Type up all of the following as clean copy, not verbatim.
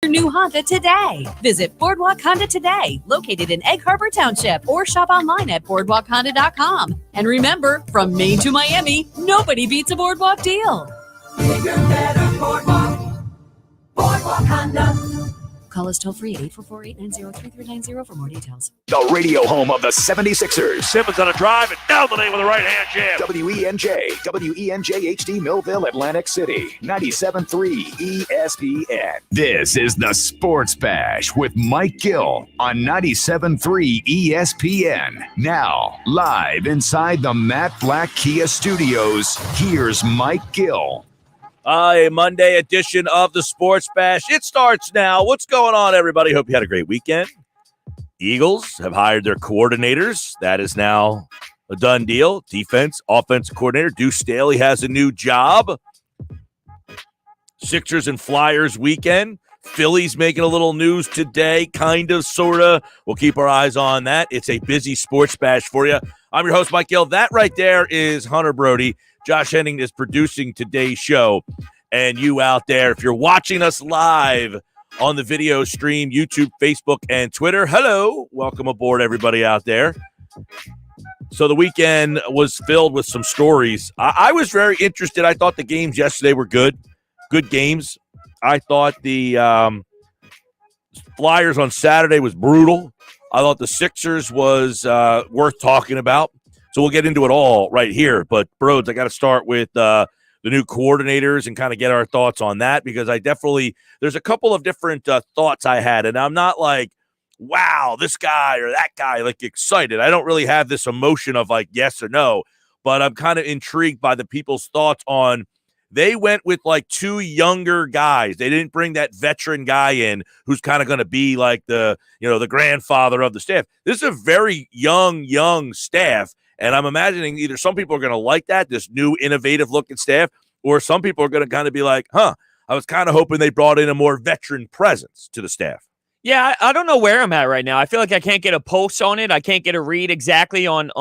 new Honda today. Visit Boardwalk Honda today, located in Egg Harbor Township, or shop online at boardwalkhonda.com. And remember, from Maine to Miami, nobody beats a Boardwalk deal. Bigger, better Boardwalk. Boardwalk Honda. Call us toll-free at 844-890-3390 for more details. The radio home of the 76ers. Simmons on a drive and down the lane with a right-hand jam. WENJ HD Millville, Atlantic City, 97.3 ESPN. This is the Sports Bash with Mike Gill on 97.3 ESPN. Now, live inside the Matt Black Kia Studios, here's Mike Gill. A Monday edition of the Sports Bash. It starts now. What's going on, everybody? Hope you had a great weekend. Eagles have hired their coordinators. That is now a done deal. Defense, offensive coordinator Deuce Staley has a new job. Sixers and Flyers weekend. Phillies making a little news today, kind of, sort of. We'll keep our eyes on that. It's a busy Sports Bash for you. I'm your host, Mike Gill. That right there is Hunter Brody. Josh Henning is producing today's show. And you out there, if you're watching us live on the video stream, YouTube, Facebook, and Twitter, hello. Welcome aboard, everybody out there. So the weekend was filled with some stories. I was very interested. I thought the games yesterday were good. Good games. I thought the Flyers on Saturday was brutal. I thought the Sixers was worth talking about. So we'll get into it all right here. But, Brodes, I got to start with the new coordinators and kind of get our thoughts on that, because there's a couple of different thoughts I had. And I'm not like, wow, this guy or that guy, like excited. I don't really have this emotion of like yes or no. But I'm kind of intrigued by the people's thoughts on they went with like two younger guys. They didn't bring that veteran guy in who's kind of going to be like the grandfather of the staff. This is a very young staff. And I'm imagining either some people are going to like that, this new innovative looking staff, or some people are going to kind of be like, I was kind of hoping they brought in a more veteran presence to the staff. Yeah, I don't know where I'm at right now. I feel like I can't get a pulse on it. I can't get a read exactly on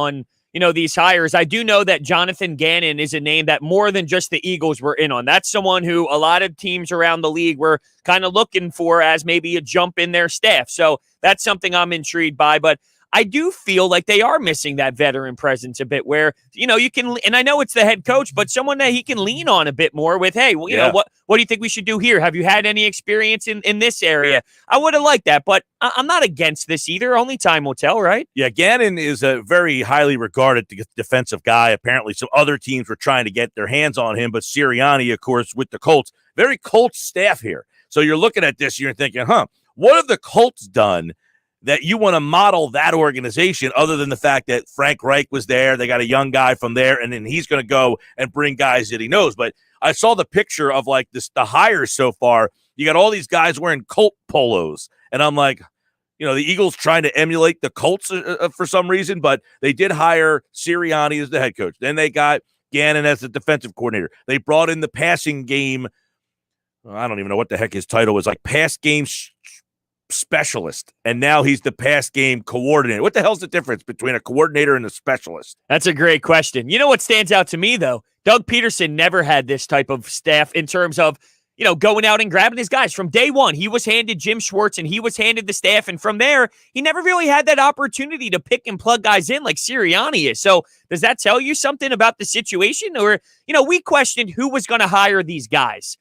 these hires. I do know that Jonathan Gannon is a name that more than just the Eagles were in on. That's someone who a lot of teams around the league were kind of looking for as maybe a jump in their staff. So that's something I'm intrigued by. But I do feel like they are missing that veteran presence a bit where, you can, and I know it's the head coach, but someone that he can lean on a bit more with, hey, well, you know, what do you think we should do here? Have you had any experience in this area? I would have liked that, but I'm not against this either. Only time will tell, right? Yeah, Gannon is a very highly regarded defensive guy. Apparently some other teams were trying to get their hands on him, but Sirianni, of course, with the Colts, very Colts staff here. So you're looking at this, you're thinking, what have the Colts done that you want to model that organization other than the fact that Frank Reich was there? They got a young guy from there, and then he's going to go and bring guys that he knows. But I saw the picture of like the hires so far. You got all these guys wearing Colt polos, and I'm like, the Eagles trying to emulate the Colts for some reason, but they did hire Sirianni as the head coach. Then they got Gannon as the defensive coordinator. They brought in the passing game. I don't even know what the heck his title was, like pass game specialist, and now he's the pass game coordinator. What the hell's the difference between a coordinator and a specialist? That's a great question. You know what stands out to me, though? Doug Peterson never had this type of staff in terms of, going out and grabbing his guys. From day one, he was handed Jim Schwartz, and he was handed the staff, and from there, he never really had that opportunity to pick and plug guys in like Sirianni is. So does that tell you something about the situation? Or, we questioned who was going to hire these guys.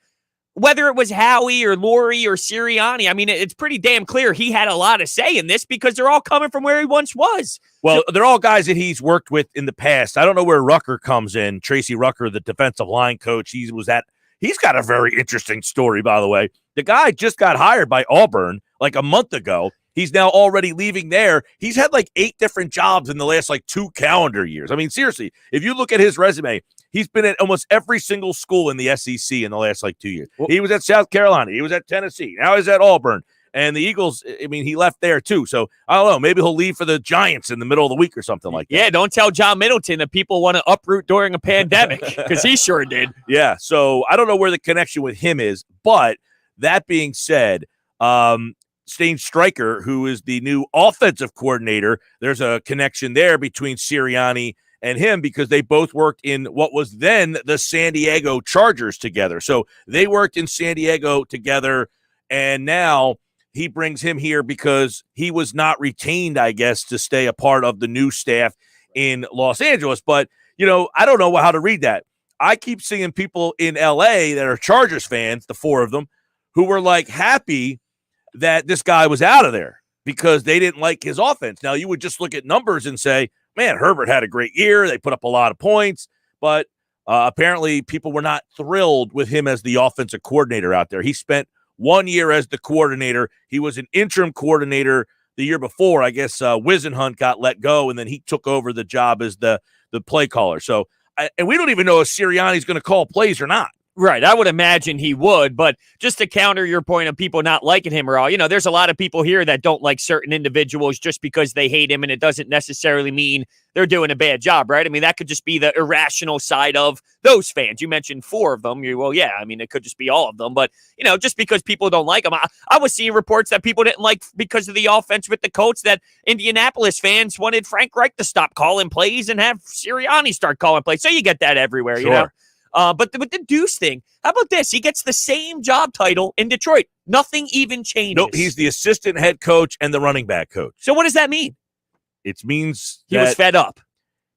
Whether it was Howie or Laurie or Sirianni, I mean, it's pretty damn clear he had a lot to say in this because they're all coming from where he once was. Well, they're all guys that he's worked with in the past. I don't know where Rucker comes in. Tracy Rucker, the defensive line coach, he's got a very interesting story, by the way. The guy just got hired by Auburn like a month ago. He's now already leaving there. He's had like 8 different jobs in the last like 2 calendar years. I mean, seriously, if you look at his resume, he's been at almost every single school in the SEC in the last like 2 years. He was at South Carolina. He was at Tennessee. Now he's at Auburn. And the Eagles, I mean, he left there too. So I don't know. Maybe he'll leave for the Giants in the middle of the week or something like that. Yeah, don't tell John Middleton that people want to uproot during a pandemic because he sure did. Yeah, so I don't know where the connection with him is. But that being said, Stain Stryker, who is the new offensive coordinator, there's a connection there between Sirianni and him because they both worked in what was then the San Diego Chargers together. So they worked in San Diego together, And now he brings him here because he was not retained, I guess, to stay a part of the new staff in Los Angeles. But, I don't know how to read that. I keep seeing people in L.A. that are Chargers fans, the four of them, who were like happy that this guy was out of there because they didn't like his offense. Now, you would just look at numbers and say, man, Herbert had a great year. They put up a lot of points, but apparently people were not thrilled with him as the offensive coordinator out there. He spent 1 year as the coordinator. He was an interim coordinator the year before. I guess Wisenhunt got let go, and then he took over the job as the play caller. So, and we don't even know if Sirianni's going to call plays or not. Right. I would imagine he would, but just to counter your point of people not liking him or all, there's a lot of people here that don't like certain individuals just because they hate him, and it doesn't necessarily mean they're doing a bad job, right? I mean, that could just be the irrational side of those fans. You mentioned four of them. It could just be all of them, but, just because people don't like him. I was seeing reports that people didn't like because of the offense with the Colts, that Indianapolis fans wanted Frank Reich to stop calling plays and have Sirianni start calling plays. So you get that everywhere, Sure. But with the Deuce thing, how about this? He gets the same job title in Detroit. Nothing even changes. Nope, he's the assistant head coach and the running back coach. So what does that mean? It means He was fed up.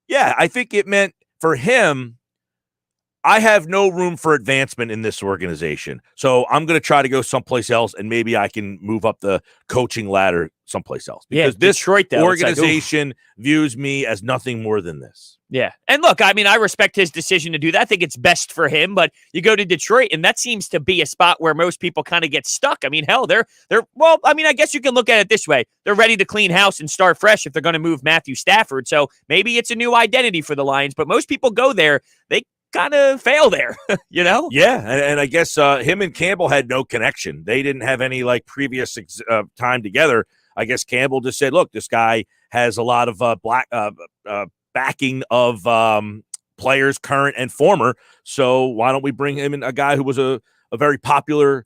Yeah, I think it meant for him, I have no room for advancement in this organization. So I'm going to try to go someplace else, and maybe I can move up the coaching ladder someplace else. Because this Detroit, though, organization views me as nothing more than this. Yeah. And look, I respect his decision to do that. I think it's best for him, but you go to Detroit, and that seems to be a spot where most people kind of get stuck. I mean, hell, I guess you can look at it this way. They're ready to clean house and start fresh if they're going to move Matthew Stafford. So maybe it's a new identity for the Lions, but most people go there, they kind of fail there, Yeah. And I guess him and Campbell had no connection. They didn't have any previous time together. I guess Campbell just said, look, this guy has a lot of backing of players, current and former. So why don't we bring him in, a guy who was a very popular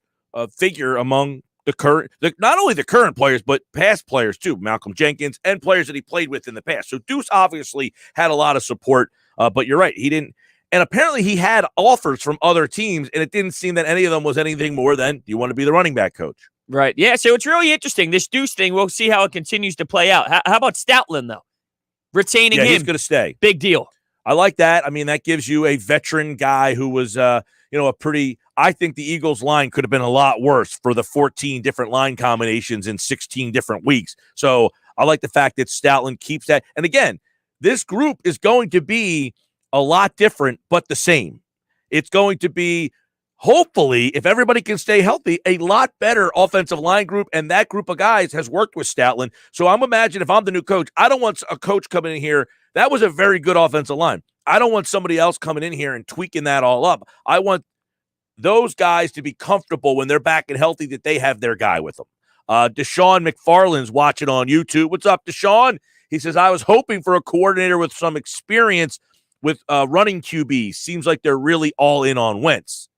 figure among not only the current players, but past players too, Malcolm Jenkins, and players that he played with in the past. So Deuce obviously had a lot of support, but you're right. He didn't. And apparently he had offers from other teams, and it didn't seem that any of them was anything more than, do you want to be the running back coach? Right. Yeah. So it's really interesting. This Deuce thing, we'll see how it continues to play out. How about Stoutland, though? Retaining him. He's going to stay. Big deal. I like that. I mean, that gives you a veteran guy who was, I think the Eagles line could have been a lot worse for the 14 different line combinations in 16 different weeks. So I like the fact that Stoutland keeps that. And again, this group is going to be a lot different, but the same. It's going to be, hopefully, if everybody can stay healthy, a lot better offensive line group, and that group of guys has worked with Stoutland. So I'm imagining if I'm the new coach, I don't want a coach coming in here. That was a very good offensive line. I don't want somebody else coming in here and tweaking that all up. I want those guys to be comfortable when they're back and healthy that they have their guy with them. Deshaun McFarland's watching on YouTube. What's up, Deshaun? He says, I was hoping for a coordinator with some experience with running QB. Seems like they're really all in on Wentz.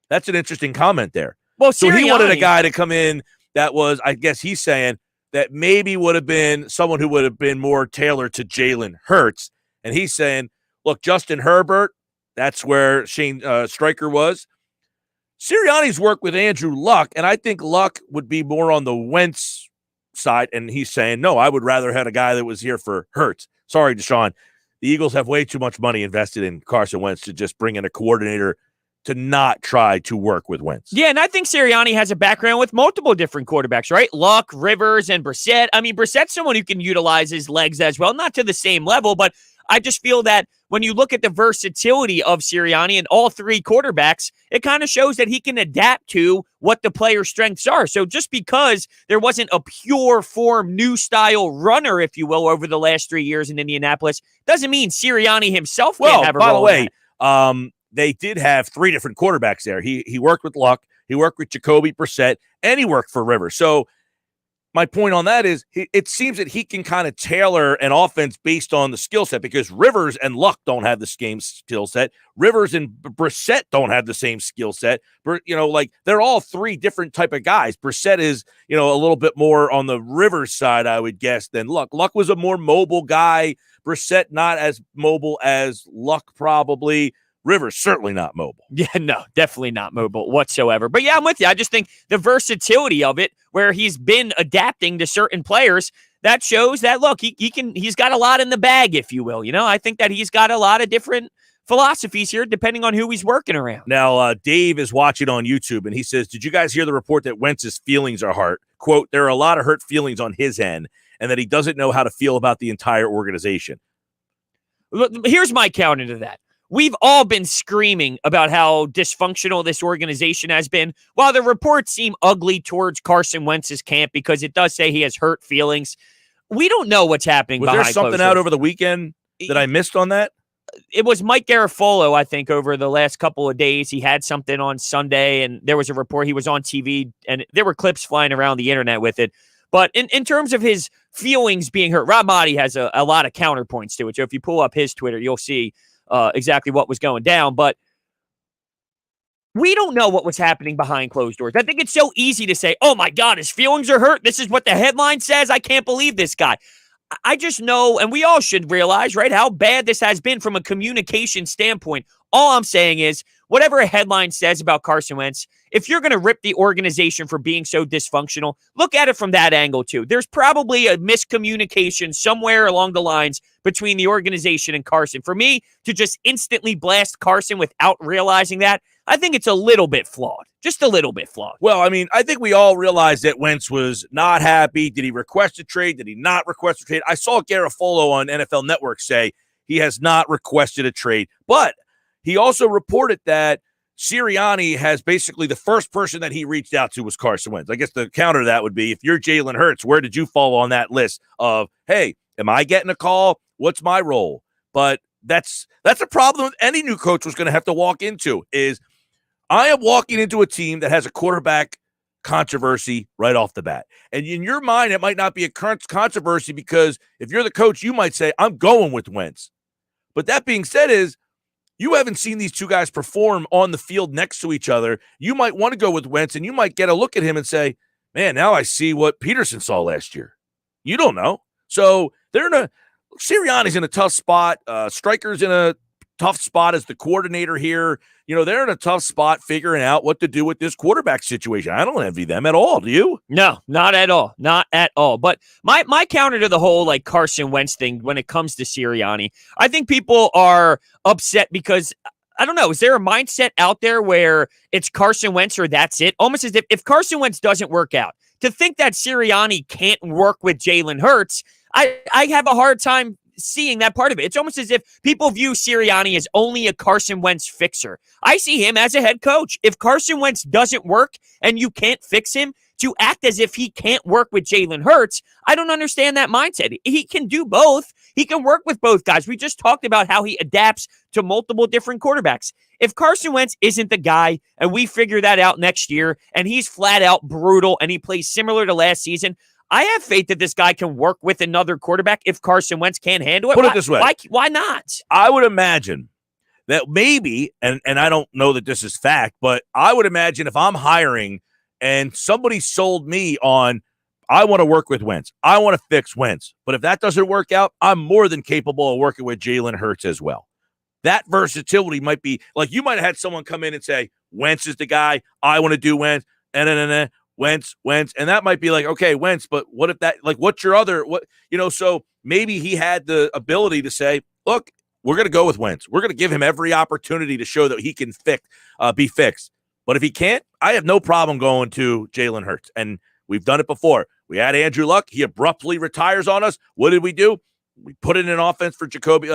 That's an interesting comment there. Well, so he wanted a guy to come in that was, I guess he's saying, that maybe would have been someone who would have been more tailored to Jalen Hurts. And he's saying, look, Justin Herbert, that's where Shane Stryker was. Sirianni's worked with Andrew Luck, and I think Luck would be more on the Wentz side. And he's saying, no, I would rather have a guy that was here for Hurts. Sorry, Deshaun. The Eagles have way too much money invested in Carson Wentz to just bring in a coordinator to not try to work with Wentz. Yeah, and I think Sirianni has a background with multiple different quarterbacks, right? Luck, Rivers, and Brissett. I mean, Brissett's someone who can utilize his legs as well, not to the same level, but I just feel that when you look at the versatility of Sirianni and all three quarterbacks, it kind of shows that he can adapt to what the player's strengths are. So just because there wasn't a pure form, new style runner, if you will, over the last 3 years in Indianapolis, doesn't mean Sirianni himself can't have a role. By the way, they did have three different quarterbacks there. He worked with Luck, he worked with Jacoby Brissett, and he worked for Rivers. So my point on that is it seems that he can kind of tailor an offense based on the skill set, because Rivers and Luck don't have the same skill set. Rivers and Brissett don't have the same skill set. They're all three different type of guys. Brissett is, a little bit more on the Rivers side, I would guess, than Luck. Luck was a more mobile guy. Brissett not as mobile as Luck probably. Rivers certainly not mobile. Yeah, no, definitely not mobile whatsoever. But yeah, I'm with you. I just think the versatility of it, where he's been adapting to certain players, that shows that, look, he's got a lot in the bag, if you will. I think that he's got a lot of different philosophies here, depending on who he's working around. Now, Dave is watching on YouTube, and he says, did you guys hear the report that Wentz's feelings are hurt? Quote, there are a lot of hurt feelings on his end, and that he doesn't know how to feel about the entire organization. Look, here's my counter to that. We've all been screaming about how dysfunctional this organization has been, while the reports seem ugly towards Carson Wentz's camp because it does say he has hurt feelings. We don't know what's happening behind Was there something out over the weekend that I missed on that? It was Mike Garafolo, I think, over the last couple of days. He had something on Sunday, and there was a report. He was on TV, and there were clips flying around the internet with it. But in terms of his feelings being hurt, Rob Motti has a lot of counterpoints to it. So if you pull up his Twitter, you'll see exactly what was going down. But we don't know what was happening behind closed doors. I think it's so easy to say, oh, my God, his feelings are hurt. This is what the headline says. I can't believe this guy. I just know, and we all should realize, right, how bad this has been from a communication standpoint. All I'm saying is, whatever a headline says about Carson Wentz, if you're going to rip the organization for being so dysfunctional, look at it from that angle too. There's probably a miscommunication somewhere along the lines between the organization and Carson. For me to just instantly blast Carson without realizing that, I think it's a little bit flawed. Just a little bit flawed. Well, I mean, I think we all realized that Wentz was not happy. Did he request a trade? Did he not request a trade? I saw Garafolo on NFL Network say he has not requested a trade, but he also reported that Sirianni has basically the first person that he reached out to was Carson Wentz. I guess the counter to that would be, if you're Jalen Hurts, where did you fall on that list of, hey, am I getting a call? What's my role? But that's a problem that any new coach was going to have to walk into, is I am walking into a team that has a quarterback controversy right off the bat. And in your mind, it might not be a current controversy because if you're the coach, you might say, I'm going with Wentz. But that being said is, you haven't seen these two guys perform on the field next to each other. You might want to go with Wentz, and you might get a look at him and say, man, now I see what Peterson saw last year. You don't know. So Sirianni's in a tough spot. Stryker's in a tough spot as the coordinator here. They're in a tough spot figuring out what to do with this quarterback situation. I don't envy them at all. Do you? No, not at all. Not at all. But my counter to the whole Carson Wentz thing when it comes to Sirianni, I think people are upset because, I don't know, is there a mindset out there where it's Carson Wentz or that's it? Almost as if Carson Wentz doesn't work out, to think that Sirianni can't work with Jalen Hurts, I have a hard time seeing that part of it. It's almost as if people view Sirianni as only a Carson Wentz fixer. I see him as a head coach. If Carson Wentz doesn't work and you can't fix him, to act as if he can't work with Jalen Hurts, I don't understand that mindset. He can do both. He can work with both guys. We just talked about how he adapts to multiple different quarterbacks. If Carson Wentz isn't the guy and we figure that out next year and he's flat out brutal and he plays similar to last season, I have faith that this guy can work with another quarterback if Carson Wentz can't handle it. Put it this way. Why not? I would imagine that maybe, and I don't know that this is fact, but I would imagine if I'm hiring and somebody sold me on, I want to work with Wentz, I want to fix Wentz, but if that doesn't work out, I'm more than capable of working with Jalen Hurts as well. That versatility might be, like, you might have had someone come in and say, Wentz is the guy, I want to do Wentz, Wentz, and that might be like, okay, Wentz, but what if that, what's your other, so maybe he had the ability to say, look, we're going to go with Wentz. We're going to give him every opportunity to show that he can be fixed. But if he can't, I have no problem going to Jalen Hurts. And we've done it before. We had Andrew Luck. He abruptly retires on us. What did we do? We put in an offense for Jacoby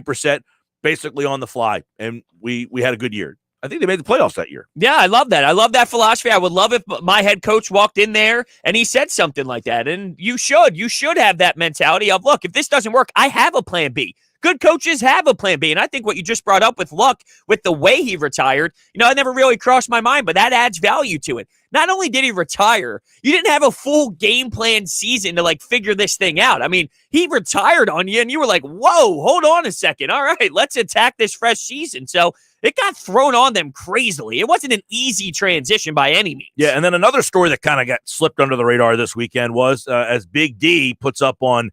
Brissett basically on the fly, and we had a good year. I think they made the playoffs that year. Yeah, I love that. I love that philosophy. I would love if my head coach walked in there and he said something like that. And you should have that mentality of, look, if this doesn't work, I have a plan B. Good coaches have a plan B. And I think what you just brought up with Luck, with the way he retired, it never really crossed my mind, but that adds value to it. Not only did he retire, you didn't have a full game plan season to figure this thing out. I mean, he retired on you and you were like, whoa, hold on a second. All right, let's attack this fresh season. So it got thrown on them crazily. It wasn't an easy transition by any means. Yeah, and then another story that kind of got slipped under the radar this weekend was as Big D puts up on,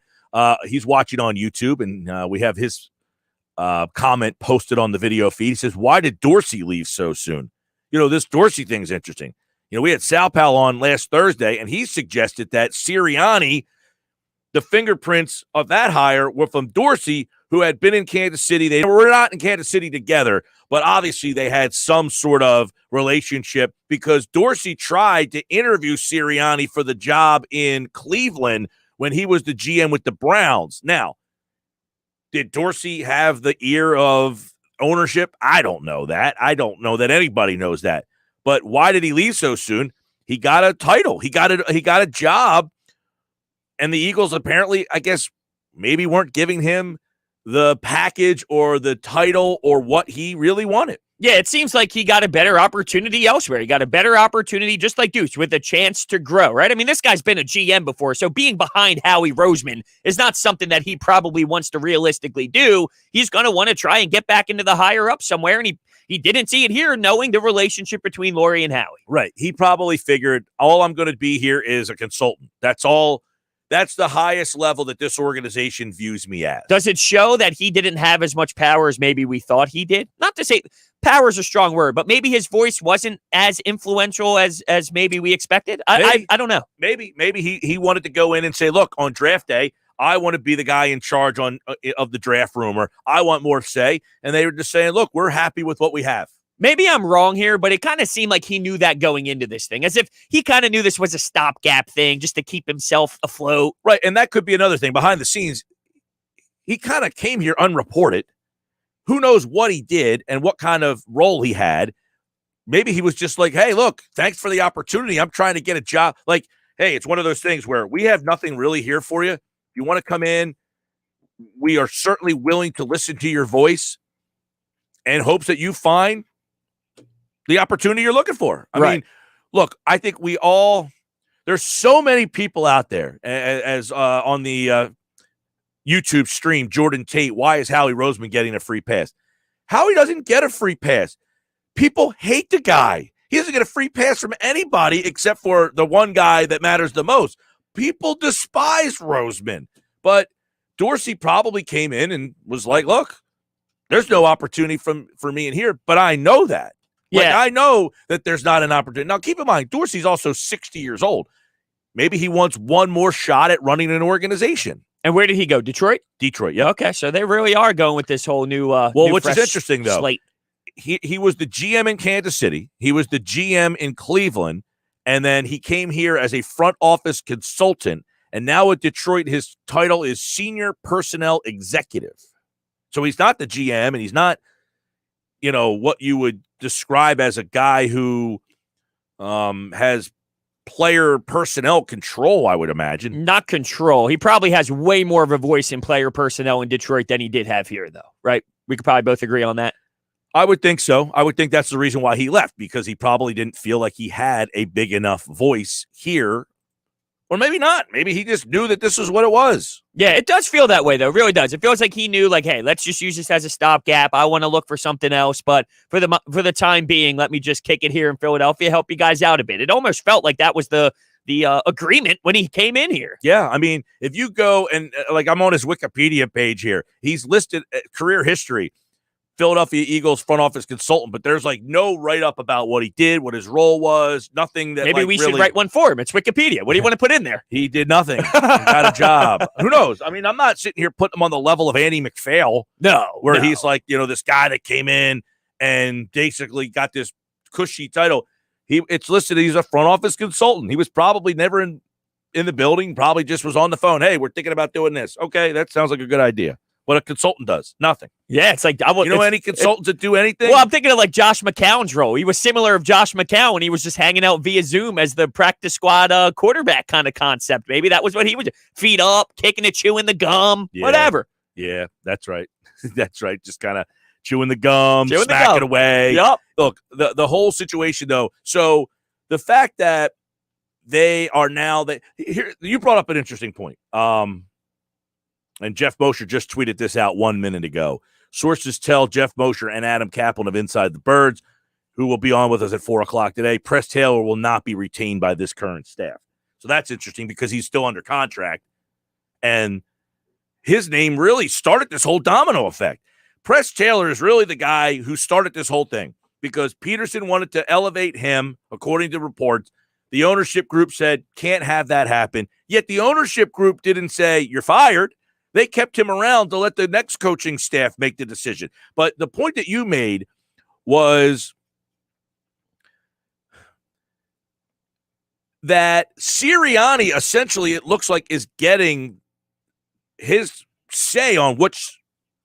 he's watching on YouTube, and we have his comment posted on the video feed. He says, why did Dorsey leave so soon? This Dorsey thing's interesting. We had Sal Pal on last Thursday, and he suggested that Sirianni, the fingerprints of that hire were from Dorsey, who had been in Kansas City. They were not in Kansas City together, but obviously they had some sort of relationship because Dorsey tried to interview Sirianni for the job in Cleveland when he was the GM with the Browns. Now, did Dorsey have the ear of ownership? I don't know that. I don't know that anybody knows that. But why did he leave so soon? He got a title. He got a job. And the Eagles apparently, I guess, maybe weren't giving him the package or the title or what he really wanted. Yeah, it seems like he got a better opportunity elsewhere. He got a better opportunity, just like Deuce, with a chance to grow, right? I mean, this guy's been a GM before, so being behind Howie Roseman is not something that he probably wants to realistically do. He's going to want to try and get back into the higher up somewhere, and he didn't see it here, knowing the relationship between Laurie and Howie. Right. He probably figured, all I'm going to be here is a consultant. That's all. That's the highest level that this organization views me as. Does it show that he didn't have as much power as maybe we thought he did? Not to say power is a strong word, but maybe his voice wasn't as influential as maybe we expected. I don't know. Maybe he wanted to go in and say, look, on draft day, I want to be the guy in charge of the draft room, or I want more say. And they were just saying, look, we're happy with what we have. Maybe I'm wrong here, but it kind of seemed like he knew that going into this thing, as if he kind of knew this was a stopgap thing just to keep himself afloat. Right, and that could be another thing. Behind the scenes, he kind of came here unreported. Who knows what he did and what kind of role he had. Maybe he was just like, hey, look, thanks for the opportunity. I'm trying to get a job. Like, hey, it's one of those things where we have nothing really here for you. If you want to come in, we are certainly willing to listen to your voice and hopes that you find the opportunity you're looking for. I mean, look, I think there's so many people out there as on the YouTube stream, Jordan Tate, why is Howie Roseman getting a free pass? Howie doesn't get a free pass. People hate the guy. He doesn't get a free pass from anybody except for the one guy that matters the most. People despise Roseman. But Dorsey probably came in and was like, look, there's no opportunity for me in here, but I know that. Yeah, I know that there's not an opportunity. Now, keep in mind, Dorsey's also 60 years old. Maybe he wants one more shot at running an organization. And where did he go? Detroit? Detroit, yeah. Okay, so they really are going with this whole new which is interesting, though. Slate. He was the GM in Kansas City. He was the GM in Cleveland. And then he came here as a front office consultant. And now at Detroit, his title is Senior Personnel Executive. So he's not the GM, and he's not, what you would describe as a guy who has player personnel control, I would imagine. Not control. He probably has way more of a voice in player personnel in Detroit than he did have here, though, right? We could probably both agree on that. I would think so. I would think that's the reason why he left, because he probably didn't feel like he had a big enough voice here. Or maybe not. Maybe he just knew that this was what it was. Yeah, it does feel that way, though. It really does. It feels like he knew, like, hey, let's just use this as a stopgap. I want to look for something else, but for the time being, let me just kick it here in Philadelphia, help you guys out a bit. It almost felt like that was the agreement when he came in here. Yeah, I mean, if you go and, I'm on his Wikipedia page here. He's listed career history, Philadelphia Eagles front office consultant, but there's no write-up about what he did, what his role was, nothing that maybe we should write one for him. It's Wikipedia. What do you want to put in there? He did nothing. He got a job. Who knows? I mean, I'm not sitting here putting him on the level of Andy McPhail. No. He's like, this guy that came in and basically got this cushy title. It's listed he's a front office consultant. He was probably never in the building, probably just was on the phone. Hey, we're thinking about doing this. Okay, that sounds like a good idea. What a consultant does. Nothing. Yeah, it's like any consultants that do anything? Well, I'm thinking of like Josh McCown's role. He was similar of Josh McCown when he was just hanging out via Zoom as the practice squad quarterback kind of concept. Maybe that was what he was. Feet up, kicking it, chewing the gum, whatever. Yeah, that's right. That's right. Just kind of chewing the gum, smacking it away. Yep. Look, the whole situation though. So the fact that they are now here, you brought up an interesting point. And Jeff Mosher just tweeted this out 1 minute ago. Sources tell Jeff Mosher and Adam Kaplan of Inside the Birds, who will be on with us at 4 o'clock today, Press Taylor will not be retained by this current staff. So that's interesting because he's still under contract. And his name really started this whole domino effect. Press Taylor is really the guy who started this whole thing because Peterson wanted to elevate him, according to reports. The ownership group said, can't have that happen. Yet the ownership group didn't say, you're fired. They kept him around to let the next coaching staff make the decision. But the point that you made was that Sirianni essentially, it looks like, is getting his say on which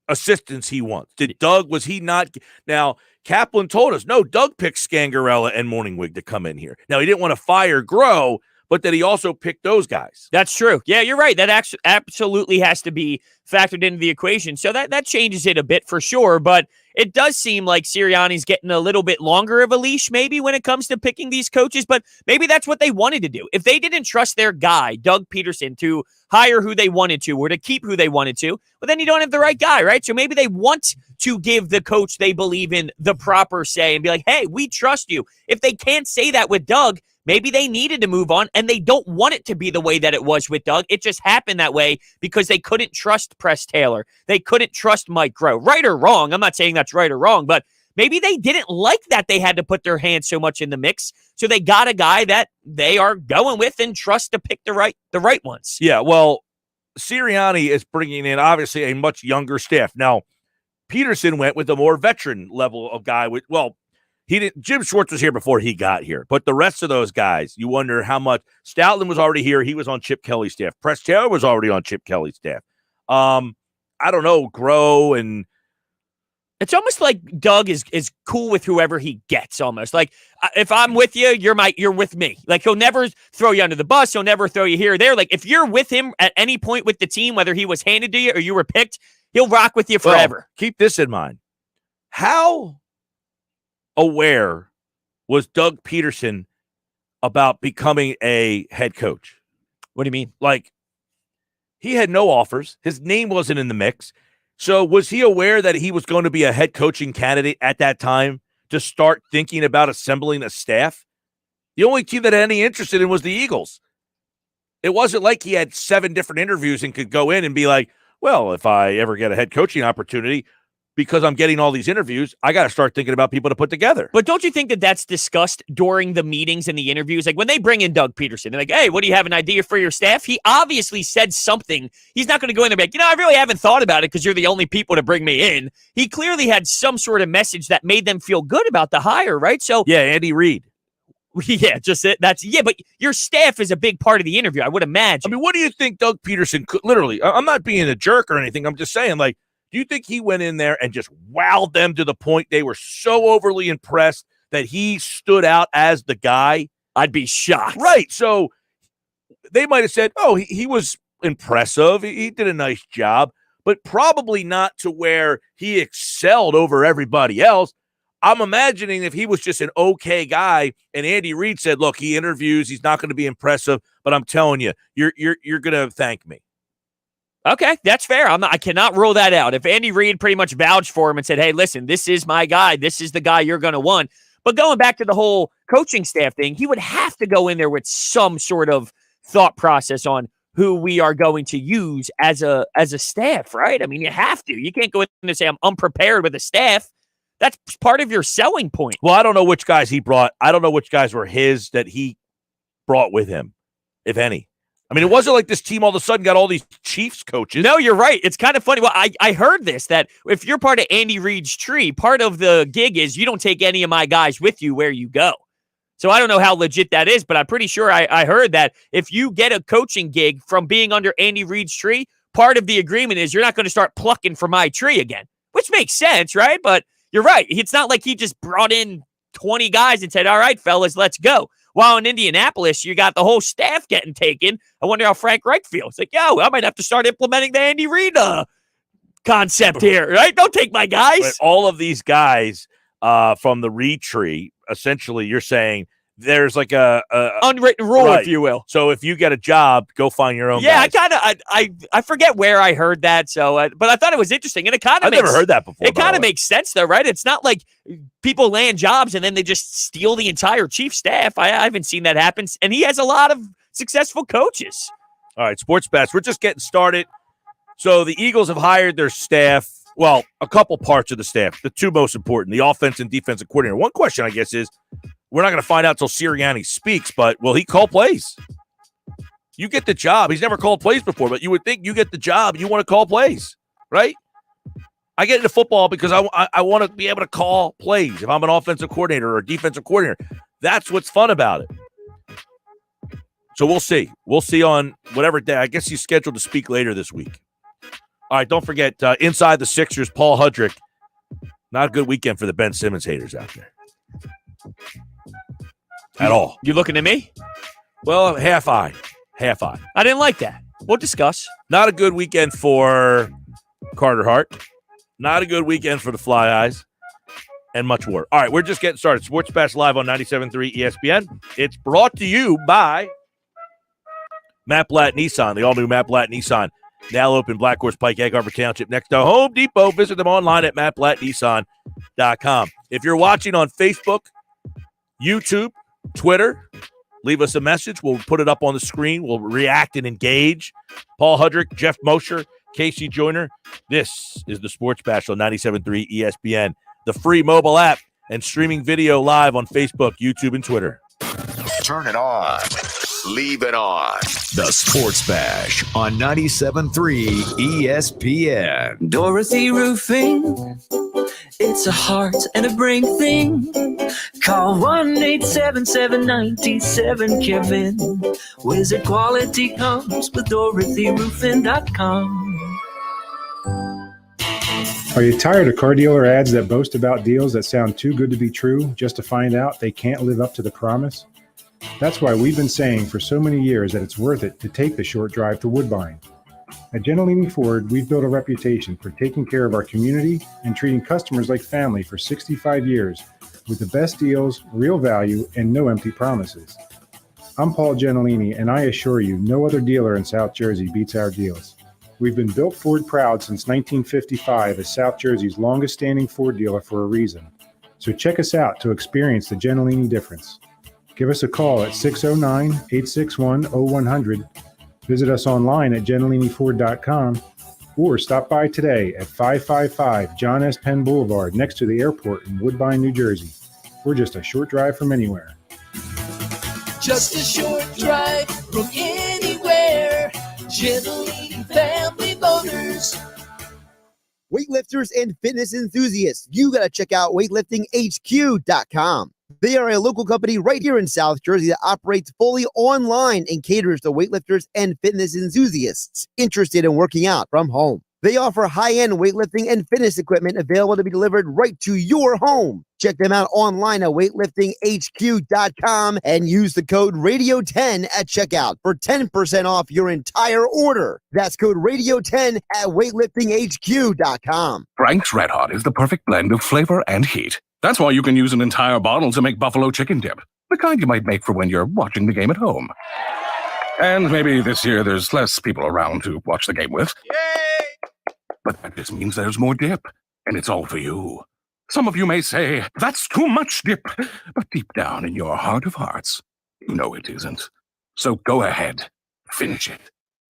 assistants he wants. Was he not? Now, Kaplan told us, no, Doug picked Scangarella and Morningwig to come in here. Now, he didn't want to fire Groh, but that he also picked those guys. That's true. Yeah, you're right. That absolutely has to be factored into the equation. So that changes it a bit for sure, but it does seem like Sirianni's getting a little bit longer of a leash maybe when it comes to picking these coaches, but maybe that's what they wanted to do. If they didn't trust their guy, Doug Peterson, to hire who they wanted to or to keep who they wanted to, well, then you don't have the right guy, right? So maybe they want to give the coach they believe in the proper say and be like, hey, we trust you. If they can't say that with Doug, maybe they needed to move on, and they don't want it to be the way that it was with Doug. It just happened that way because they couldn't trust Press Taylor. They couldn't trust Mike Groh. Right or wrong, I'm not saying that's right or wrong, but maybe they didn't like that they had to put their hands so much in the mix, so they got a guy that they are going with and trust to pick the right ones. Yeah, well, Sirianni is bringing in, obviously, a much younger staff. Now, Peterson went with a more veteran level of guy with, well, he didn't. Jim Schwartz was here before he got here, but the rest of those guys, you wonder how much. Stoutland was already here; he was on Chip Kelly's staff. Press Taylor was already on Chip Kelly's staff. I don't know, Groh, and it's almost like Doug is cool with whoever he gets. Almost like if I'm with you, you're with me. Like he'll never throw you under the bus. He'll never throw you here or there. Like if you're with him at any point with the team, whether he was handed to you or you were picked, he'll rock with you forever. Well, keep this in mind: how aware was Doug Peterson about becoming a head coach? What do you mean? Like, he had no offers. His name wasn't in the mix. So was he aware that he was going to be a head coaching candidate at that time to start thinking about assembling a staff? The only team that had any interest in was the Eagles. It wasn't like he had 7 different interviews and could go in and be like, well, if I ever get a head coaching opportunity, because I'm getting all these interviews, I got to start thinking about people to put together. But don't you think that that's discussed during the meetings and the interviews? Like when they bring in Doug Peterson, they're like, hey, what do you have an idea for your staff? He obviously said something. He's not going to go in there and be like, I really haven't thought about it because you're the only people to bring me in. He clearly had some sort of message that made them feel good about the hire, right? So yeah, Andy Reid. Yeah, just it. But your staff is a big part of the interview, I would imagine. I mean, what do you think Doug Peterson could, literally, I'm not being a jerk or anything. I'm just saying, like, do you think he went in there and just wowed them to the point they were so overly impressed that he stood out as the guy? I'd be shocked. Right. So they might have said, oh, he was impressive. He did a nice job, but probably not to where he excelled over everybody else. I'm imagining if he was just an okay guy and Andy Reid said, look, he interviews, he's not going to be impressive, but I'm telling you, you're going to thank me. Okay, that's fair. I cannot rule that out. If Andy Reid pretty much vouched for him and said, hey, listen, this is my guy. This is the guy you're going to want. But going back to the whole coaching staff thing, he would have to go in there with some sort of thought process on who we are going to use as a staff, right? I mean, you have to. You can't go in and say, I'm unprepared with a staff. That's part of your selling point. Well, I don't know which guys he brought. I don't know which guys were his that he brought with him, if any. I mean, it wasn't like this team all of a sudden got all these Chiefs coaches. No, you're right. It's kind of funny. Well, I heard this, that if you're part of Andy Reid's tree, part of the gig is you don't take any of my guys with you where you go. So I don't know how legit that is, but I'm pretty sure I heard that if you get a coaching gig from being under Andy Reid's tree, part of the agreement is you're not going to start plucking from my tree again, which makes sense, right? But you're right. It's not like he just brought in 20 guys and said, all right, fellas, let's go. While in Indianapolis, you got the whole staff getting taken. I wonder how Frank Reich feels. Like, yo, I might have to start implementing the Andy Reid concept here, right? Don't take my guys. But all of these guys from the Reid tree, essentially, you're saying there's like a unwritten rule, right. If you will. So if you get a job, go find your own. Yeah, guys. I forget where I heard that. So, but I thought it was interesting, and it kind of never heard that before. It kind of makes sense, though, right? It's not like people land jobs and then they just steal the entire chief staff. I haven't seen that happen, and he has a lot of successful coaches. All right, Sports Bash. We're just getting started. So the Eagles have hired their staff. Well, a couple parts of the staff, the two most important, the offense and defensive coordinator. One question, I guess, is we're not going to find out till Sirianni speaks, but will he call plays? You get the job. He's never called plays before, but you would think you get the job, you want to call plays, right? I get into football because I want to be able to call plays if I'm an offensive coordinator or a defensive coordinator. That's what's fun about it. So we'll see. We'll see on whatever day. I guess he's scheduled to speak later this week. All right, don't forget, inside the Sixers, Paul Hudrick. Not a good weekend for the Ben Simmons haters out there. At all. You looking at me? Well, half eye. I didn't like that. We'll discuss. Not a good weekend for Carter Hart. Not a good weekend for the Fly Eyes. And much more. All right, we're just getting started. Sports Bash Live on 97.3 ESPN. It's brought to you by Matt Blatt Nissan, the all-new Matt Blatt Nissan. Now open Black Horse Pike, Egg Harbor Township, next to Home Depot. Visit them online at mattblattnissan.com. If you're watching on Facebook, YouTube, Twitter, leave us a message. We'll put it up on the screen. We'll react and engage. Paul Hudrick, Geoff Mosher, Casey Joyner. This is the Sports Bash on 97.3 ESPN, the free mobile app, and streaming video live on Facebook, YouTube, and Twitter. Turn it on. Leave it on. The Sports Bash on 97.3 ESPN. Dorothy Roofing, it's a heart and a brain thing. Call 1-877-97-KEVIN. Wizard quality comes with DorothyRoofing.com. Are you tired of car dealer ads that boast about deals that sound too good to be true just to find out they can't live up to the promise? That's why we've been saying for so many years that it's worth it to take the short drive to Woodbine. At Gentilini Ford, we've built a reputation for taking care of our community and treating customers like family for 65 years with the best deals, real value, and no empty promises. I'm Paul Gentilini, and I assure you no other dealer in South Jersey beats our deals. We've been built Ford proud since 1955 as South Jersey's longest-standing Ford dealer for a reason. So check us out to experience the Gentilini difference. Give us a call at 609-861-0100. Visit us online at Gentiliniford.com or stop by today at 555 John S. Penn Boulevard next to the airport in Woodbine, New Jersey. We're just a short drive from anywhere. Just a short drive from anywhere. Gentilini Family Motors. Weightlifters and fitness enthusiasts, you got to check out weightliftinghq.com. They are a local company right here in South Jersey that operates fully online and caters to weightlifters and fitness enthusiasts interested in working out from home. They offer high-end weightlifting and fitness equipment available to be delivered right to your home. Check them out online at weightliftinghq.com and use the code RADIO10 at checkout for 10% off your entire order. That's code RADIO10 at weightliftinghq.com. Frank's Red Hot is the perfect blend of flavor and heat. That's why you can use an entire bottle to make buffalo chicken dip, the kind you might make for when you're watching the game at home. And maybe this year there's less people around to watch the game with. Yay! But that just means there's more dip, and it's all for you. Some of you may say, that's too much dip, but deep down in your heart of hearts, you know it isn't. So go ahead, finish it.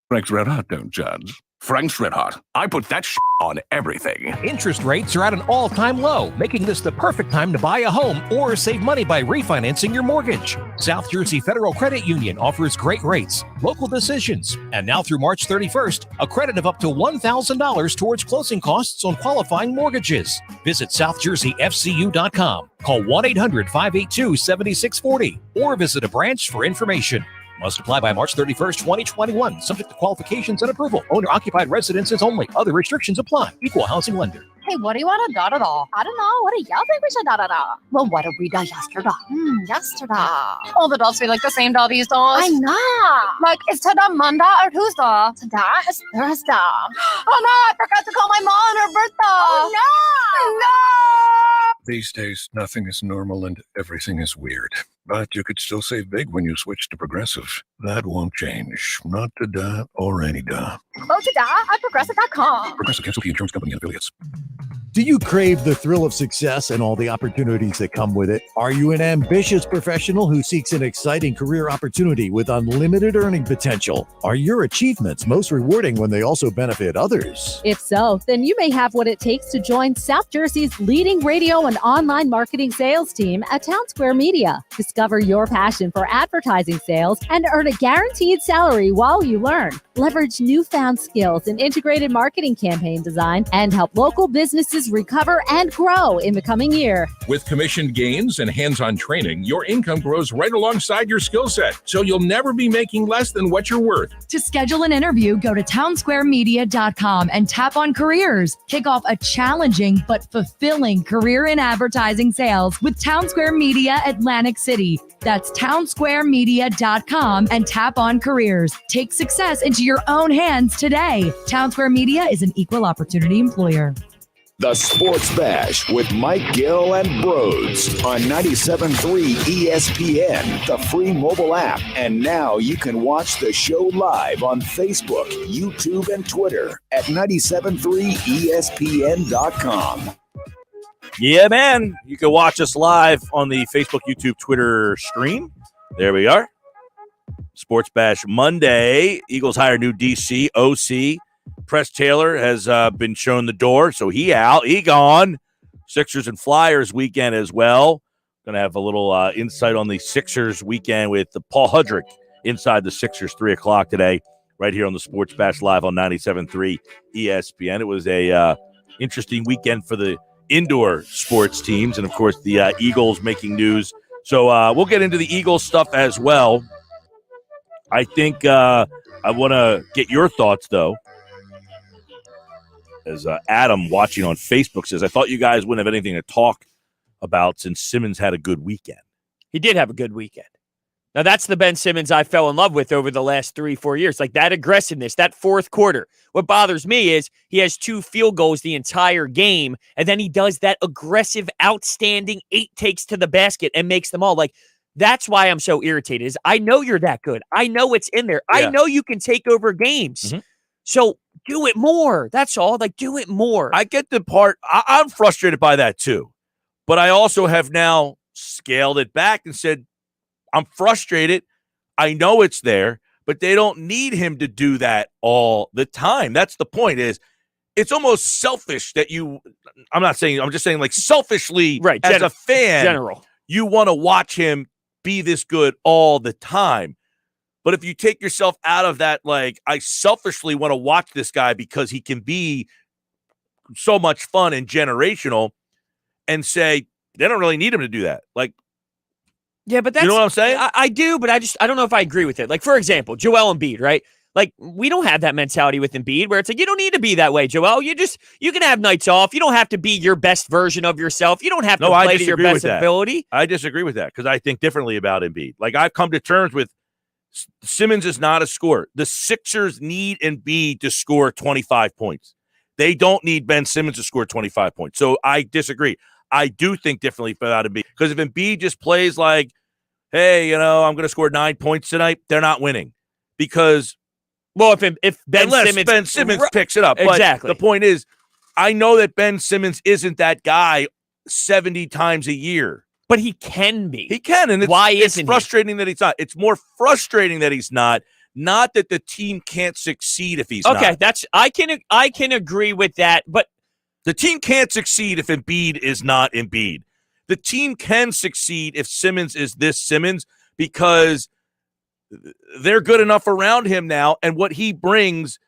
Frank's Red Hot don't judge. Frank's Red Hot. I put that on everything. Interest rates are at an all-time low, making this the perfect time to buy a home or save money by refinancing your mortgage. South Jersey Federal Credit Union offers great rates, local decisions, and now through March 31st, a credit of up to $1,000 towards closing costs on qualifying mortgages. Visit southjerseyfcu.com, call 1-800-582-7640, or visit a branch for information. Must apply by March 31st, 2021. Subject to qualifications and approval. Owner-occupied residences only. Other restrictions apply. Equal housing lender. Hey, what do you want to da-da-da? I don't know. What do y'all think we should da-da-da? Well, what did we da yesterday? Yesterday. All the dolls feel like the same doll these days. I know. Like, is today Monday or Tuesday? Today is Thursday. Oh, no, I forgot to call my mom on her birthday. Oh, no. These days, nothing is normal and everything is weird. But you could still save big when you switch to Progressive. That won't change. Not today or any day. Go today at Progressive.com. Progressive Casualty Insurance Company and affiliates. Do you crave the thrill of success and all the opportunities that come with it? Are you an ambitious professional who seeks an exciting career opportunity with unlimited earning potential? Are your achievements most rewarding when they also benefit others? If so, then you may have what it takes to join South Jersey's leading radio and online marketing sales team at Town Square Media. Discover your passion for advertising sales and earn a guaranteed salary while you learn. Leverage newfound skills in integrated marketing campaign design and help local businesses recover and grow in the coming year. With commissioned gains and hands-on training, your income grows right alongside your skill set, so you'll never be making less than what you're worth. To schedule an interview, go to townsquaremedia.com and tap on careers. Kick off a challenging but fulfilling career in advertising sales with Town Square Media Atlantic City. That's townsquaremedia.com and tap on careers. Take success into your own hands today. Town Square Media is an equal opportunity employer. The Sports Bash with Mike Gill and Brodes on 97.3 ESPN, the free mobile app. And now you can watch the show live on Facebook, YouTube, and Twitter at 97.3ESPN.com. Yeah, man. You can watch us live on the Facebook, YouTube, Twitter stream. There we are. Sports Bash Monday. Eagles hire new DC, OC. Press Taylor has been shown the door, so he out. He gone. Sixers and Flyers weekend as well. Going to have a little insight on the Sixers weekend with Paul Hudrick inside the Sixers, 3 o'clock today, right here on the Sports Bash Live on 97.3 ESPN. It was a interesting weekend for the indoor sports teams, and, of course, the Eagles making news. So we'll get into the Eagles stuff as well. I think I want to get your thoughts, though. As Adam watching on Facebook says, I thought you guys wouldn't have anything to talk about since Simmons had a good weekend. He did have a good weekend. Now, that's the Ben Simmons I fell in love with over the last 3-4 years. Like that aggressiveness, that fourth quarter. What bothers me is he has 2 field goals the entire game, and then he does that aggressive, outstanding 8 takes to the basket and makes them all. Like, that's why I'm so irritated. Is I know you're that good. I know it's in there. Yeah. I know you can take over games. Mm-hmm. So do it more. That's all. Like, do it more. I get the part. I'm frustrated by that too. But I also have now scaled it back and said, I'm frustrated. I know it's there, but they don't need him to do that all the time. That's the point. Is it's almost selfish that I'm not saying, I'm just saying like selfishly, right, as a fan, general, you want to watch him be this good all the time. But if you take yourself out of that, like, I selfishly want to watch this guy because he can be so much fun and generational, and say, they don't really need him to do that. Like, yeah, but that's, you know what I'm saying? I do, but I don't know if I agree with it. Like, for example, Joel Embiid, right? Like, we don't have that mentality with Embiid where it's like, you don't need to be that way, Joel. You can have nights off. You don't have to be your best version of yourself. You don't have to play to your best ability. I disagree with that because I think differently about Embiid. Like, I've come to terms with Simmons is not a scorer. The Sixers need Embiid to score 25 points. They don't need Ben Simmons to score 25 points. So I disagree. I do think differently about Embiid. Because if Embiid just plays like, hey, I'm going to score 9 points tonight, they're not winning. Because, well, if Ben Simmons picks it up. Exactly. But the point is, I know that Ben Simmons isn't that guy 70 times a year. But he can be. He can, and it's frustrating that he's not. It's more frustrating that he's not that the team can't succeed if he's not. Okay, I can agree with that, but the team can't succeed if Embiid is not Embiid. The team can succeed if Simmons is this Simmons because they're good enough around him now, and what he brings,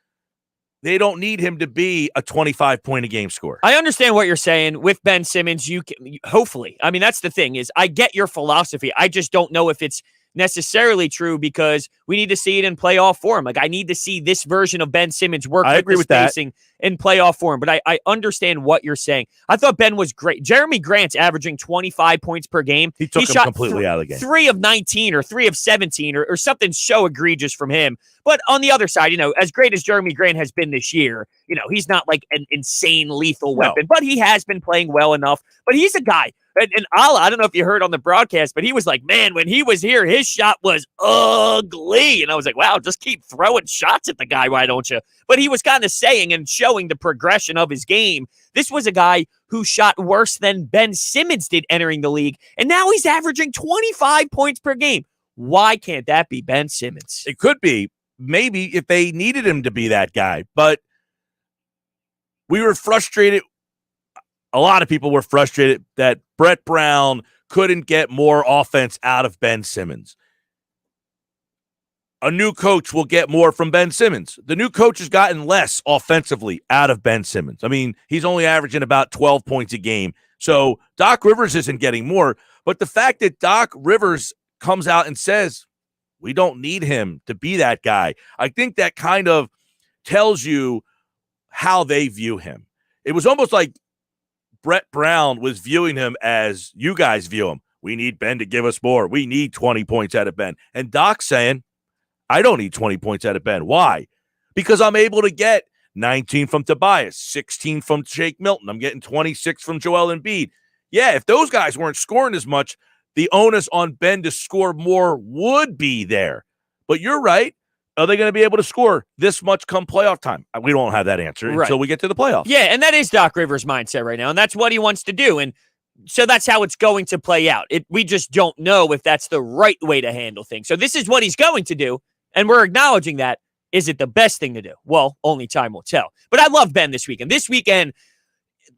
they don't need him to be a 25-point-a-game scorer. I understand what you're saying. With Ben Simmons, you can, hopefully. I mean, that's the thing is I get your philosophy. I just don't know if it's necessarily true because we need to see it in playoff form. Like, I need to see this version of Ben Simmons work with the spacing in playoff form. But I understand what you're saying. I thought Ben was great. Jeremy Grant's averaging 25 points per game. He took him completely out of the game. 3 of 19 or 3 of 17 or something so egregious from him. But on the other side, as great as Jeremy Grant has been this year, he's not like an insane lethal weapon, but he has been playing well enough. But he's a guy. And Ala, I don't know if you heard on the broadcast, but he was like, man, when he was here, his shot was ugly. And I was like, wow, just keep throwing shots at the guy, why don't you? But he was kind of saying and showing the progression of his game. This was a guy who shot worse than Ben Simmons did entering the league, and now he's averaging 25 points per game. Why can't that be Ben Simmons? It could be. Maybe if they needed him to be that guy. But we were frustrated. A lot of people were frustrated that Brett Brown couldn't get more offense out of Ben Simmons. A new coach will get more from Ben Simmons. The new coach has gotten less offensively out of Ben Simmons. I mean, he's only averaging about 12 points a game. So Doc Rivers isn't getting more. But the fact that Doc Rivers comes out and says, we don't need him to be that guy, I think that kind of tells you how they view him. It was almost like Brett Brown was viewing him as you guys view him. We need Ben to give us more. We need 20 points out of Ben. And Doc's saying, I don't need 20 points out of Ben. Why? Because I'm able to get 19 from Tobias, 16 from Shake Milton. I'm getting 26 from Joel Embiid. Yeah, if those guys weren't scoring as much, the onus on Ben to score more would be there. But you're right. Are they going to be able to score this much come playoff time? We don't have that answer until we get to the playoffs. Yeah, and that is Doc Rivers' mindset right now, and that's what he wants to do. And so that's how it's going to play out. We just don't know if that's the right way to handle things. So this is what he's going to do, and we're acknowledging that. Is it the best thing to do? Well, only time will tell. But I love Ben this weekend. This weekend,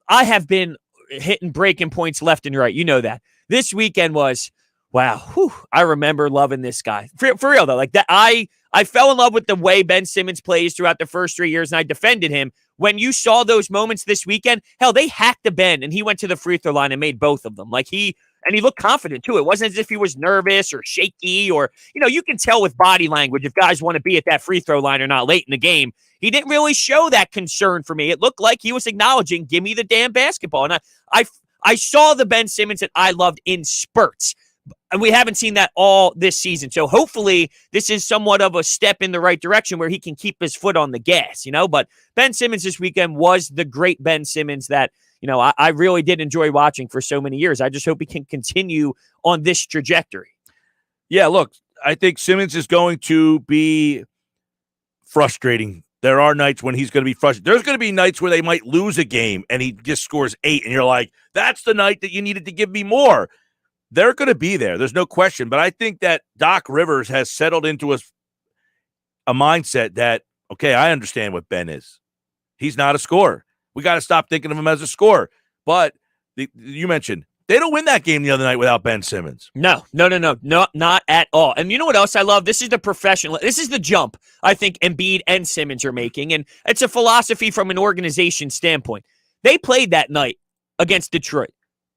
I have been hitting breaking points left and right. You know that. This weekend was, wow, I remember loving this guy. For real, though. Like that, I fell in love with the way Ben Simmons plays throughout the first 3 years, and I defended him. When you saw those moments this weekend, hell, they hacked the Ben, and he went to the free throw line and made both of them. Like he looked confident, too. It wasn't as if he was nervous or shaky or, you can tell with body language if guys want to be at that free throw line or not late in the game. He didn't really show that concern for me. It looked like he was acknowledging, give me the damn basketball. And I saw the Ben Simmons that I loved in spurts. And we haven't seen that all this season. So hopefully this is somewhat of a step in the right direction where he can keep his foot on the gas, But Ben Simmons this weekend was the great Ben Simmons that, I really did enjoy watching for so many years. I just hope he can continue on this trajectory. Yeah, look, I think Simmons is going to be frustrating. There are nights when he's going to be frustrated. There's going to be nights where they might lose a game and he just scores 8 and you're like, that's the night that you needed to give me more. They're going to be there. There's no question. But I think that Doc Rivers has settled into a mindset that, okay, I understand what Ben is. He's not a scorer. We got to stop thinking of him as a scorer. But you mentioned they don't win that game the other night without Ben Simmons. No, not at all. And you know what else I love? This is the professional. This is the jump I think Embiid and Simmons are making. And it's a philosophy from an organization standpoint. They played that night against Detroit.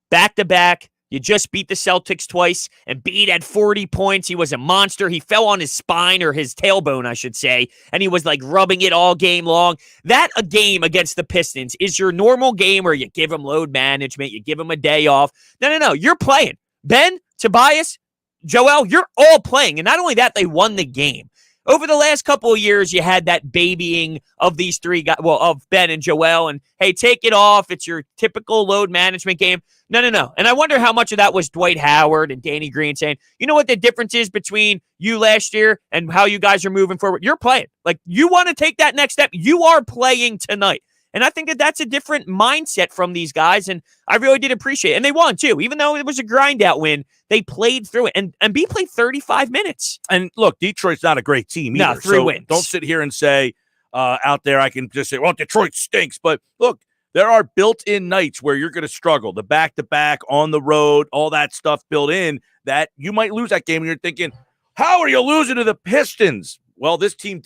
Back-to-back. You just beat the Celtics twice. Embiid had 40 points. He was a monster. He fell on his spine, or his tailbone, I should say, and he was like rubbing it all game long. That a game against the Pistons is your normal game where you give him load management, you give him a day off. No. You're playing. Ben, Tobias, Joel, you're all playing. And not only that, they won the game. Over the last couple of years, you had that babying of these three guys, of Ben and Joel, and hey, take it off. It's your typical load management game. No. And I wonder how much of that was Dwight Howard and Danny Green saying, you know what the difference is between you last year and how you guys are moving forward? You're playing. Like, you want to take that next step. You are playing tonight. And I think that that's a different mindset from these guys, and I really did appreciate it. And they won, too. Even though it was a grind-out win, they played through it. And B played 35 minutes. And look, Detroit's not a great team either. No, 3 wins. Don't sit here and say, out there, I can just say, well, Detroit stinks. But look, there are built-in nights where you're going to struggle. The back-to-back, on the road, all that stuff built in, that you might lose that game, and you're thinking, how are you losing to the Pistons? Well, this team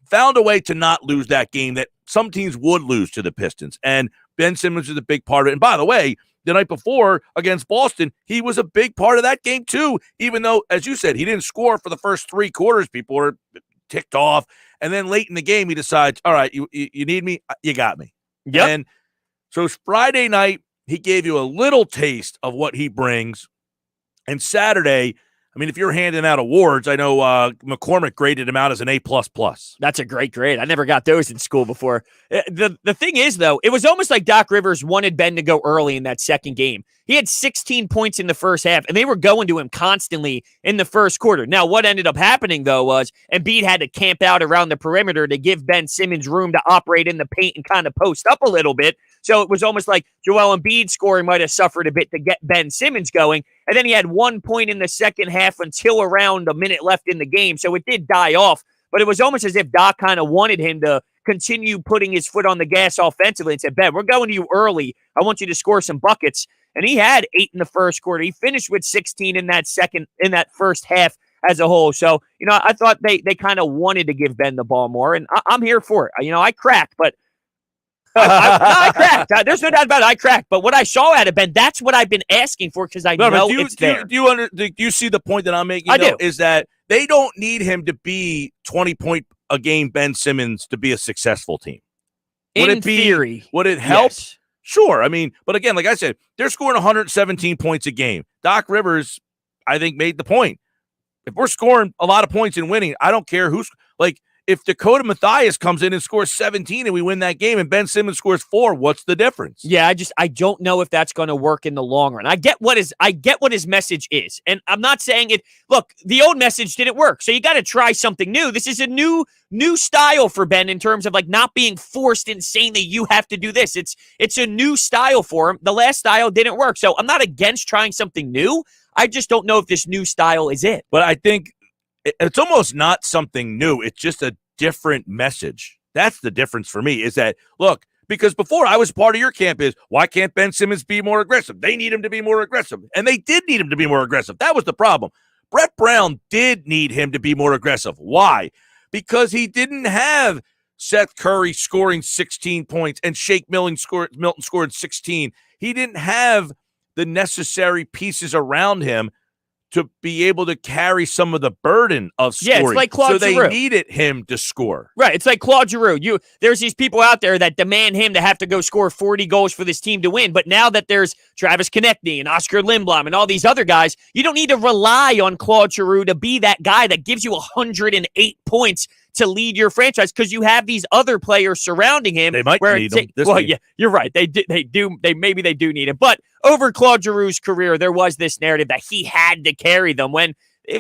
found a way to not lose that game that some teams would lose to the Pistons. And Ben Simmons is a big part of it. And by the way, the night before against Boston, he was a big part of that game too, even though, as you said, he didn't score for the first 3 quarters. People were ticked off. And then late in the game, he decides, all right, you need me? You got me. Yep. And so Friday night, he gave you a little taste of what he brings. And Saturday, I mean, if you're handing out awards, I know McCormick graded him out as an A++. That's a great grade. I never got those in school before. The thing is, though, it was almost like Doc Rivers wanted Ben to go early in that second game. He had 16 points in the first half, and they were going to him constantly in the first quarter. Now, what ended up happening, though, was Embiid had to camp out around the perimeter to give Ben Simmons room to operate in the paint and kind of post up a little bit. So it was almost like Joel Embiid scoring might have suffered a bit to get Ben Simmons going. And then he had 1 point in the second half until around a minute left in the game. So it did die off. But it was almost as if Doc kind of wanted him to continue putting his foot on the gas offensively and said, Ben, we're going to you early. I want you to score some buckets. And he had 8 in the first quarter. He finished with 16 in that first half as a whole. So, I thought they kind of wanted to give Ben the ball more. And I'm here for it. I cracked, but I cracked. There's no doubt about it. I cracked. But what I saw out of Ben, that's what I've been asking for because I know it's there. Do you see the point that I'm making? I do. Is that they don't need him to be 20-point a game Ben Simmons to be a successful team. In theory. Would it help? Yes. Sure. I mean, but again, like I said, they're scoring 117 points a game. Doc Rivers, I think, made the point. If we're scoring a lot of points and winning, I don't care who's like. If Dakota Mathias comes in and scores 17 and we win that game and Ben Simmons scores 4, what's the difference? Yeah, I don't know if that's going to work in the long run. I get what his message is. And I'm not saying it. Look, the old message didn't work. So you got to try something new. This is a new style for Ben in terms of like not being forced insanely. You have to do this. It's a new style for him. The last style didn't work. So I'm not against trying something new. I just don't know if this new style is it. But I think it's almost not something new. It's just a different message. That's the difference for me is that, look, because before I was part of your camp is, why can't Ben Simmons be more aggressive? They need him to be more aggressive. And they did need him to be more aggressive. That was the problem. Brett Brown did need him to be more aggressive. Why? Because he didn't have Seth Curry scoring 16 points and Shake Milton scored 16. He didn't have the necessary pieces around him to be able to carry some of the burden of scoring. Yeah, it's like Claude so they Giroux. needed him to score. Right. It's like Claude Giroux. There's these people out there that demand him to have to go score 40 goals for this team to win. But now that there's Travis Konechny and Oscar Lindblom and all these other guys, you don't need to rely on Claude Giroux to be that guy that gives you 108 points to lead your franchise because you have these other players surrounding him. They might need him. Yeah, you're right. They do need him. But over Claude Giroux's career, there was this narrative that he had to carry them when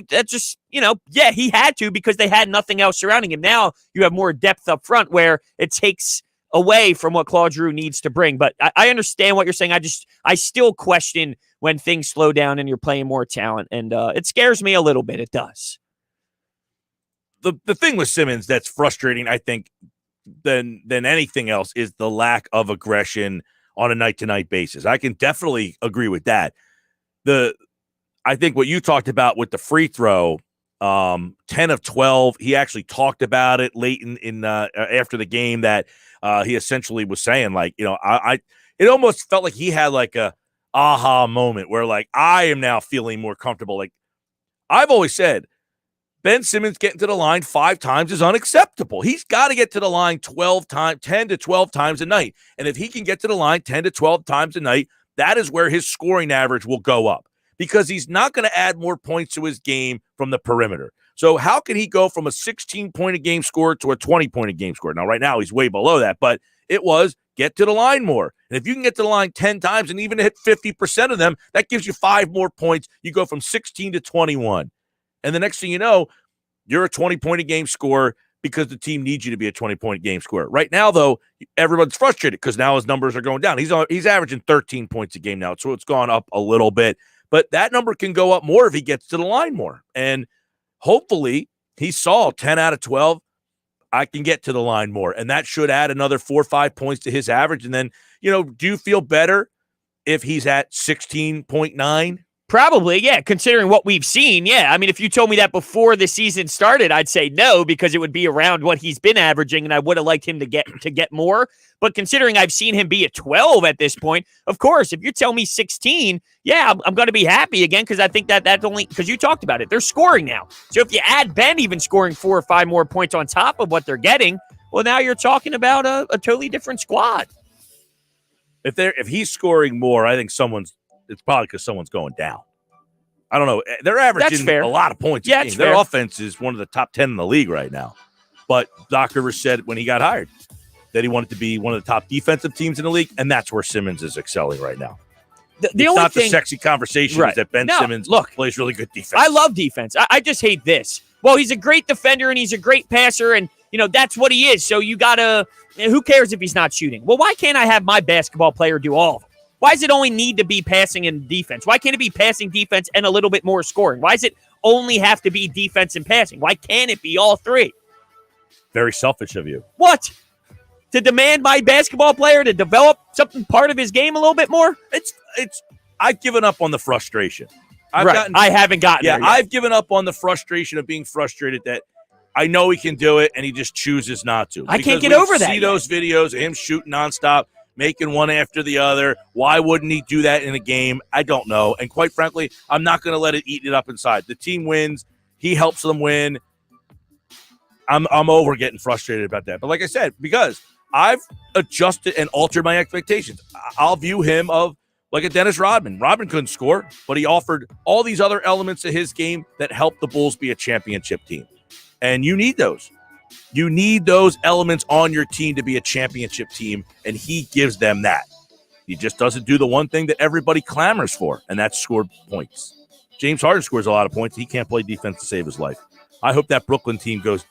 that just, he had to because they had nothing else surrounding him. Now you have more depth up front where it takes away from what Claude Giroux needs to bring. But I understand what you're saying. I still question when things slow down and you're playing more talent. And it scares me a little bit. It does. The thing with Simmons that's frustrating, I think, than anything else is the lack of aggression on a night-to-night basis. I can definitely agree with that. I think what you talked about with the free throw, 10 of 12, he actually talked about it late in after the game that he essentially was saying, like, it almost felt like he had like a aha moment where like, I am now feeling more comfortable. Like I've always said, Ben Simmons getting to the line 5 times is unacceptable. He's got to get to the line 10 to 12 times a night. And if he can get to the line 10 to 12 times a night, that is where his scoring average will go up because he's not going to add more points to his game from the perimeter. So how can he go from a 16-point-a-game scorer to a 20-point-a-game scorer? Now, right now, he's way below that, but it was get to the line more. And if you can get to the line 10 times and even hit 50% of them, that gives you 5 more points. You go from 16 to 21. And the next thing you know, you're a 20-point-a-game scorer because the team needs you to be a 20-point-a-game scorer. Right now, though, everyone's frustrated because now his numbers are going down. He's averaging 13 points a game now, so it's gone up a little bit. But that number can go up more if he gets to the line more. And hopefully he saw 10 out of 12, I can get to the line more. And that should add another 4 or 5 points to his average. And then, do you feel better if he's at 16.9? Probably, yeah, considering what we've seen, yeah. I mean, if you told me that before the season started, I'd say no because it would be around what he's been averaging, and I would have liked him to get more. But considering I've seen him be at 12 at this point, of course, if you tell me 16, yeah, I'm going to be happy again because I think that's only because you talked about it. They're scoring now. So if you add Ben even scoring 4 or 5 more points on top of what they're getting, well, now you're talking about a totally different squad. If he's scoring more, I think it's probably because someone's going down. I don't know. They're averaging a lot of points. Yeah, a game. Their offense is one of the top 10 in the league right now. But Doc Rivers said when he got hired that he wanted to be one of the top defensive teams in the league, and that's where Simmons is excelling right now. The only not thing, the sexy conversation is that Ben Simmons plays really good defense. I love defense. I just hate this. Well, he's a great defender and he's a great passer, and that's what he is. So you gotta. Who cares if he's not shooting? Well, why can't I have my basketball player do all of it? Why does it only need to be passing and defense? Why can't it be passing, defense, and a little bit more scoring? Why does it only have to be defense and passing? Why can't it be all three? Very selfish of you. What? To demand my basketball player to develop something part of his game a little bit more? I've given up on the frustration. I haven't gotten there yet. I've given up on the frustration of being frustrated that I know he can do it and he just chooses not to. I can't get over that. See those videos of him shooting nonstop, making one after the other. Why wouldn't he do that in a game? I don't know. And quite frankly, I'm not going to let it eat it up inside. The team wins. He helps them win. I'm over getting frustrated about that. But like I said, because I've adjusted and altered my expectations, I'll view him of like a Dennis Rodman. Rodman couldn't score, but he offered all these other elements of his game that helped the Bulls be a championship team. And you need those. You need those elements on your team to be a championship team, and he gives them that. He just doesn't do the one thing that everybody clamors for, and that's score points. James Harden scores a lot of points. He can't play defense to save his life. I hope that Brooklyn team goes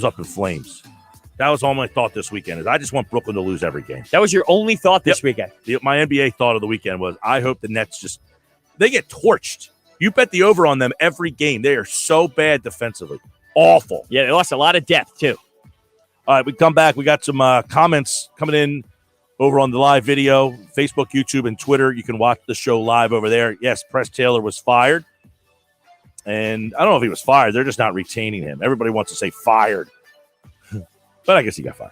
up in flames. That was all my thought this weekend. Is I just want Brooklyn to lose every game. That was your only thought this weekend? My NBA thought of the weekend was I hope the Nets they get torched. You bet the over on them every game. They are so bad defensively. Awful. Yeah, they lost a lot of depth, too. All right, we come back. We got some comments coming in over on the live video, Facebook, YouTube, and Twitter. You can watch the show live over there. Yes, Press Taylor was fired. And I don't know if he was fired. They're just not retaining him. Everybody wants to say fired. But I guess he got fired.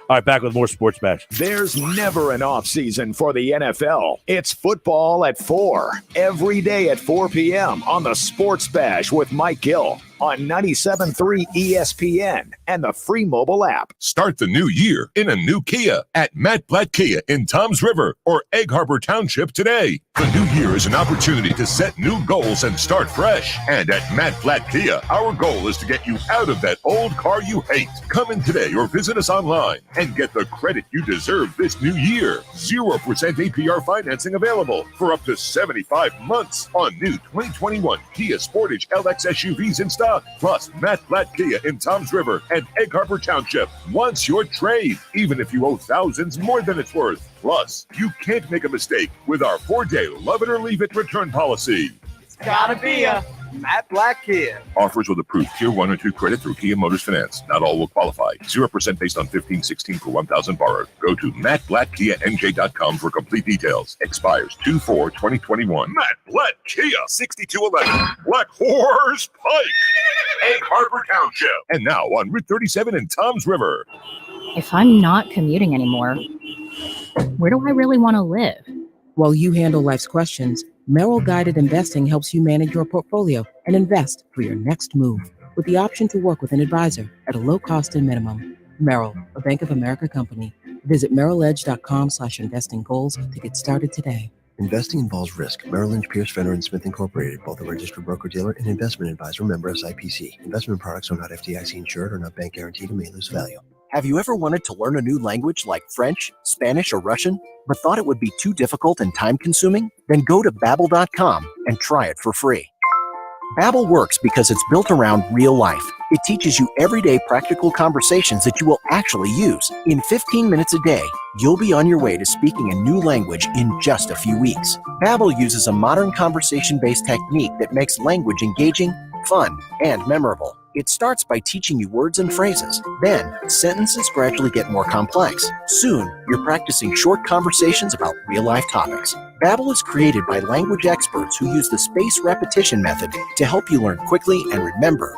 All right, back with more Sports Bash. There's never an off season for the NFL. It's football at 4, every day at 4 p.m. on the Sports Bash with Mike Gill on 97.3 ESPN and the free mobile app. Start the new year in a new Kia at Matt Blatt Kia in Toms River or Egg Harbor Township today. The new year is an opportunity to set new goals and start fresh. And at Matt Blatt Kia, our goal is to get you out of that old car you hate. Come in today or visit us online and get the credit you deserve this new year. 0% APR financing available for up to 75 months on new 2021 Kia Sportage LX SUVs in stock. Plus, Matt Blatt Kia in Toms River and Egg Harbor Township wants your trade, even if you owe thousands more than it's worth. Plus, you can't make a mistake with our 4-day love it or leave it return policy. It's gotta be a Matt Blatt Kia. Offers with approved Tier 1 or 2 credit through Kia Motors Finance. Not all will qualify. 0% based on 1516 per 1,000 borrowed. Go to mattblattkianj.com for complete details. Expires 2/4/2021. Matt Blatt Kia, 6211 Black Horse Pike, Egg Harbor Township. And now on Route 37 in Toms River. If I'm not commuting anymore, where do I really want to live? While you handle life's questions, Merrill Guided Investing helps you manage your portfolio and invest for your next move with the option to work with an advisor at a low cost and minimum. Merrill, a Bank of America company. Visit merrilledge.com/investing goals to get started today. Investing involves risk. Merrill Lynch, Pierce, Fenner & Smith Incorporated, both a registered broker-dealer and investment advisor, member SIPC. Investment products are not FDIC insured or not bank guaranteed and may lose value. Have you ever wanted to learn a new language like French, Spanish, or Russian, but thought it would be too difficult and time-consuming? Then go to Babbel.com and try it for free. Babbel works because it's built around real life. It teaches you everyday practical conversations that you will actually use. In 15 minutes a day, you'll be on your way to speaking a new language in just a few weeks. Babbel uses a modern conversation-based technique that makes language engaging, fun, and memorable. It starts by teaching you words and phrases. Then, sentences gradually get more complex. Soon, you're practicing short conversations about real-life topics. Babbel is created by language experts who use the spaced repetition method to help you learn quickly and remember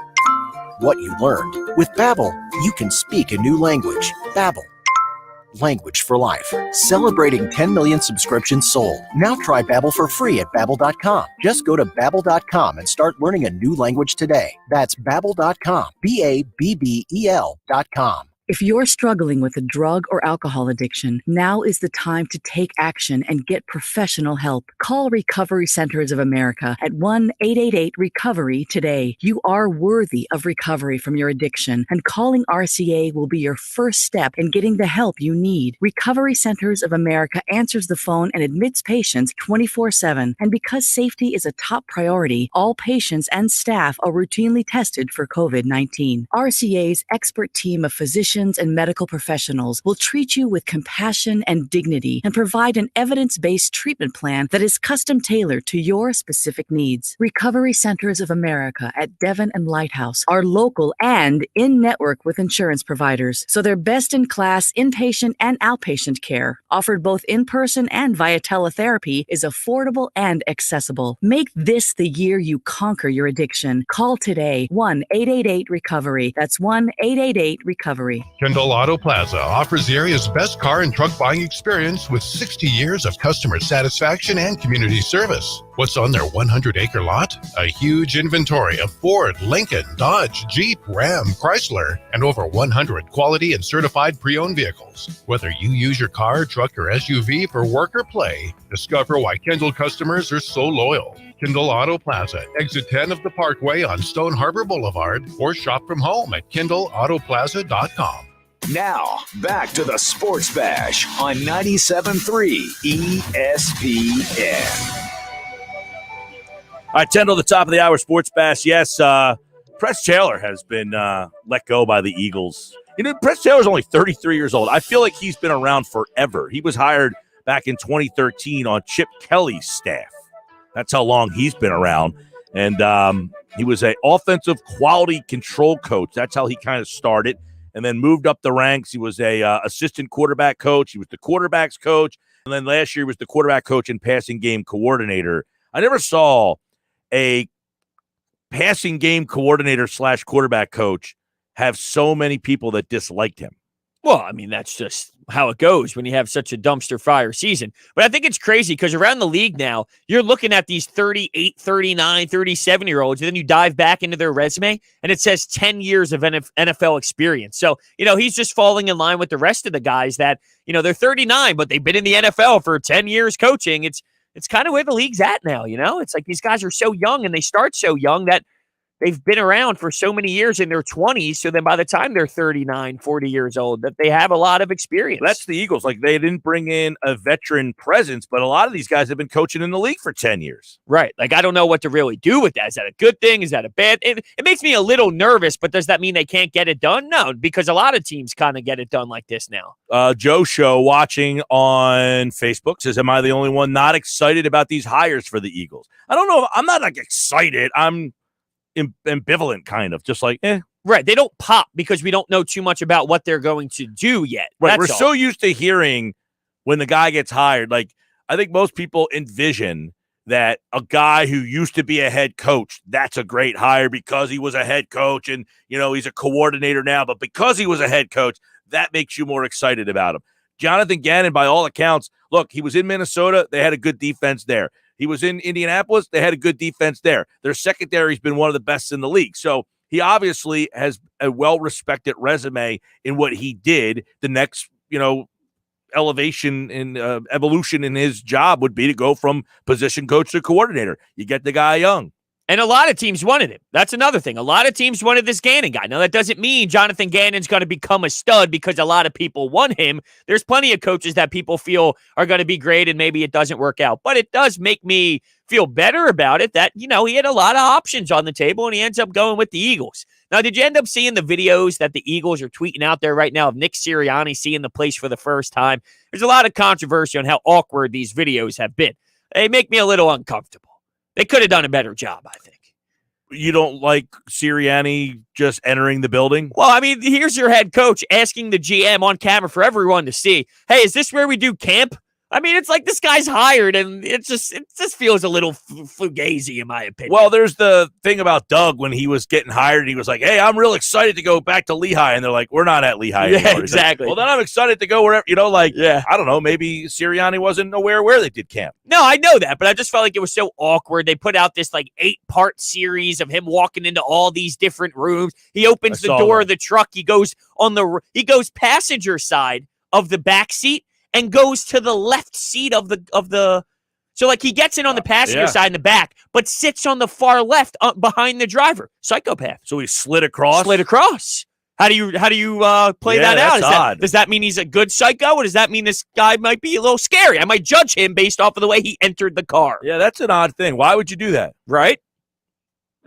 what you learned. With Babbel, you can speak a new language. Babbel. Language for life. Celebrating 10 million subscriptions sold. Now try Babbel for free at Babbel.com. Just go to Babbel.com and start learning a new language today. That's Babbel.com. Babbel.com. If you're struggling with a drug or alcohol addiction, now is the time to take action and get professional help. Call Recovery Centers of America at 1-888-RECOVERY today. You are worthy of recovery from your addiction, and calling RCA will be your first step in getting the help you need. Recovery Centers of America answers the phone and admits patients 24/7. And because safety is a top priority, all patients and staff are routinely tested for COVID-19. RCA's expert team of physicians and medical professionals will treat you with compassion and dignity and provide an evidence-based treatment plan that is custom-tailored to your specific needs. Recovery Centers of America at Devon and Lighthouse are local and in-network with insurance providers, so they're best-in-class inpatient and outpatient care, offered both in-person and via teletherapy, is affordable and accessible. Make this the year you conquer your addiction. Call today, 1-888-RECOVERY. That's 1-888-RECOVERY. Kendall Auto Plaza offers the area's best car and truck buying experience with 60 years of customer satisfaction and community service. What's on their 100-acre lot? A huge inventory of Ford, Lincoln, Dodge, Jeep, Ram, Chrysler, and over 100 quality and certified pre-owned vehicles. Whether you use your car, truck, or SUV for work or play, discover why Kendall customers are so loyal. Kendall Auto Plaza, exit 10 of the Parkway on Stone Harbor Boulevard, or shop from home at KendallAutoplaza.com. Now, back to the Sports Bash on 97.3 ESPN. All right, 10 to the top of the hour, Sports Bash. Yes, Press Taylor has been let go by the Eagles. You know, Press Taylor's only 33 years old. I feel like he's been around forever. He was hired back in 2013 on Chip Kelly's staff. That's how long he's been around. And he was an offensive quality control coach. That's how he kind of started, and then moved up the ranks. He was a assistant quarterback coach. He was the quarterback's coach. And then last year he was the quarterback coach and passing game coordinator. I never saw a passing game coordinator / quarterback coach have so many people that disliked him. Well, I mean, that's just how it goes when you have such a dumpster fire season. But I think it's crazy because around the league now, you're looking at these 38, 39, 37-year-olds, and then you dive back into their resume, and it says 10 years of NFL experience. So, you know, he's just falling in line with the rest of the guys that, you know, they're 39, but they've been in the NFL for 10 years coaching. It's kind of where the league's at now, you know? It's like these guys are so young, and they start so young that they've been around for so many years in their 20s. So then by the time they're 39, 40 years old, that they have a lot of experience. That's the Eagles. Like, they didn't bring in a veteran presence, but a lot of these guys have been coaching in the league for 10 years. Right. Like, I don't know what to really do with that. Is that a good thing? Is that a bad? It makes me a little nervous, but does that mean they can't get it done? No, because a lot of teams kind of get it done like this now. Joe Show watching on Facebook says, am I the only one not excited about these hires for the Eagles? I don't know. I'm not like excited. I'm ambivalent, kind of, just like right. They don't pop because we don't know too much about what they're going to do yet. Right. We're so used to hearing when the guy gets hired. Like, I think most people envision that a guy who used to be a head coach, that's a great hire because he was a head coach, and, you know, he's a coordinator now, but because he was a head coach, that makes you more excited about him. Jonathan Gannon, by all accounts, look, he was in Minnesota. They had a good defense there. He was in Indianapolis. They had a good defense there. Their secondary's been one of the best in the league. So he obviously has a well-respected resume in what he did. The next, you know, elevation and evolution in his job would be to go from position coach to coordinator. You get the guy young. And a lot of teams wanted him. That's another thing. A lot of teams wanted this Gannon guy. Now, that doesn't mean Jonathan Gannon's going to become a stud because a lot of people want him. There's plenty of coaches that people feel are going to be great, and maybe it doesn't work out. But it does make me feel better about it that, you know, he had a lot of options on the table, and he ends up going with the Eagles. Now, did you end up seeing the videos that the Eagles are tweeting out there right now of Nick Sirianni seeing the place for the first time? There's a lot of controversy on how awkward these videos have been. They make me a little uncomfortable. They could have done a better job, I think. You don't like Sirianni just entering the building? Well, I mean, here's your head coach asking the GM on camera for everyone to see, hey, is this where we do camp? I mean, it's like this guy's hired, and it just feels a little fugazi, in my opinion. Well, there's the thing about Doug when he was getting hired. He was like, "Hey, I'm real excited to go back to Lehigh," and they're like, "We're not at Lehigh anymore." Yeah, He's exactly. like, well, then I'm excited to go wherever. I don't know. Maybe Sirianni wasn't aware where they did camp. No, I know that, but I just felt like it was so awkward. They put out this 8-part series of him walking into all these different rooms. He opens the door of the truck. He goes passenger side of the back seat and goes to the left seat of the. So he gets in on the passenger side in the back, but sits on the far left behind the driver. Psychopath. So he slid across. How do you play that out? That's odd. Does that mean he's a good psycho, or does that mean this guy might be a little scary? I might judge him based off of the way he entered the car. Yeah, that's an odd thing. Why would you do that? Right?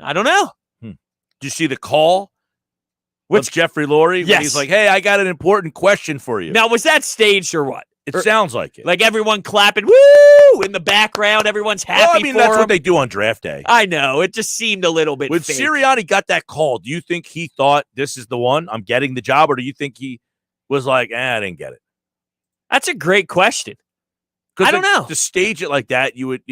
I don't know. Did you see the call with Jeffrey Lurie? Yes. He's like, "Hey, I got an important question for you." Now, was that staged or what? It sounds like it. Like everyone clapping, woo, in the background. Everyone's happy for that's him. what they do on draft day. I know. It just seemed a little bit When fake. Sirianni got that call, do you think he thought this is the one? I'm getting the job, or do you think he was like, I didn't get it? That's a great question. I don't know. To stage it like that, you would,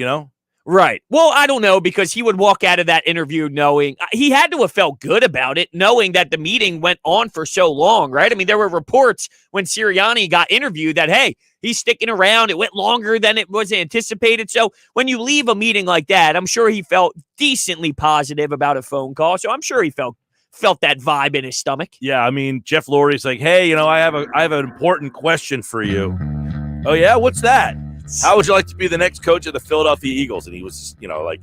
Right. Well, I don't know, because he would walk out of that interview knowing he had to have felt good about it, knowing that the meeting went on for so long, right? I mean, there were reports when Sirianni got interviewed that, hey, he's sticking around. It went longer than it was anticipated. So when you leave a meeting like that, I'm sure he felt decently positive about a phone call. So I'm sure he felt that vibe in his stomach. Yeah, I mean, Jeff Lurie's like, "Hey, I have an important question for you." Oh yeah, what's that? How would you like to be the next coach of the Philadelphia Eagles? And he was,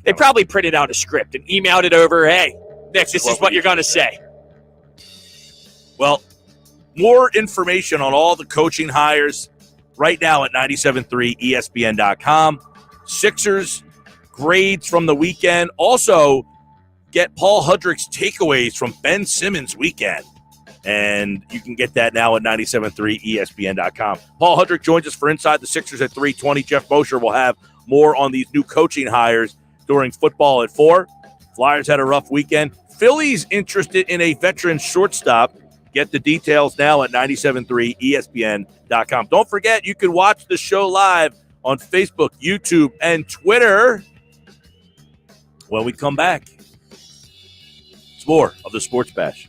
they probably printed out a script and emailed it over. Hey, Nick, this is what you're going to say. Well, more information on all the coaching hires right now at 97.3ESPN.com. Sixers grades from the weekend. Also, get Paul Hudrick's takeaways from Ben Simmons' weekend. And you can get that now at 97.3ESPN.com. Paul Hudrick joins us for Inside the Sixers at 3:20. Jeff Mosher will have more on these new coaching hires during football at 4. Flyers had a rough weekend. Phillies interested in a veteran shortstop. Get the details now at 97.3ESPN.com. Don't forget, you can watch the show live on Facebook, YouTube, and Twitter. When we come back, it's more of the Sports Bash.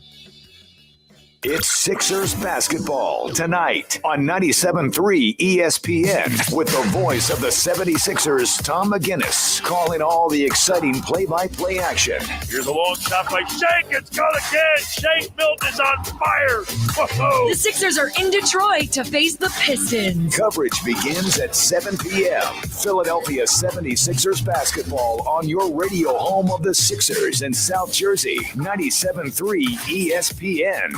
It's Sixers basketball tonight on 97.3 ESPN with the voice of the 76ers, Tom McGinnis, calling all the exciting play-by-play action. Here's a long shot by Shake. It's gonna get. Shake Milton is on fire. Whoa. The Sixers are in Detroit to face the Pistons. Coverage begins at 7 p.m. Philadelphia 76ers basketball on your radio home of the Sixers in South Jersey, 97.3 ESPN.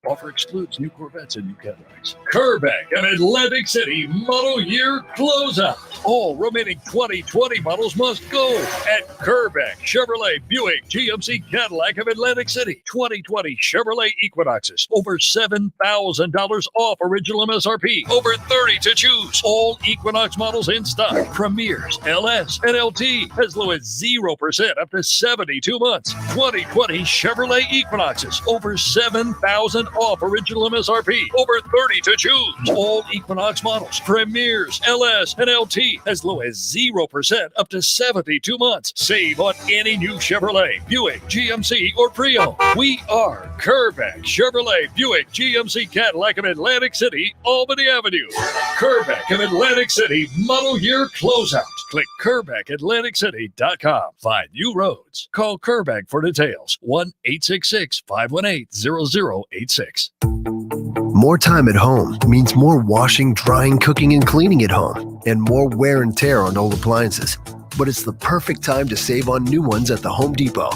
Offer excludes new Corvettes and new Cadillacs. Kerbeck and Atlantic City Model Year Closeout. All remaining 2020 models must go at Kerbeck Chevrolet Buick GMC Cadillac of Atlantic City. 2020 Chevrolet Equinoxes. Over $7,000 off original MSRP. Over 30 to choose. All Equinox models in stock. Premiers, LS, and LT. As low as 0% up to 72 months. 2020 Chevrolet Equinoxes. Over $7,000 off original MSRP. Over 30 to choose. All Equinox models, Premiers, LS, and LT. As low as 0% up to 72 months. Save on any new Chevrolet, Buick, GMC, or Prio. We are Kerbeck Chevrolet Buick GMC Cadillac of Atlantic City, Albany Avenue. Kerbeck of Atlantic City Model Year Closeout. Click KerbeckAtlanticCity.com. Find new roads. Call Kerbeck for details. 1-866-518-0086. More time at home means more washing, drying, cooking, and cleaning at home, and more wear and tear on old appliances. But it's the perfect time to save on new ones at the Home Depot.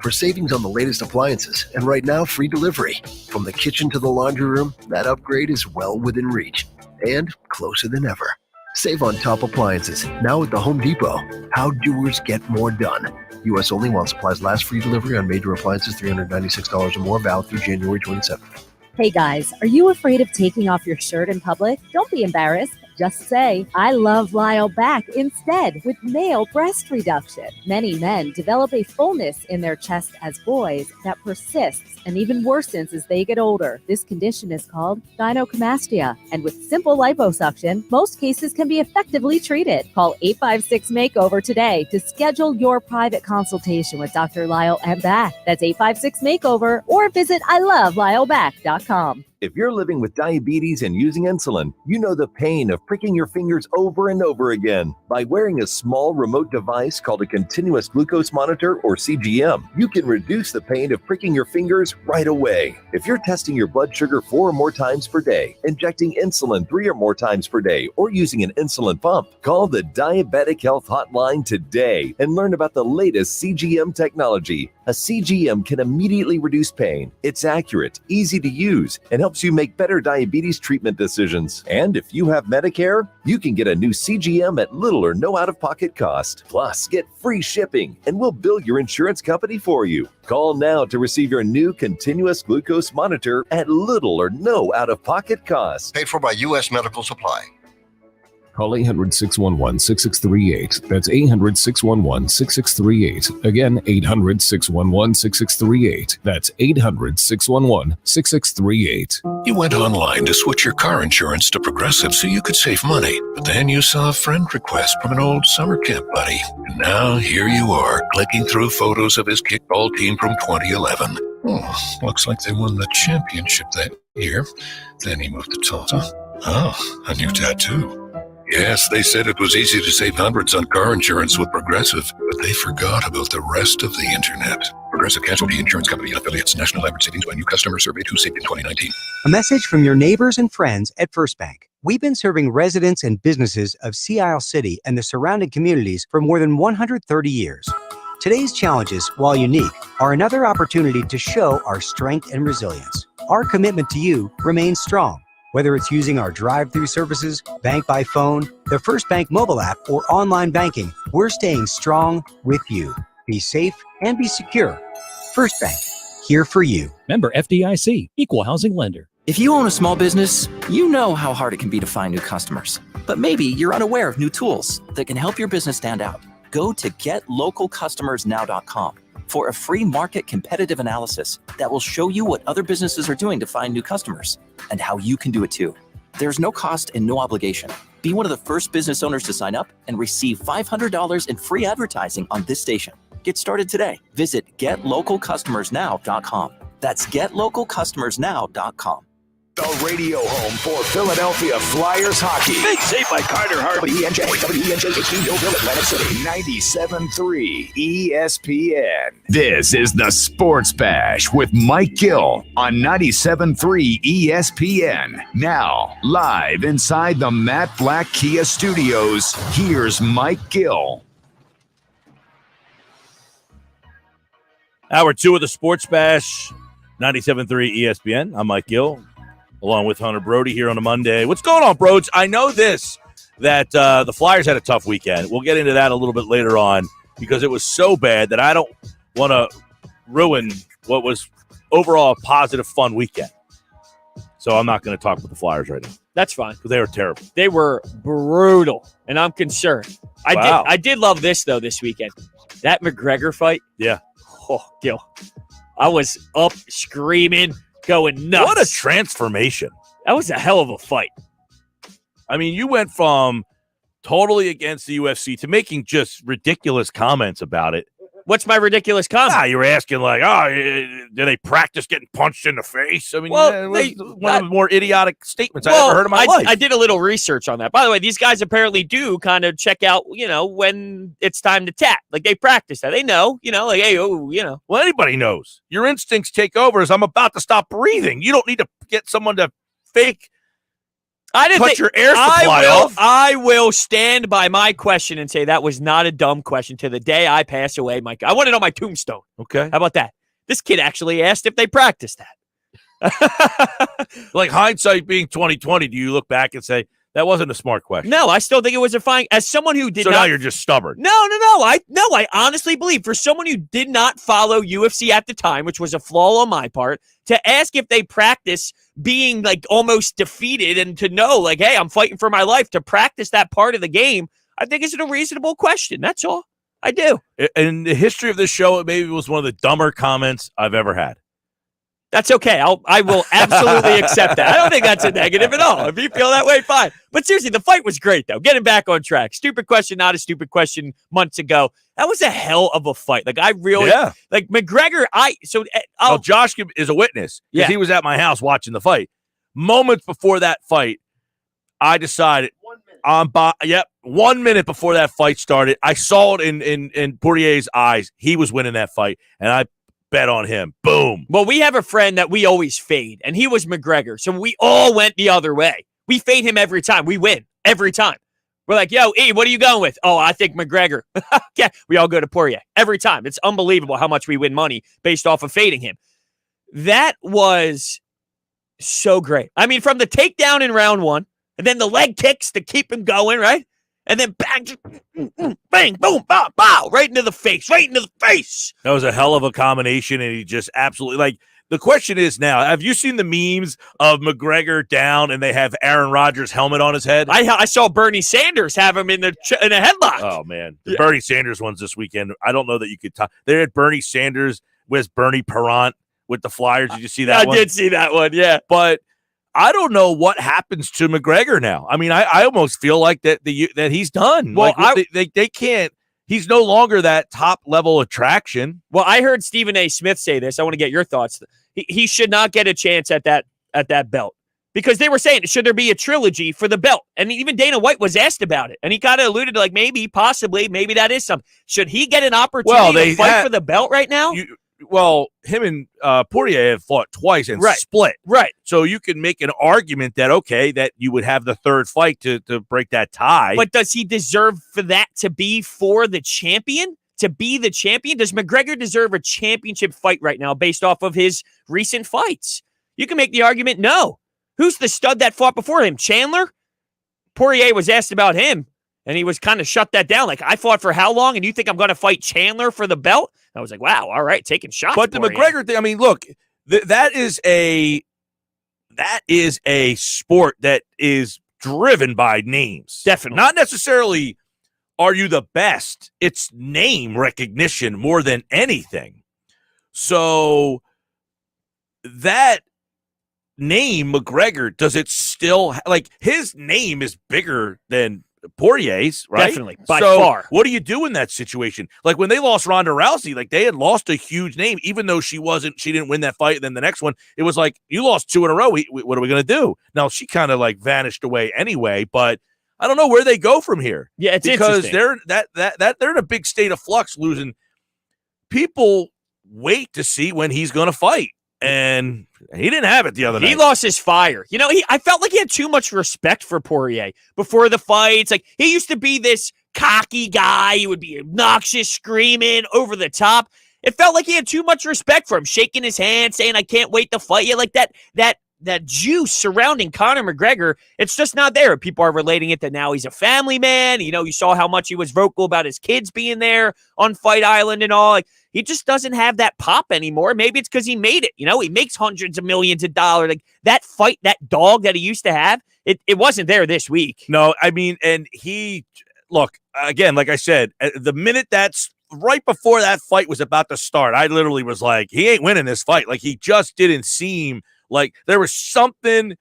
For savings on the latest appliances, and right now, free delivery. From the kitchen to the laundry room, that upgrade is well within reach, and closer than ever. Save on top appliances, now at the Home Depot. How doers get more done. U.S. only while supplies last. Free delivery on major appliances, $396 or more, valid through January 27th. Hey guys, are you afraid of taking off your shirt in public? Don't be embarrassed. Just say, I love Lyle back instead with male breast reduction. Many men develop a fullness in their chest as boys that persists and even worsens as they get older. This condition is called gynecomastia, and with simple liposuction, most cases can be effectively treated. Call 856-MAKEOVER today to schedule your private consultation with Dr. Lyle and Back. That's 856-MAKEOVER, or visit ilovelyle.back.com. If you're living with diabetes and using insulin, you know the pain of pricking your fingers over and over again. By wearing a small remote device called a continuous glucose monitor, or CGM, you can reduce the pain of pricking your fingers right away. If you're testing your blood sugar 4 or more times per day, injecting insulin 3 or more times per day, or using an insulin pump, call the Diabetic Health Hotline today and learn about the latest CGM technology. A CGM can immediately reduce pain. It's accurate, easy to use, and helps you make better diabetes treatment decisions. And if you have Medicare, you can get a new CGM at little or no out-of-pocket cost. Plus, get free shipping, and we'll bill your insurance company for you. Call now to receive your new continuous glucose monitor at little or no out-of-pocket cost. Paid for by U.S. Medical Supply. Call 800-611-6638. That's 800-611-6638. Again, 800-611-6638. That's 800-611-6638. You went online to switch your car insurance to Progressive so you could save money. But then you saw a friend request from an old summer camp buddy. And now here you are, clicking through photos of his kickball team from 2011. Oh, looks like they won the championship that year. Then he moved to Tulsa. Oh, a new tattoo. Yes, they said it was easy to save hundreds on car insurance with Progressive, but they forgot about the rest of the internet. Progressive Casualty Insurance Company and affiliates. National average savings by new customer surveyed who saved in 2019. A message from your neighbors and friends at First Bank. We've been serving residents and businesses of Sea Isle City and the surrounding communities for more than 130 years. Today's challenges, while unique, are another opportunity to show our strength and resilience. Our commitment to you remains strong. Whether it's using our drive-through services, bank by phone, the First Bank mobile app, or online banking, we're staying strong with you. Be safe and be secure. First Bank, here for you. Member FDIC, Equal Housing Lender. If you own a small business, you know how hard it can be to find new customers. But maybe you're unaware of new tools that can help your business stand out. Go to GetLocalCustomersNow.com for a free market competitive analysis that will show you what other businesses are doing to find new customers and how you can do it too. There's no cost and no obligation. Be one of the first business owners to sign up and receive $500 in free advertising on this station. Get started today. Visit GetLocalCustomersNow.com. That's GetLocalCustomersNow.com. The radio home for Philadelphia Flyers hockey. Big save by Carter Hart. WENJ HD Millville, Atlantic City. 97.3 ESPN. This is the Sports Bash with Mike Gill on 97.3 ESPN. Now, live inside the Matt Black Kia Studios, here's Mike Gill. Hour 2 of the Sports Bash, 97.3 ESPN. I'm Mike Gill, along with Hunter Brody here on a Monday. What's going on, Brodes? I know that the Flyers had a tough weekend. We'll get into that a little bit later on because it was so bad that I don't want to ruin what was overall a positive, fun weekend. So I'm not going to talk about the Flyers right now. That's fine. Because they were terrible. They were brutal, and I'm concerned. I did love this, though, this weekend. That McGregor fight. Yeah. Oh, Gill. I was up screaming, going nuts. What a transformation. That was a hell of a fight. I mean, you went from totally against the UFC to making just ridiculous comments about it. What's my ridiculous comment? You were asking like, do they practice getting punched in the face? I mean, it was one of the more idiotic statements I've ever heard in my life. I did a little research on that. By the way, these guys apparently do kind of check out, when it's time to tap. Like, they practice that. They know, like, hey, Well, anybody knows. Your instincts take over as I'm about to stop breathing. You don't need to get someone to fake cut your air supply off. I will stand by my question and say that was not a dumb question to the day I pass away, Mike. I want it on my tombstone. Okay. How about that? This kid actually asked if they practiced that. Like, hindsight being 20/20, do you look back and say That wasn't a smart question. No, I still think it was a fine. As someone who did so not. now you're just stubborn. No. I honestly believe for someone who did not follow UFC at the time, which was a flaw on my part, to ask if they practice being like almost defeated and to know like, hey, I'm fighting for my life, to practice that part of the game, I think is a reasonable question. That's all. I do. In the history of this show, it maybe was one of the dumber comments I've ever had. That's okay. I will absolutely accept that. I don't think that's a negative at all. If you feel that way, fine. But seriously, the fight was great, though. Getting back on track. Stupid question, not a stupid question months ago. That was a hell of a fight. Like, I really, like McGregor, Josh is a witness because he was at my house watching the fight. Moments before that fight, I decided 1 minute before that fight started, I saw it in Poirier's eyes. He was winning that fight, and I bet on him. Boom. Well, we have a friend that we always fade, and he was McGregor. So we all went the other way. We fade him every time. We win every time. We're like, yo, E, what are you going with? Oh, I think McGregor. Yeah, we all go to Poirier every time. It's unbelievable how much we win money based off of fading him. That was so great. I mean, from the takedown in round one, and then the leg kicks to keep him going, right? And then bang, bang, boom, bow, bow, right into the face. That was a hell of a combination, and he just absolutely, like, the question is now, have you seen the memes of McGregor down and they have Aaron Rodgers' helmet on his head? I saw Bernie Sanders have him in a headlock. Oh, man. The Bernie Sanders ones this weekend, I don't know that you could talk. They had Bernie Sanders with Bernie Perrant with the Flyers. Did you see that one? I did see that one, yeah. But I don't know what happens to McGregor now. I mean, I almost feel like that he's done. Well, like, they can't. He's no longer that top level attraction. Well, I heard Stephen A. Smith say this. I want to get your thoughts. He should not get a chance at that belt because they were saying, should there be a trilogy for the belt? And even Dana White was asked about it, and he kind of alluded to like maybe, possibly, maybe that is something. Should he get an opportunity to fight for the belt right now? Him and Poirier have fought twice and split. Right. So you can make an argument that, okay, that you would have the third fight to break that tie. But does he deserve for that to be for the champion? To be the champion? Does McGregor deserve a championship fight right now based off of his recent fights? You can make the argument, no. Who's the stud that fought before him? Chandler? Poirier was asked about him, and he was kind of shut that down. Like, I fought for how long, and you think I'm going to fight Chandler for the belt? I was like, wow, all right, taking shots. But the McGregor thing, I mean, look, that is a sport that is driven by names. Definitely. Not necessarily are you the best. It's name recognition more than anything. So that name, McGregor, does it still, like, his name is bigger than Poirier's, right? Definitely, by far. What do you do in that situation? Like when they lost Ronda Rousey, like they had lost a huge name, even though she didn't win that fight. And then the next one, it was like, you lost two in a row. What are we going to do? Now she kind of like vanished away anyway, but I don't know where they go from here. Yeah, it's because interesting. they're in a big state of flux, losing. People wait to see when he's going to fight. And he didn't have it the other night. He lost his fire. You know, I felt like he had too much respect for Poirier before the fights. Like, he used to be this cocky guy. He would be obnoxious, screaming, over the top. It felt like he had too much respect for him, shaking his hand, saying, I can't wait to fight you. Like that juice surrounding Conor McGregor, it's just not there. People are relating it that now he's a family man. You know, you saw how much he was vocal about his kids being there on Fight Island and all. Like, he just doesn't have that pop anymore. Maybe it's because he made it. You know, he makes hundreds of millions of dollars. Like that fight, that dog that he used to have, it wasn't there this week. No, I mean, and look, again, like I said, the minute that's right before that fight was about to start, I literally was like, he ain't winning this fight. Like, he just didn't seem like there was something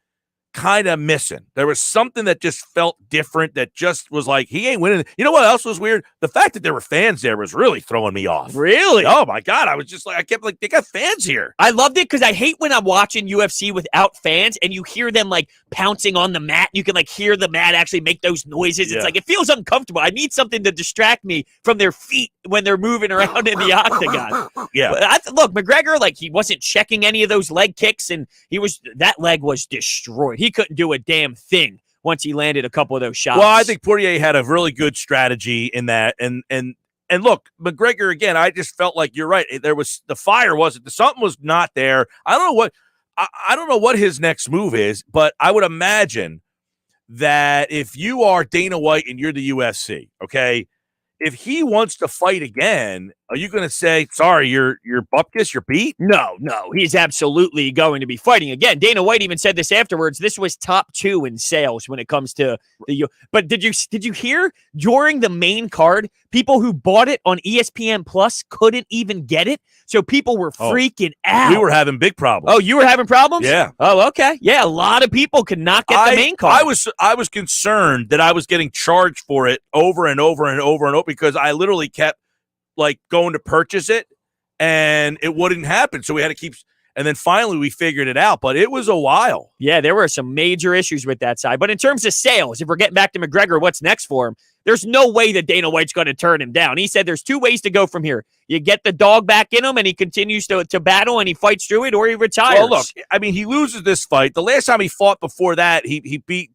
kind of missing. There was something that just felt different, that just was like, he ain't winning. You know what else was weird? The fact that there were fans there was really throwing me off. Really? Oh my God. I was just like, I kept like, they got fans here. I loved it because I hate when I'm watching UFC without fans and you hear them like pouncing on the mat. You can like hear the mat actually make those noises. Yeah. It's like, it feels uncomfortable. I need something to distract me from their feet when they're moving around in the octagon. Yeah. Look, McGregor, like, he wasn't checking any of those leg kicks, and that leg was destroyed. He couldn't do a damn thing once he landed a couple of those shots. Well, I think Poirier had a really good strategy in that. And look, McGregor, again, I just felt like you're right. There was the fire something was not there. I don't know what his next move is, but I would imagine that if you are Dana White and you're the UFC, okay, if he wants to fight again, are you going to say, sorry, you're bupkis, you're beat? No, he's absolutely going to be fighting again. Dana White even said this afterwards. This was top 2 in sales when it comes to the. But did you hear during the main card, people who bought it on ESPN Plus couldn't even get it, so people were freaking out. We were having big problems. Oh, you were having problems? Yeah. Oh, okay. Yeah, a lot of people could not get the main card. I was concerned that I was getting charged for it over and over and over and over because I literally kept like going to purchase it and it wouldn't happen. So we had to keep, and then finally we figured it out, but it was a while. Yeah, there were some major issues with that side. But in terms of sales, if we're getting back to McGregor, what's next for him? There's no way that Dana White's going to turn him down. He said there's 2 ways to go from here. You get the dog back in him and he continues to battle and he fights through it, or he retires. Well, look, I mean, he loses this fight. The last time he fought before that, he beat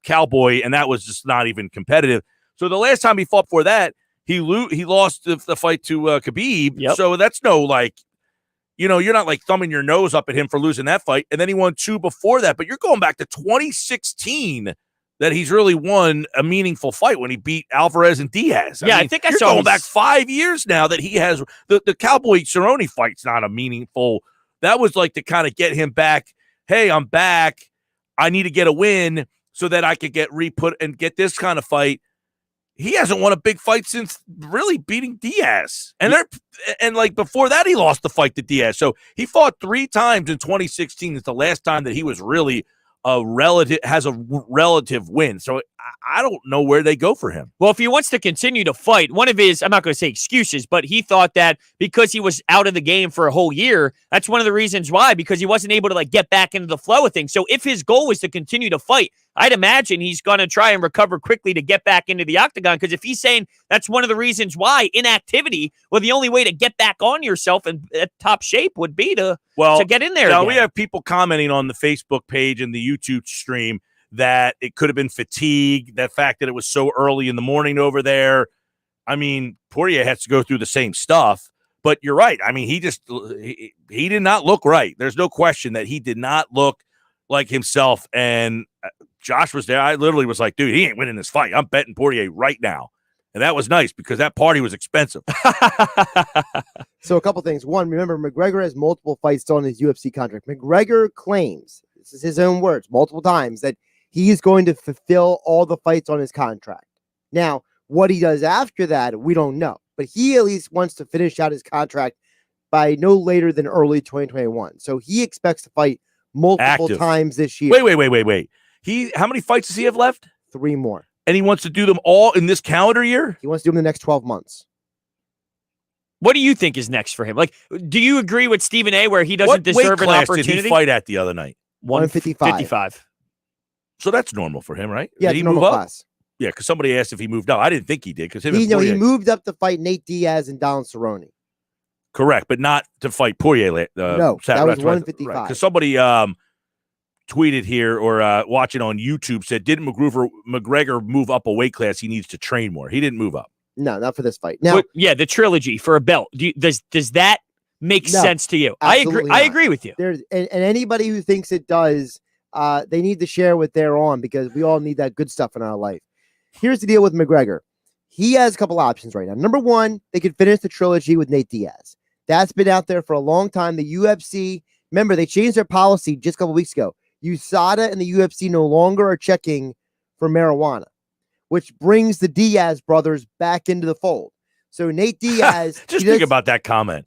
Cowboy, and that was just not even competitive. So the last time he fought before that, he lost the fight to Khabib. Yep. So that's no, like, you know, you're not like thumbing your nose up at him for losing that fight. And then he won 2 before that. But you're going back to 2016 that he's really won a meaningful fight when he beat Alvarez and Diaz. I think I you're saw going back 5 years now that he has the Cowboy Cerrone fight's not a meaningful. That was like to kind of get him back. Hey, I'm back. I need to get a win so that I could get re-put and get this kind of fight. He hasn't won a big fight since really beating Diaz. And like before that, he lost the fight to Diaz. So he fought 3 times in 2016. It's the last time that he was really a relative win. So I don't know where they go for him. Well, if he wants to continue to fight, one of his, I'm not going to say excuses, but he thought that because he was out of the game for a whole year, that's one of the reasons why, because he wasn't able to like get back into the flow of things. So if his goal was to continue to fight, I'd imagine he's going to try and recover quickly to get back into the octagon. Because if he's saying that's one of the reasons why inactivity, well, the only way to get back on yourself and at top shape would be to get in there. Now again. we have people commenting on the Facebook page and the YouTube stream that it could have been fatigue, the fact that it was so early in the morning over there. I mean, Poirier has to go through the same stuff, but you're right. I mean, he did not look right. There's no question that he did not look like himself. And Josh was there. I literally was like, dude, he ain't winning this fight. I'm betting Poirier right now. And that was nice because that party was expensive. So a couple things. One, remember, McGregor has multiple fights still on his UFC contract. McGregor claims, this is his own words, multiple times, that he is going to fulfill all the fights on his contract. Now, what he does after that, we don't know. But he at least wants to finish out his contract by no later than early 2021. So he expects to fight multiple times this year. Wait. How many fights does he have left? 3 more. And he wants to do them all in this calendar year? He wants to do them in the next 12 months. What do you think is next for him? Like, do you agree with Stephen A. where he doesn't deserve an opportunity? Did he fight at the other night? 155. So that's normal for him, right? Yeah, did he normal move up? class. Yeah, because somebody asked if he moved up. I didn't think he did because He moved up to fight Nate Diaz and Donald Cerrone. Correct, but not to fight Poirier. No, that was 155. Because somebody tweeted here or watching on YouTube said, didn't McGregor move up a weight class? He needs to train more. He didn't move up. No, not for this fight. Now, the trilogy for a belt. Does that make sense to you? I agree. I agree with you. And anybody who thinks it does, they need to share what they're on because we all need that good stuff in our life. Here's the deal with McGregor. He has a couple options right now. Number one, they could finish the trilogy with Nate Diaz. That's been out there for a long time. The UFC, remember, they changed their policy just a couple weeks ago. USADA and the UFC no longer are checking for marijuana, which brings the Diaz brothers back into the fold. So Nate Diaz... Just think about that comment.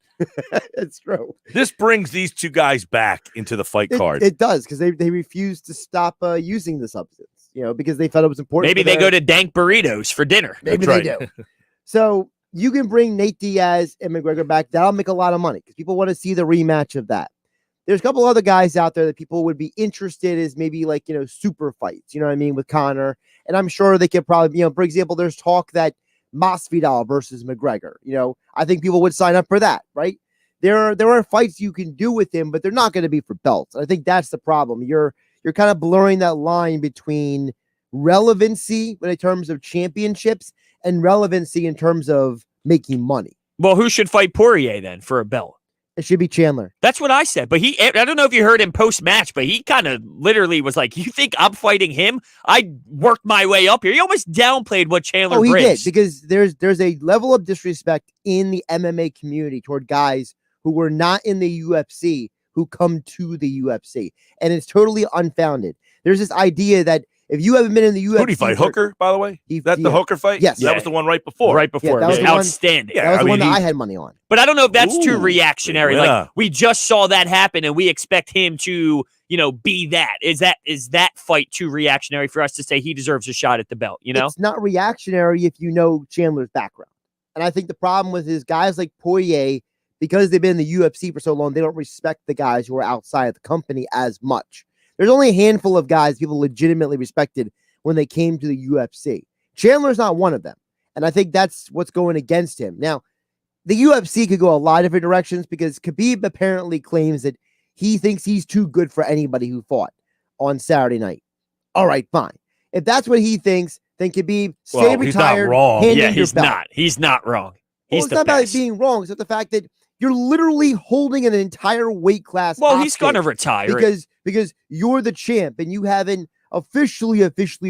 It's true. This brings these 2 guys back into the fight card. It does, because they refuse to stop using the substance, because they felt it was important. Maybe they go to dank burritos for dinner. Maybe they do. So you can bring Nate Diaz and McGregor back. That'll make a lot of money because people want to see the rematch of that. There's a couple other guys out there that people would be interested as maybe like, super fights, you know what I mean, with Conor. And I'm sure they could probably, for example, there's talk that Masvidal versus McGregor, I think people would sign up for that, right? There are fights you can do with him, but they're not going to be for belts. I think that's the problem. You're kind of blurring that line between relevancy in terms of championships and relevancy in terms of making money. Well, who should fight Poirier then for a belt? It should be Chandler. That's what I said. But I don't know if you heard him post-match, but he kind of literally was like, you think I'm fighting him? I worked my way up here. He almost downplayed what Chandler brings. He did, because there's a level of disrespect in the MMA community toward guys who were not in the UFC who come to the UFC. And it's totally unfounded. There's this idea that if you haven't been in the UFC... Who did he fight? Hooker, by the way? The Hooker fight? Yes. That was the one right before. Right before. that was It was the one- outstanding. That was the one that I had money on. But I don't know if that's too reactionary. yeah. Like, we just saw that happen, and we expect him to, be that. Is that fight too reactionary for us to say he deserves a shot at the belt, It's not reactionary if you know Chandler's background. And I think the problem with his guys like Poirier, because they've been in the UFC for so long, they don't respect the guys who are outside of the company as much. There's only a handful of guys people legitimately respected when they came to the UFC. Chandler's not one of them. And I think that's what's going against him. Now, the UFC could go a lot of different directions because Khabib apparently claims that he thinks he's too good for anybody who fought on Saturday night. All right, fine. If that's what he thinks, then Khabib stay retired. He's not wrong. hand in your he's belt. not. He's not wrong. Well, it's not about it being wrong. It's the fact that you're literally holding an entire weight class. Well, he's going to retire because you're the champ and you haven't officially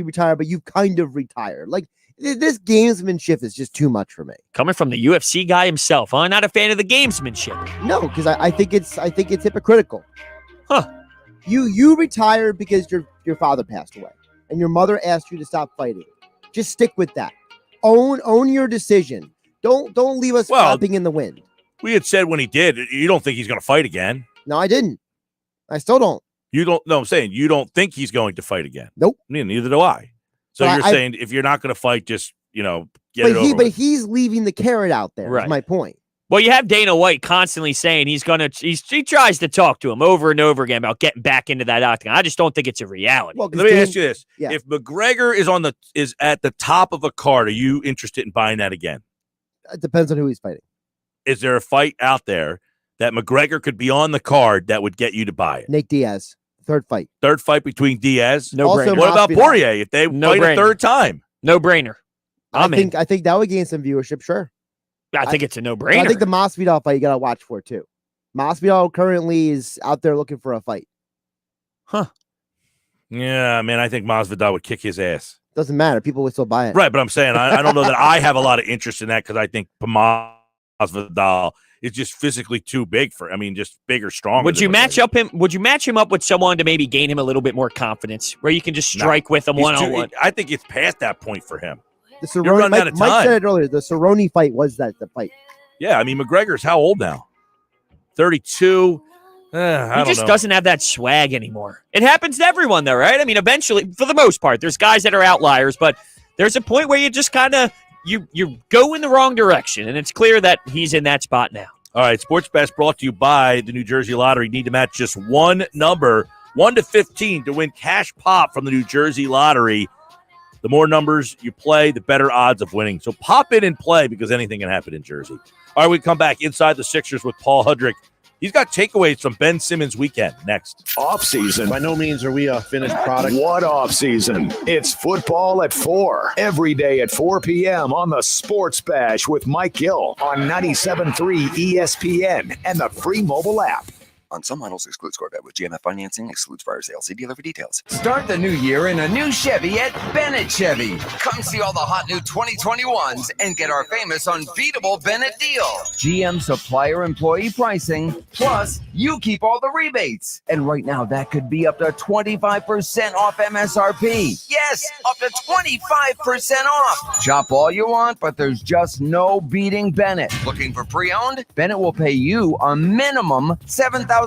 retired, but you've kind of retired. Like, this gamesmanship is just too much for me. Coming from the UFC guy himself, huh? Not a fan of the gamesmanship. No, because I think it's hypocritical. Huh? You retired because your father passed away and your mother asked you to stop fighting. Just stick with that. Own your decision. Don't leave us flapping in the wind. We had said when he did, you don't think he's going to fight again. No, I didn't. I still don't. You don't. No, I'm saying you don't think he's going to fight again. Nope. Neither do I. So But you're saying if you're not going to fight, just get but it over. But he's leaving the carrot out there. Right. Is my point. Well, you have Dana White constantly saying he tries to talk to him over and over again about getting back into that octagon. I just don't think it's a reality. Well, let me ask you this: if McGregor is at the top of a card, are you interested in buying that again? It depends on who he's fighting. Is there a fight out there that McGregor could be on the card that would get you to buy it? Nate Diaz, third fight. Third fight between Diaz. No brainer. What about Poirier if they fight a third time? No brainer. I think that would gain some viewership. Sure. I think it's a no-brainer. I think the Masvidal fight you got to watch for too. Masvidal currently is out there looking for a fight. Huh. Yeah, man, I think Masvidal would kick his ass. Doesn't matter. People would still buy it. Right, but I'm saying I don't know that I have a lot of interest in that because I think Masvidal is just physically too big for. I mean, just bigger, stronger. Would you match him up with someone to maybe gain him a little bit more confidence, where you can just strike with him one-on-one? I think it's past that point for him. The Cerrone, Mike said it earlier. The Cerrone fight was the fight. Yeah, I mean McGregor's how old now? 32. He just doesn't have that swag anymore. It happens to everyone, though, right? I mean, eventually, for the most part, there's guys that are outliers, but there's a point where you just kind of you go in the wrong direction, and it's clear that he's in that spot now. All right, Sports Bash brought to you by the New Jersey Lottery. You need to match just one number, 1 to 15, to win cash pop from the New Jersey Lottery. The more numbers you play, the better odds of winning. So pop in and play because anything can happen in Jersey. All right, we come back inside the Sixers with Paul Hudrick. He's got takeaways from Ben Simmons' weekend next. Off season. By no means are we a finished product. What off season? It's football at 4. Every day at 4 p.m. on the Sports Bash with Mike Gill on 97.3 ESPN and the free mobile app. On some models, excludes Corvette with GMF financing, excludes fire sale. See dealer for details. Start the new year in a new Chevy at Bennett Chevy. Come see all the hot new 2021s and get our famous unbeatable Bennett deal. GM supplier employee pricing, plus you keep all the rebates. And right now, that could be up to 25% off MSRP. Yes, up to 25% off. Shop all you want, but there's just no beating Bennett. Looking for pre-owned? Bennett will pay you a minimum $7,000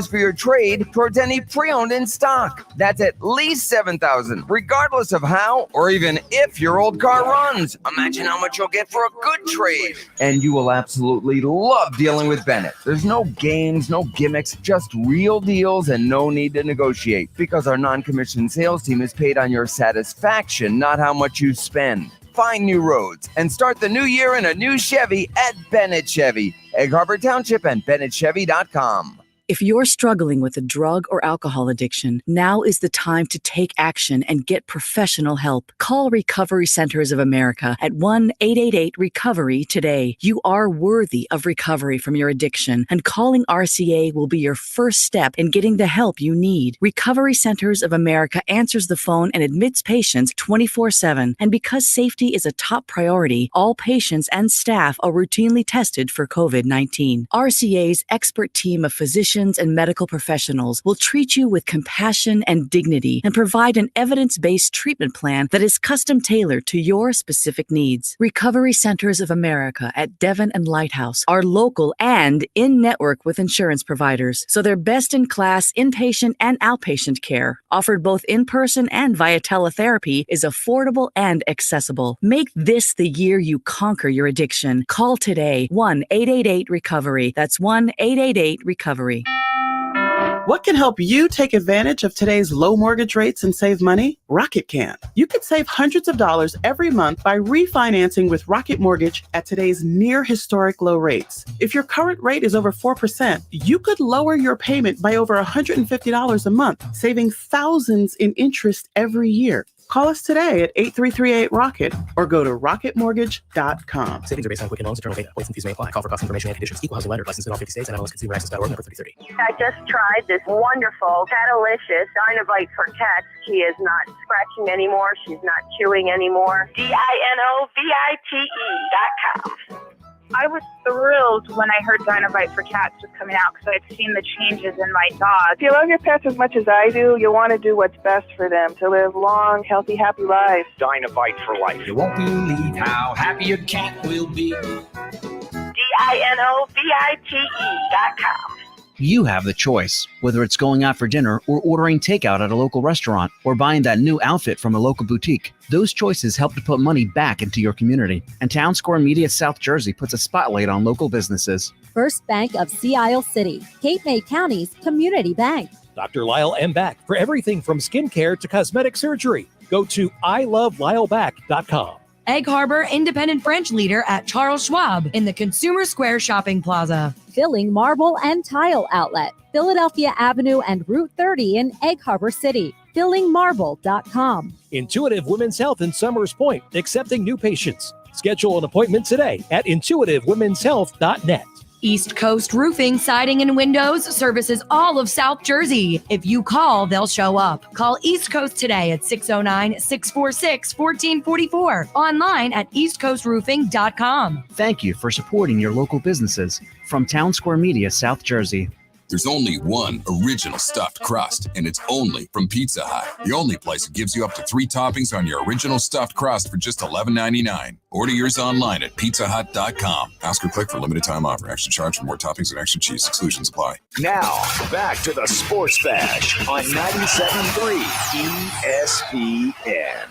for your trade towards any pre-owned in stock. That's at least $7,000, regardless of how or even if your old car runs. Imagine how much you'll get for a good trade. And you will absolutely love dealing with Bennett. There's no games, no gimmicks, just real deals and no need to negotiate because our non-commissioned sales team is paid on your satisfaction, not how much you spend. Find new roads and start the new year in a new Chevy at Bennett Chevy, Egg Harbor Township, and BennettChevy.com. If you're struggling with a drug or alcohol addiction, now is the time to take action and get professional help. Call Recovery Centers of America at 1-888-RECOVERY today. You are worthy of recovery from your addiction, and calling RCA will be your first step in getting the help you need. Recovery Centers of America answers the phone and admits patients 24/7. And because safety is a top priority, all patients and staff are routinely tested for COVID-19. RCA's expert team of physicians and medical professionals will treat you with compassion and dignity and provide an evidence-based treatment plan that is custom-tailored to your specific needs. Recovery Centers of America at Devon and Lighthouse are local and in-network with insurance providers, so they're best-in-class inpatient and outpatient care, offered both in-person and via teletherapy, is affordable and accessible. Make this the year you conquer your addiction. Call today, 1-888-RECOVERY. That's 1-888-RECOVERY. What can help you take advantage of today's low mortgage rates and save money? Rocket can. You could save hundreds of dollars every month by refinancing with Rocket Mortgage at today's near historic low rates. If your current rate is over 4%, you could lower your payment by over $150 a month, saving thousands in interest every year. Call us today at 8338-ROCKET or go to rocketmortgage.com. Savings are based on Quicken Loans. Internal data. Points and fees may apply. Call for cost information and conditions. Equal housing lender. Licensed in all 50 states and NMLSconsumerAccess.org number 3030. I just tried this wonderful, Catalicious Dynavite for cats. She is not scratching anymore. She's not chewing anymore. DINOVITE.com. I was thrilled when I heard Dynavite for Cats was coming out because I'd seen the changes in my dog. If you love your pets as much as I do, you want to do what's best for them to live long, healthy, happy lives. Dynavite for life. You won't believe how happy your cat will be. DINOVITE.com. You have the choice, whether it's going out for dinner or ordering takeout at a local restaurant or buying that new outfit from a local boutique. Those choices help to put money back into your community. And Town Square Media South Jersey puts a spotlight on local businesses. First Bank of Sea Isle City, Cape May County's community bank. Dr. Lyle M. Back for everything from skincare to cosmetic surgery. Go to ilovelylback.com. Egg Harbor Independent French Leader at Charles Schwab in the Consumer Square Shopping Plaza. Filling Marble and Tile Outlet, Philadelphia Avenue and Route 30 in Egg Harbor City. FillingMarble.com. Intuitive Women's Health in Summers Point, accepting new patients. Schedule an appointment today at intuitivewomenshealth.net. East Coast Roofing, Siding, and Windows services all of South Jersey. If you call, they'll show up. Call East Coast today at 609-646-1444. Online at eastcoastroofing.com. Thank you for supporting your local businesses. From Town Square Media South Jersey. There's only one original stuffed crust, and it's only from Pizza Hut. The only place that gives you up to 3 toppings on your original stuffed crust for just $11.99. Order yours online at pizzahut.com. Ask or click for limited time offer. Extra charge for more toppings and extra cheese. Exclusions apply. Now, back to the Sports Bash on 97.3 ESPN.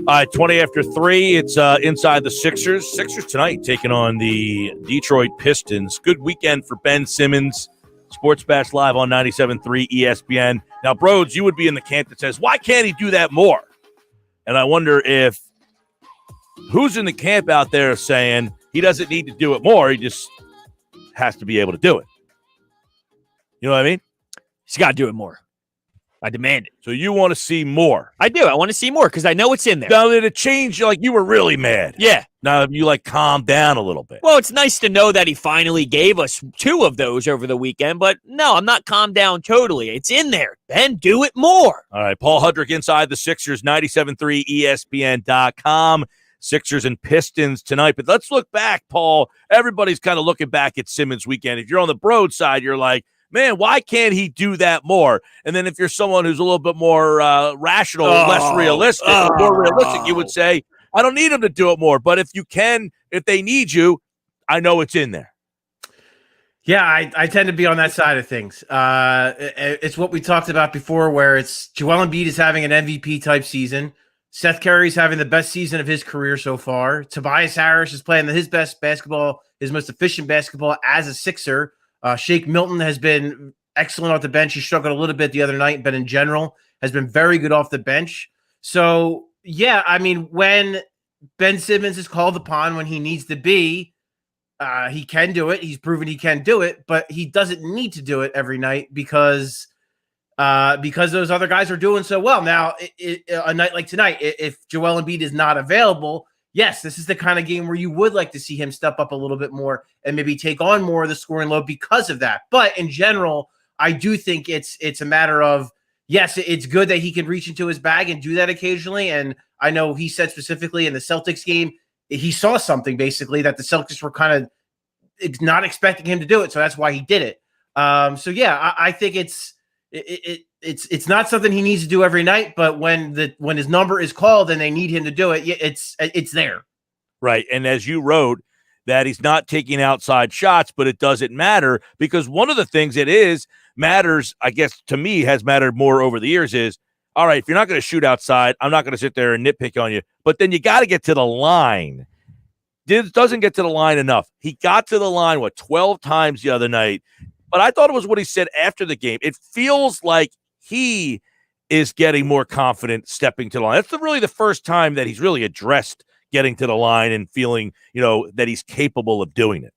All right, 20 after 3. It's inside the Sixers. Sixers tonight taking on the Detroit Pistons. Good weekend for Ben Simmons. Sports Bash Live on 97.3 ESPN. Now, Brodes, you would be in the camp that says, why can't he do that more? And I wonder if who's in the camp out there saying he doesn't need to do it more. He just has to be able to do it. You know what I mean? He's got to do it more. I demand it. So you want to see more? I do. I want to see more because I know it's in there. Now, did it change? Like you were really mad. Yeah. Now you like calm down a little bit. Well, it's nice to know that he finally gave us 2 of those over the weekend, but no, I'm not calmed down totally. It's in there. Ben, do it more. All right. Paul Hudrick inside the Sixers, 97.3 ESPN.com. Sixers and Pistons tonight. But let's look back, Paul. Everybody's kind of looking back at Simmons' weekend. If you're on the Broad side, you're like, man, why can't he do that more? And then if you're someone who's a little bit more rational, less realistic, more realistic, you would say, I don't need him to do it more. But if you can, if they need you, I know it's in there. Yeah, I tend to be on that side of things. It's what we talked about before, where it's Joel Embiid is having an MVP-type season. Seth Curry's having the best season of his career so far. Tobias Harris is playing his best basketball, his most efficient basketball as a Sixer. Shake Milton has been excellent off the bench. He struggled a little bit the other night, but in general has been very good off the bench. So, yeah, I mean, when Ben Simmons is called upon when he needs to be, He can do it. He's proven he can do it, but he doesn't need to do it every night because those other guys are doing so well. Now, a night like tonight, if Joel Embiid is not available, yes, this is the kind of game where you would like to see him step up a little bit more and maybe take on more of the scoring load because of that. But in general, I do think it's a matter of, yes, it's good that he can reach into his bag and do that occasionally. And I know he said specifically in the Celtics game, he saw something basically that the Celtics were kind of not expecting him to do it. So that's why he did it. So yeah, I think it's not something he needs to do every night, but when his number is called and they need him to do it, it's there. Right. And as you wrote, that he's not taking outside shots, but it doesn't matter because one of the things matters, I guess, to me has mattered more over the years is, all right, if you're not going to shoot outside, I'm not going to sit there and nitpick on you, but then you got to get to the line. Doesn't get to the line enough. He got to the line, 12 times the other night, but I thought it was what he said after the game. It feels like he is getting more confident stepping to the line. That's really the first time that he's really addressed getting to the line and feeling, that he's capable of doing it.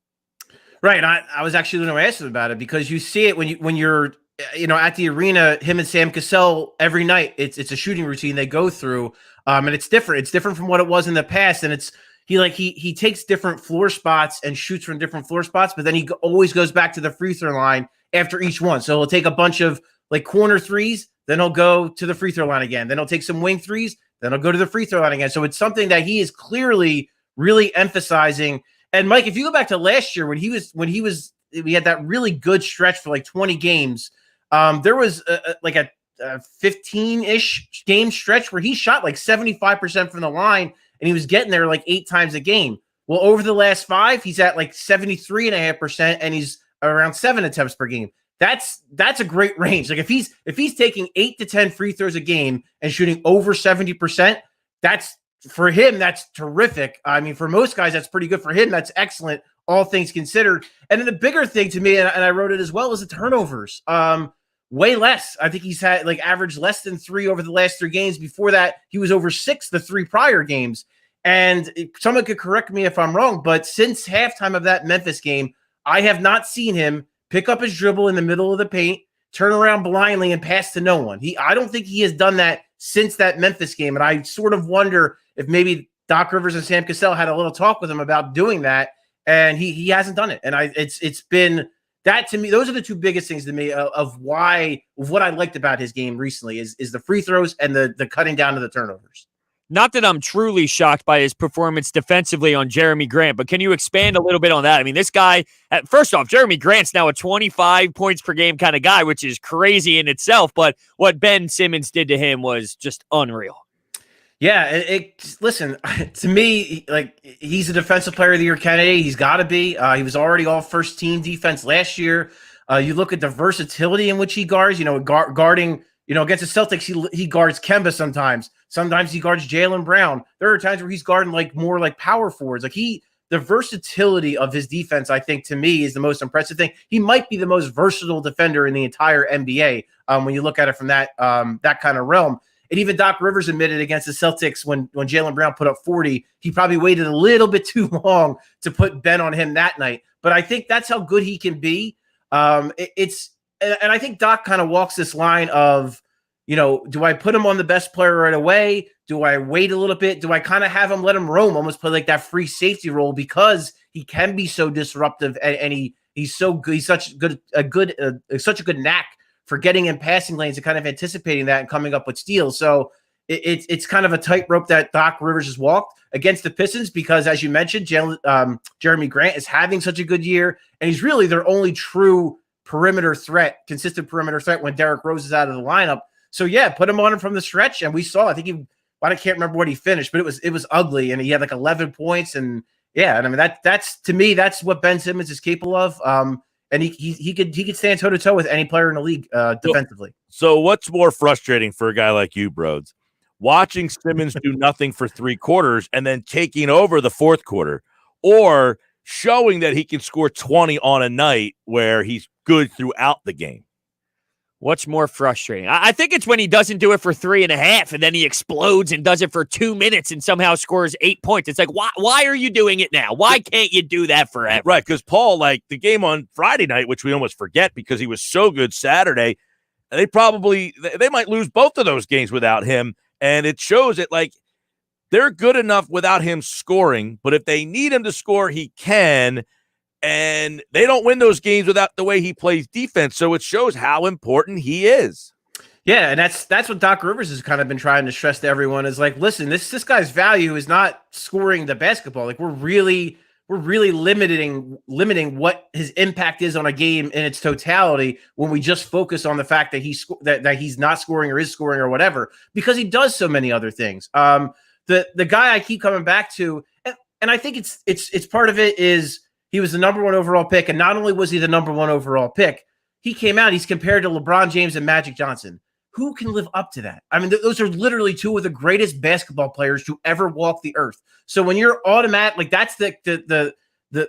Right. And I was actually going to ask him about it because you see it when you're at the arena, him and Sam Cassell every night, it's a shooting routine they go through. And it's different. It's different from what it was in the past. And he takes different floor spots and shoots from different floor spots, but then he always goes back to the free throw line after each one. So he'll take a bunch of corner threes, then he'll go to the free throw line again. Then he'll take some wing threes, then he'll go to the free throw line again. So it's something that he is clearly really emphasizing. And Mike, if you go back to last year when we had that really good stretch for 20 games, there was a 15-ish game stretch where he shot 75% from the line and he was getting there 8 times a game. Well, over the last 5, he's at 73.5% and he's around 7 attempts per game. That's a great range. If he's taking 8 to 10 free throws a game and shooting over 70%, that's for him, that's terrific. I mean, for most guys, that's pretty good. For him, that's excellent, all things considered. And then the bigger thing to me, and I wrote it as well, is the turnovers. Way less. I think he's had averaged less than 3 over the last 3 games. Before that, he was over 6 the 3 prior games. And someone could correct me if I'm wrong, but since halftime of that Memphis game, I have not seen him pick up his dribble in the middle of the paint, turn around blindly, and pass to no one. I don't think he has done that since that Memphis game. And I sort of wonder if maybe Doc Rivers and Sam Cassell had a little talk with him about doing that, and he hasn't done it. And it's been that to me. Those are the 2 biggest things to me of what I liked about his game recently is the free throws and the cutting down to the turnovers. Not that I'm truly shocked by his performance defensively on Jeremy Grant, but can you expand a little bit on that? I mean, this guy, first off, Jeremy Grant's now a 25 points per game kind of guy, which is crazy in itself, but what Ben Simmons did to him was just unreal. Yeah, listen, to me, he's a defensive player of the year candidate. He's got to be. He was already all first team defense last year. You look at the versatility in which he guards, guarding, against the Celtics, he guards Kemba sometimes. Sometimes he guards Jaylen Brown. There are times where he's guarding more power forwards. The versatility of his defense, I think, to me, is the most impressive thing. He might be the most versatile defender in the entire NBA when you look at it from that kind of realm. And even Doc Rivers admitted against the Celtics when Jaylen Brown put up 40, he probably waited a little bit too long to put Ben on him that night. But I think that's how good he can be. And I think Doc kind of walks this line of, do I put him on the best player right away? Do I wait a little bit? Do I kind of have him let him roam, almost play that free safety role because he can be so disruptive and he's so good. He's such a good knack for getting in passing lanes and kind of anticipating that and coming up with steals. So it's kind of a tightrope that Doc Rivers has walked against the Pistons because, as you mentioned, Jeremy Grant is having such a good year, and he's really their only true consistent perimeter threat when Derrick Rose is out of the lineup. So yeah, put him on him from the stretch, and we saw. I can't remember what he finished, but it was ugly, and he had 11 points, and yeah, and I mean that's to me that's what Ben Simmons is capable of. And he could stand toe to toe with any player in the league defensively. So what's more frustrating for a guy like you, Brodes? Watching Simmons do nothing for 3 quarters and then taking over the 4th quarter, or showing that he can score 20 on a night where he's good throughout the game? What's more frustrating? I think it's when he doesn't do it for 3.5 and then he explodes and does it for 2 minutes and somehow scores 8 points. It's like, why are you doing it now? Why can't you do that forever? Right, because Paul, like the game on Friday night, which we almost forget because he was so good Saturday, they might lose both of those games without him. And it shows that, like, they're good enough without him scoring, but if they need him to score, he can. And they don't win those games without the way he plays defense. So it shows how important he is. Yeah, and that's what Doc Rivers has kind of been trying to stress to everyone is like, listen, this guy's value is not scoring the basketball. Like we're really limiting what his impact is on a game in its totality when we just focus on the fact that he's not scoring or is scoring or whatever, because he does so many other things. The guy I keep coming back to, and I think it's part of it is he was the number 1 overall pick, and not only was he the number 1 overall pick, he came out, he's compared to LeBron James and Magic Johnson. Who can live up to that? I mean, those are literally 2 of the greatest basketball players to ever walk the earth. So when you're automatic, like that's the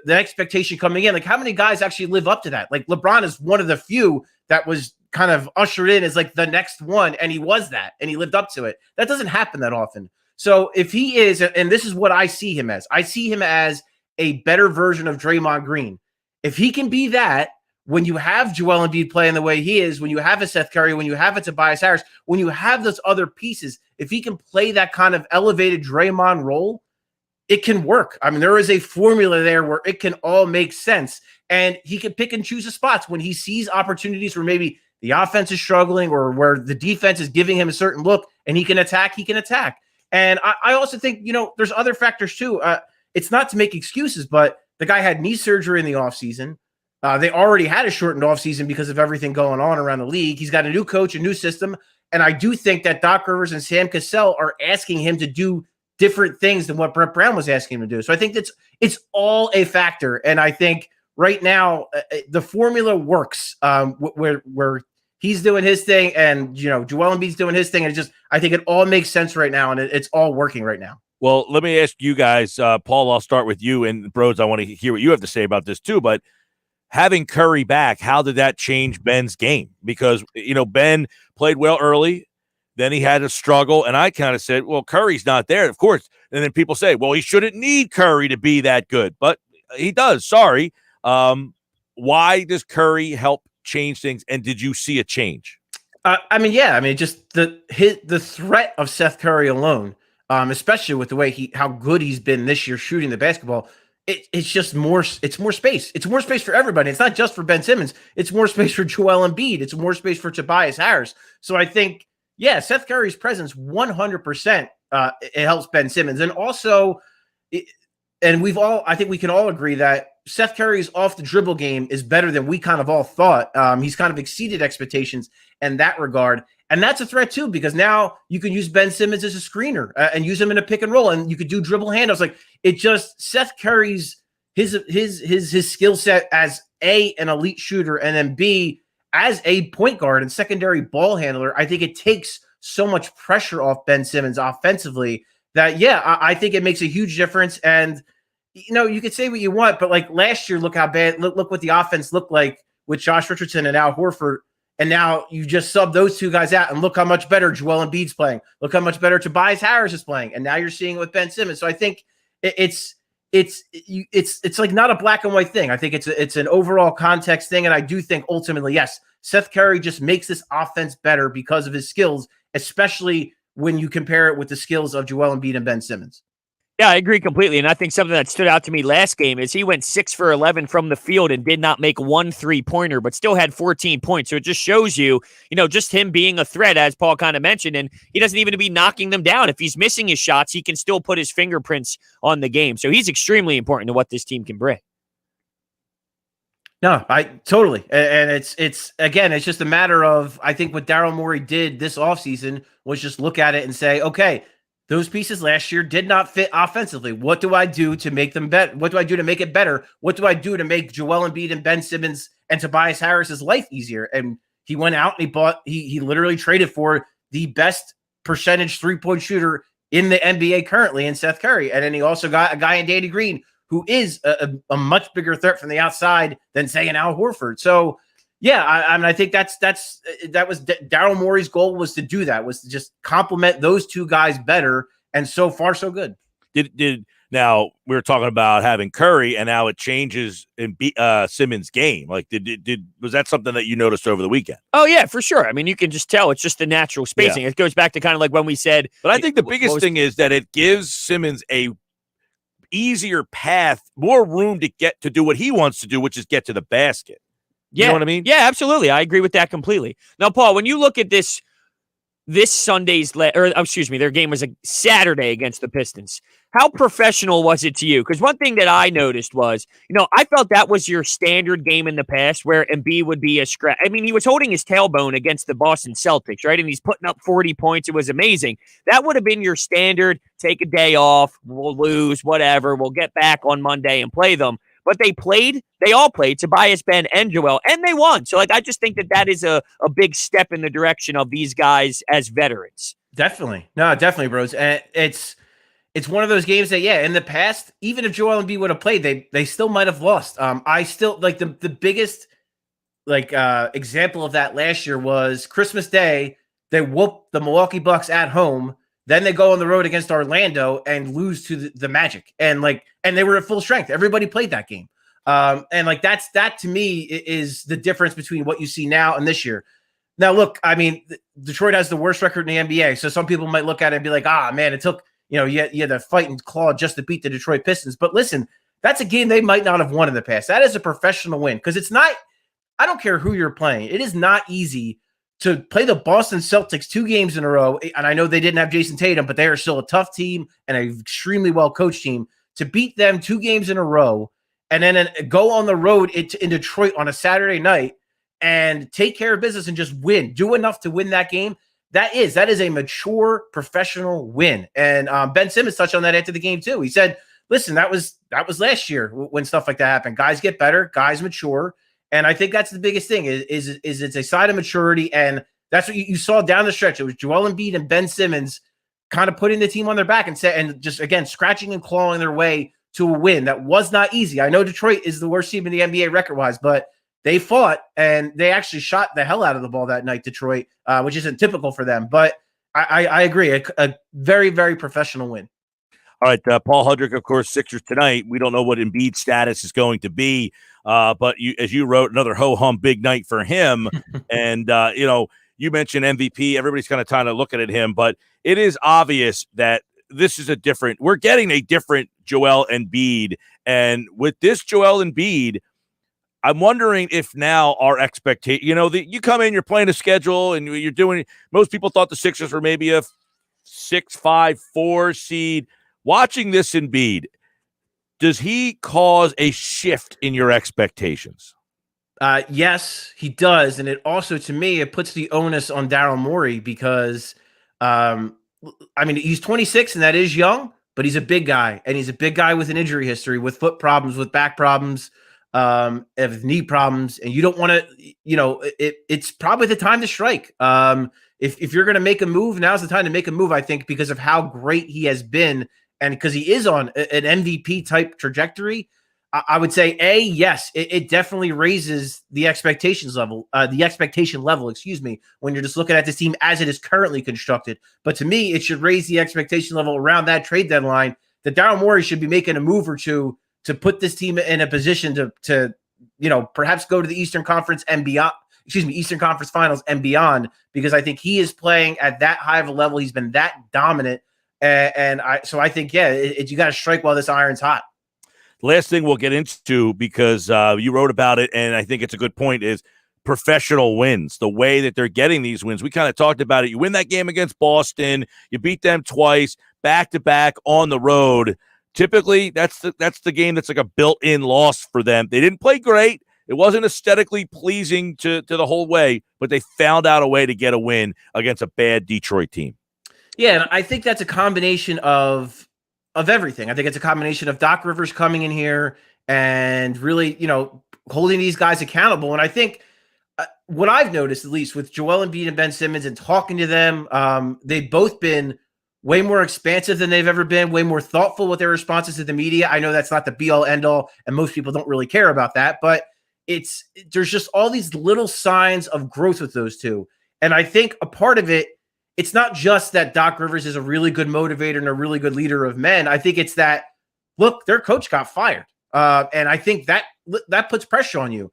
expectation coming in. Like how many guys actually live up to that? Like LeBron is one of the few that was kind of ushered in as like the next one, and he was that, and he lived up to it. That doesn't happen that often. So if he is, and this is what I see him as a better version of Draymond Green. If he can be that, when you have Joel Embiid playing the way he is, when you have a Seth Curry, when you have a Tobias Harris, when you have those other pieces, if he can play that kind of elevated Draymond role, it can work. I mean, there is a formula there where it can all make sense, and he can pick and choose the spots when he sees opportunities where maybe the offense is struggling or where the defense is giving him a certain look and he can attack. And I also think, there's other factors too. It's not to make excuses, but the guy had knee surgery in the offseason. They already had a shortened offseason because of everything going on around the league. He's got a new coach, a new system. And I do think that Doc Rivers and Sam Cassell are asking him to do different things than what Brett Brown was asking him to do. So I think it's all a factor. And I think right now the formula works where he's doing his thing and, Joel Embiid's doing his thing. And I think it all makes sense right now. And it's all working right now. Well, let me ask you guys, Paul, I'll start with you, and Brodes, I want to hear what you have to say about this too, but having Curry back, how did that change Ben's game? Because, Ben played well early, then he had a struggle, and I kind of said, well, Curry's not there, of course, and then people say, well, he shouldn't need Curry to be that good, but he does, sorry. Why does Curry help change things, and did you see a change? Just the threat of Seth Curry alone, especially with the way how good he's been this year shooting the basketball, it's just more. It's more space. It's more space for everybody. It's not just for Ben Simmons. It's more space for Joel Embiid. It's more space for Tobias Harris. So I think, Seth Curry's presence 100%. It helps Ben Simmons, and also, I think we can all agree that Seth Curry's off the dribble game is better than we kind of all thought. He's kind of exceeded expectations in that regard. And that's a threat too, because now you can use Ben Simmons as a screener and use him in a pick and roll, and you could do dribble handoffs. Like Seth Curry's his skill set as an elite shooter, and then B, as a point guard and secondary ball handler. I think it takes so much pressure off Ben Simmons offensively that I think it makes a huge difference. And you could say what you want, but like last year, look how bad. Look what the offense looked like with Josh Richardson and Al Horford. And now you just sub those two guys out, and look how much better Joel Embiid's playing. Look how much better Tobias Harris is playing. And now you're seeing it with Ben Simmons. So I think it's like not a black and white thing. I think it's an overall context thing. And I do think ultimately, yes, Seth Curry just makes this offense better because of his skills, especially when you compare it with the skills of Joel Embiid and Ben Simmons. Yeah, I agree completely. And I think something that stood out to me last game is he went 6 for 11 from the field and did not make 1 3-pointer, but still had 14 points. So it just shows you, just him being a threat, as Paul kind of mentioned, and he doesn't even be knocking them down. If he's missing his shots, he can still put his fingerprints on the game. So he's extremely important to what this team can bring. No, I totally. And it's just a matter of, I think what Daryl Morey did this offseason was just look at it and say, okay, those pieces last year did not fit offensively. What do I do to make them better? What do I do to make it better? What do I do to make Joel Embiid and Ben Simmons and Tobias Harris's life easier? And he went out and he literally traded for the best percentage 3-point shooter in the NBA currently in Seth Curry. And then he also got a guy in Danny Green who is a much bigger threat from the outside than, say, an Al Horford. So Yeah, I mean, I think that was Daryl Morey's goal, was to do that, was to just complement those two guys better, and so far so good. Did now we were talking about having Curry, and now it changes in Simmons' game. Like, was that something that you noticed over the weekend? Oh yeah, for sure. I mean, you can just tell it's just the natural spacing. Yeah. It goes back to kind of like when we said. But I think the biggest thing is that it gives Simmons a easier path, more room to get to do what he wants to do, which is get to the basket. Yeah. You know what I mean? Yeah, absolutely. I agree with that completely. Now, Paul, when you look at this Sunday's, their game was a Saturday against the Pistons. How professional was it to you? Because one thing that I noticed was, I felt that was your standard game in the past where Embiid would be a scratch. I mean, he was holding his tailbone against the Boston Celtics, right? And he's putting up 40 points. It was amazing. That would have been your standard, take a day off, we'll lose, whatever. We'll get back on Monday and play them. But they all played, Tobias, Ben, and Joel, and they won. So, I just think that is a big step in the direction of these guys as veterans. Definitely. No, definitely, bros. And it's one of those games that, in the past, even if Joel Embiid would have played, they still might have lost. I still, the biggest, example of that last year was Christmas Day. They whooped the Milwaukee Bucks at home. Then they go on the road against Orlando and lose to the Magic. And they were at full strength. Everybody played that game. That to me is the difference between what you see now and this year. Now, look, I mean, Detroit has the worst record in the NBA. So some people might look at it and be like, man, it took, you had to fight and claw just to beat the Detroit Pistons. But listen, that's a game they might not have won in the past. That is a professional win, because it's not, I don't care who you're playing. It is not easy to play the Boston Celtics 2 games in a row, and I know they didn't have Jason Tatum, but they are still a tough team and an extremely well-coached team. To beat them 2 games in a row and then go on the road in Detroit on a Saturday night and take care of business and just win, do enough to win that game, that is a mature professional win. And Ben Simmons touched on that after the game too. He said, listen, that was last year when stuff like that happened. Guys get better, guys mature. And I think that's the biggest thing is it's a sign of maturity. And that's what you saw down the stretch. It was Joel Embiid and Ben Simmons kind of putting the team on their back and just, again, scratching and clawing their way to a win. That was not easy. I know Detroit is the worst team in the NBA record-wise, but they fought and they actually shot the hell out of the ball that night, Detroit, which isn't typical for them. But I agree. A very, very professional win. All right, Paul Hudrick, of course, Sixers tonight. We don't know what Embiid's status is going to be, but as you wrote, another ho-hum big night for him. And, you mentioned MVP. Everybody's kind of looking at him, but it is obvious that this is we're getting a different Joel Embiid. And with this Joel Embiid, I'm wondering if now our expectation, you come in, you're playing a schedule and you're doing, most people thought the Sixers were maybe a 6-5-4 seed. Watching this Embiid, does he cause a shift in your expectations? Yes, he does. And it also, to me, it puts the onus on Daryl Morey because, he's 26 and that is young, but he's a big guy. And he's a big guy with an injury history, with foot problems, with back problems, with knee problems. And you don't want to, it's probably the time to strike. If you're going to make a move, now's the time to make a move, I think, because of how great he has been. And because he is on an MVP type trajectory, I would say, yes, it definitely raises the expectation level, when you're just looking at this team as it is currently constructed. But to me, it should raise the expectation level around that trade deadline that Daryl Morey should be making a move or two to put this team in a position to perhaps go to the Eastern Conference and beyond. Eastern Conference Finals and beyond, because I think he is playing at that high of a level. He's been that dominant. So I think, you got to strike while this iron's hot. Last thing we'll get into, because you wrote about it, and I think it's a good point, is professional wins, the way that they're getting these wins. We kind of talked about it. You win that game against Boston, you beat them twice, back-to-back on the road. Typically, that's the game that's like a built-in loss for them. They didn't play great. It wasn't aesthetically pleasing to the whole way, but they found out a way to get a win against a bad Detroit team. Yeah, and I think that's a combination of everything. I think it's a combination of Doc Rivers coming in here and really, holding these guys accountable. And I think what I've noticed, at least with Joel Embiid and Ben Simmons and talking to them, they've both been way more expansive than they've ever been, way more thoughtful with their responses to the media. I know that's not the be-all, end-all, and most people don't really care about that. But there's just all these little signs of growth with those two. And I think a part of it, it's not just that Doc Rivers is a really good motivator and a really good leader of men. I think it's that, look, their coach got fired. And I think that puts pressure on you.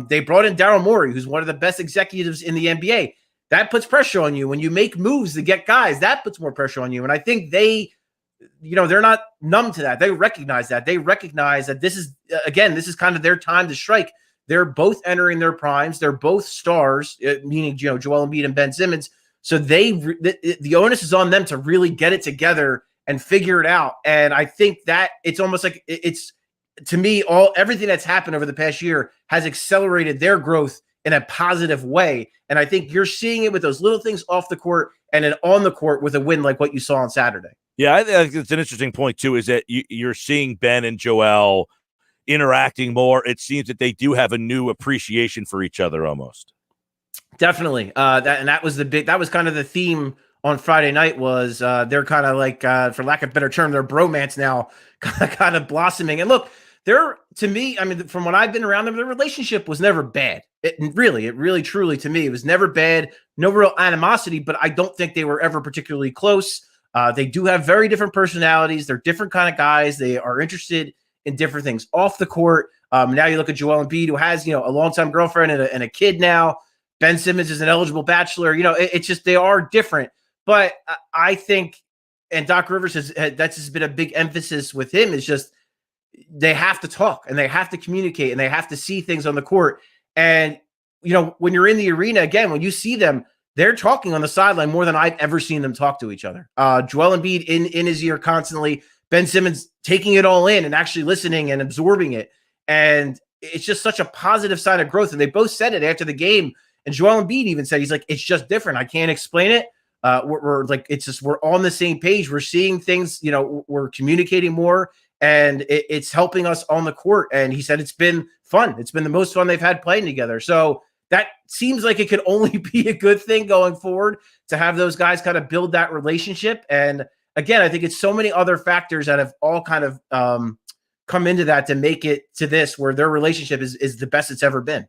They brought in Daryl Morey, who's one of the best executives in the NBA. That puts pressure on you. When you make moves to get guys, that puts more pressure on you. And I think they're not numb to that. They recognize that. They recognize that this is kind of their time to strike. They're both entering their primes. They're both stars, meaning, Joel Embiid and Ben Simmons. So the onus is on them to really get it together and figure it out. And I think that it's almost like it's, to me, everything that's happened over the past year has accelerated their growth in a positive way. And I think you're seeing it with those little things off the court and then on the court with a win like what you saw on Saturday. Yeah, I think it's an interesting point, too, is that you're seeing Ben and Joel interacting more. It seems that they do have a new appreciation for each other almost. Definitely. That was kind of the theme on Friday night was they're kind of like, for lack of a better term, they're bromance now kind of blossoming. And look, to me, I mean, from when I've been around them, their relationship was never bad. It really, truly, to me, it was never bad. No real animosity, but I don't think they were ever particularly close. They do have very different personalities. They're different kind of guys. They are interested in different things off the court. Now you look at Joel Embiid, who has, a longtime girlfriend and a kid now. Ben Simmons is an eligible bachelor. It's just, they are different. But I think, and Doc Rivers that's just been a big emphasis with him, is just they have to talk and they have to communicate and they have to see things on the court. And, when you're in the arena, again, when you see them, they're talking on the sideline more than I've ever seen them talk to each other. Joel Embiid in his ear constantly, Ben Simmons taking it all in and actually listening and absorbing it. And it's just such a positive sign of growth. And they both said it after the game. And Joel Embiid even said, he's like, it's just different. I can't explain it. We're like, it's just, we're on the same page. We're seeing things, we're communicating more and it's helping us on the court. And he said, it's been fun. It's been the most fun they've had playing together. So that seems like it could only be a good thing going forward to have those guys kind of build that relationship. And again, I think it's so many other factors that have all kind of come into that to make it to this, where their relationship is the best it's ever been.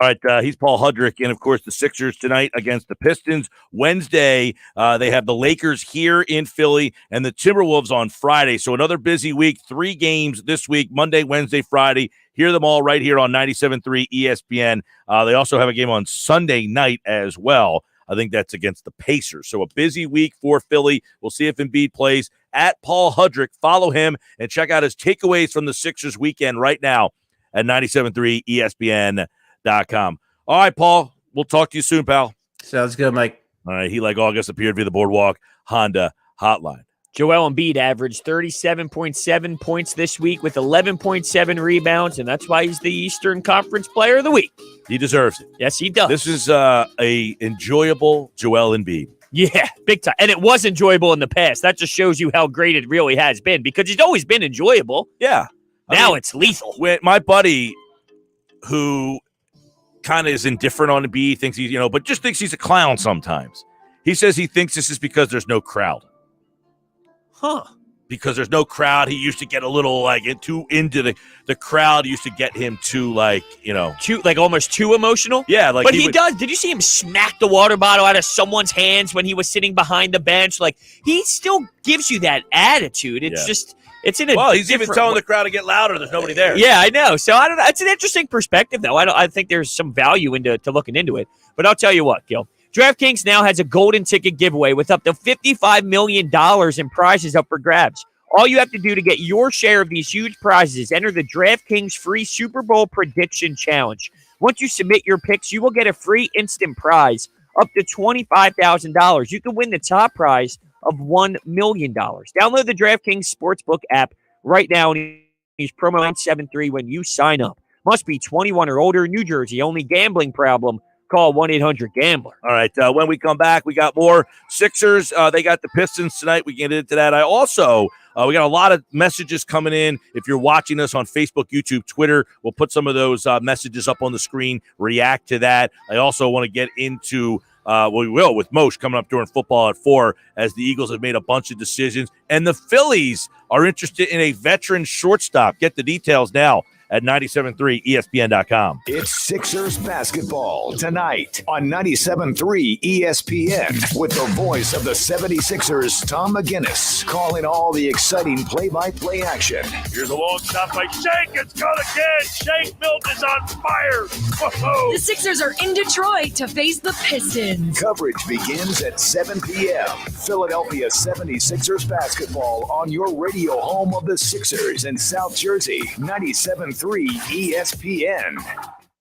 All right, he's Paul Hudrick, and of course the Sixers tonight against the Pistons. Wednesday, they have the Lakers here in Philly and the Timberwolves on Friday. So another busy week, 3 games this week, Monday, Wednesday, Friday. Hear them all right here on 97.3 ESPN. They also have a game on Sunday night as well. I think that's against the Pacers. So a busy week for Philly. We'll see if Embiid plays. At Paul Hudrick, follow him and check out his takeaways from the Sixers weekend right now at 97.3 ESPN.com. All right, Paul, we'll talk to you soon, pal. Sounds good, Mike. All right, he, like August, appeared via the Boardwalk Honda hotline. Joel Embiid averaged 37.7 points this week with 11.7 rebounds, and that's why he's the Eastern Conference Player of the Week. He deserves it. Yes, he does. This is a enjoyable Joel Embiid. Yeah, big time. And it was enjoyable in the past. That just shows you how great it really has been, because he's always been enjoyable. Yeah. Now it's lethal. My buddy, who kind of is indifferent on Embiid, thinks he's, but just thinks he's a clown sometimes. He says he thinks this is because there's no crowd. Huh. Because there's no crowd. He used to get a little into the crowd used to get him too almost too emotional. Yeah, but he does. Did you see him smack the water bottle out of someone's hands when he was sitting behind the bench? Like, he still gives you that attitude. It's just it's in a he's even telling the crowd to get louder. There's nobody there. Yeah, I know. So I don't know. It's an interesting perspective, though. I think there's some value into looking into it. But I'll tell you what, Gil. DraftKings now has a golden ticket giveaway with up to $55 million in prizes up for grabs. All you have to do to get your share of these huge prizes is enter the DraftKings free Super Bowl prediction challenge. Once you submit your picks, you will get a free instant prize up to $25,000. You can win the top prize of $1 million. Download the DraftKings Sportsbook app right now and use promo 973 when you sign up. Must be 21 or older. New Jersey. Only gambling problem. Call 1-800-GAMBLER. All right, when we come back, we got more Sixers. They got the Pistons tonight. We get into that. I also, we got a lot of messages coming in. If you're watching us on Facebook, YouTube, Twitter, we'll put some of those messages up on the screen, react to that. I also want to get into, we will, with Mosher coming up during football at 4, as the Eagles have made a bunch of decisions. And the Phillies are interested in a veteran shortstop. Get the details now at 97.3 ESPN.com. It's Sixers basketball tonight on 97.3 ESPN with the voice of the 76ers, Tom McGinnis, calling all the exciting play-by-play action. Here's a long shot by Shake. It's good again. Shake Milton is on fire. Whoa. The Sixers are in Detroit to face the Pistons. Coverage begins at 7 p.m. Philadelphia 76ers basketball on your radio home of the Sixers in South Jersey, 97.3 ESPN.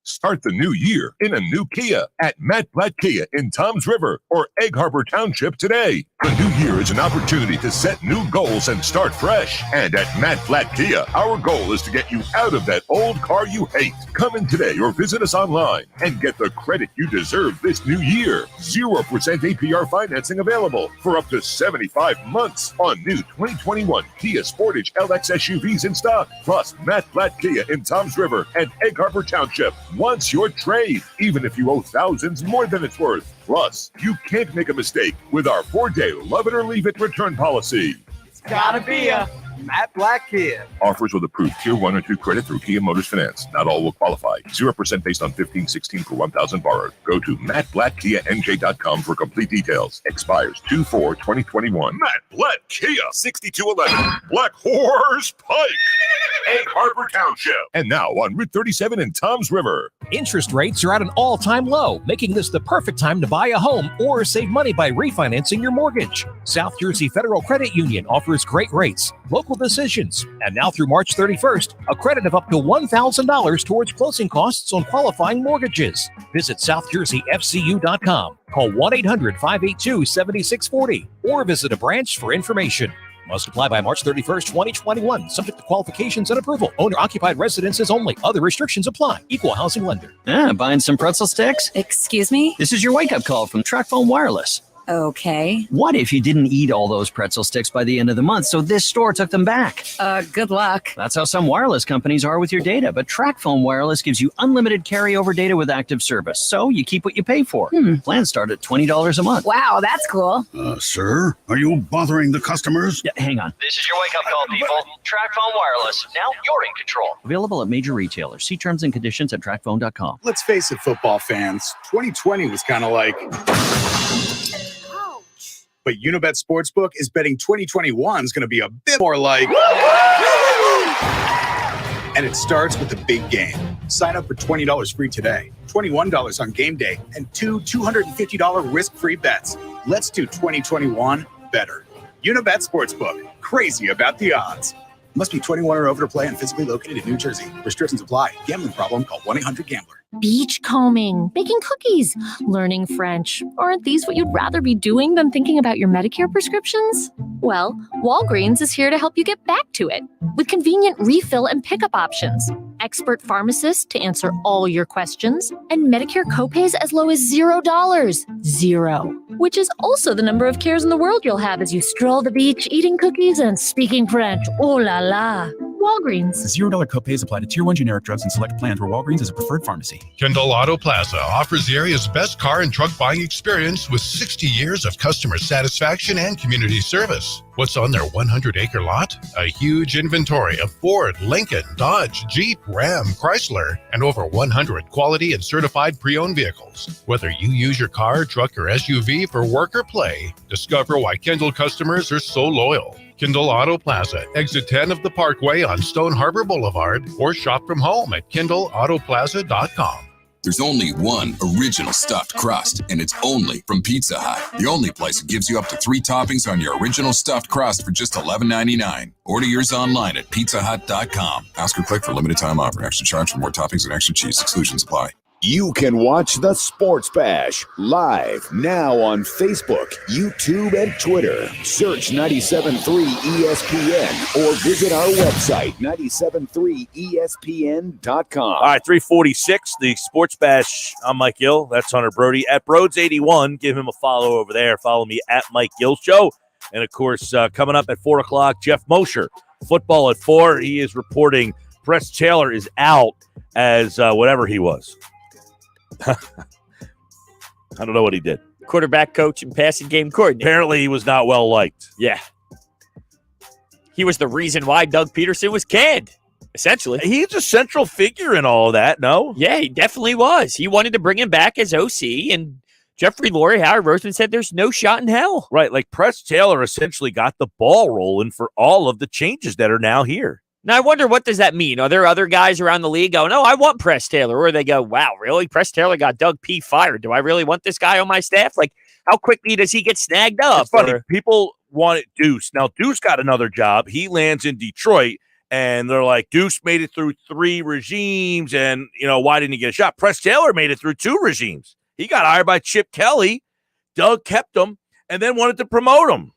Start the new year in a new Kia at Matt Blatt Kia in Toms River or Egg Harbor Township today. The new year is an opportunity to set new goals and start fresh. And at Matt Blatt Kia, our goal is to get you out of that old car you hate. Come in today or visit us online and get the credit you deserve this new year. 0% APR financing available for up to 75 months on new 2021 Kia Sportage LX SUVs in stock. Plus, Matt Blatt Kia in Toms River and Egg Harbor Township wants your trade, even if you owe thousands more than it's worth. Plus, you can't make a mistake with our 4-day love it or leave it return policy. It's gotta be a Matt Blatt Kia. Offers with approved Tier 1 or 2 credit through Kia Motors Finance. Not all will qualify. 0% based on 1516 per 1,000 borrowed. Go to mattblattkianj.com for complete details. Expires 2/4/2021. Matt Blatt Kia, 6211 Black Horse Pike, Egg Harbor Township. And now on Route 37 in Toms River. Interest rates are at an all-time low, making this the perfect time to buy a home or save money by refinancing your mortgage. South Jersey Federal Credit Union offers great rates, local decisions, and now through March 31st, a credit of up to $1,000 towards closing costs on qualifying mortgages. Visit southjerseyfcu.com. Call 1-800-582-7640 or visit a branch for information. Must apply by March 31st, 2021. Subject to qualifications and approval. Owner-occupied residences only. Other restrictions apply. Equal housing lender. Buying some pretzel sticks? Excuse me? This is your wake-up call from TracFone Wireless. Okay. What if you didn't eat all those pretzel sticks by the end of the month, so this store took them back? Good luck. That's how some wireless companies are with your data, but TracFone Wireless gives you unlimited carryover data with active service, so you keep what you pay for. Plans start at $20 a month. Wow, that's cool. Sir, are you bothering the customers? Yeah, hang on. This is your wake-up call, people. TracFone Wireless. Now you're in control. Available at major retailers. See terms and conditions at TracFone.com. Let's face it, football fans. 2020 was kind of like... But Unibet Sportsbook is betting 2021 is going to be a bit more like... And it starts with the big game. Sign up for $20 free today, $21 on game day, and two $250 risk-free bets. Let's do 2021 better. Unibet Sportsbook. Crazy about the odds. Must be 21 or over to play and physically located in New Jersey. Restrictions apply. Gambling problem? Call 1-800-GAMBLER. Beachcombing, baking cookies, learning French. Aren't these what you'd rather be doing than thinking about your Medicare prescriptions? Well, Walgreens is here to help you get back to it with convenient refill and pickup options, expert pharmacists to answer all your questions, and Medicare copays as low as $0. Zero. Which is also the number of cares in the world you'll have as you stroll the beach, eating cookies and speaking French. Oh la la. Walgreens. $0 copays apply to Tier 1 generic drugs and select plans where Walgreens is a preferred pharmacy. Kendall Auto Plaza offers the area's best car and truck buying experience with 60 years of customer satisfaction and community service. What's on their 100-acre lot? A huge inventory of Ford, Lincoln, Dodge, Jeep, Ram, Chrysler, and over 100 quality and certified pre-owned vehicles. Whether you use your car, truck, or SUV for work or play, discover why Kendall customers are so loyal. Kendall Auto Plaza, exit 10 of the Parkway on Stone Harbor Boulevard, or shop from home at KendallAutoplaza.com. There's only one original stuffed crust, and it's only from Pizza Hut. The only place that gives you up to 3 toppings on your original stuffed crust for just $11.99. Order yours online at pizzahut.com. Ask or click for limited time offer. Extra charge for more toppings and extra cheese. Exclusions apply. You can watch the Sports Bash live now on Facebook, YouTube, and Twitter. Search 97.3 ESPN or visit our website, 97.3ESPN.com. All right, 346, the Sports Bash. I'm Mike Gill. That's Hunter Brody. At Brodes81, give him a follow over there. Follow me at Mike Gill Show. And, of course, coming up at 4 o'clock, Jeff Mosher. Football at 4. He is reporting Press Taylor is out as whatever he was. I don't know what he did. Quarterback coach and passing game coordinator. Apparently he was not well liked. Yeah. He was the reason why Doug Peterson was canned. Essentially. He's a central figure in all of that, no? Yeah, he definitely was. He wanted to bring him back as OC, and Jeffrey Lurie, Howard Roseman said there's no shot in hell. Right, like Press Taylor essentially got the ball rolling for all of the changes that are now here. Now, I wonder, what does that mean? Are there other guys around the league going, oh, I want Press Taylor? Or they go, wow, really? Press Taylor got Doug P. fired. Do I really want this guy on my staff? Like, how quickly does he get snagged up? It's funny. People wanted Deuce. Now, Deuce got another job. He lands in Detroit, and they're like, Deuce made it through 3 regimes, and, why didn't he get a shot? Press Taylor made it through 2 regimes. He got hired by Chip Kelly. Doug kept him and then wanted to promote him.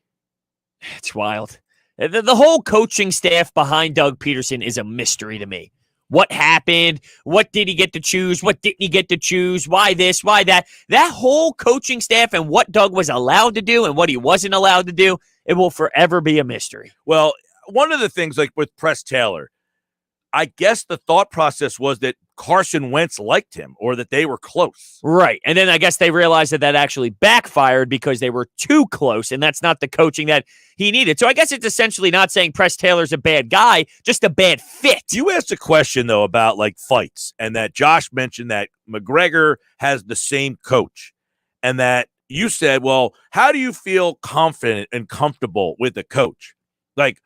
It's wild. The whole coaching staff behind Doug Peterson is a mystery to me. What happened? What did he get to choose? What didn't he get to choose? Why this? Why that? That whole coaching staff and what Doug was allowed to do and what he wasn't allowed to do, it will forever be a mystery. Well, one of the things, like with Press Taylor, I guess the thought process was that Carson Wentz liked him or that they were close. Right. And then I guess they realized that actually backfired because they were too close, and that's not the coaching that he needed. So I guess it's essentially not saying Press Taylor's a bad guy, just a bad fit. You asked a question, though, about like fights, and that Josh mentioned that McGregor has the same coach, and that you said, well, how do you feel confident and comfortable with the coach? Like,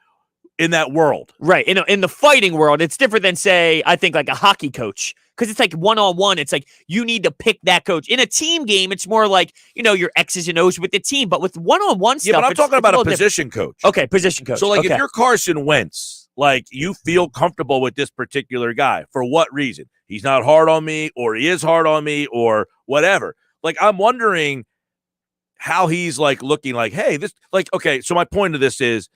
in that world. Right. In the fighting world, it's different than, say, I think like a hockey coach, because it's like one-on-one. It's like you need to pick that coach. In a team game, it's more like, your X's and O's with the team. But with one-on-one stuff, yeah, but I'm talking about a position coach. Okay, position coach. So, like, okay. if you're Carson Wentz, like, you feel comfortable with this particular guy. For what reason? He's not hard on me, or he is hard on me, or whatever. Like, I'm wondering how he's, like, looking like, hey, this, like, okay, so my point of this is,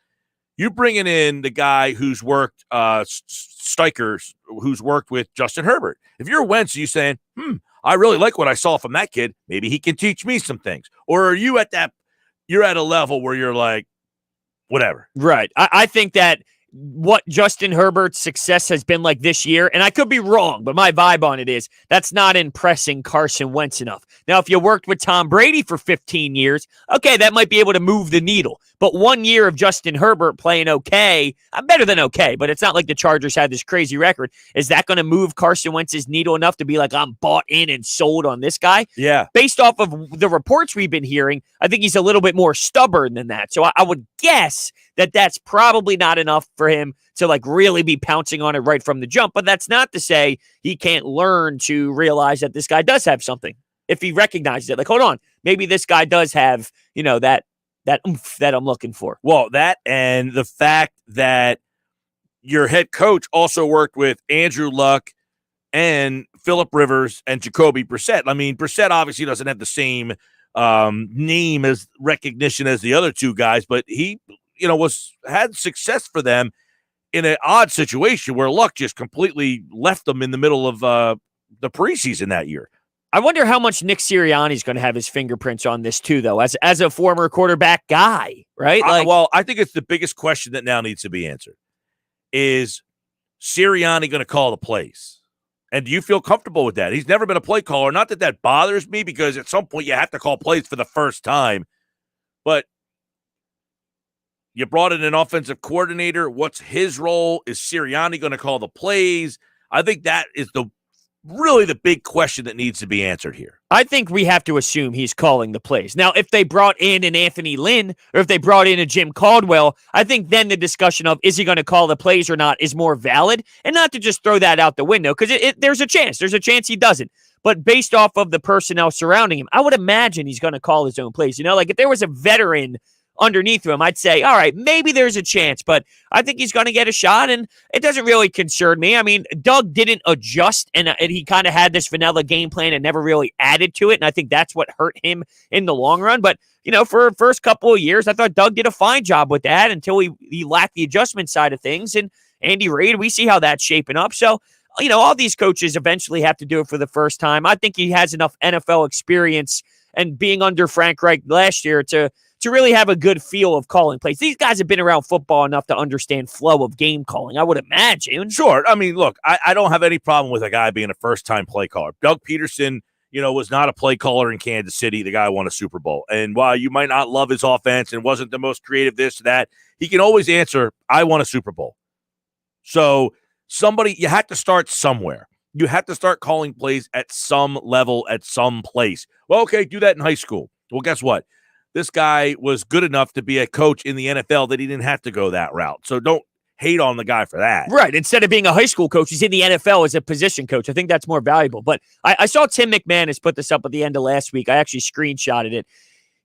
you're bringing in the guy who's worked, Steicher, who's worked with Justin Herbert. If you're Wentz, you saying, I really like what I saw from that kid. Maybe he can teach me some things. Or are you you're at a level where you're like, whatever. Right. I think that what Justin Herbert's success has been like this year, and I could be wrong, but my vibe on it is that's not impressing Carson Wentz enough. Now, if you worked with Tom Brady for 15 years, okay, that might be able to move the needle. But 1 year of Justin Herbert playing okay, I'm better than okay, but it's not like the Chargers had this crazy record. Is that going to move Carson Wentz's needle enough to be like, I'm bought in and sold on this guy? Yeah. Based off of the reports we've been hearing, I think he's a little bit more stubborn than that. So I would guess that that's probably not enough for him to like really be pouncing on it right from the jump. But that's not to say he can't learn to realize that this guy does have something. If he recognizes it, like, hold on, maybe this guy does have, that oomph that I'm looking for. Well, that and the fact that your head coach also worked with Andrew Luck and Phillip Rivers and Jacoby Brissett. I mean, Brissett obviously doesn't have the same name as recognition as the other two guys, but he, had success for them in an odd situation where Luck just completely left them in the middle of the preseason that year. I wonder how much Nick Sirianni is going to have his fingerprints on this too, though, as a former quarterback guy, right? I think it's the biggest question that now needs to be answered. Is Sirianni going to call the plays? And do you feel comfortable with that? He's never been a play caller. Not that bothers me, because at some point you have to call plays for the first time. But you brought in an offensive coordinator. What's his role? Is Sirianni going to call the plays? I think that is really the big question that needs to be answered here. I think we have to assume he's calling the plays. Now, if they brought in an Anthony Lynn or if they brought in a Jim Caldwell, I think then the discussion of is he going to call the plays or not is more valid, and not to just throw that out the window, because there's a chance. There's a chance he doesn't. But based off of the personnel surrounding him, I would imagine he's going to call his own plays. Like if there was a veteran underneath him, I'd say, all right, maybe there's a chance, but I think he's going to get a shot, and it doesn't really concern me. I mean, Doug didn't adjust, and he kind of had this vanilla game plan and never really added to it, and I think that's what hurt him in the long run. But, for the first couple of years, I thought Doug did a fine job with that until he lacked the adjustment side of things, and Andy Reid, we see how that's shaping up. So, all these coaches eventually have to do it for the first time. I think he has enough NFL experience and being under Frank Reich last year to really have a good feel of calling plays. These guys have been around football enough to understand flow of game calling, I would imagine. Sure. I mean, look, I don't have any problem with a guy being a first-time play caller. Doug Peterson, was not a play caller in Kansas City. The guy won a Super Bowl. And while you might not love his offense and wasn't the most creative this, that, he can always answer, I won a Super Bowl. So you have to start somewhere. You have to start calling plays at some level, at some place. Well, okay, do that in high school. Well, guess what? This guy was good enough to be a coach in the NFL that he didn't have to go that route. So don't hate on the guy for that. Right. Instead of being a high school coach, he's in the NFL as a position coach. I think that's more valuable. But I saw Tim McManus put this up at the end of last week. I actually screenshotted it.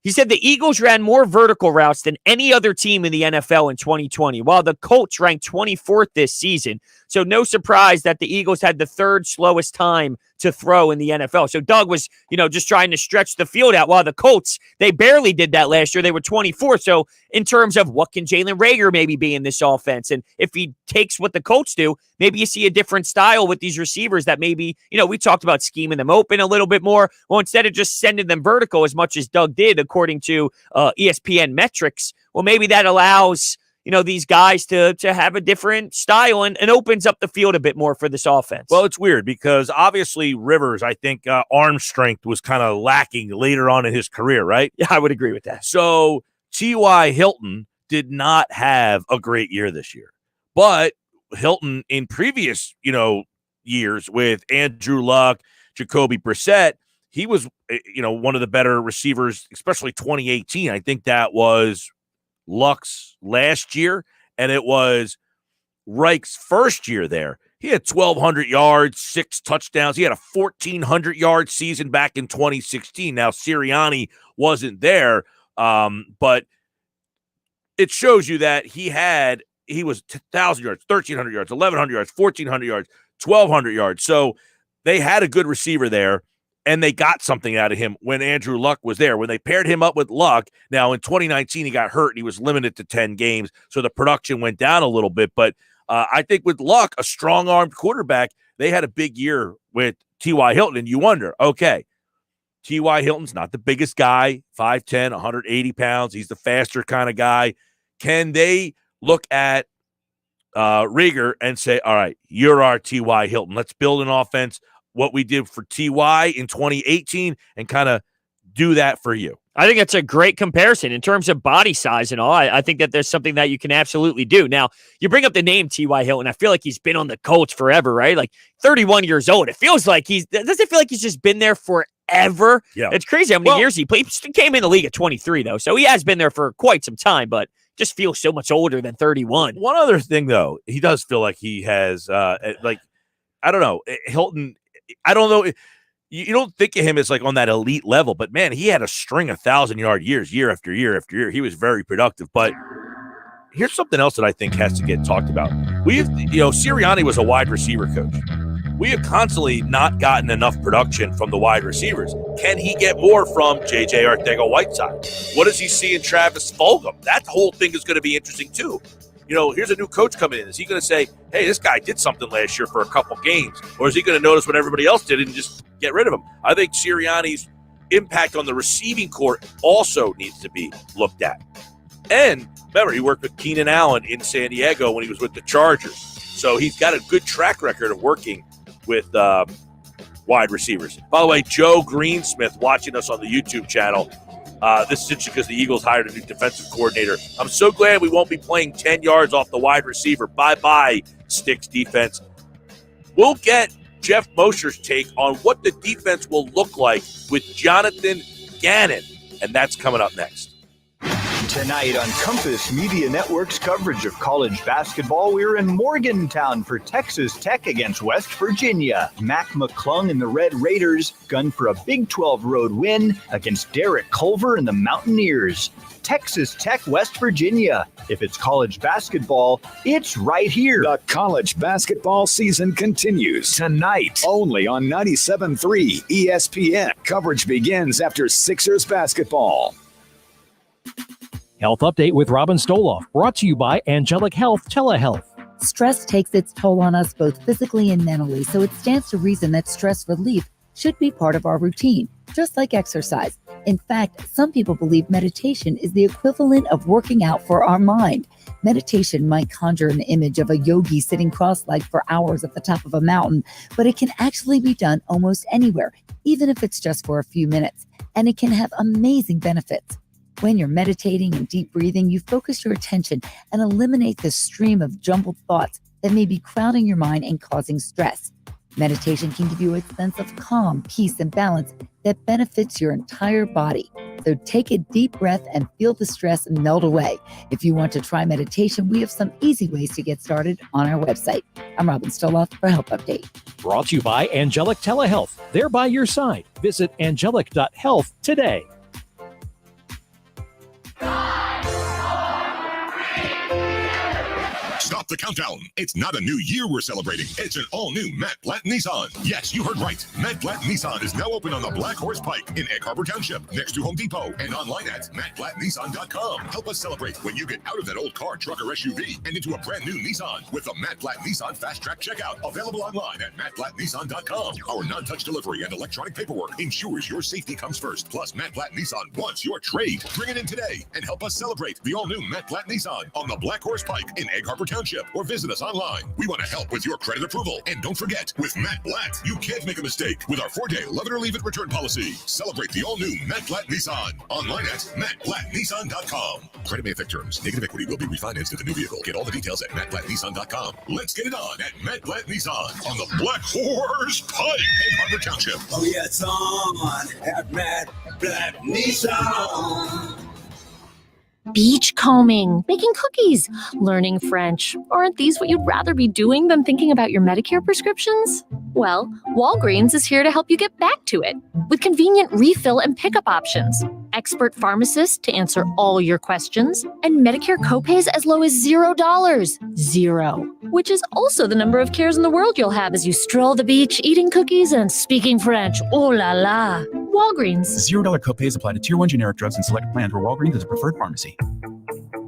He said the Eagles ran more vertical routes than any other team in the NFL in 2020, while the Colts ranked 24th this season. So no surprise that the Eagles had the third slowest time to throw in the NFL. So Doug was, just trying to stretch the field out, while the Colts, they barely did that last year. They were 24th. So in terms of what can Jalen Reagor maybe be in this offense, and if he takes what the Colts do, maybe you see a different style with these receivers that maybe, we talked about scheming them open a little bit more. Well, instead of just sending them vertical as much as Doug did, according to ESPN metrics, well, maybe that allows these guys to have a different style and opens up the field a bit more for this offense. Well, it's weird because obviously Rivers, I think arm strength was kind of lacking later on in his career, right? Yeah, I would agree with that. So T.Y. Hilton did not have a great year this year. But Hilton in previous, years with Andrew Luck, Jacoby Brissett, he was, one of the better receivers, especially 2018. I think that was Luck's last year, and it was Reich's first year there. He had 1,200 yards, 6 touchdowns. He had a 1,400-yard season back in 2016. Now, Sirianni wasn't there, but it shows you that he was 1,000 yards, 1,300 yards, 1,100 yards, 1,400 yards, 1,200 yards. So they had a good receiver there. And they got something out of him when Andrew Luck was there. When they paired him up with Luck, now in 2019, he got hurt and he was limited to 10 games. So the production went down a little bit. But I think with Luck, a strong-armed quarterback, they had a big year with T.Y. Hilton. And you wonder, okay, T.Y. Hilton's not the biggest guy, 5'10", 180 pounds. He's the faster kind of guy. Can they look at Reagor and say, all right, you're our T.Y. Hilton. Let's build an offense, what we did for T.Y. in 2018, and kind of do that for you. I think that's a great comparison in terms of body size and all. I think that there's something that you can absolutely do. Now, you bring up the name T.Y. Hilton. I feel like he's been on the Colts forever, right? Like 31 years old. It feels like doesn't feel like he's just been there forever. Yeah. It's crazy how many years he played. He came in the league at 23, though. So he has been there for quite some time, but just feels so much older than 31. One other thing, though, he does feel like he has, I don't know, Hilton, I don't know. You don't think of him as like on that elite level, but man, he had a string of 1,000-yard years, year after year after year. He was very productive. But here's something else that I think has to get talked about. Sirianni was a wide receiver coach. We have constantly not gotten enough production from the wide receivers. Can he get more from J.J. Arcega-Whiteside? What does he see in Travis Fulgham? That whole thing is going to be interesting too. Here's a new coach coming in. Is he going to say, hey, this guy did something last year for a couple games? Or is he going to notice what everybody else did and just get rid of him? I think Sirianni's impact on the receiving corps also needs to be looked at. And remember, he worked with Keenan Allen in San Diego when he was with the Chargers. So he's got a good track record of working with wide receivers. By the way, Joe Greensmith watching us on the YouTube channel. This is interesting because the Eagles hired a new defensive coordinator. I'm so glad we won't be playing 10 yards off the wide receiver. Bye-bye, Sticks defense. We'll get Jeff Mosher's take on what the defense will look like with Jonathan Gannon, and that's coming up next. Tonight on Compass Media Network's coverage of college basketball, we're in Morgantown for Texas Tech against West Virginia. Mac McClung and the Red Raiders gun for a Big 12 road win against Derek Culver and the Mountaineers. Texas Tech, West Virginia. If it's college basketball, it's right here. The college basketball season continues tonight, only on 97.3 ESPN. Coverage begins after Sixers basketball. Health Update with Robin Stoloff, brought to you by Angelic Health Telehealth. Stress takes its toll on us both physically and mentally, so it stands to reason that stress relief should be part of our routine, just like exercise. In fact, some people believe meditation is the equivalent of working out for our mind. Meditation might conjure an image of a yogi sitting cross-legged for hours at the top of a mountain, but it can actually be done almost anywhere, even if it's just for a few minutes, and it can have amazing benefits. When you're meditating and deep breathing, you focus your attention and eliminate the stream of jumbled thoughts that may be crowding your mind and causing stress. Meditation can give you a sense of calm, peace, and balance that benefits your entire body. So take a deep breath and feel the stress melt away. If you want to try meditation, we have some easy ways to get started on our website. I'm Robin Stoloff for Health Update. Brought to you by Angelic Telehealth. They're by your side. Visit angelic.health today. Stop the countdown. It's not a new year we're celebrating. It's an all-new Matt Blatt Nissan. Yes, you heard right. Matt Blatt Nissan is now open on the Black Horse Pike in Egg Harbor Township, next to Home Depot, and online at mattblattnissan.com. Help us celebrate when you get out of that old car, truck, or SUV and into a brand new Nissan with the Matt Blatt Nissan Fast Track Checkout. Available online at mattblattnissan.com. Our non-touch delivery and electronic paperwork ensures your safety comes first. Plus, Matt Blatt Nissan wants your trade. Bring it in today and help us celebrate the all-new Matt Blatt Nissan on the Black Horse Pike in Egg Harbor Township, or visit us online. We want to help with your credit approval. And don't forget, with Matt Blatt, you can't make a mistake with our 4-day love it or leave it return policy. Celebrate the all-new Matt Blatt Nissan online at mattblattnissan.com. Credit may affect terms. Negative equity will be refinanced to the new vehicle. Get all the details at mattblattnissan.com. Let's get it on at Matt Blatt Nissan on the Black Horse Pike, Egg Harbor Township. Oh yeah, it's on at Matt Blatt Nissan. Beachcombing, baking cookies, learning French. Aren't these what you'd rather be doing than thinking about your Medicare prescriptions? Well, Walgreens is here to help you get back to it with convenient refill and pickup options, expert pharmacists to answer all your questions, and Medicare copays as low as $0. Zero. Which is also the number of cares in the world you'll have as you stroll the beach, eating cookies and speaking French. Oh la la. Walgreens. $0 copays apply to Tier 1 generic drugs and select plans where Walgreens is a preferred pharmacy.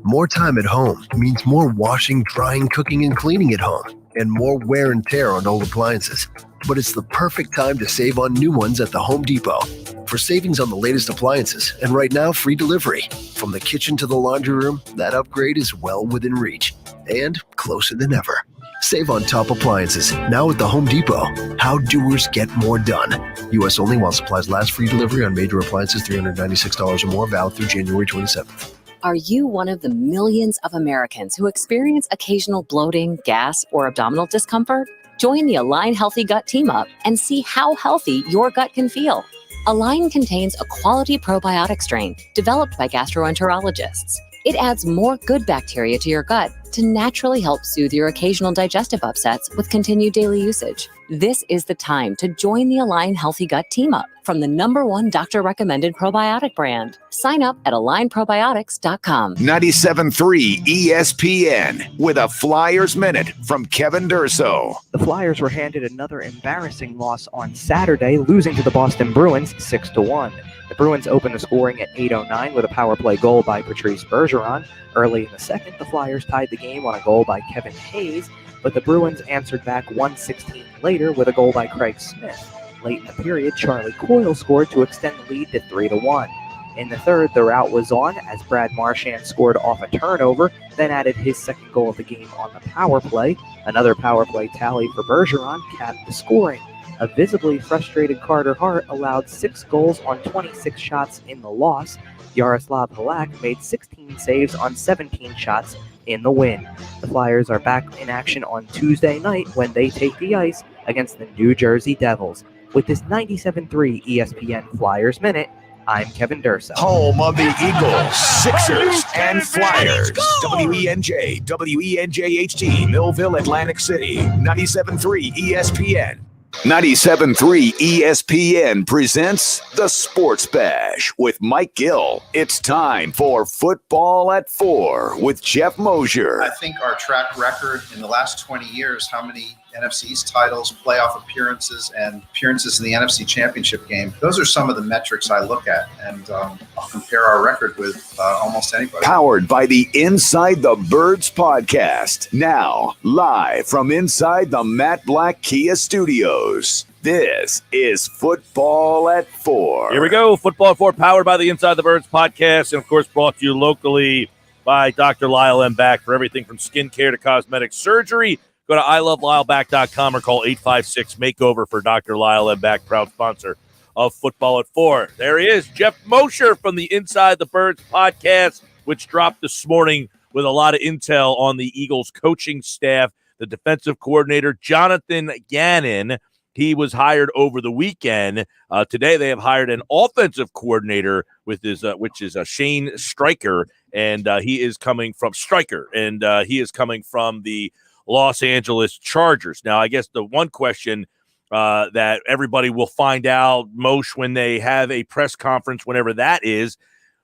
More time at home means more washing, drying, cooking, and cleaning at home, and more wear and tear on old appliances. But it's the perfect time to save on new ones at the Home Depot. For savings on the latest appliances, and right now, free delivery. From the kitchen to the laundry room, that upgrade is well within reach, and closer than ever. Save on top appliances, now at the Home Depot. How doers get more done. U.S. only while supplies last. Free delivery on major appliances, $396 or more, valid through January 27th. Are you one of the millions of Americans who experience occasional bloating, gas, or abdominal discomfort? Join the Align Healthy Gut Team Up and see how healthy your gut can feel. Align contains a quality probiotic strain developed by gastroenterologists. It adds more good bacteria to your gut to naturally help soothe your occasional digestive upsets with continued daily usage. This is the time to join the Align Healthy Gut Team Up from the #1 doctor-recommended probiotic brand. Sign up at alignprobiotics.com. 97.3 ESPN with a Flyers Minute from Kevin Durso. The Flyers were handed another embarrassing loss on Saturday, losing to the Boston Bruins 6-1. The Bruins opened the scoring at 8:09 with a power play goal by Patrice Bergeron. Early in the second, the Flyers tied the game on a goal by Kevin Hayes, but the Bruins answered back 1:16 later with a goal by Craig Smith. Late in the period, Charlie Coyle scored to extend the lead to 3-1. In the third, the rout was on as Brad Marchand scored off a turnover, then added his second goal of the game on the power play. Another power play tally for Bergeron capped the scoring. A visibly frustrated Carter Hart allowed 6 goals on 26 shots in the loss. Yaroslav Halak made 16 saves on 17 shots in the win. The Flyers are back in action on Tuesday night when they take the ice against the New Jersey Devils. With this 97.3 ESPN Flyers Minute, I'm Kevin Durso. Home of the Eagles, Sixers, and Flyers. WENJ, WENJHT, Millville, Atlantic City. 97.3 ESPN. 97.3 ESPN presents The Sports Bash with Mike Gill. It's time for Football at 4 with Geoff Mosher. I think our track record in the last 20 years, how many NFC East titles, playoff appearances, and appearances in the NFC Championship game, those are some of the metrics I look at, and I'll compare our record with almost anybody. Powered by the Inside the Birds podcast. Now, live from inside the Matt Blatt Kia Studios. This is Football at 4. Here we go. Football at 4, powered by the Inside the Birds podcast, and, of course, brought to you locally by Dr. Lyle M. Back for everything from skincare to cosmetic surgery. Go to iloveLyleBack.com or call 856-MAKEOVER for Dr. Lyle M. Back, proud sponsor of Football at 4. There he is, Geoff Mosher from the Inside the Birds podcast, which dropped this morning with a lot of intel on the Eagles coaching staff. the defensive coordinator, Jonathan Gannon. He was hired over the weekend. Today they have hired an offensive coordinator with his, which is Shane Stryker, and he is coming from he is coming from the Los Angeles Chargers. Now, I guess the one question that everybody will find out, Mosher, when they have a press conference, whenever that is,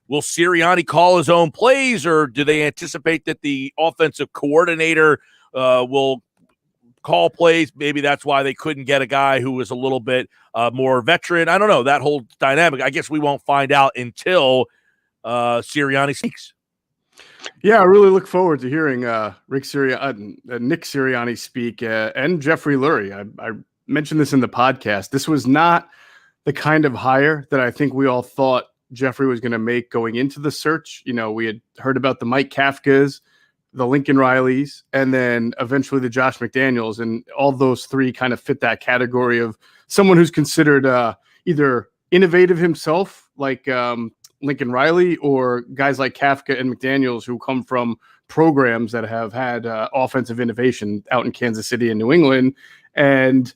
will Sirianni call his own plays, or do they anticipate that the offensive coordinator will call plays? Maybe that's why they couldn't get a guy who was a little bit more veteran. I don't know, that whole dynamic. I guess we won't find out until Sirianni speaks. Yeah, I really look forward to hearing Nick Sirianni speak and Jeffrey Lurie. I mentioned this in the podcast. This was not the kind of hire that I think we all thought Jeffrey was going to make going into the search. You know, we had heard about the Mike Kafkas, the Lincoln Rileys, and then eventually the Josh McDaniels. And all those three kind of fit that category of someone who's considered either innovative himself, like Lincoln Riley, or guys like Kafka and McDaniels who come from programs that have had offensive innovation out in Kansas City and New England. And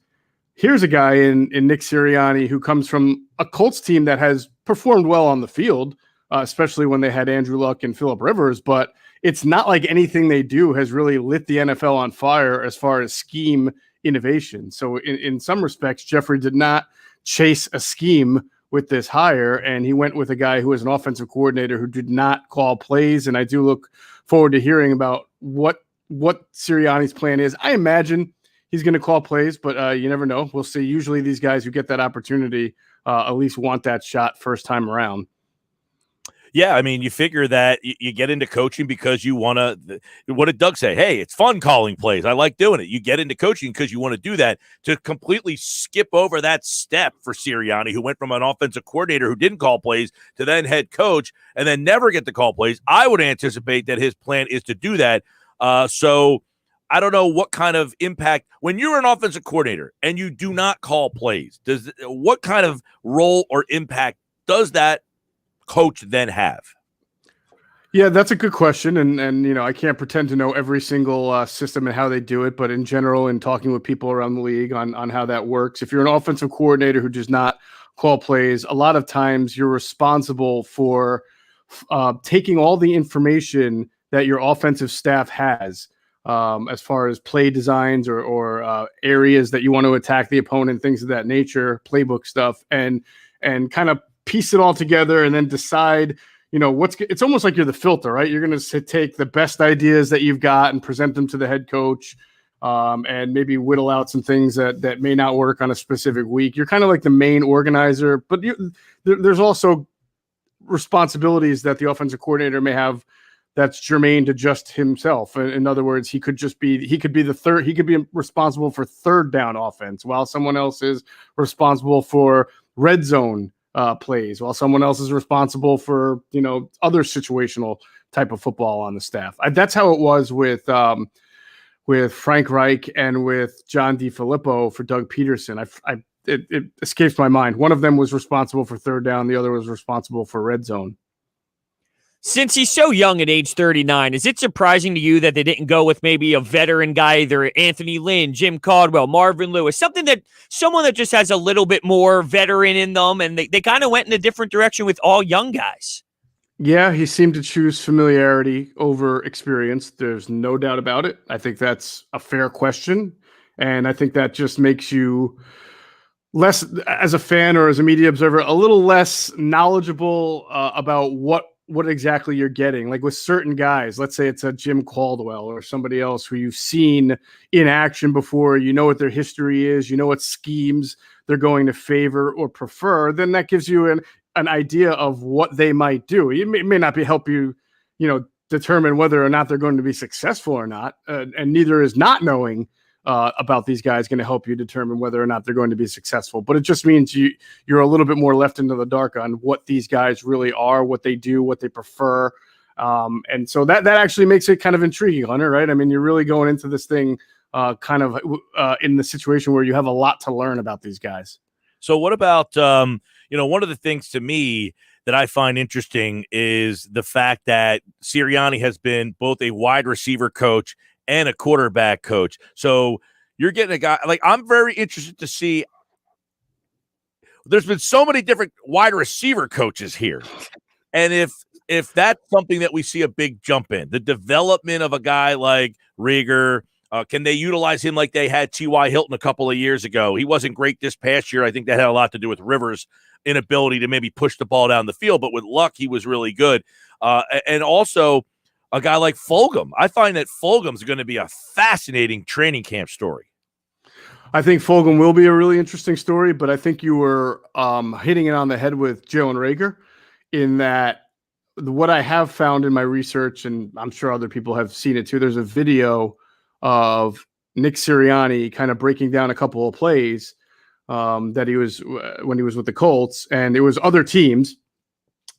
here's a guy in Nick Sirianni who comes from a Colts team that has performed well on the field, especially when they had Andrew Luck and Phillip Rivers, but it's not like anything they do has really lit the NFL on fire as far as scheme innovation. So in some respects, Jeffrey did not chase a scheme with this hire, and he went with a guy who is an offensive coordinator who did not call plays. And I do look forward to hearing about what Sirianni's plan is. I imagine he's going to call plays, but you never know. We'll see. Usually these guys who get that opportunity at least want that shot first time around. Yeah, I mean, you figure that you get into coaching because you want to – what did Doug say? Hey, it's fun calling plays. I like doing it. You get into coaching because you want to do that. To completely skip over that step for Sirianni, who went from an offensive coordinator who didn't call plays to then head coach and then never get to call plays, I would anticipate that his plan is to do that. So I don't know what kind of impact – when you're an offensive coordinator and you do not call plays, what kind of role or impact does that coach then have? Yeah, that's a good question. And you know, I can't pretend to know every single system and how they do it, but in general, in talking with people around the league on how that works, if you're an offensive coordinator who does not call plays, a lot of times you're responsible for taking all the information that your offensive staff has as far as play designs or areas that you want to attack the opponent, things of that nature, playbook stuff, and kind of piece it all together and then decide, you know, it's almost like you're the filter, right? You're going to take the best ideas that you've got and present them to the head coach, and maybe whittle out some things that may not work on a specific week. You're kind of like the main organizer, but there's also responsibilities that the offensive coordinator may have that's germane to just himself. In other words, he could be responsible for third down offense while someone else is responsible for red zone plays, while someone else is responsible for, you know, other situational type of football on the staff. That's how it was with Frank Reich and with John DeFilippo for Doug Peterson. It escapes my mind. One of them was responsible for third down. The other was responsible for red zone. Since he's so young at age 39, is it surprising to you that they didn't go with maybe a veteran guy, either Anthony Lynn, Jim Caldwell, Marvin Lewis, someone that just has a little bit more veteran in them, and they kind of went in a different direction with all young guys? Yeah, he seemed to choose familiarity over experience. There's no doubt about it. I think that's a fair question, and I think that just makes you less, as a fan or as a media observer, a little less knowledgeable about what exactly you're getting. Like with certain guys, let's say it's a Jim Caldwell or somebody else who you've seen in action before, you know what their history is, you know what schemes they're going to favor or prefer, then that gives you an idea of what they might do. It may not help you, you know, determine whether or not they're going to be successful or not. And neither is not knowing about these guys going to help you determine whether or not they're going to be successful. But it just means you're a little bit more left into the dark on what these guys really are, what they do, what they prefer. And so that actually makes it kind of intriguing, Hunter, right? I mean, you're really going into this thing kind of in the situation where you have a lot to learn about these guys. So what about, one of the things to me that I find interesting is the fact that Sirianni has been both a wide receiver coach and a quarterback coach. So you're getting a guy like I'm very interested to see. There's been so many different wide receiver coaches here. And if that's something that we see a big jump in, the development of a guy like Rieger, can they utilize him like they had T.Y. Hilton a couple of years ago? He wasn't great this past year. I think that had a lot to do with Rivers' inability to maybe push the ball down the field. But with luck, he was really good. And also a guy like Fulgham. I find that Fulgham's going to be a fascinating training camp story. I think Fulgham will be a really interesting story, but I think you were hitting it on the head with Jalen Reagor in that what I have found in my research, and I'm sure other people have seen it too, there's a video of Nick Sirianni kind of breaking down a couple of plays that he was when he was with the Colts, and it was other teams.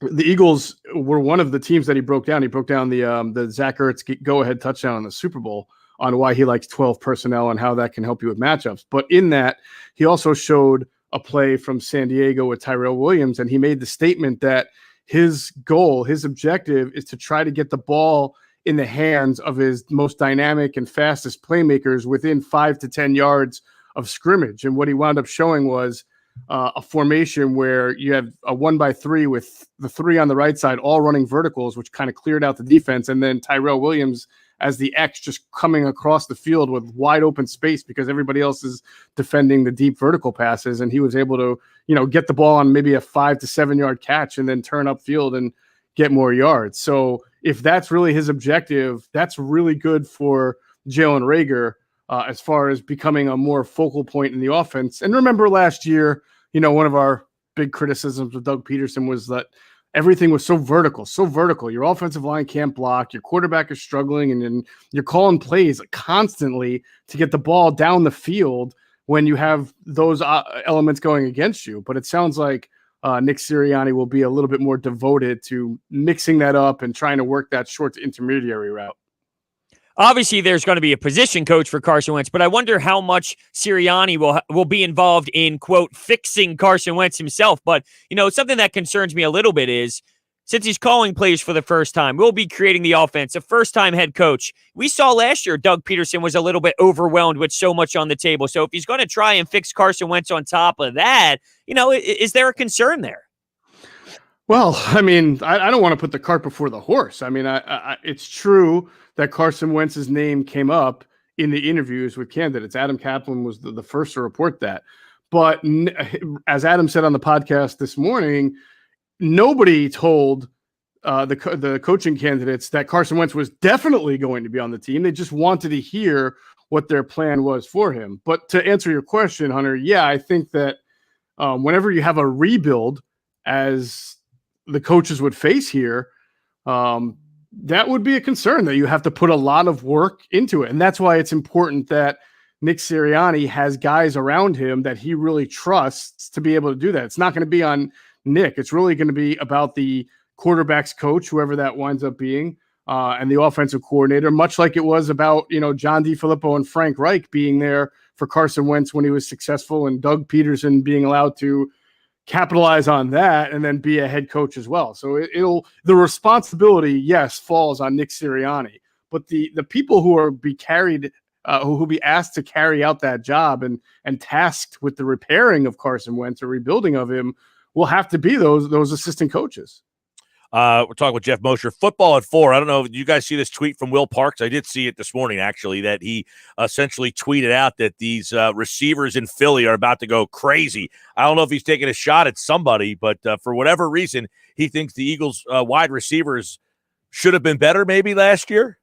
The Eagles were one of the teams that he broke down. He broke down the Zach Ertz go-ahead touchdown in the Super Bowl on why he likes 12 personnel and how that can help you with matchups. But in that, he also showed a play from San Diego with Tyrell Williams, and he made the statement that his goal, his objective is to try to get the ball in the hands of his most dynamic and fastest playmakers within 5 to 10 yards of scrimmage. And what he wound up showing was a formation where you have a 1-by-3 with the 3 on the right side, all running verticals, which kind of cleared out the defense. And then Tyrell Williams as the X just coming across the field with wide open space because everybody else is defending the deep vertical passes. And he was able to, get the ball on maybe a 5 to 7 yard catch and then turn upfield and get more yards. So if that's really his objective, that's really good for Jalen Reagor as far as becoming a more focal point in the offense. And remember last year, one of our big criticisms of Doug Peterson was that everything was so vertical. Your offensive line can't block. Your quarterback is struggling, and then you're calling plays constantly to get the ball down the field when you have those elements going against you. But it sounds like Nick Sirianni will be a little bit more devoted to mixing that up and trying to work that short to intermediary route. Obviously, there's going to be a position coach for Carson Wentz, but I wonder how much Sirianni will be involved in, quote, fixing Carson Wentz himself. But, something that concerns me a little bit is, since he's calling plays for the first time, we'll be creating the offense, a first-time head coach. We saw last year Doug Peterson was a little bit overwhelmed with so much on the table. So if he's going to try and fix Carson Wentz on top of that, is there a concern there? Well, I mean, I don't want to put the cart before the horse. I mean, it's true that Carson Wentz's name came up in the interviews with candidates. Adam Kaplan was the first to report that. But as Adam said on the podcast this morning, nobody told the coaching candidates that Carson Wentz was definitely going to be on the team. They just wanted to hear what their plan was for him. But to answer your question, Hunter, yeah, I think that whenever you have a rebuild, as the coaches would face here, that would be a concern that you have to put a lot of work into it. And that's why it's important that Nick Sirianni has guys around him that he really trusts to be able to do that. It's not going to be on Nick. It's really going to be about the quarterback's coach, whoever that winds up being, and the offensive coordinator, much like it was about, John DeFilippo and Frank Reich being there for Carson Wentz when he was successful, and Doug Peterson being allowed to capitalize on that and then be a head coach as well. So the responsibility, yes, falls on Nick Sirianni, but the people who are be carried, who be asked to carry out that job and tasked with the repairing of Carson Wentz or rebuilding of him will have to be those assistant coaches. We're talking with Geoff Mosher. Football at 4. I don't know if you guys see this tweet from Will Parks. I did see it this morning, actually, that he essentially tweeted out that these receivers in Philly are about to go crazy. I don't know if he's taking a shot at somebody, but for whatever reason, he thinks the Eagles wide receivers should have been better maybe last year.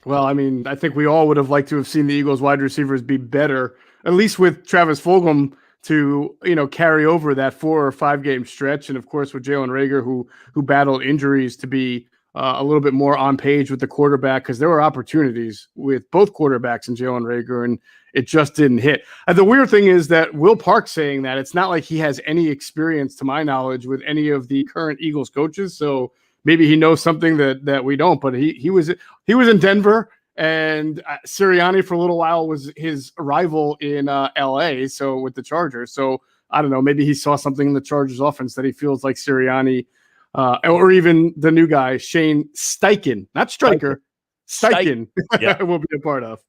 Well, I mean, I think we all would have liked to have seen the Eagles wide receivers be better, at least with Travis Fulgham to, carry over that 4 or 5 game stretch. And of course, with Jalen Reagor, who battled injuries, to be a little bit more on page with the quarterback, because there were opportunities with both quarterbacks and Jalen Reagor, and it just didn't hit. And the weird thing is that Will Park saying that, it's not like he has any experience, to my knowledge, with any of the current Eagles coaches. So maybe he knows something that we don't, but he was in Denver. And Sirianni for a little while was his rival in LA, so with the Chargers. So I don't know, maybe he saw something in the Chargers offense that he feels like Sirianni, or even the new guy, Shane Steichen, not Stryker, Steichen Yeah. will be a part of.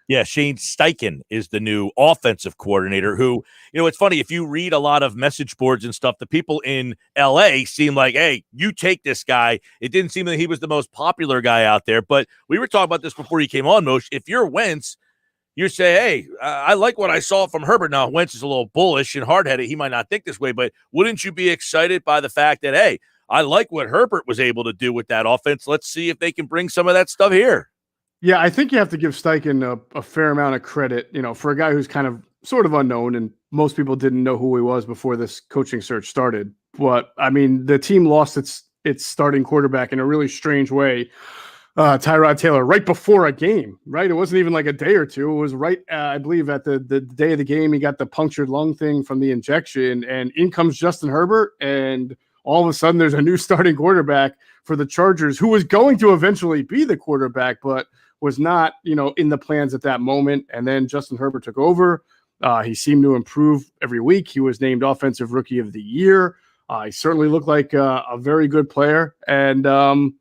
Yeah, Shane Steichen is the new offensive coordinator who, it's funny. If you read a lot of message boards and stuff, the people in L.A. seem like, hey, you take this guy. It didn't seem that he was the most popular guy out there. But we were talking about this before he came on, Moshe. If you're Wentz, you say, hey, I like what I saw from Herbert. Now, Wentz is a little bullish and hard-headed. He might not think this way, but wouldn't you be excited by the fact that, hey, I like what Herbert was able to do with that offense. Let's see if they can bring some of that stuff here. Yeah, I think you have to give Steichen a fair amount of credit, for a guy who's kind of sort of unknown, and most people didn't know who he was before this coaching search started. But, I mean, the team lost its starting quarterback in a really strange way, Tyrod Taylor, right before a game, right? It wasn't even like a day or two. It was right, I believe, at the day of the game. He got the punctured lung thing from the injection, and in comes Justin Herbert, and all of a sudden there's a new starting quarterback for the Chargers who was going to eventually be the quarterback, but was not, in the plans at that moment. And then Justin Herbert took over. He seemed to improve every week. He was named Offensive Rookie of the Year. He certainly looked like a very good player. And and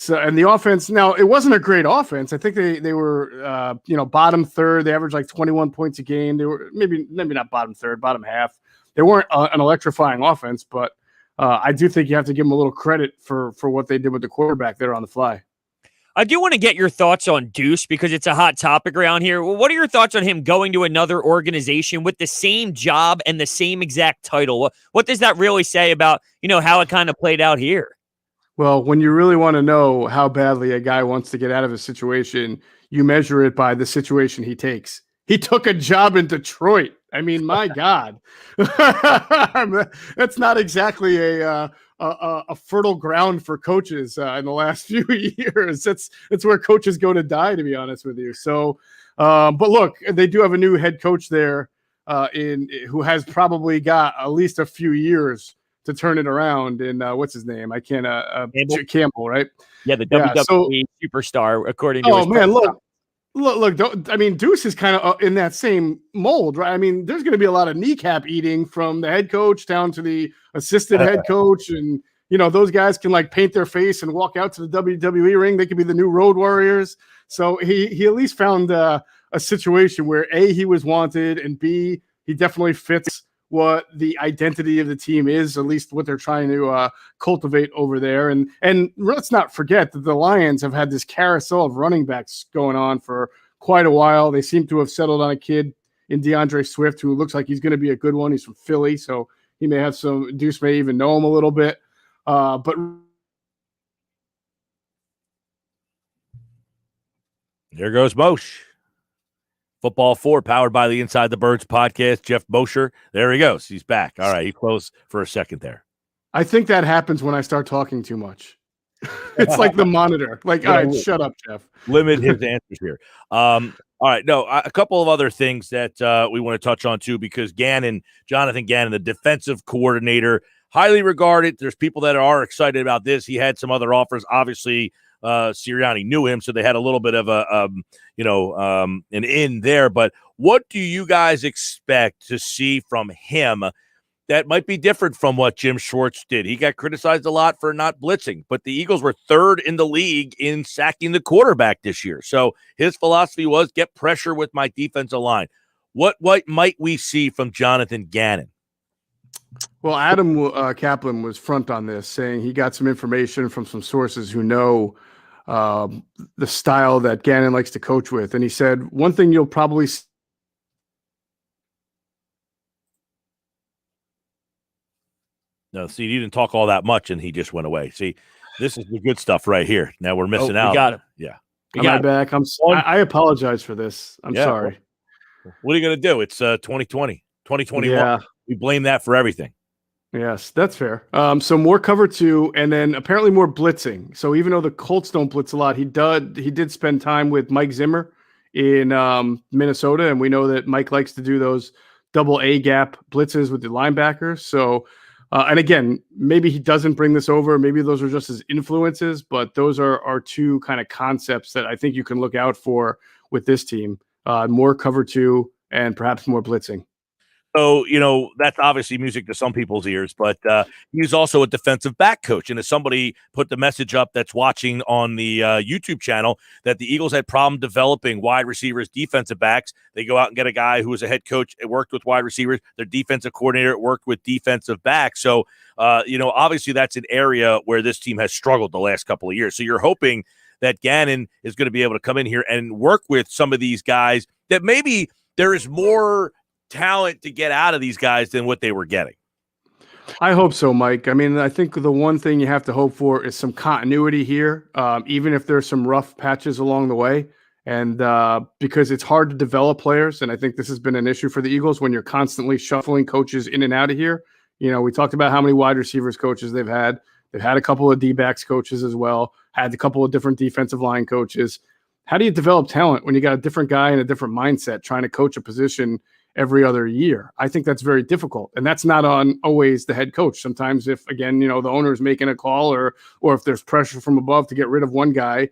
the offense, now it wasn't a great offense. I think they were, bottom third. They averaged like 21 points a game. They were maybe not bottom third, bottom half. They weren't an electrifying offense, but I do think you have to give them a little credit for what they did with the quarterback there on the fly. I do want to get your thoughts on Deuce because it's a hot topic around here. What are your thoughts on him going to another organization with the same job and the same exact title? What does that really say about, how it kind of played out here? Well, when you really want to know how badly a guy wants to get out of a situation, you measure it by the situation he takes. He took a job in Detroit. I mean, my God, that's not exactly a fertile ground for coaches in the last few years. It's where coaches go to die, to be honest with you. So, but look, they do have a new head coach there who has probably got at least a few years to turn it around. And what's his name? I can't. Campbell, right? Yeah, the WWE superstar, according to. Oh man, Look, Deuce is kind of in that same mold, right? I mean, there's going to be a lot of kneecap eating from the head coach down to the assistant head coach. And, those guys can like paint their face and walk out to the WWE ring. They could be the new Road Warriors. So he at least found a situation where A, he was wanted, and B, he definitely fits what the identity of the team is, at least what they're trying to cultivate over there. And let's not forget that the Lions have had this carousel of running backs going on for quite a while. They seem to have settled on a kid in DeAndre Swift, who looks like he's going to be a good one. He's from Philly, so he may have Deuce may even know him a little bit. But there goes Moshe. Football 4, powered by the Inside the Birds podcast. Geoff Mosher. There he goes. He's back. All right. He closed for a second there. I think that happens when I start talking too much. It's like the monitor. Like, all right, shut up, Geoff. Limit his answers here. All right. No, a couple of other things that we want to touch on, too, because Jonathan Gannon, the defensive coordinator, highly regarded. There's people that are excited about this. He had some other offers. Obviously, Sirianni knew him, so they had a little bit of an in there. But what do you guys expect to see from him that might be different from what Jim Schwartz did? He got criticized a lot for not blitzing, but the Eagles were third in the league in sacking the quarterback this year. So his philosophy was get pressure with my defensive line. What might we see from Jonathan Gannon? Well, Adam Kaplan was front on this, saying he got some information from some sources who know the style that Gannon likes to coach with. And he said, one thing you'll probably see. No, see, he didn't talk all that much, and he just went away. See, this is the good stuff right here. Now we're missing out. We got him. Yeah. Am I back? I apologize for this. I'm sorry. What are you going to do? It's 2020, 2021. Yeah. We blame that for everything. Yes, that's fair. So more cover 2, and then apparently more blitzing. So even though the Colts don't blitz a lot, he did spend time with Mike Zimmer in Minnesota, and we know that Mike likes to do those double A gap blitzes with the linebackers. So, and again, maybe he doesn't bring this over. Maybe those are just his influences, but those are two kind of concepts that I think you can look out for with this team. More cover 2 and perhaps more blitzing. So, that's obviously music to some people's ears, but he's also a defensive back coach. And as somebody put the message up that's watching on the YouTube channel that the Eagles had problem developing wide receivers, defensive backs, they go out and get a guy who was a head coach and worked with wide receivers. Their defensive coordinator worked with defensive backs. So, obviously that's an area where this team has struggled the last couple of years. So you're hoping that Gannon is going to be able to come in here and work with some of these guys that maybe there is more talent to get out of these guys than what they were getting. I hope so, Mike. I mean, I think the one thing you have to hope for is some continuity here, even if there's some rough patches along the way. And because it's hard to develop players, and I think this has been an issue for the Eagles when you're constantly shuffling coaches in and out of here. We talked about how many wide receivers coaches they've had. They've had a couple of D-backs coaches as well, had a couple of different defensive line coaches. How do you develop talent when you got a different guy and a different mindset trying to coach a position every other year? I think that's very difficult. And that's not on always the head coach. Sometimes if, again, the owner is making a call or if there's pressure from above to get rid of one guy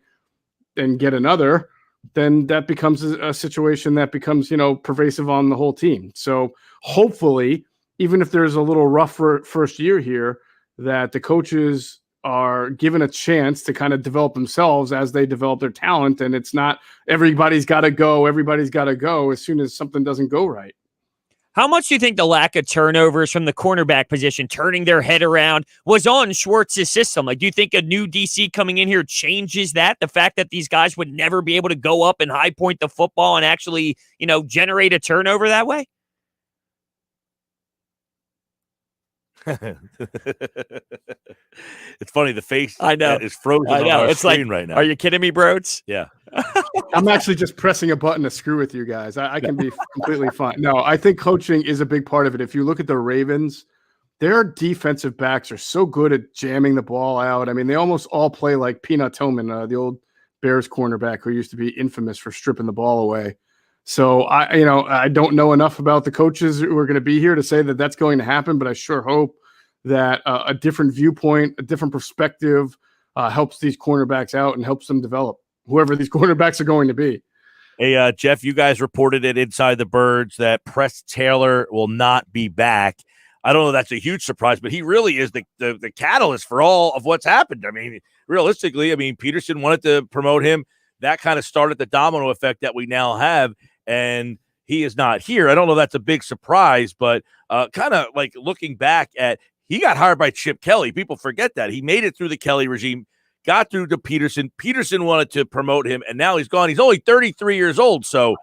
and get another, then that becomes a situation that becomes, pervasive on the whole team. So hopefully, even if there's a little rough first year here, that the coaches are given a chance to kind of develop themselves as they develop their talent. And it's not everybody's got to go as soon as something doesn't go right. How much do you think the lack of turnovers from the cornerback position, turning their head around, was on Schwartz's system? Like, do you think a new DC coming in here changes that? The fact that these guys would never be able to go up and high point the football and actually, generate a turnover that way? It's funny, the face I know is frozen on our screen right now. Are you kidding me, Brodes? Yeah. I'm actually just pressing a button to screw with you guys. I can be completely fine. No, I think coaching is a big part of it. If you look at the Ravens, their defensive backs are so good at jamming the ball out. I mean, they almost all play like Peanut Tillman, the old Bears cornerback who used to be infamous for stripping the ball away. So I don't know enough about the coaches who are going to be here to say that that's going to happen, but I sure hope that a different viewpoint, a different perspective helps these cornerbacks out and helps them develop, whoever these cornerbacks are going to be. Hey, Geoff, you guys reported it inside the Birds that Press Taylor will not be back. I don't know if that's a huge surprise, but he really is the catalyst for all of what's happened. I mean, realistically, Peterson wanted to promote him. That kind of started the domino effect that we now have, and he is not here. I don't know if that's a big surprise, but kind of like looking back at, he got hired by Chip Kelly. People forget that. He made it through the Kelly regime, got through to Peterson. Peterson wanted to promote him, and now he's gone. He's only 33 years old, so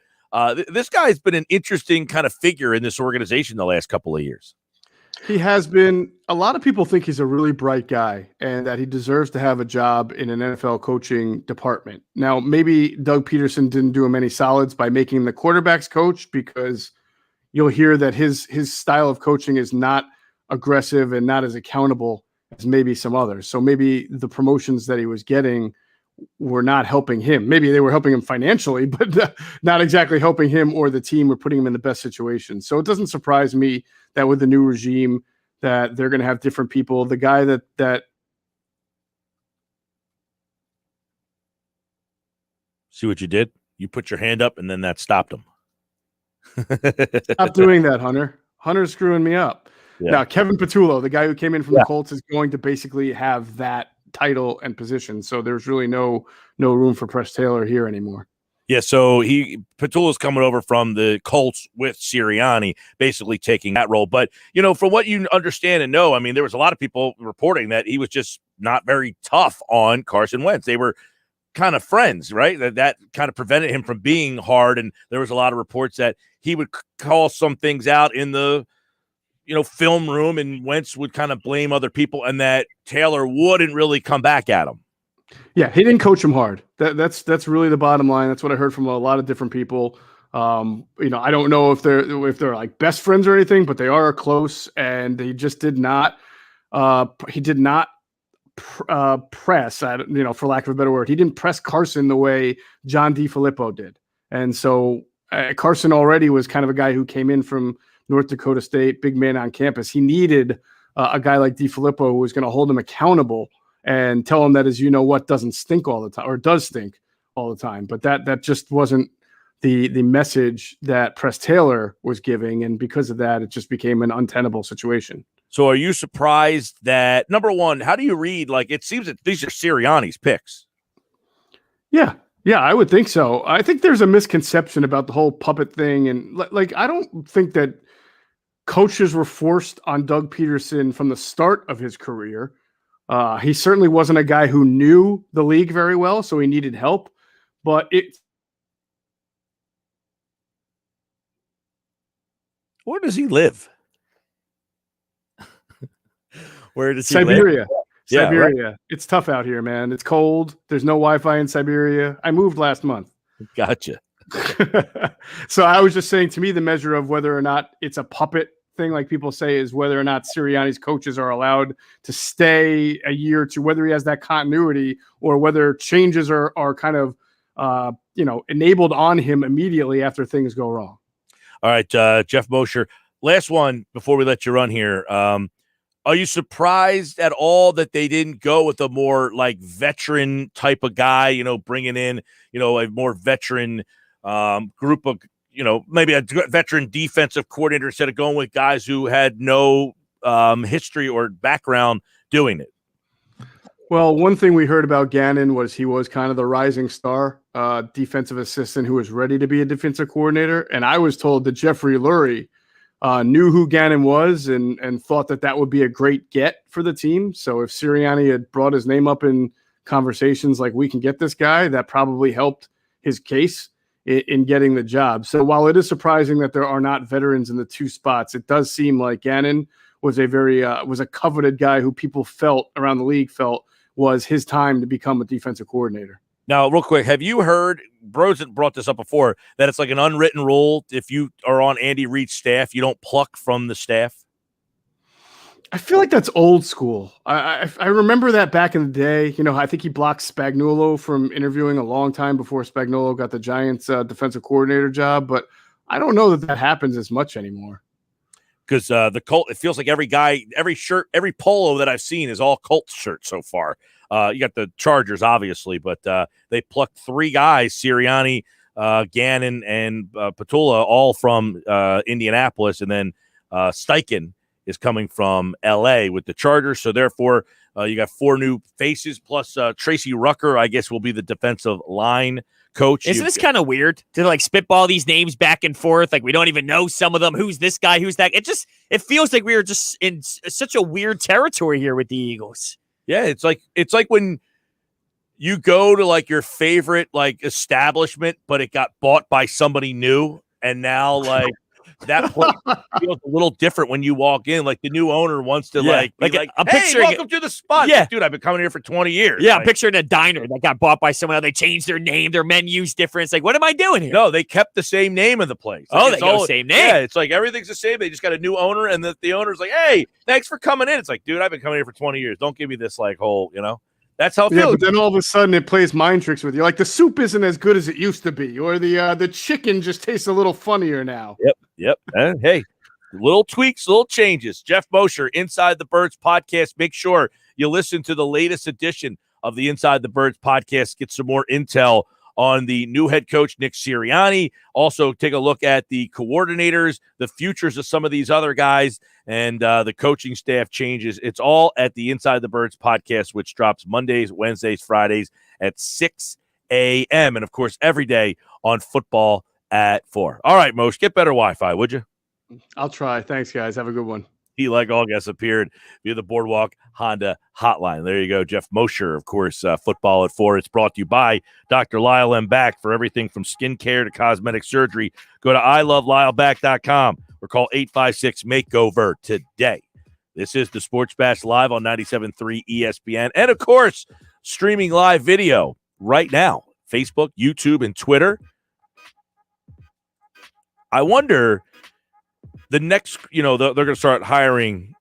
this guy's been an interesting kind of figure in this organization the last couple of years. He has been. A lot of people think he's a really bright guy and that he deserves to have a job in an NFL coaching department. Now, maybe Doug Peterson didn't do him any solids by making him the quarterback's coach, because you'll hear that his style of coaching is not aggressive and not as accountable as maybe some others. So maybe the promotions that he was getting were not helping him. Maybe they were helping him financially, but not exactly helping him or the team or putting him in the best situation. So it doesn't surprise me that with the new regime that they're going to have different people. The guy that See what you did? You put your hand up and then that stopped him. Stop doing that, Hunter. Hunter's screwing me up. Yeah. Now, Kevin Patullo, the guy who came in from the Colts, is going to basically have that title and position. So there's really no room for Press Taylor here anymore. Yeah, so Patullo's coming over from the Colts with Sirianni, basically taking that role. But, from what you understand and know, there was a lot of people reporting that he was just not very tough on Carson Wentz. They were kind of friends, right? That kind of prevented him from being hard. And there was a lot of reports that he would call some things out in the film room, and Wentz would kind of blame other people, and that Taylor wouldn't really come back at him. Yeah, he didn't coach him hard. That's really the bottom line. That's what I heard from a lot of different people. I don't know if they're like best friends or anything, but they are close, and he just did not. He did not press. For lack of a better word, he didn't press Carson the way John DeFilippo did, and so Carson already was kind of a guy who came in from North Dakota State, big man on campus. He needed a guy like DeFilippo who was going to hold him accountable and tell him that doesn't stink all the time, or does stink all the time. But that just wasn't the message that Press Taylor was giving, and because of that, it just became an untenable situation. So are you surprised that, number one, how do you read, like, it seems that these are Sirianni's picks? Yeah, I would think so. I think there's a misconception about the whole puppet thing, and like I don't think that coaches were forced on Doug Peterson from the start of his career. He certainly wasn't a guy who knew the league very well, so he needed help. But where does he live? Where does he Siberia. live? Siberia. Right. It's tough out here, man. It's cold. There's no Wi-Fi in Siberia. I moved last month. Gotcha. So I was just saying, to me, the measure of whether or not it's a puppet thing, like people say, is whether or not Sirianni's coaches are allowed to stay a year or two, whether he has that continuity or whether changes are kind of, enabled on him immediately after things go wrong. All right, Geoff Mosher, last one before we let you run here. Are you surprised at all that they didn't go with a more like veteran type of guy, bringing in, a more veteran group of, maybe a veteran defensive coordinator instead of going with guys who had no history or background doing it? Well, one thing we heard about Gannon was he was kind of the rising star defensive assistant who was ready to be a defensive coordinator. And I was told that Jeffrey Lurie knew who Gannon was and thought that would be a great get for the team. So if Sirianni had brought his name up in conversations like, we can get this guy, that probably helped his case in getting the job. So while it is surprising that there are not veterans in the two spots, it does seem like Gannon was was a coveted guy who people felt around the league felt was his time to become a defensive coordinator. Now, real quick, have you heard, Brodes brought this up before, that it's like an unwritten rule, if you are on Andy Reid's staff, you don't pluck from the staff? I feel like that's old school. I remember that back in the day. I think he blocked Spagnuolo from interviewing a long time before Spagnuolo got the Giants defensive coordinator job, but I don't know that happens as much anymore. Because the Colt, it feels like every guy, every shirt, every polo that I've seen is all Colts shirts so far. You got the Chargers, obviously, but they plucked three guys, Sirianni, Gannon, and Patula, all from Indianapolis, and then Steichen is coming from L.A. with the Chargers. So, therefore, you got four new faces, plus Tracy Rucker, I guess, will be the defensive line coach. Isn't this kind of weird to like spitball these names back and forth? Like we don't even know some of them. Who's this guy? Who's that? It feels like we are just in such a weird territory here with the Eagles. Yeah, it's like when you go to like your favorite like establishment, but it got bought by somebody new, and now like that place feels a little different when you walk in. Like the new owner wants to I'm picturing welcome to the spot. Yeah, like, dude, I've been coming here for 20 years. Yeah, like, I'm picturing a diner that got bought by someone else. They changed their name, their menu's different. It's like, what am I doing here? No, they kept the same name of the place. Like, they go same name. Yeah, it's like everything's the same. They just got a new owner, and the owner's like, hey, thanks for coming in. It's like, dude, I've been coming here for 20 years. Don't give me this like whole, That's how it feels. Yeah, but then all of a sudden it plays mind tricks with you. Like the soup isn't as good as it used to be, or the chicken just tastes a little funnier now. Yep. And hey, little tweaks, little changes. Geoff Mosher, Inside the Birds podcast. Make sure you listen to the latest edition of the Inside the Birds podcast. Get some more intel on the new head coach, Nick Sirianni. Also, take a look at the coordinators, the futures of some of these other guys, and the coaching staff changes. It's all at the Inside the Birds podcast, which drops Mondays, Wednesdays, Fridays at 6 a.m. And, of course, every day on Football at 4. All right, Moshe, get better Wi-Fi, would you? I'll try. Thanks, guys. Have a good one. He, like all guests, appeared via the Boardwalk Honda hotline. There you go. Geoff Mosher, of course, Football at 4. It's brought to you by Dr. Lyle M. Back. For everything from skincare to cosmetic surgery, go to ilovelyle.com or call 856-MAKE-OVER today. This is the Sports Bash live on 97.3 ESPN. And, of course, streaming live video right now, Facebook, YouTube, and Twitter. I wonder... The next, they're going to start hiring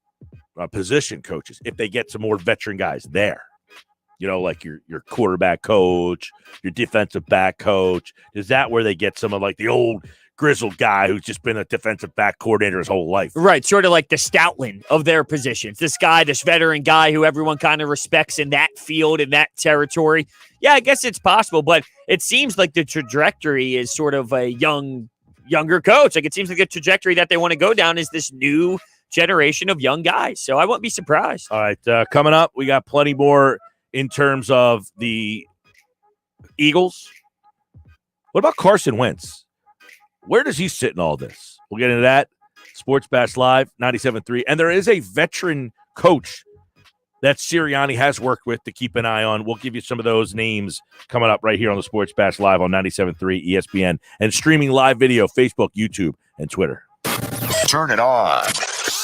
position coaches if they get some more veteran guys there. Like your quarterback coach, your defensive back coach. Is that where they get some of like the old grizzled guy who's just been a defensive back coordinator his whole life. Right, sort of like the Stoutland of their positions. This guy, this veteran guy who everyone kind of respects in that field, in that territory. Yeah, I guess it's possible, but it seems like the trajectory is sort of a younger coach. Like, it seems like the trajectory that they want to go down is this new generation of young guys. So I wouldn't be surprised. All right, coming up, we got plenty more in terms of the Eagles. What about Carson Wentz? Where does he sit in all this? We'll get into that. Sports Bash Live, 97.3. And there is a veteran coach that Sirianni has worked with to keep an eye on. We'll give you some of those names coming up right here on the Sports Bash Live on 97.3 ESPN and streaming live video, Facebook, YouTube, and Twitter. Turn it on.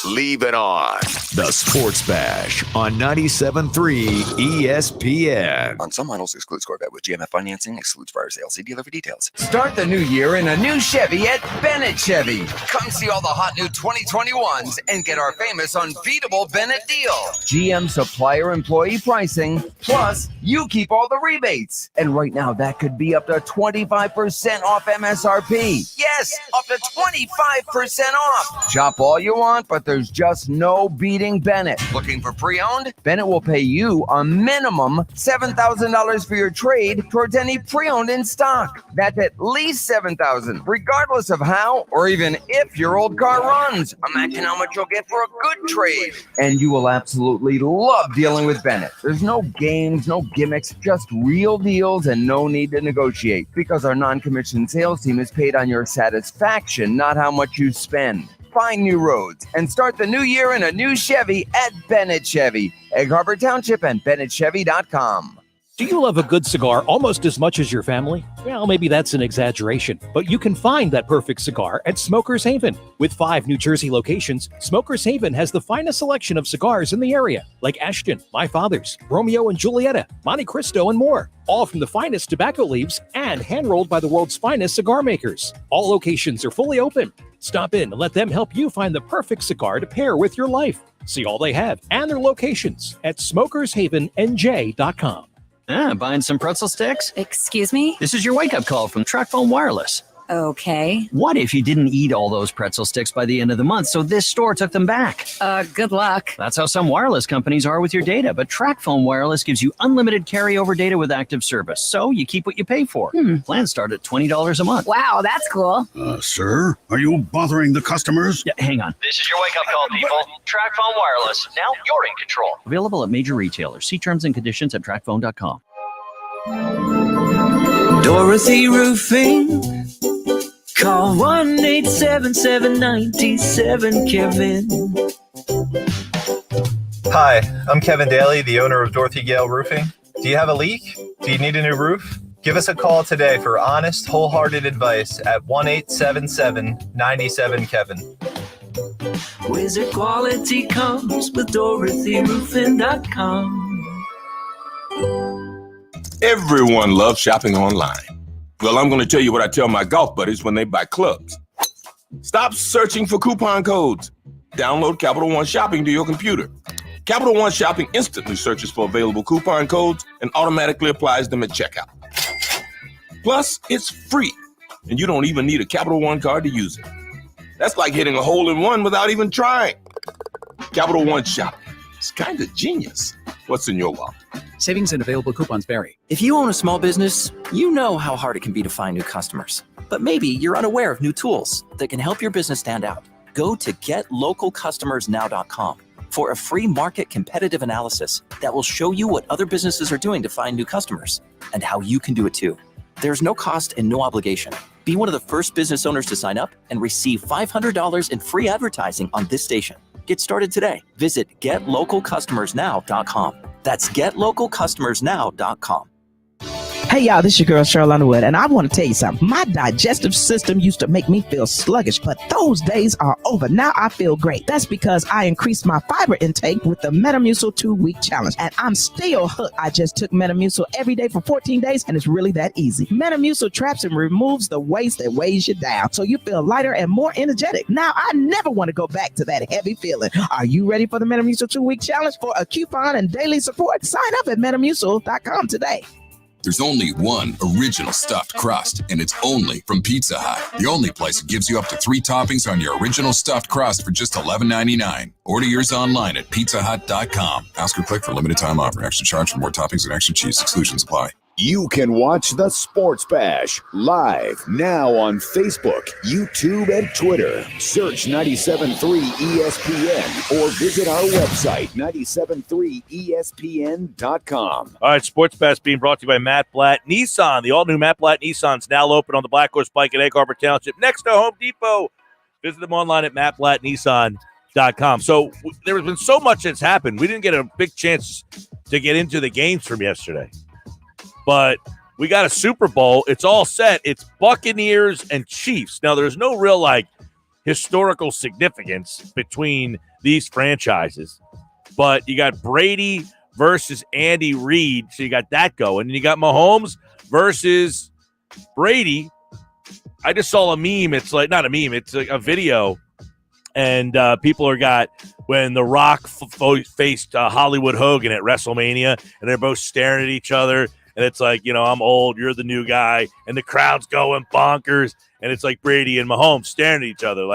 Leave it on. The Sports Bash on 97.3 ESPN. On some models, excludes Corvette with GMF financing, excludes prior sales. See dealer for details. Start the new year in a new Chevy at Bennett Chevy. Come see all the hot new 2021s and get our famous unbeatable Bennett deal. GM supplier employee pricing, plus you keep all the rebates. And right now, that could be up to 25% off MSRP. Yes, up to 25% off. Shop all you want, but there's just no beating Bennett. Looking for pre-owned? Bennett will pay you a minimum $7,000 for your trade towards any pre-owned in stock. That's at least $7,000, regardless of how or even if your old car runs. Imagine how much you'll get for a good trade. And you will absolutely love dealing with Bennett. There's no games, no gimmicks, just real deals and no need to negotiate because our non-commissioned sales team is paid on your satisfaction, not how much you spend. Find new roads and start the new year in a new Chevy at Bennett Chevy, Egg Harbor Township, and BennettChevy.com. Do you love a good cigar almost as much as your family? Well, maybe that's an exaggeration, but you can find that perfect cigar at Smokers Haven. With 5 New Jersey locations, Smokers Haven has the finest selection of cigars in the area, like Ashton, My Father's, Romeo and Julieta, Monte Cristo, and more. All from the finest tobacco leaves and hand-rolled by the world's finest cigar makers. All locations are fully open. Stop in and let them help you find the perfect cigar to pair with your life. See all they have and their locations at SmokersHavenNJ.com. Buying some pretzel sticks? Excuse me? This is your wake-up call from TracFone Wireless. Okay. What if you didn't eat all those pretzel sticks by the end of the month, so this store took them back? Good luck. That's how some wireless companies are with your data, but TracFone Wireless gives you unlimited carryover data with active service, so you keep what you pay for. Plans start at $20 a month. Wow, that's cool. Sir, are you bothering the customers? Yeah, hang on. This is your wake-up call, people. TracFone Wireless. Now you're in control. Available at major retailers. See terms and conditions at TracFone.com. Dorothy Roofing. Call 1-877-97-Kevin. Hi, I'm Kevin Daly, the owner of Dorothy Gale Roofing. Do you have a leak? Do you need a new roof? Give us a call today for honest, wholehearted advice at 1-877-97-Kevin. Wizard quality comes with DorothyRoofing.com. Everyone loves shopping online. Well, I'm going to tell you what I tell my golf buddies when they buy clubs. Stop searching for coupon codes. Download Capital One Shopping to your computer. Capital One Shopping instantly searches for available coupon codes and automatically applies them at checkout. Plus, it's free, and you don't even need a Capital One card to use it. That's like hitting a hole in one without even trying. Capital One Shopping. It's kind of genius. What's in your wallet? Savings and available coupons vary. If you own a small business, you know how hard it can be to find new customers. But maybe you're unaware of new tools that can help your business stand out. Go to GetLocalCustomersNow.com for a free market competitive analysis that will show you what other businesses are doing to find new customers and how you can do it too. There's no cost and no obligation. Be one of the first business owners to sign up and receive $500 in free advertising on this station. Get started today. Visit GetLocalCustomersNow.com. That's GetLocalCustomersNow.com. Hey y'all, this is your girl Cheryl Underwood, and I want to tell you something. My digestive system used to make me feel sluggish, but those days are over. Now I feel great. That's because I increased my fiber intake with the Metamucil 2-week challenge, and I'm still hooked. I just took Metamucil every day for 14 days, and it's really that easy. Metamucil traps and removes the waste that weighs you down, so you feel lighter and more energetic. Now I never want to go back to that heavy feeling. Are you ready for the Metamucil 2-week challenge for a coupon and daily support? Sign up at Metamucil.com today. There's only one original stuffed crust, and it's only from Pizza Hut. The only place that gives you up to 3 toppings on your original stuffed crust for just $11.99. Order yours online at pizzahut.com. Ask or click for limited time offer. Extra charge for more toppings and extra cheese. Exclusions apply. You can watch the Sports Bash live now on Facebook, YouTube, and Twitter. Search 97.3 ESPN or visit our website, 973ESPN.com. All right, Sports Bash being brought to you by Matt Blatt Nissan. The all-new Matt Blatt Nissan is now open on the Black Horse Pike in Egg Harbor Township next to Home Depot. Visit them online at mattblattnissan.com. So there has been so much that's happened. We didn't get a big chance to get into the games from yesterday. But we got a Super Bowl. It's all set. It's Buccaneers and Chiefs. Now, there's no real, historical significance between these franchises. But you got Brady versus Andy Reid, so you got that going. And you got Mahomes versus Brady. I just saw a meme. It's not a meme. It's a video. And people are got when The Rock faced Hollywood Hogan at WrestleMania, and they're both staring at each other. And it's I'm old, you're the new guy, and the crowd's going bonkers. And it's like Brady and Mahomes staring at each other.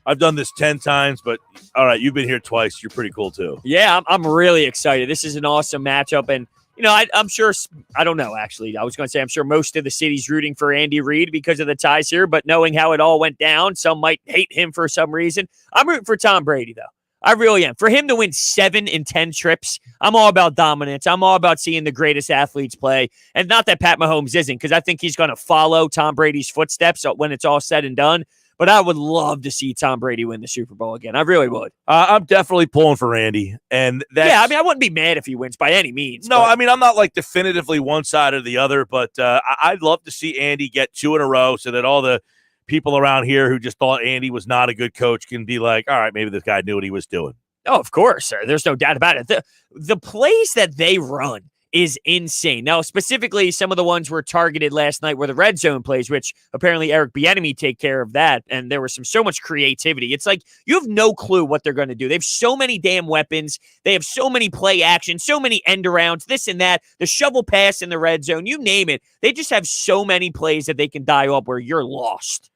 I've done this 10 times, but all right, you've been here twice. You're pretty cool too. Yeah, I'm really excited. This is an awesome matchup. And, I'm sure, I don't know, actually. I was going to say, I'm sure most of the city's rooting for Andy Reid because of the ties here. But knowing how it all went down, some might hate him for some reason. I'm rooting for Tom Brady, though. I really am. For him to win 7 in 10 trips, I'm all about dominance. I'm all about seeing the greatest athletes play. And not that Pat Mahomes isn't, because I think he's going to follow Tom Brady's footsteps when it's all said and done. But I would love to see Tom Brady win the Super Bowl again. I really would. I'm definitely pulling for Randy. And I wouldn't be mad if he wins by any means. No, I'm not definitively one side or the other, but I'd love to see Andy get 2 in a row so that all the people around here who just thought Andy was not a good coach can be like, all right, maybe this guy knew what he was doing. Oh, of course, sir. There's no doubt about it. The plays that they run is insane. Now, specifically, some of the ones were targeted last night were the red zone plays, which apparently Eric Bieniemy take care of that, and there was so much creativity. It's you have no clue what they're going to do. They have so many damn weapons. They have so many play actions, so many end arounds, this and that, the shovel pass in the red zone, you name it. They just have so many plays that they can dial up where you're lost.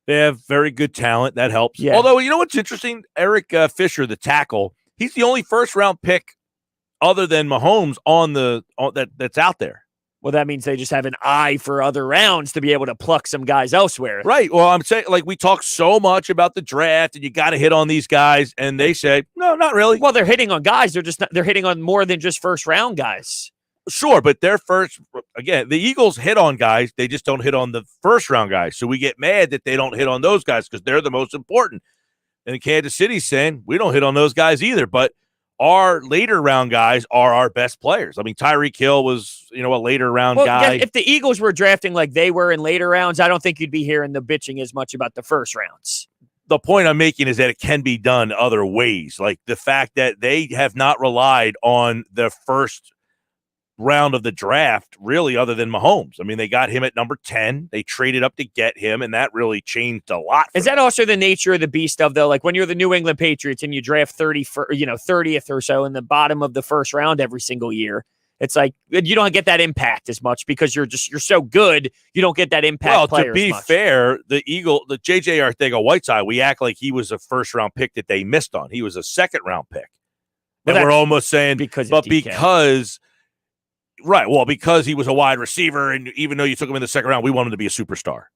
They have very good talent. That helps. Yeah. Although, you know what's interesting? Eric Fisher, the tackle, he's the only first-round pick other than Mahomes that's out there. Well, that means they just have an eye for other rounds to be able to pluck some guys elsewhere. Right. Well, I'm saying, we talk so much about the draft and you got to hit on these guys, and they say, no, not really. Well, they're hitting on guys. They're hitting on more than just first-round guys. Sure, but the Eagles hit on guys. They just don't hit on the first-round guys. So we get mad that they don't hit on those guys because they're the most important. And Kansas City's saying, we don't hit on those guys either. But our later-round guys are our best players. I mean, Tyreek Hill was, a later-round guy. Yeah, if the Eagles were drafting like they were in later rounds, I don't think you'd be hearing the bitching as much about the first rounds. The point I'm making is that it can be done other ways. Like the fact that they have not relied on the first round of the draft, really, other than Mahomes. I mean, they got him at number 10. They traded up to get him, and that really changed a lot. Is that also the nature of the beast of, though? Like when you're the New England Patriots and you draft 30th or so in the bottom of the first round every single year, it's like you don't get that impact as much because you're so good, you don't get that impact. Well, to be fair, the J.J. Arcega-Whiteside, we act like he was a first-round pick that they missed on. He was a second-round pick. And we're almost saying because right. Well, because he was a wide receiver, and even though you took him in the second round, we want him to be a superstar.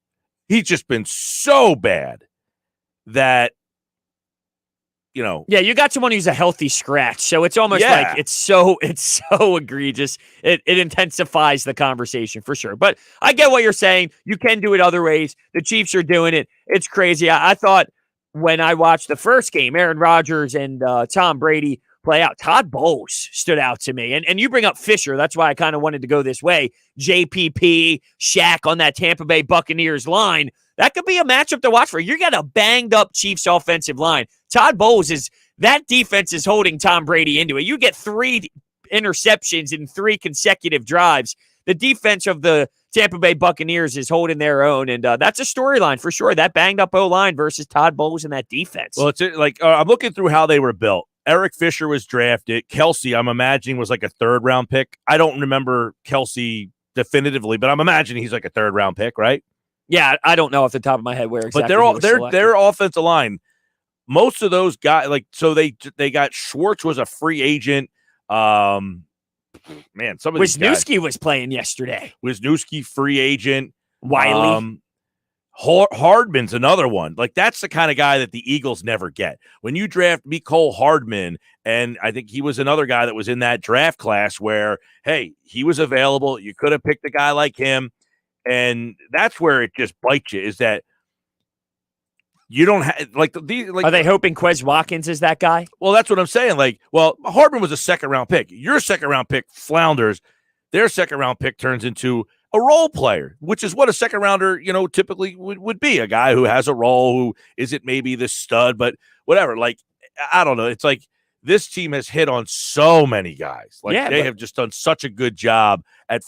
He's just been so bad that, Yeah, you got someone who's a healthy scratch, so it's almost like it's so egregious. It intensifies the conversation for sure. But I get what you're saying. You can do it other ways. The Chiefs are doing it. It's crazy. I thought when I watched the first game, Aaron Rodgers and Tom Brady play out, Todd Bowles stood out to me. And you bring up Fisher. That's why I kind of wanted to go this way. JPP, Shaq on that Tampa Bay Buccaneers line. That could be a matchup to watch for. You got a banged-up Chiefs offensive line. Todd Bowles that defense is holding Tom Brady into it. You get 3 interceptions in 3 consecutive drives. The defense of the Tampa Bay Buccaneers is holding their own, and that's a storyline for sure. That banged-up O-line versus Todd Bowles and that defense. Well, it's I'm looking through how they were built. Eric Fisher was drafted. Kelsey, I'm imagining, was like a 3rd-round pick. I don't remember Kelsey definitively, but I'm imagining he's like a 3rd round pick, right? Yeah, I don't know off the top of my head where exactly. But their offensive line, most of those guys, like, so they got Schwartz was a free agent. Man, some of these guys, Wisniewski was playing yesterday. Wisniewski, free agent. Wiley. Hardman's another one. Like, that's the kind of guy that the Eagles never get. When you draft Mecole Hardman, and I think he was another guy that was in that draft class where, hey, he was available. You could have picked a guy like him. And that's where it just bites you, is that you don't have, like, are they hoping Quez Watkins is that guy? Well, that's what I'm saying. Like, well, Hardman was a 2nd-round pick. Your 2nd-round pick flounders. Their 2nd-round pick turns into a role player, which is what a 2nd-rounder, typically would be. A guy who has a role, who isn't maybe the stud, but whatever. Like, I don't know. It's like this team has hit on so many guys. Like, they have just done such a good job at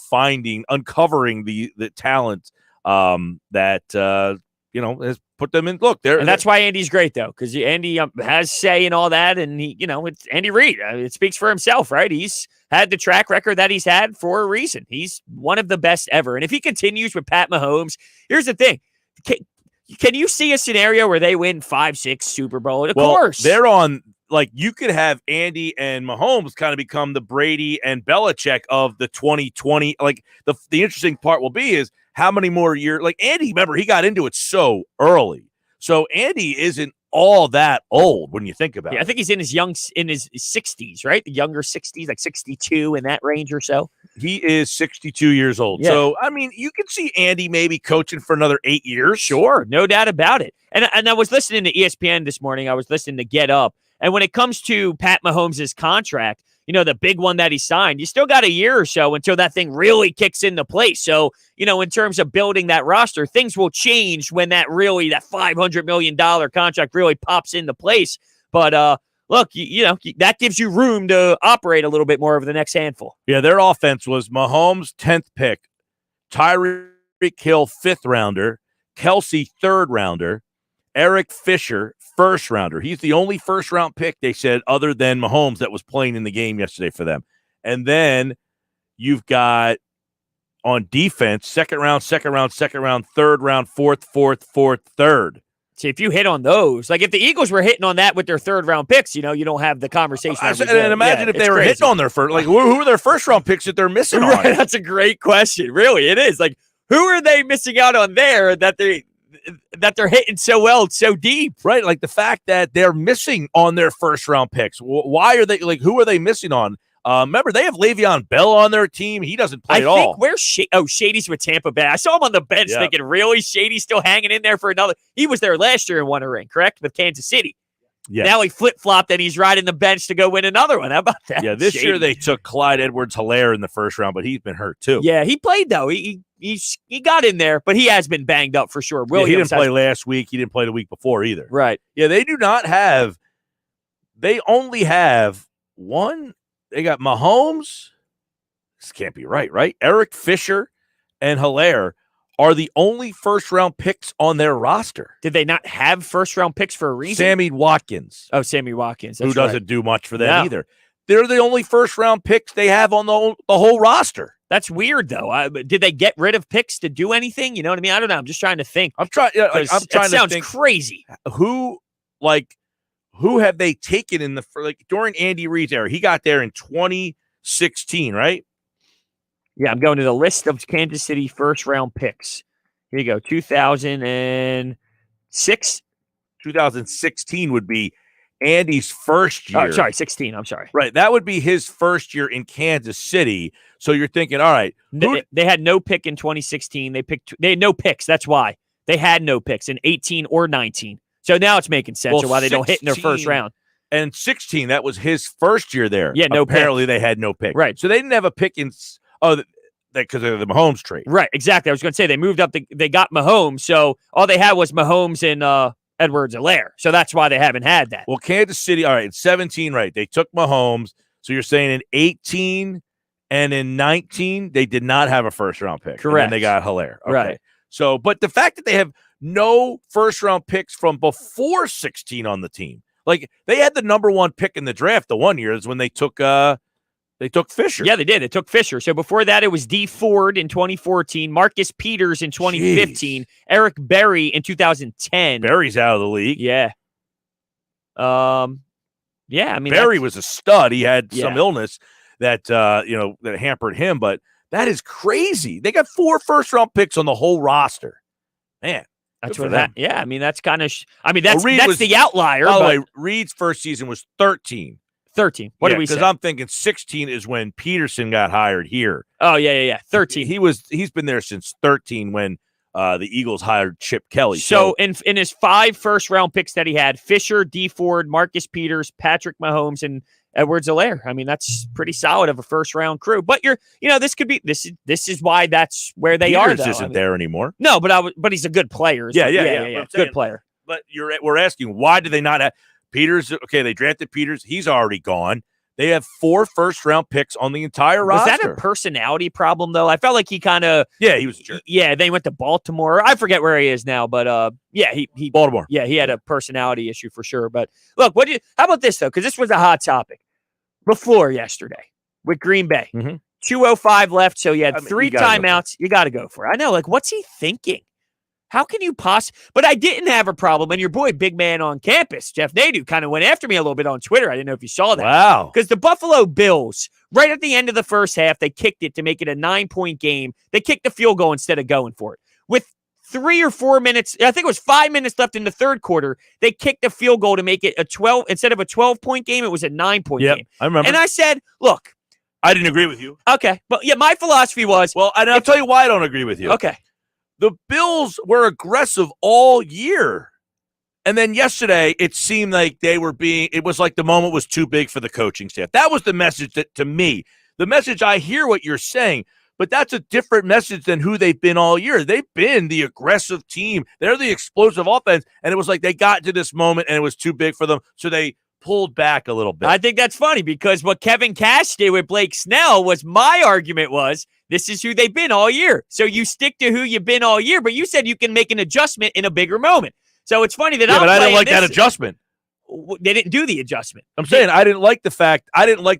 uncovering the talent that, has put them in. Look, and that's why Andy's great, though, because Andy has say and all that, and he, it's Andy Reid. It speaks for himself, right? He's had the track record that he's had for a reason. He's one of the best ever, and if he continues with Pat Mahomes, here's the thing: can you see a scenario where they win 5-6 Super Bowl? Of course, they're on. Like, you could have Andy and Mahomes kind of become the Brady and Belichick of the 2020. Like, the interesting part will be is how many more years. Like, Andy, remember, he got into it so early. So Andy isn't all that old when you think about it. I think he's in his 60s, right? The younger 60s, like 62 in that range or so. He is 62 years old. Yeah. So, I mean, you can see Andy maybe coaching for another 8 years. Sure, no doubt about it. And I was listening to ESPN this morning. I was listening to Get Up. And when it comes to Pat Mahomes' contract, the big one that he signed, you still got a year or so until that thing really kicks into place. So, in terms of building that roster, things will change when that $500 million contract really pops into place. But look, that gives you room to operate a little bit more over the next handful. Yeah, their offense was Mahomes, 10th pick, Tyreek Hill, 5th rounder, Kelsey, 3rd rounder, Eric Fisher, 1st rounder. He's the only 1st-round pick, they said, other than Mahomes, that was playing in the game yesterday for them. And then you've got on defense, 2nd round, 3rd round, 4th, 3rd. See, if you hit on those, like if the Eagles were hitting on that with their 3rd-round picks, you don't have the conversation. And imagine if they were hitting on their first, like who are their 1st-round picks that they're missing on? Right, that's a great question. Really, it is. Like, who are they missing out on there that they're hitting so well, so deep? Right, like the fact that they're missing on their 1st-round picks. Why are they, like, who are they missing on? Remember, they have Le'Veon Bell on their team. He doesn't play at all. I think where's Shady's with Tampa Bay. I saw him on the bench thinking, really? Shady's still hanging in there for another. He was there last year and won a ring, correct? With Kansas City. Yeah. Now he flip-flopped and he's riding the bench to go win another one. How about that? Yeah, this year they took Clyde Edwards-Helaire in the 1st round, but he's been hurt too. Yeah, he played, though. He got in there, but he has been banged up for sure. Williams he didn't play last week. He didn't play the week before either. Right. Yeah, they only have one. They got Mahomes. This can't be right? Eric Fisher and Helaire are the only 1st-round picks on their roster. Did they not have 1st-round picks for a reason? Sammy Watkins. Oh, Sammy Watkins. Who doesn't do much for them either. They're the only 1st-round picks they have on the whole roster. That's weird, though. Did they get rid of picks to do anything? You know what I mean? I don't know. I'm just trying to think. I'm trying to sounds think crazy. Who have they taken in during Andy Reid's era? He got there in 2016, right? Yeah, I'm going to the list of Kansas City 1st-round picks. Here you go. 2006. 2016 would be Andy's 1st year. Oh, sorry, 16. I'm sorry. Right. That would be his 1st year in Kansas City. So you're thinking, all right. They had no pick in 2016. They had no picks. That's why. They had no picks in 18 or 19. So now it's making sense of why they don't hit in their 1st round. And 16, that was his 1st year there. Yeah, no pick. Apparently they had no pick. Right. So they didn't have a pick in because of the Mahomes trade. Right, exactly. I was going to say they moved up. They got Mahomes, so all they had was Mahomes and Edwards-Helaire. So that's why they haven't had that. Well, Kansas City, all right, in 17, right, they took Mahomes. So you're saying in 18 and in 19, they did not have a 1st-round pick. Correct. And then they got Helaire. Okay. Right. So, but the fact that they have no 1st-round picks from before 16 on the team. Like, they had the number 1 pick in the draft the one year is when they took They took Fisher. Yeah, they did. They took Fisher. So before that, it was D. Ford in 2014, Marcus Peters in 2015, Eric Berry in 2010. Berry's out of the league. Yeah. Yeah, I mean, Berry was a stud. He had some illness that that hampered him, but that is crazy. They got 4 first-round picks on the whole roster. Man, that's good what for them. I mean, that's kind of. That's was the outlier. By the but way, Reed's first season was 13. 13. What did we say? Because I'm thinking 16 is when Peterson got hired here. Oh yeah. 13. He's been there since 13 when the Eagles hired Chip Kelly. So in his 5 first-round picks that he had, Fisher, D. Ford, Marcus Peters, Patrick Mahomes, and Edwards-Helaire. I mean, that's pretty solid of a first-round crew. But this could be this is why that's where they are. Peters isn't there anymore. No, but he's a good player. Yeah. Good player. But we're asking, why do they not have Peters? Okay, they drafted Peters. He's already gone. They have 4 first-round picks on the entire roster. Was that a personality problem, though? I felt like he kind of... Yeah, he was a jerk. Yeah, they went to Baltimore. I forget where he is now, but he Baltimore. Yeah, he had a personality issue for sure. But look, how about this, though? Because this was a hot topic. LaFleur yesterday with Green Bay. 2:05 left, so you had 3 timeouts. You got to go for it. I know, what's he thinking? How can you But I didn't have a problem. And your boy, big man on campus, Jeff Nadu, kind of went after me a little bit on Twitter. I didn't know if you saw that. Wow. Because the Buffalo Bills, right at the end of the first half, they kicked it to make it a 9-point game. They kicked the field goal instead of going for it. With 3 or 4 minutes, I think it was 5 minutes left in the third quarter, they kicked the field goal to make it a 12. Instead of a 12-point game, it was a 9-point game. I remember. And I said, look. I didn't agree with you. Okay. But my philosophy was. Well, and I'll tell you why I don't agree with you. Okay. The Bills were aggressive all year. And then yesterday, it seemed like it was like the moment was too big for the coaching staff. That was the message to me. The message, I hear what you're saying, but that's a different message than who they've been all year. They've been the aggressive team. They're the explosive offense. And it was like they got to this moment and it was too big for them. So they pulled back a little bit. I think that's funny because what Kevin Cash did with Blake Snell was my argument was, this is who they've been all year. So you stick to who you've been all year, but you said you can make an adjustment in a bigger moment. So it's funny that but I didn't like that adjustment. They didn't do the adjustment. I'm saying I didn't like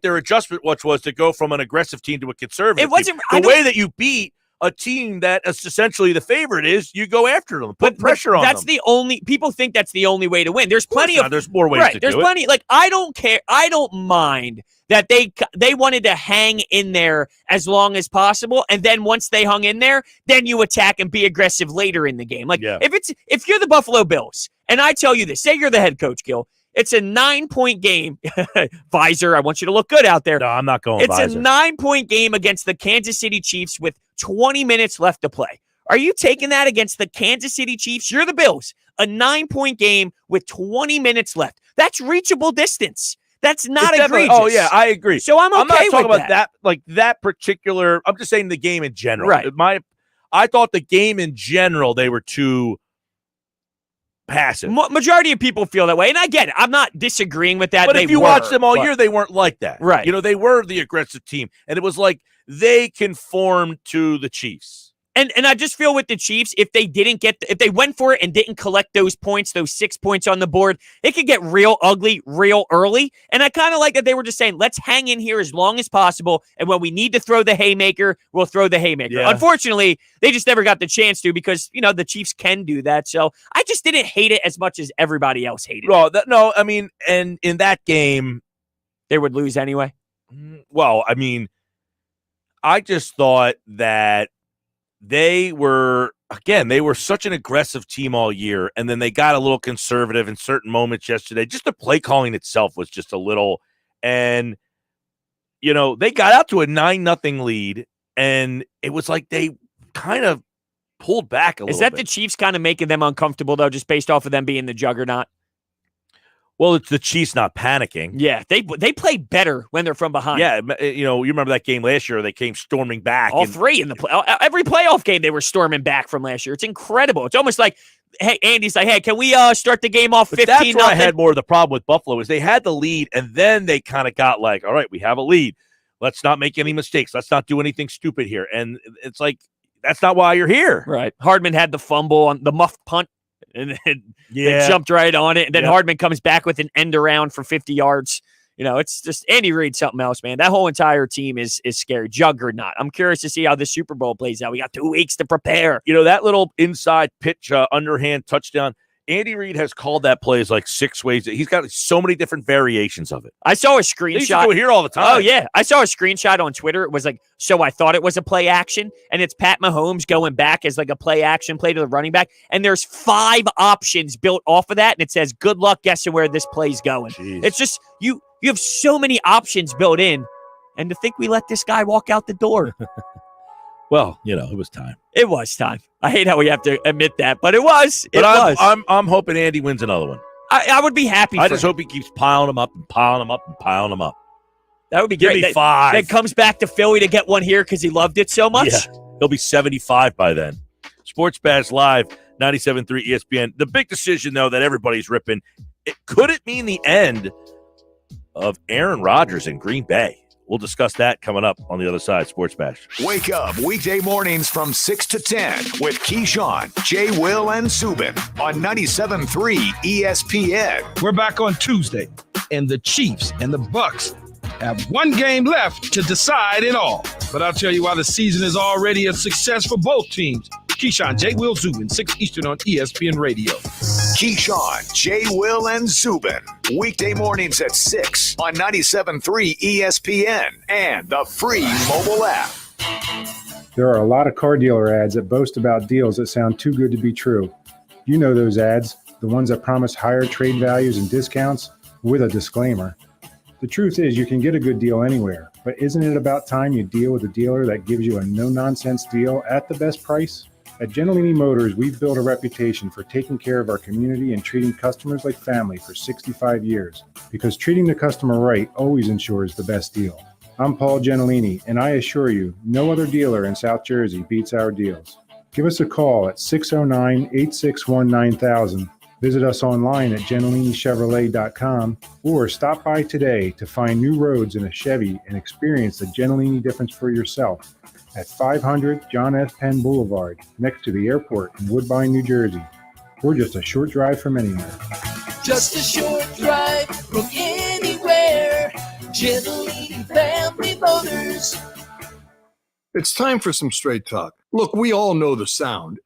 their adjustment, which was to go from an aggressive team to a conservative It wasn't team. The way that you beat a team that is essentially the favorite is you go after them, put pressure on them. That's the only people think that's the only way to win. There's plenty of there's more ways to there's do plenty it. I don't care. I don't mind that they wanted to hang in there as long as possible, and then once they hung in there, then you attack and be aggressive later in the game. If you're the Buffalo Bills, and I tell you this, say you're the head coach, Gill. It's a 9-point game. Visor, I want you to look good out there. No, I'm not going It's Visor. a 9-point game against the Kansas City Chiefs with 20 minutes left to play. Are you taking that against the Kansas City Chiefs? You're the Bills. A 9-point game with 20 minutes left. That's reachable distance. That's not egregious. Oh, yeah, I agree. So I'm not okay talking with about that. Like that particular, I'm just saying the game in general. Right. I thought the game in general, they were too passive. Majority of people feel that way, and I get it. I'm not disagreeing with that. But if you watch them all year, they weren't like that. Right. They were the aggressive team, and it was like they conformed to the Chiefs. And I just feel with the Chiefs, if they went for it and didn't collect those points, those 6 points on the board, it could get real ugly real early. And I kind of like that they were just saying, let's hang in here as long as possible. And when we need to throw the haymaker, we'll throw the haymaker. Yeah. Unfortunately, they just never got the chance to because, the Chiefs can do that. So I just didn't hate it as much as everybody else hated it. And in that game, they would lose anyway. Well, I just thought that they were such an aggressive team all year, and then they got a little conservative in certain moments yesterday. Just the play calling itself was just a little, and they got out to a 9-0 lead, and it was like they kind of pulled back a little bit. Is that the Chiefs kind of making them uncomfortable, though, just based off of them being the juggernaut? Well, it's the Chiefs not panicking. Yeah, they play better when they're from behind. Yeah, you remember that game last year? They came storming back. All three in the every playoff game they were storming back from last year. It's incredible. It's almost like, hey, Andy's like, hey, can we start the game off 15-0? That's where I had more of the problem with Buffalo is they had the lead, and then they kind of got like, all right, we have a lead. Let's not make any mistakes. Let's not do anything stupid here. And it's like, that's not why you're here. Right. Hardman had the fumble on the muffed punt. And then they jumped right on it. And then Hardman comes back with an end around for 50 yards. It's just Andy Reid, something else, man. That whole entire team is scary. Juggernaut. I'm curious to see how the Super Bowl plays out. We got 2 weeks to prepare. That little inside pitch, underhand touchdown. Andy Reid has called that plays like 6 ways. He's got so many different variations of it. I saw a They used to screenshot. do it here all the time. Oh, yeah. I saw a screenshot on Twitter. It was like, so I thought it was a play action, and it's Pat Mahomes going back as like a play action play to the running back, and there's 5 options built off of that, and it says, good luck guessing where this play's going. Jeez. It's just, you have so many options built in, and to think we let this guy walk out the door. Well, it was time. It was time. I hate how we have to admit that, but it was. But was. I'm hoping Andy wins another one. I would be happy. I for just him. hope he keeps piling them up and piling them up and piling them up. That would be Give great. me 5. That comes back to Philly to get one here because he loved it so much. Yeah, he'll be 75 by then. Sports Bash Live, 97.3 ESPN. The big decision, though, that everybody's ripping, could it mean the end of Aaron Rodgers in Green Bay? We'll discuss that coming up on the other side. Sports Bash. Wake up weekday mornings from 6 to 10 with Keyshawn, Jay, Will, and Subin on 97.3 ESPN. We're back on Tuesday, and the Chiefs and the Bucks have one game left to decide it all. But I'll tell you why the season is already a success for both teams. Keyshawn, Jay, Will, Zubin, 6 Eastern on ESPN Radio. Keyshawn, Jay, Will, and Zubin. Weekday mornings at 6 on 97.3 ESPN and the free mobile app. There are a lot of car dealer ads that boast about deals that sound too good to be true. You know those ads, the ones that promise higher trade values and discounts with a disclaimer. The truth is you can get a good deal anywhere, but isn't it about time you deal with a dealer that gives you a no-nonsense deal at the best price? At Gentilini Motors, we've built a reputation for taking care of our community and treating customers like family for 65 years, because treating the customer right always ensures the best deal. I'm Paul Gentilini, and I assure you, no other dealer in South Jersey beats our deals. Give us a call at 609-861-9000. Visit us online at GentiliniChevrolet.com or stop by today to find new roads in a Chevy and experience the Gentilini difference for yourself at 500 John F. Penn Boulevard, next to the airport in Woodbine, New Jersey. We're just a short drive from anywhere. Just a short drive from anywhere. Gentilini Family Motors. It's time for some straight talk. Look, we all know the sound.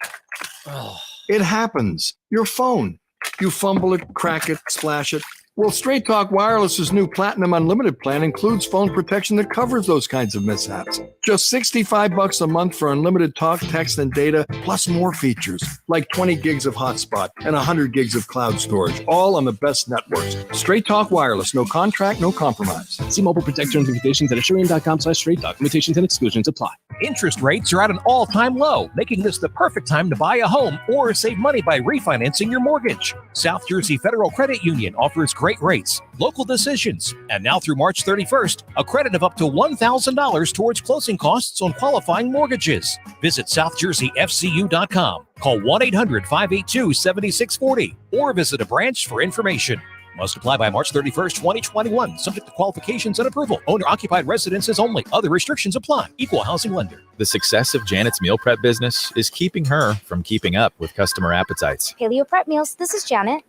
It happens. Your phone. You fumble it, crack it, splash it. Well, Straight Talk Wireless's new Platinum Unlimited plan includes phone protection that covers those kinds of mishaps. Just $65 a month for unlimited talk, text, and data, plus more features, like 20 gigs of hotspot and 100 gigs of cloud storage, all on the best networks. Straight Talk Wireless, no contract, no compromise. See mobile protection invitations at Asurion.com/Straight Talk. Limitations and exclusions apply. Interest rates are at an all-time low, making this the perfect time to buy a home or save money by refinancing your mortgage. South Jersey Federal Credit Union offers great rates, local decisions, and now through March 31st, a credit of up to $1,000 towards closing costs on qualifying mortgages. Visit southjerseyfcu.com, call 1-800-582-7640, or visit a branch for information. Must apply by March 31st, 2021, subject to qualifications and approval. Owner-occupied residences only. Other restrictions apply. Equal housing lender. The success of Janet's meal prep business is keeping her from keeping up with customer appetites. Paleo Prep Meals, this is Janet.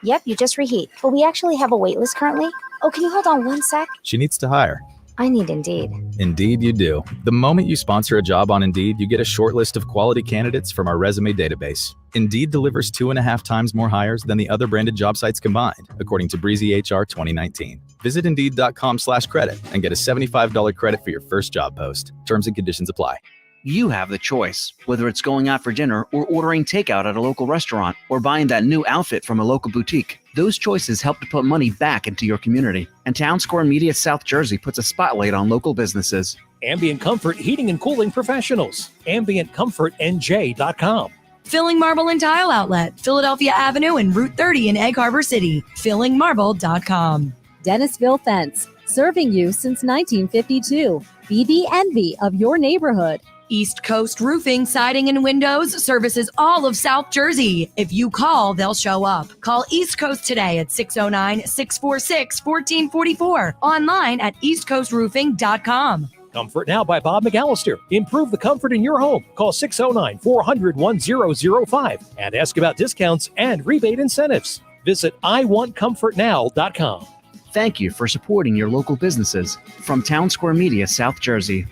Yep, you just reheat. But we actually have a wait list currently. Oh, can you hold on one sec? She needs to hire. I need Indeed. Indeed you do. The moment you sponsor a job on Indeed, you get a short list of quality candidates from our resume database. Indeed delivers 2.5 times more hires than the other branded job sites combined, according to Breezy HR 2019. Visit Indeed.com/credit and get a $75 credit for your first job post. Terms and conditions apply. You have the choice, whether it's going out for dinner or ordering takeout at a local restaurant or buying that new outfit from a local boutique. Those choices help to put money back into your community. And Town Square Media South Jersey puts a spotlight on local businesses. Ambient Comfort Heating and Cooling Professionals. AmbientComfortNJ.com. Filling Marble and Tile Outlet, Philadelphia Avenue and Route 30 in Egg Harbor City. FillingMarble.com. Dennisville Fence, serving you since 1952. Be the envy of your neighborhood. East Coast Roofing, Siding, and Windows services all of South Jersey. If you call, they'll show up. Call East Coast today at 609-646-1444. Online at eastcoastroofing.com. Comfort Now by Bob McAllister. Improve the comfort in your home. Call 609-400-1005 and ask about discounts and rebate incentives. Visit iwantcomfortnow.com. Thank you for supporting your local businesses. From Town Square Media, South Jersey.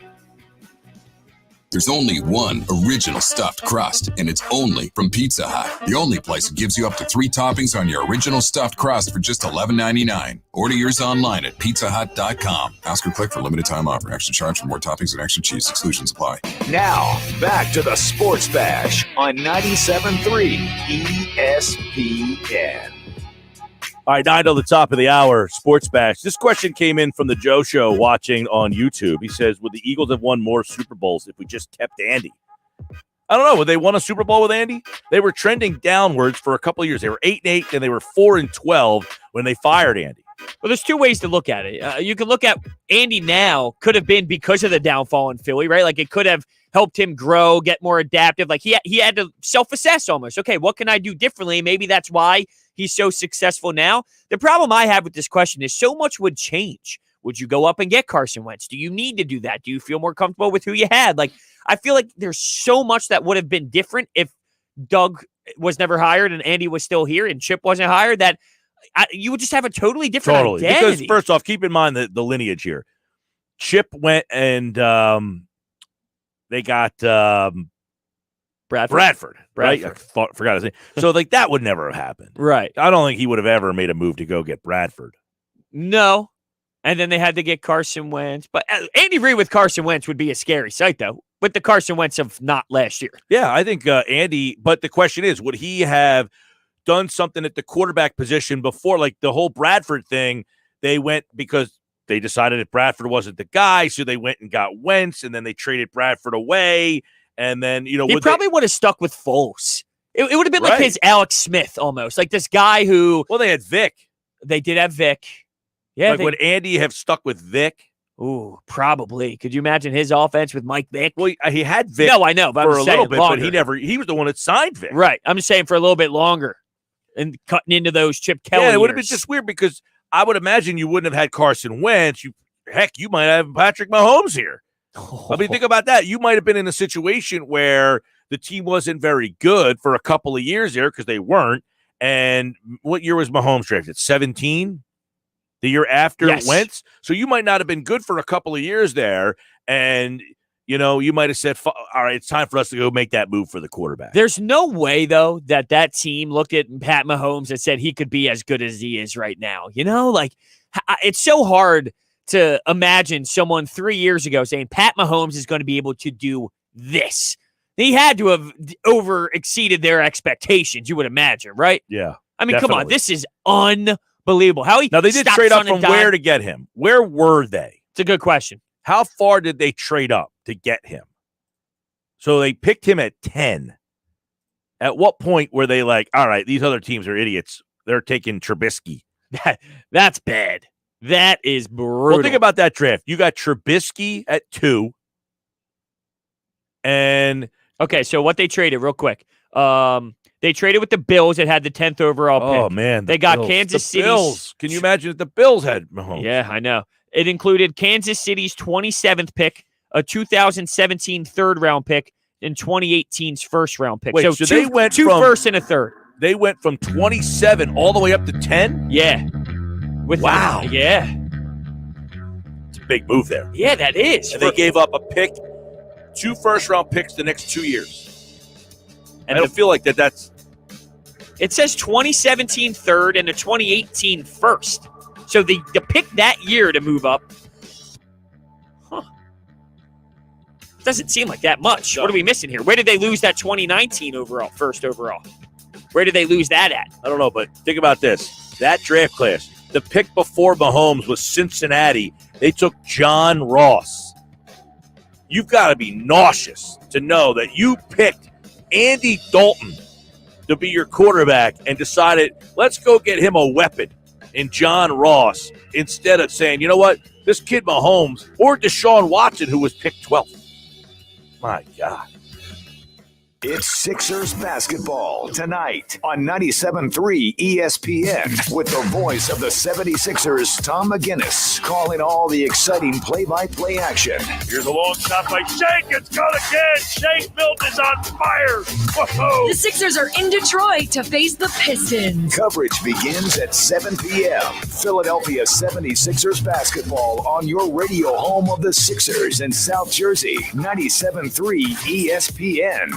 There's only one original stuffed crust, and it's only from Pizza Hut. The only place that gives you up to 3 toppings on your original stuffed crust for just $11.99. Order yours online at pizzahut.com. Ask or click for limited time offer. Extra charge for more toppings and extra cheese. Exclusions apply. Now, back to the Sports Bash on 97.3 ESPN. All right, 9 to the top of the hour, Sports Bash. This question came in from the Joe Show watching on YouTube. He says, would the Eagles have won more Super Bowls if we just kept Andy? I don't know. Would they won a Super Bowl with Andy? They were trending downwards for a couple of years. They were 8-8, and they were 4-12 when they fired Andy. Well, there's two ways to look at it. You can look at Andy now could have been because of the downfall in Philly, right? Like it could have helped him grow, get more adaptive. Like he had to self-assess almost. Okay, what can I do differently? Maybe that's why he's so successful now. The problem I have with this question is so much would change. Would you go up and get Carson Wentz? Do you need to do that? Do you feel more comfortable with who you had? Like, I feel like there's so much that would have been different if Doug was never hired and Andy was still here and Chip wasn't hired, that you would just have a totally different identity. Because first off, keep in mind the lineage here. Chip went and they got Bradford, right? I forgot his name. So, like, that would never have happened. Right. I don't think he would have ever made a move to go get Bradford. No. And then they had to get Carson Wentz. But Andy Reid with Carson Wentz would be a scary sight, though, with the Carson Wentz of not last year. Yeah, I think Andy, but the question is, would he have done something at the quarterback position before? Like the whole Bradford thing, they went because they decided that Bradford wasn't the guy, so they went and got Wentz, and then they traded Bradford away. And then, you know, he probably would have stuck with Foles. It would have been like his Alex Smith almost, like this guy who. Well, they had Vic. They did have Vic. Yeah. Like, would Andy have stuck with Vic? Ooh, probably. Could you imagine his offense with Mike Vick? Well, he had Vic. No, I know, but for I'm a saying little bit, longer. but he was the one that signed Vic. Right. I'm just saying for a little bit longer and cutting into those Chip Kelly. Yeah, it would have been years. just weird because I would imagine you wouldn't have had Carson Wentz. You might have Patrick Mahomes here. I mean, think about that. You might have been in a situation where the team wasn't very good for a couple of years there because they weren't. And what year was Mahomes drafted? 17? The year after Wentz? So you might not have been good for a couple of years there. And, you know, you might have said, all right, it's time for us to go make that move for the quarterback. There's no way, though, that team looked at Pat Mahomes and said he could be as good as he is right now. You know, like, it's so hard to imagine someone 3 years ago saying Pat Mahomes is going to be able to do this. He had to have exceeded their expectations, you would imagine, right? Yeah. I mean, definitely. come on. This is unbelievable. Now, they did trade up from where to get him? Where were they? It's a good question. How far did they trade up to get him? So they picked him at 10. At what point were they like, all right, these other teams are idiots. They're taking Trubisky. That's bad. That is brutal. Well, think about that draft. You got Trubisky at 2. And okay, so what they traded real quick. They traded with the Bills that had the 10th overall pick. Oh, man. They got Kansas City. Bills. Can you imagine if the Bills had Mahomes? Yeah, I know. It included Kansas City's 27th pick, a 2017 third-round pick, and 2018's first-round pick. Wait, so they went two firsts and a third. They went from 27 all the way up to 10? Yeah. Wow. Yeah. It's a big move there. Yeah, that is. And they gave up a pick, 2 first-round picks the next 2 years. And I don't feel like that's... It says 2017 third and a 2018 first. So the pick that year to move up, doesn't seem like that much. No. What are we missing here? Where did they lose that 2019 first overall? Where did they lose that at? I don't know, but think about this. That draft class, the pick before Mahomes was Cincinnati. They took John Ross. You've got to be nauseous to know that you picked Andy Dalton to be your quarterback and decided, let's go get him a weapon in John Ross instead of saying, you know what, this kid Mahomes or Deshaun Watson, who was picked 12th. My God. It's Sixers basketball tonight on 97.3 ESPN with the voice of the 76ers, Tom McGinnis, calling all the exciting play-by-play action. Here's a long shot by Shake. It's good again. Shake Milton is on fire. Whoa. The Sixers are in Detroit to face the Pistons. Coverage begins at 7 p.m. Philadelphia 76ers basketball on your radio home of the Sixers in South Jersey, 97.3 ESPN.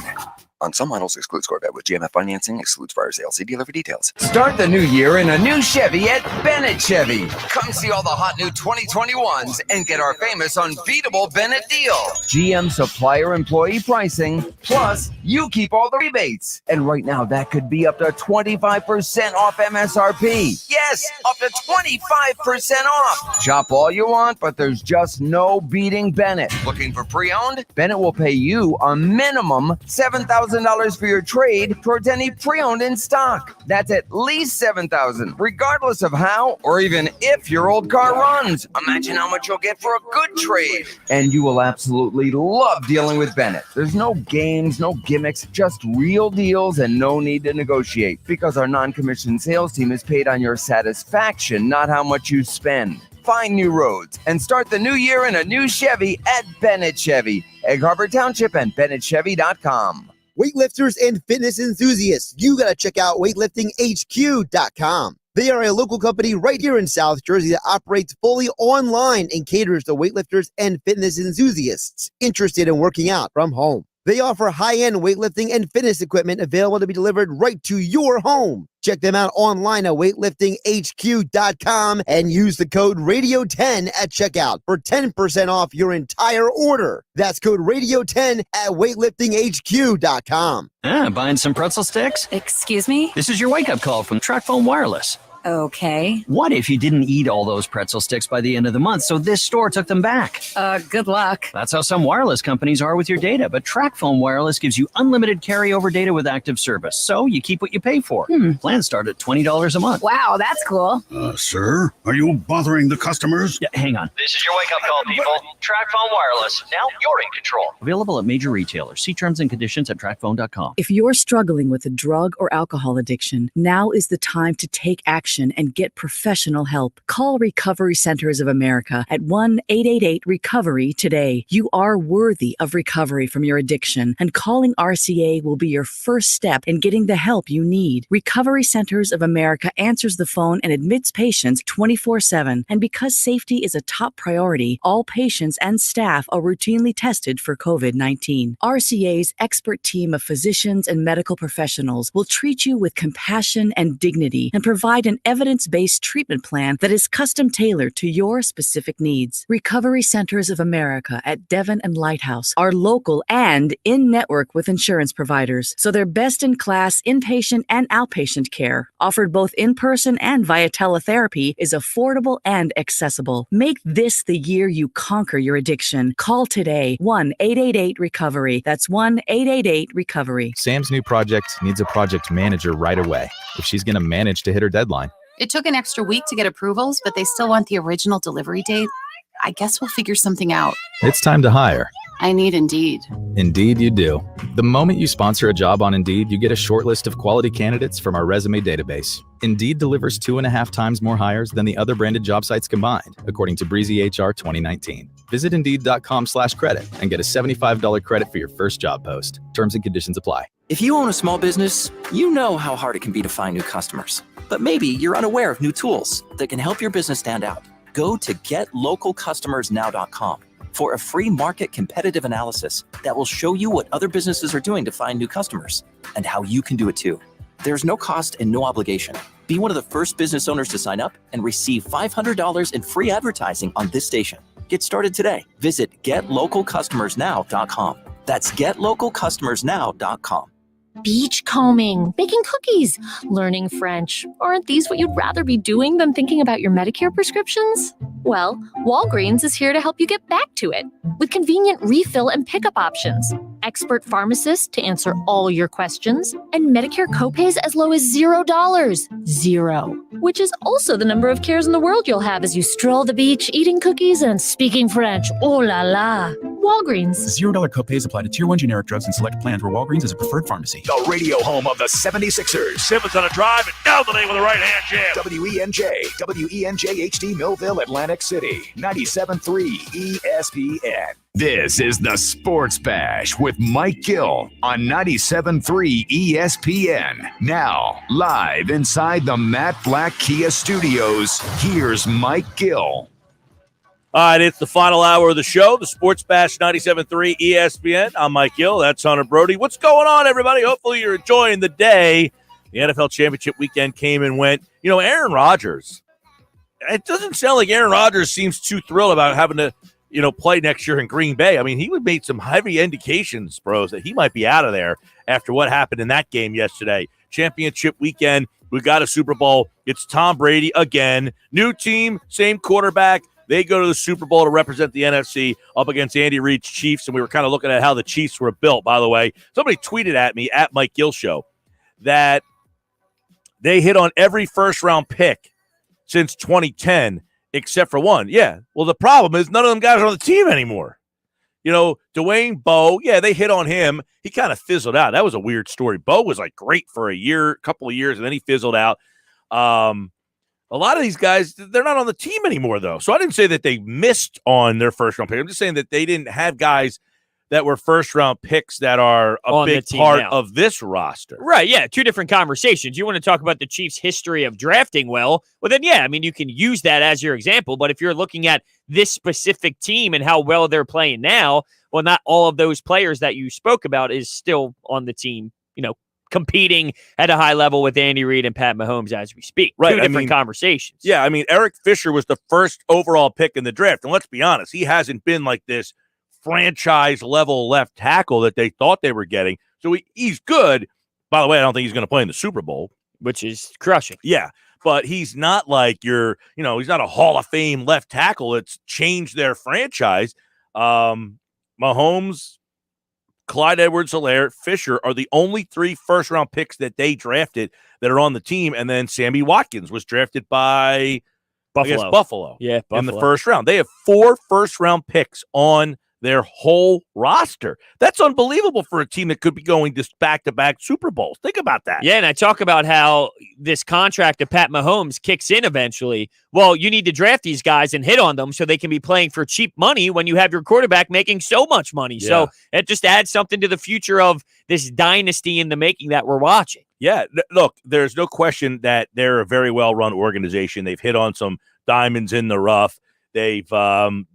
On some models, excludes Corvette with GMF financing, excludes prior sales. See dealer for details. Start the new year in a new Chevy at Bennett Chevy. Come see all the hot new 2021s and get our famous unbeatable Bennett deal. GM supplier employee pricing, plus you keep all the rebates. And right now, that could be up to 25% off MSRP. Yes, up to 25% off. Shop all you want, but there's just no beating Bennett. Looking for pre-owned? Bennett will pay you a minimum $7,000 for your trade towards any pre-owned in stock. That's at least $7,000, regardless of how or even if your old car runs. Imagine how much you'll get for a good trade. And you will absolutely love dealing with Bennett. There's no games, no gimmicks, just real deals and no need to negotiate because our non-commissioned sales team is paid on your satisfaction, not how much you spend. Find new roads and start the new year in a new Chevy at Bennett Chevy, Egg Harbor Township, and BennettChevy.com. Weightlifters and fitness enthusiasts, you got to check out weightliftinghq.com. They are a local company right here in South Jersey that operates fully online and caters to weightlifters and fitness enthusiasts interested in working out from home. They offer high-end weightlifting and fitness equipment available to be delivered right to your home. Check them out online at weightliftinghq.com and use the code RADIO10 at checkout for 10% off your entire order. That's code RADIO10 at weightliftinghq.com. Buying some pretzel sticks? Excuse me? This is your wake-up call from TracFone Wireless. Okay. What if you didn't eat all those pretzel sticks by the end of the month, so this store took them back? Good luck. That's how some wireless companies are with your data, but TracFone Wireless gives you unlimited carryover data with active service, so you keep what you pay for. Plans start at $20 a month. Wow, that's cool. Sir, are you bothering the customers? Yeah, hang on. This is your wake-up call, people. TracFone Wireless. Now you're in control. Available at major retailers. See terms and conditions at TracFone.com. If you're struggling with a drug or alcohol addiction, now is the time to take action and get professional help. Call Recovery Centers of America at 1-888-RECOVERY today. You are worthy of recovery from your addiction, and calling RCA will be your first step in getting the help you need. Recovery Centers of America answers the phone and admits patients 24/7. And because safety is a top priority, all patients and staff are routinely tested for COVID-19. RCA's expert team of physicians and medical professionals will treat you with compassion and dignity and provide an evidence-based treatment plan that is custom-tailored to your specific needs. Recovery Centers of America at Devon and Lighthouse are local and in-network with insurance providers, so their best-in-class inpatient and outpatient care, offered both in-person and via teletherapy, is affordable and accessible. Make this the year you conquer your addiction. Call today, 1-888-RECOVERY. That's 1-888-RECOVERY. Sam's new project needs a project manager right away if she's going to manage to hit her deadline. It took an extra week to get approvals, but they still want the original delivery date. I guess we'll figure something out. It's time to hire. I need Indeed. Indeed you do. The moment you sponsor a job on Indeed, you get a short list of quality candidates from our resume database. Indeed delivers 2.5 times more hires than the other branded job sites combined, according to Breezy HR 2019. Visit Indeed.com/credit and get a $75 credit for your first job post. Terms and conditions apply. If you own a small business, you know how hard it can be to find new customers. But maybe you're unaware of new tools that can help your business stand out. Go to GetLocalCustomersNow.com for a free market competitive analysis that will show you what other businesses are doing to find new customers and how you can do it too. There's no cost and no obligation. Be one of the first business owners to sign up and receive $500 in free advertising on this station. Get started today. Visit GetLocalCustomersNow.com. That's GetLocalCustomersNow.com. Beachcombing, baking cookies, learning French. Aren't these what you'd rather be doing than thinking about your Medicare prescriptions? Well, Walgreens is here to help you get back to it with convenient refill and pickup options, expert pharmacists to answer all your questions, and Medicare copays as low as $0. Zero. Which is also the number of cares in the world you'll have as you stroll the beach, eating cookies and speaking French. Oh la la. Walgreens. $0 copays apply to Tier 1 generic drugs and select plans where Walgreens is a preferred pharmacy. The radio home of the 76ers. Simmons on a drive and down the lane with a right-hand jam. WENJ HD Millville, Atlantic City. 97.3 ESPN. This is the Sports Bash with Mike Gill on 97.3 ESPN. Now, live inside the Matt Black Kia Studios, here's Mike Gill. All right, it's the final hour of the show, the Sports Bash 97.3 ESPN. I'm Mike Gill. That's Hunter Brody. What's going on, everybody? Hopefully you're enjoying the day. The NFL Championship weekend came and went. You know, Aaron Rodgers, it doesn't sound like Aaron Rodgers seems too thrilled about having to, play next year in Green Bay. I mean, he made some heavy indications, bros, that he might be out of there after what happened in that game yesterday. Championship weekend, we got a Super Bowl. It's Tom Brady again. New team, same quarterback. They go to the Super Bowl to represent the NFC up against Andy Reid's Chiefs, and we were kind of looking at how the Chiefs were built, by the way. Somebody tweeted at me, at Mike Gill Show, that they hit on every first-round pick since 2010 except for one. Yeah, well, the problem is none of them guys are on the team anymore. Dwayne Bowe, yeah, they hit on him. He kind of fizzled out. That was a weird story. Bowe was, great for a couple of years, and then he fizzled out. A lot of these guys, they're not on the team anymore, though. So I didn't say that they missed on their first-round pick. I'm just saying that they didn't have guys that were first-round picks that are a big part of this roster. Right, yeah, two different conversations. You want to talk about the Chiefs' history of drafting well, then, yeah, I mean, you can use that as your example. But if you're looking at this specific team and how well they're playing now, well, not all of those players that you spoke about is still on the team, competing at a high level with Andy Reid and Pat Mahomes as we speak. Right. Two different conversations. Yeah, I mean, Eric Fisher was the first overall pick in the draft. And let's be honest, he hasn't been like this franchise-level left tackle that they thought they were getting. So he's good. By the way, I don't think he's going to play in the Super Bowl. Which is crushing. Yeah, but he's not like he's not a Hall of Fame left tackle. It's changed their franchise. Mahomes, Clyde Edwards-Helaire, Fisher are the only three first-round picks that they drafted that are on the team, and then Sammy Watkins was drafted by Buffalo. Yeah, Buffalo. In the first round. They have 4 first-round picks on their whole roster. That's unbelievable for a team that could be going this back-to-back Super Bowls. Think about that. Yeah, and I talk about how this contract of Pat Mahomes kicks in eventually. Well, you need to draft these guys and hit on them so they can be playing for cheap money when you have your quarterback making so much money. Yeah. So it just adds something to the future of this dynasty in the making that we're watching. Yeah, look, there's no question that they're a very well-run organization. They've hit on some diamonds in the rough. They've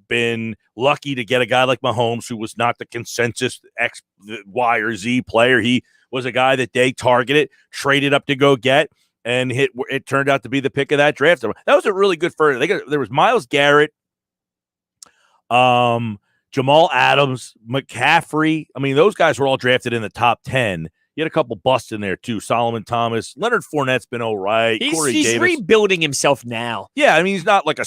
been lucky to get a guy like Mahomes, who was not the consensus X, Y, or Z player. He was a guy that they targeted, traded up to go get, and it turned out to be the pick of that draft. That was a really good first. There was Myles Garrett, Jamal Adams, McCaffrey. I mean, those guys were all drafted in the top 10. You had a couple busts in there, too. Solomon Thomas. Leonard Fournette's been all right. He's rebuilding himself now. Yeah, I mean, he's not like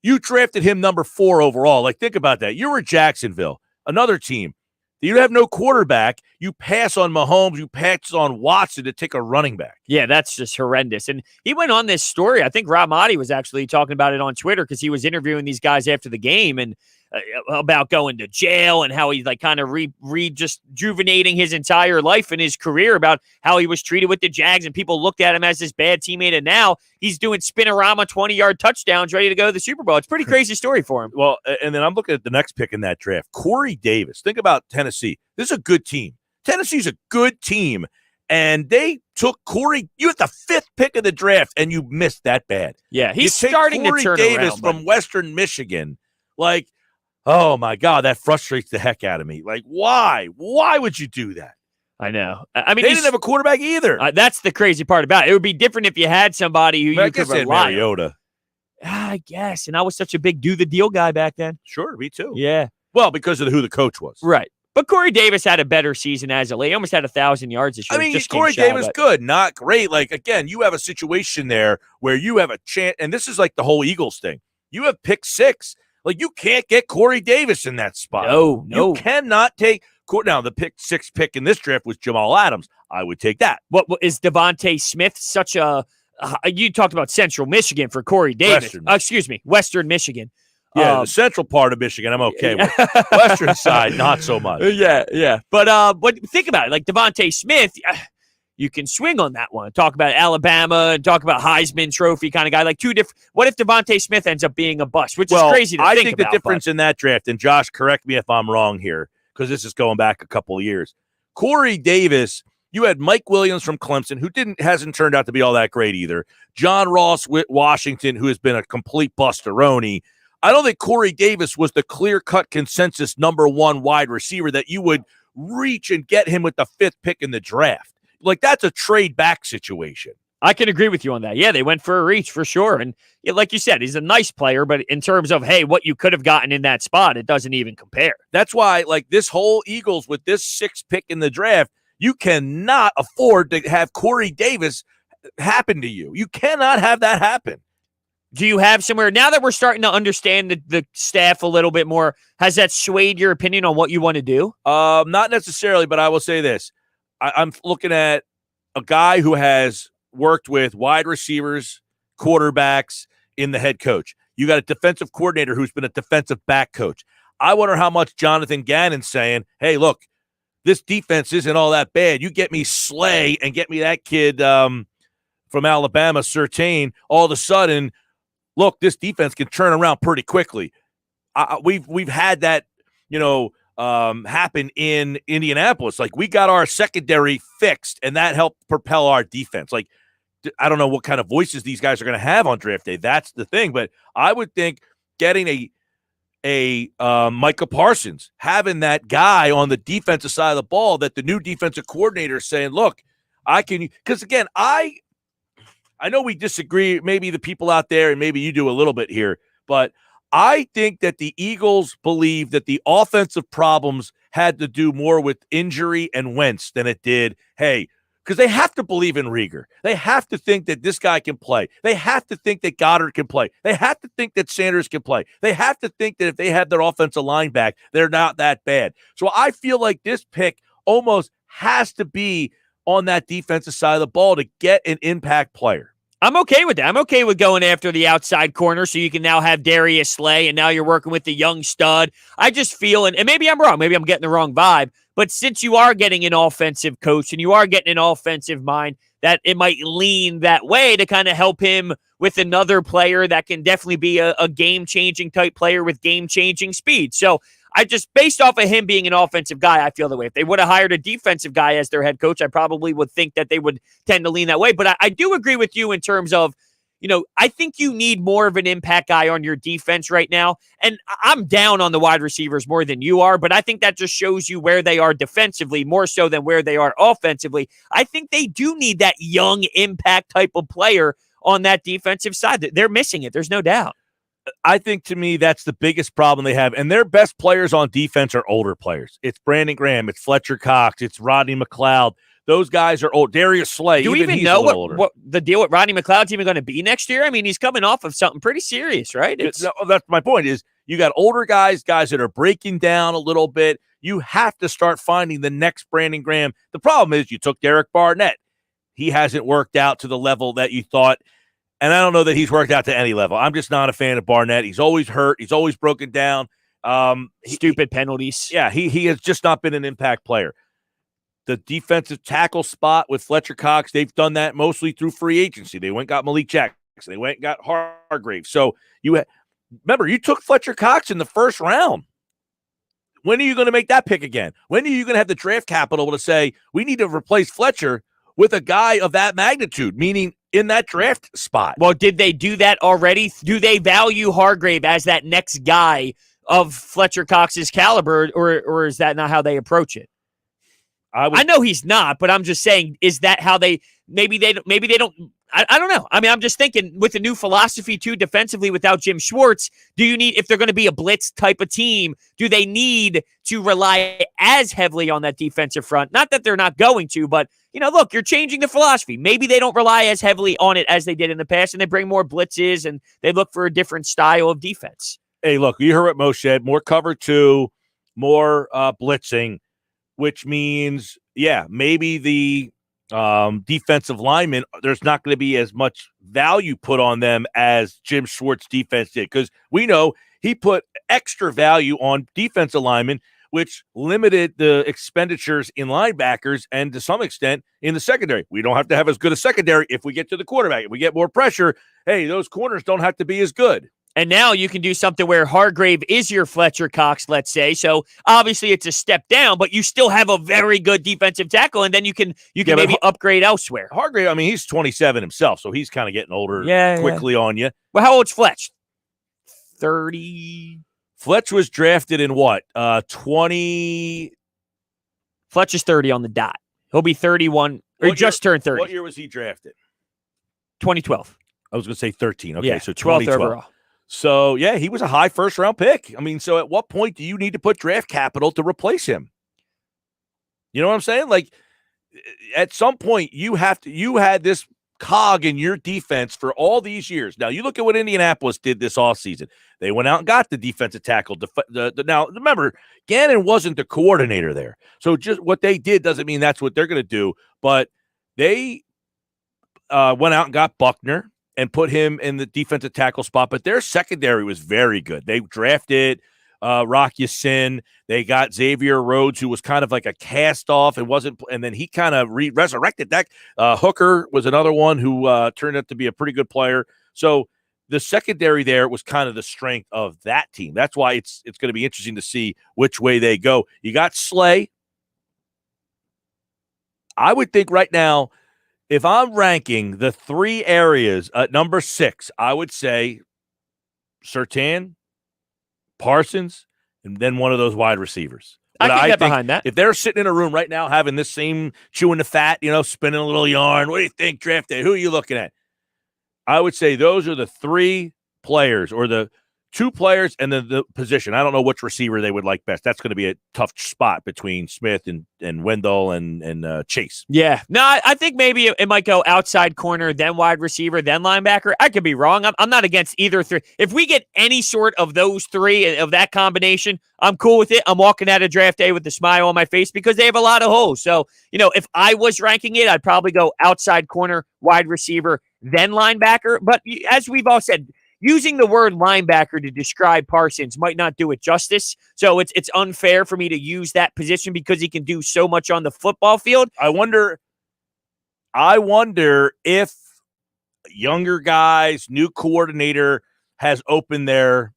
you drafted him number 4 overall. Think about that. You were Jacksonville, another team. You have no quarterback. You pass on Mahomes. You pass on Watson to take a running back. Yeah, that's just horrendous. And he went on this story. I think Rob Motti was actually talking about it on Twitter because he was interviewing these guys after the game and about going to jail and how he's kind of just rejuvenating his entire life and his career, about how he was treated with the Jags and people looked at him as this bad teammate. And now he's doing spinorama 20-yard touchdowns ready to go to the Super Bowl. It's a pretty crazy story for him. Well, and then I'm looking at the next pick in that draft, Corey Davis. Think about Tennessee. This is a good team. Tennessee's a good team. And they took Corey. You had the 5th pick of the draft, and you missed that bad. Yeah, he's starting to turn Corey Davis around, from Western Michigan. Oh, my God, that frustrates the heck out of me. Why? Why would you do that? I know. I mean, they didn't have a quarterback either. That's the crazy part about it. It would be different if you had somebody who you could rely on. Mariota. I guess. And I was such a big do-the-deal guy back then. Sure, me too. Yeah. Well, because of who the coach was. Right. But Corey Davis had a better season as a late. He almost had 1,000 yards this year. I mean, Corey Davis, good, not great. Again, you have a situation there where you have a chance, and this is like the whole Eagles thing. You have pick 6. You can't get Corey Davis in that spot. No. You cannot take – now, the 6th pick in this draft was Jamal Adams. I would take that. What is Devontae Smith such a you talked about Central Michigan for Corey Davis. Western Michigan. Yeah, the central part of Michigan, I'm okay with. Western side, not so much. Yeah. But think about it. Like Devontae Smith, you can swing on that one. Talk about Alabama and talk about Heisman Trophy kind of guy. Like two different. What if Devontae Smith ends up being a bust, which is crazy to think about. I think the difference in that draft, and Josh, correct me if I'm wrong here, because this is going back a couple of years. Corey Davis, you had Mike Williams from Clemson, who hasn't turned out to be all that great either. John Ross with Washington, who has been a complete busteroni. I don't think Corey Davis was the clear-cut consensus number one wide receiver that you would reach and get him with the 5th pick in the draft. Like, that's a trade back situation. I can agree with you on that. Yeah, they went for a reach for sure. And like you said, he's a nice player, but in terms of, hey, what you could have gotten in that spot, it doesn't even compare. That's why, like, this whole Eagles with this 6th pick in the draft, you cannot afford to have Corey Davis happen to you. You cannot have that happen. Do you have somewhere, now that we're starting to understand the staff a little bit more, has that swayed your opinion on what you want to do? Not necessarily, but I will say this. I'm looking at a guy who has worked with wide receivers, quarterbacks in the head coach. You got a defensive coordinator who's been a defensive back coach. I wonder how much Jonathan Gannon's saying, hey, look, this defense isn't all that bad. You get me Slay and get me that kid from Alabama, Surtain, all of a sudden, look, this defense can turn around pretty quickly. We've had that, happen in Indianapolis. Like, we got our secondary fixed, and that helped propel our defense. Like, I don't know what kind of voices these guys are going to have on draft day. That's the thing. But I would think getting a Micah Parsons, having that guy on the defensive side of the ball, that the new defensive coordinator is saying, look, I can, because again, I know we disagree, maybe the people out there, and maybe you do a little bit here, but I think that the Eagles believe that the offensive problems had to do more with injury and Wentz than it did, hey, because they have to believe in Rieger. They have to think that this guy can play. They have to think that Goddard can play. They have to think that Sanders can play. They have to think that if they have their offensive line back, they're not that bad. So I feel like this pick almost has to be on that defensive side of the ball to get an impact player. I'm okay with that. I'm okay with going after the outside corner so you can now have Darius Slay, and now you're working with the young stud. I just feel, and maybe I'm wrong, maybe I'm getting the wrong vibe, but since you are getting an offensive coach and you are getting an offensive mind, that it might lean that way to kind of help him with another player that can definitely be a game-changing type player with game-changing speed. So I just, based off of him being an offensive guy, I feel the way. If they would have hired a defensive guy as their head coach, I probably would think that they would tend to lean that way. But I do agree with you in terms of, I think you need more of an impact guy on your defense right now. And I'm down on the wide receivers more than you are, but I think that just shows you where they are defensively more so than where they are offensively. I think they do need that young impact type of player on that defensive side. They're missing it. There's no doubt. I think, to me, that's the biggest problem they have. And their best players on defense are older players. It's Brandon Graham. It's Fletcher Cox. It's Rodney McLeod. Those guys are old. Darius Slay. Do we even know what the deal with Rodney McLeod's even going to be next year? I mean, he's coming off of something pretty serious, right? That's my point is you got older guys that are breaking down a little bit. You have to start finding the next Brandon Graham. The problem is you took Derek Barnett. He hasn't worked out to the level that you thought. And I don't know that he's worked out to any level. I'm just not a fan of Barnett. He's always hurt. He's always broken down. Stupid penalties. Yeah, he has just not been an impact player. The defensive tackle spot with Fletcher Cox, they've done that mostly through free agency. They went and got Malik Jackson. They went and got Hargrave. So remember, you took Fletcher Cox in the first round. When are you going to make that pick again? When are you going to have the draft capital to say, we need to replace Fletcher with a guy of that magnitude, meaning in that draft spot? Well, did they do that already? Do they value Hargrave as that next guy of Fletcher Cox's caliber, or is that not how they approach it? I know he's not, but I'm just saying, is that how maybe they don't, I don't know. I mean, I'm just thinking with the new philosophy too, defensively without Jim Schwartz, if they're going to be a blitz type of team, do they need to rely as heavily on that defensive front? Not that they're not going to, but look, you're changing the philosophy. Maybe they don't rely as heavily on it as they did in the past, and they bring more blitzes and they look for a different style of defense. Hey, look, you heard what Mo said, more cover two, more blitzing, which means, maybe the defensive linemen, there's not going to be as much value put on them as Jim Schwartz's defense did, because we know he put extra value on defensive linemen, which limited the expenditures in linebackers and to some extent in the secondary. We don't have to have as good a secondary if we get to the quarterback. If we get more pressure, hey, those corners don't have to be as good. And now you can do something where Hargrave is your Fletcher Cox, let's say. So obviously it's a step down, but you still have a very good defensive tackle, and then you can maybe upgrade elsewhere. Hargrave, I mean, he's 27 himself, so he's kind of getting older quickly on you. Well, how old's Fletch? 30. Fletch was drafted in what? 20. Fletch is 30 on the dot. He'll be 31, or just turned 30. What year was he drafted? 2012. I was going to say 13. Okay, yeah, so 12th 2012. overall. So, yeah, he was a high first-round pick. I mean, so at what point do you need to put draft capital to replace him? You know what I'm saying? Like, at some point, you had this cog in your defense for all these years. Now, you look at what Indianapolis did this offseason. They went out and got the defensive tackle. Now, remember, Gannon wasn't the coordinator there. So just what they did doesn't mean that's what they're going to do. But they went out and got Buckner and put him in the defensive tackle spot. But their secondary was very good. They drafted Rock Ya-Sin. They got Xavier Rhodes, who was kind of like a cast-off. And then he kind of resurrected that. Hooker was another one who turned out to be a pretty good player. So the secondary there was kind of the strength of that team. That's why it's going to be interesting to see which way they go. You got Slay. I would think right now, if I'm ranking the three areas at number 6, I would say Surtain, Parsons, and then one of those wide receivers. But I can get behind that. If they're sitting in a room right now having this same chewing the fat, spinning a little yarn, what do you think, draft day? Who are you looking at? I would say those are the 3 players, or the 2 players and then the position. I don't know which receiver they would like best. That's going to be a tough spot between Smith and Wendell and Chase. Yeah. No, I think maybe it might go outside corner, then wide receiver, then linebacker. I could be wrong. I'm not against either 3. If we get any sort of those 3, of that combination, I'm cool with it. I'm walking out of draft day with a smile on my face because they have a lot of holes. So, if I was ranking it, I'd probably go outside corner, wide receiver, then linebacker. But as we've all said, using the word linebacker to describe Parsons might not do it justice. So it's unfair for me to use that position because he can do so much on the football field. I wonder if younger guys, new coordinator has opened their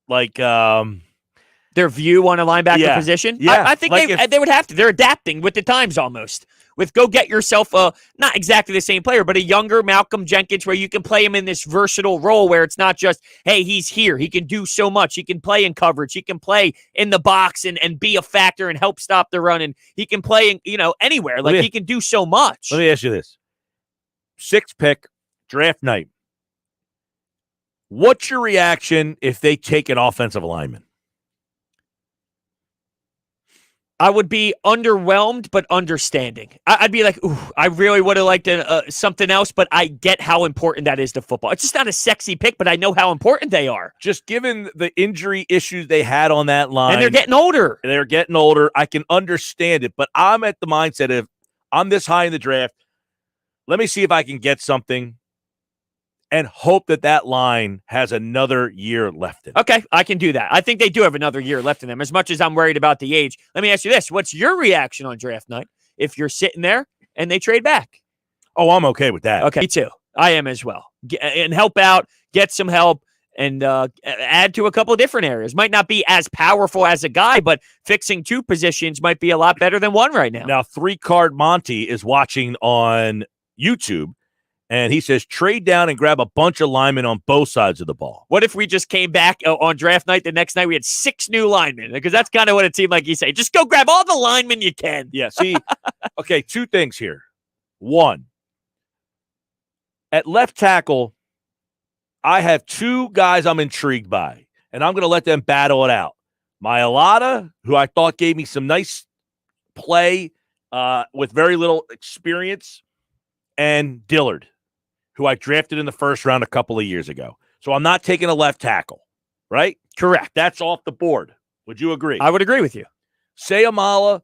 their view on a linebacker position. Yeah. I think they would have to. They're adapting with the times almost. With go get yourself not exactly the same player, but a younger Malcolm Jenkins where you can play him in this versatile role where it's not just, hey, he's here. He can do so much. He can play in coverage. He can play in the box and be a factor and help stop the run. And he can play in, anywhere. He can do so much. Let me ask you this. 6th pick, draft night. What's your reaction if they take an offensive lineman? I would be underwhelmed, but understanding. I'd be like, ooh, I really would have liked something else, but I get how important that is to football. It's just not a sexy pick, but I know how important they are. Just given the injury issues they had on that line. And they're getting older. I can understand it, but I'm at the mindset of, I'm this high in the draft. Let me see if I can get something and hope that line has another year left in it. Okay, I can do that. I think they do have another year left in them, as much as I'm worried about the age. Let me ask you this. What's your reaction on draft night if you're sitting there and they trade back? Oh, I'm okay with that. Okay, me too. I am as well. And help out, get some help, and add to a couple of different areas. Might not be as powerful as a guy, but fixing 2 positions might be a lot better than 1 right now. Now, 3-Card Monty is watching on YouTube. And he says, trade down and grab a bunch of linemen on both sides of the ball. What if we just came back on draft night? The next night we had 6 new linemen? Because that's kind of what it seemed like he said. Just go grab all the linemen you can. Yeah, see, okay, 2 things here. 1, at left tackle, I have 2 guys I'm intrigued by, and I'm going to let them battle it out. Mailata, who I thought gave me some nice play with very little experience, and Dillard, who I drafted in the first round a couple of years ago. So I'm not taking a left tackle, right? Correct. That's off the board. Would you agree? I would agree with you. Sayamala,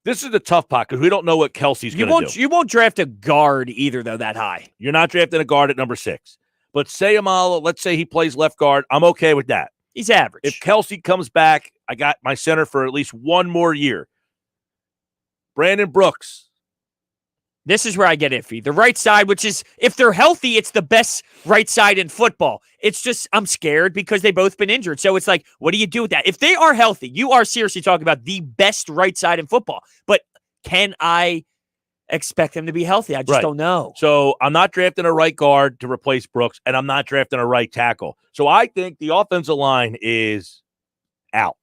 This is the tough part because we don't know what Kelsey's going to do. You won't draft a guard either, though, that high. You're not drafting a guard at number 6. But Sayamala, let's say he plays left guard. I'm okay with that. He's average. If Kelsey comes back, I got my center for at least one more year. Brandon Brooks. This is where I get iffy. The right side, which is, if they're healthy, it's the best right side in football. It's just, I'm scared because they've both been injured. So it's like, what do you do with that? If they are healthy, you are seriously talking about the best right side in football. But can I expect them to be healthy? I just don't know. So I'm not drafting a right guard to replace Brooks, and I'm not drafting a right tackle. So I think the offensive line is out.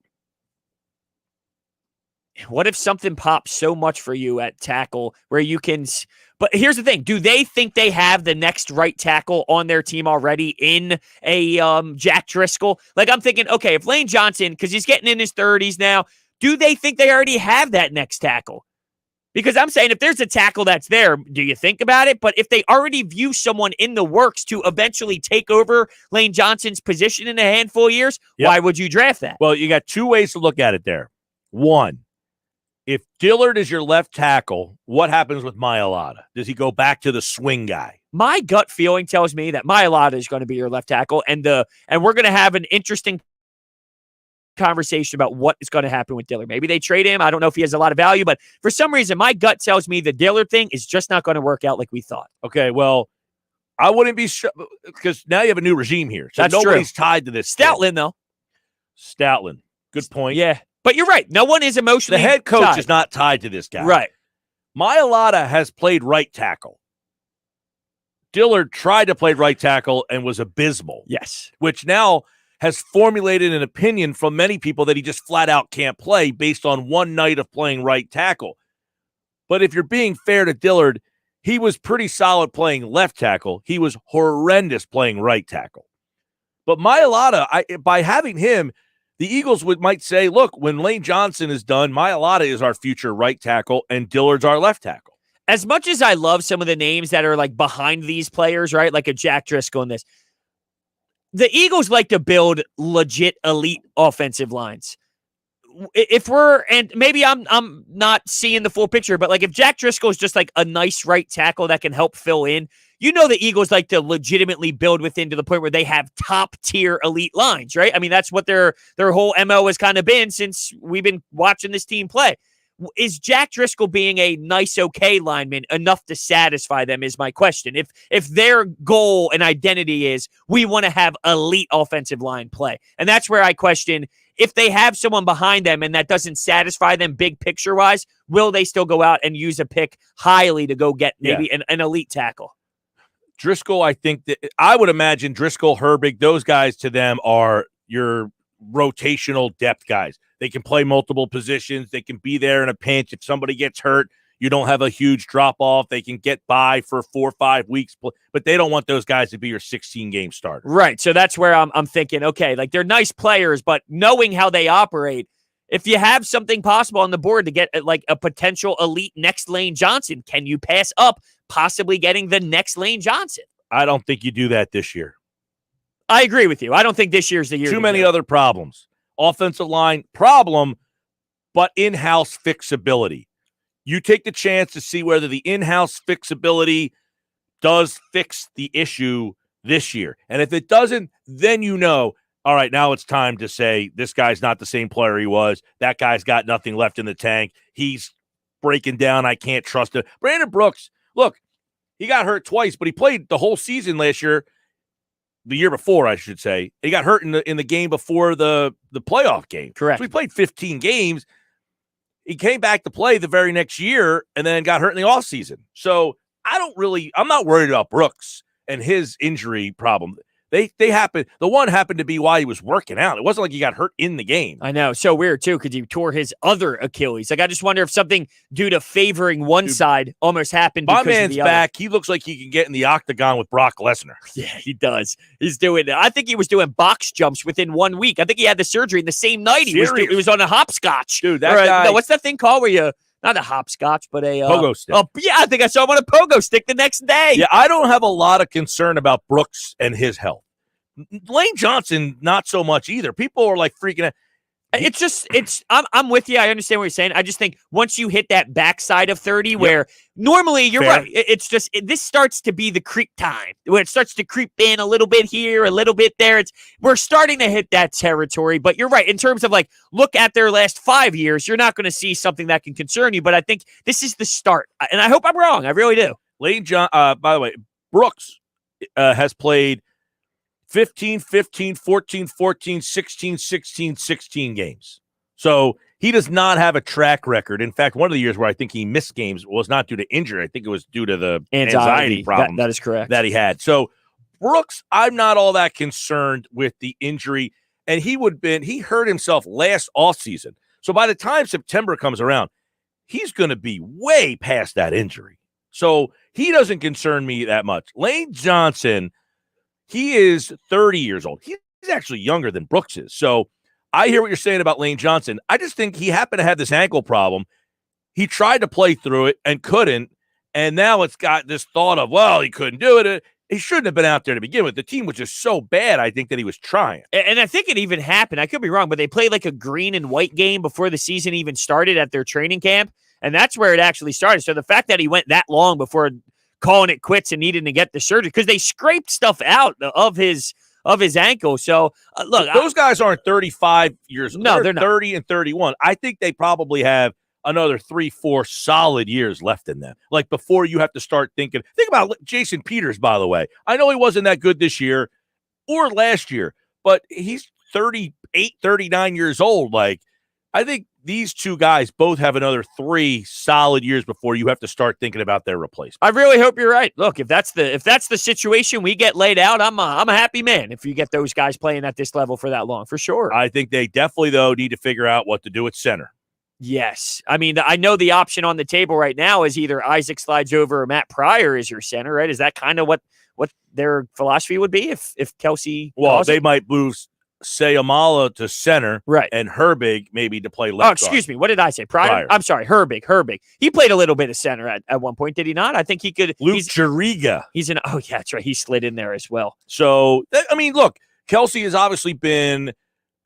What if something pops so much for you at tackle where you can – but here's the thing. Do they think they have the next right tackle on their team already in a Jack Driscoll? Like, I'm thinking, okay, if Lane Johnson, because he's getting in his 30s now, do they think they already have that next tackle? Because I'm saying if there's a tackle that's there, do you think about it? But if they already view someone in the works to eventually take over Lane Johnson's position in a handful of years, why would you draft that? Well, you got two ways to look at it there. One, if Dillard is your left tackle, what happens with Mailata? Does he go back to the swing guy? My gut feeling tells me that Mailata is going to be your left tackle, and we're going to have an interesting conversation about what is going to happen with Dillard. Maybe they trade him. I don't know if he has a lot of value, but for some reason, my gut tells me the Dillard thing is just not going to work out like we thought. Okay, well, I wouldn't be because now you have a new regime here, so That's nobody's true. tied to this. Stoutland, though. Stoutland. Good point. Yeah. But you're right. No one is emotionally The head coach tied. is not tied to this guy. Right. Mailata has played right tackle. Dillard tried to play right tackle and was abysmal. Yes. Which now has formulated an opinion from many people that he just flat out can't play based on one night of playing right tackle. But if you're being fair to Dillard, he was pretty solid playing left tackle. He was horrendous playing right tackle. But Mailata, by having him, the Eagles might say, look, when Lane Johnson is done, Mailata is our future right tackle and Dillard's our left tackle. As much as I love some of the names that are like behind these players, right? Like a Jack Driscoll in this. The Eagles like to build legit elite offensive lines. And maybe I'm not seeing the full picture, but like if Jack Driscoll is just like a nice right tackle that can help fill in, you know the Eagles like to legitimately build within to the point where they have top-tier elite lines, right? I mean, that's what their whole MO has kind of been since we've been watching this team play. Is Jack Driscoll being a nice, okay lineman enough to satisfy them is my question. If their goal and identity is we want to have elite offensive line play, and that's where I question if they have someone behind them and that doesn't satisfy them big picture-wise, will they still go out and use a pick highly to go get maybe an elite tackle? Driscoll, I would imagine Driscoll, Herbig, those guys to them are your rotational depth guys. They can play multiple positions. They can be there in a pinch. If somebody gets hurt, you don't have a huge drop-off. They can get by for 4 or 5 weeks, but they don't want those guys to be your 16-game starter. Right, so that's where I'm thinking, okay, like they're nice players, but knowing how they operate, if you have something possible on the board to get like a potential elite next Lane Johnson, can you pass up possibly getting the next Lane Johnson? I don't think you do that this year. I agree with you. I don't think this year's the year. Too many other problems. Offensive line, problem, but in-house fixability. You take the chance to see whether the in-house fixability does fix the issue this year. And if it doesn't, then you know, all right, now it's time to say this guy's not the same player he was. That guy's got nothing left in the tank. He's breaking down. I can't trust him. Brandon Brooks, look, he got hurt twice, but he played the whole season last year. The year before, I should say. He got hurt in the game before the playoff game. Correct. So he played 15 games. He came back to play the very next year and then got hurt in the offseason. So I'm not worried about Brooks and his injury problem. They happen. The one happened to be while he was working out. It wasn't like he got hurt in the game. I know. So weird, too, because he tore his other Achilles. Like, I just wonder if something due to favoring one side almost happened because my man's of the other. back. He looks like he can get in the octagon with Brock Lesnar. Yeah, he does. He's doing it. I think he was doing box jumps within 1 week. I think he had the surgery in the same night. He was on a hopscotch. Dude, that guy. No, what's that thing called where you... Not a hopscotch, but a... pogo stick. Oh, yeah, I think I saw him on a pogo stick the next day. Yeah, I don't have a lot of concern about Brooks and his health. Lane Johnson, not so much either. People are like freaking out. I'm with you. I understand what you're saying. I just think once you hit that backside of 30 where normally you're right. This starts to be the creep time where it starts to creep in a little bit here, a little bit there. We're starting to hit that territory, but you're right. In terms of like, look at their last 5 years, you're not going to see something that can concern you, but I think this is the start. And I hope I'm wrong. I really do. Lane John, by the way, Brooks has played 15, 14, 16, 16 games. So he does not have a track record. In fact, one of the years where I think he missed games was not due to injury. I think it was due to the anxiety problems that is correct. That he had. So Brooks, I'm not all that concerned with the injury. And he hurt himself last offseason. So by the time September comes around, he's going to be way past that injury. So he doesn't concern me that much. Lane Johnson, he is 30 years old. He's actually younger than Brooks is. So I hear what you're saying about Lane Johnson. I just think he happened to have this ankle problem. He tried to play through it and couldn't. And now it's got this thought of, well, he couldn't do it. He shouldn't have been out there to begin with. The team was just so bad, I think, that he was trying. And I think it even happened. I could be wrong, but they played like a green and white game before the season even started at their training camp. And that's where it actually started. So the fact that he went that long before calling it quits and needing to get the surgery, because they scraped stuff out of his ankle. So look, those guys aren't 35 years old. No, they're not. 30 and 31. I think they probably have another 3-4 solid years left in them. Like before you have to start thinking. Think about Jason Peters, by the way. I know he wasn't that good this year or last year, but he's 38, 39 years old. Like, I think these two guys both have another 3 solid years before you have to start thinking about their replacement. I really hope you're right. Look, if that's the situation we get laid out, I'm a happy man if you get those guys playing at this level for that long, for sure. I think they definitely, though, need to figure out what to do at center. Yes. I mean, I know the option on the table right now is either Isaac slides over or Matt Pryor is your center, right? Is that kind of what their philosophy would be if Kelsey? Well, they might move Sayamala to center, right, and Herbig maybe to play left. Oh, excuse me. What did I say? Pryor? I'm sorry. Herbig. He played a little bit of center at one point, did he not? I think he could. Luke Jariga. Oh, yeah, that's right. He slid in there as well. So, I mean, look, Kelsey has obviously been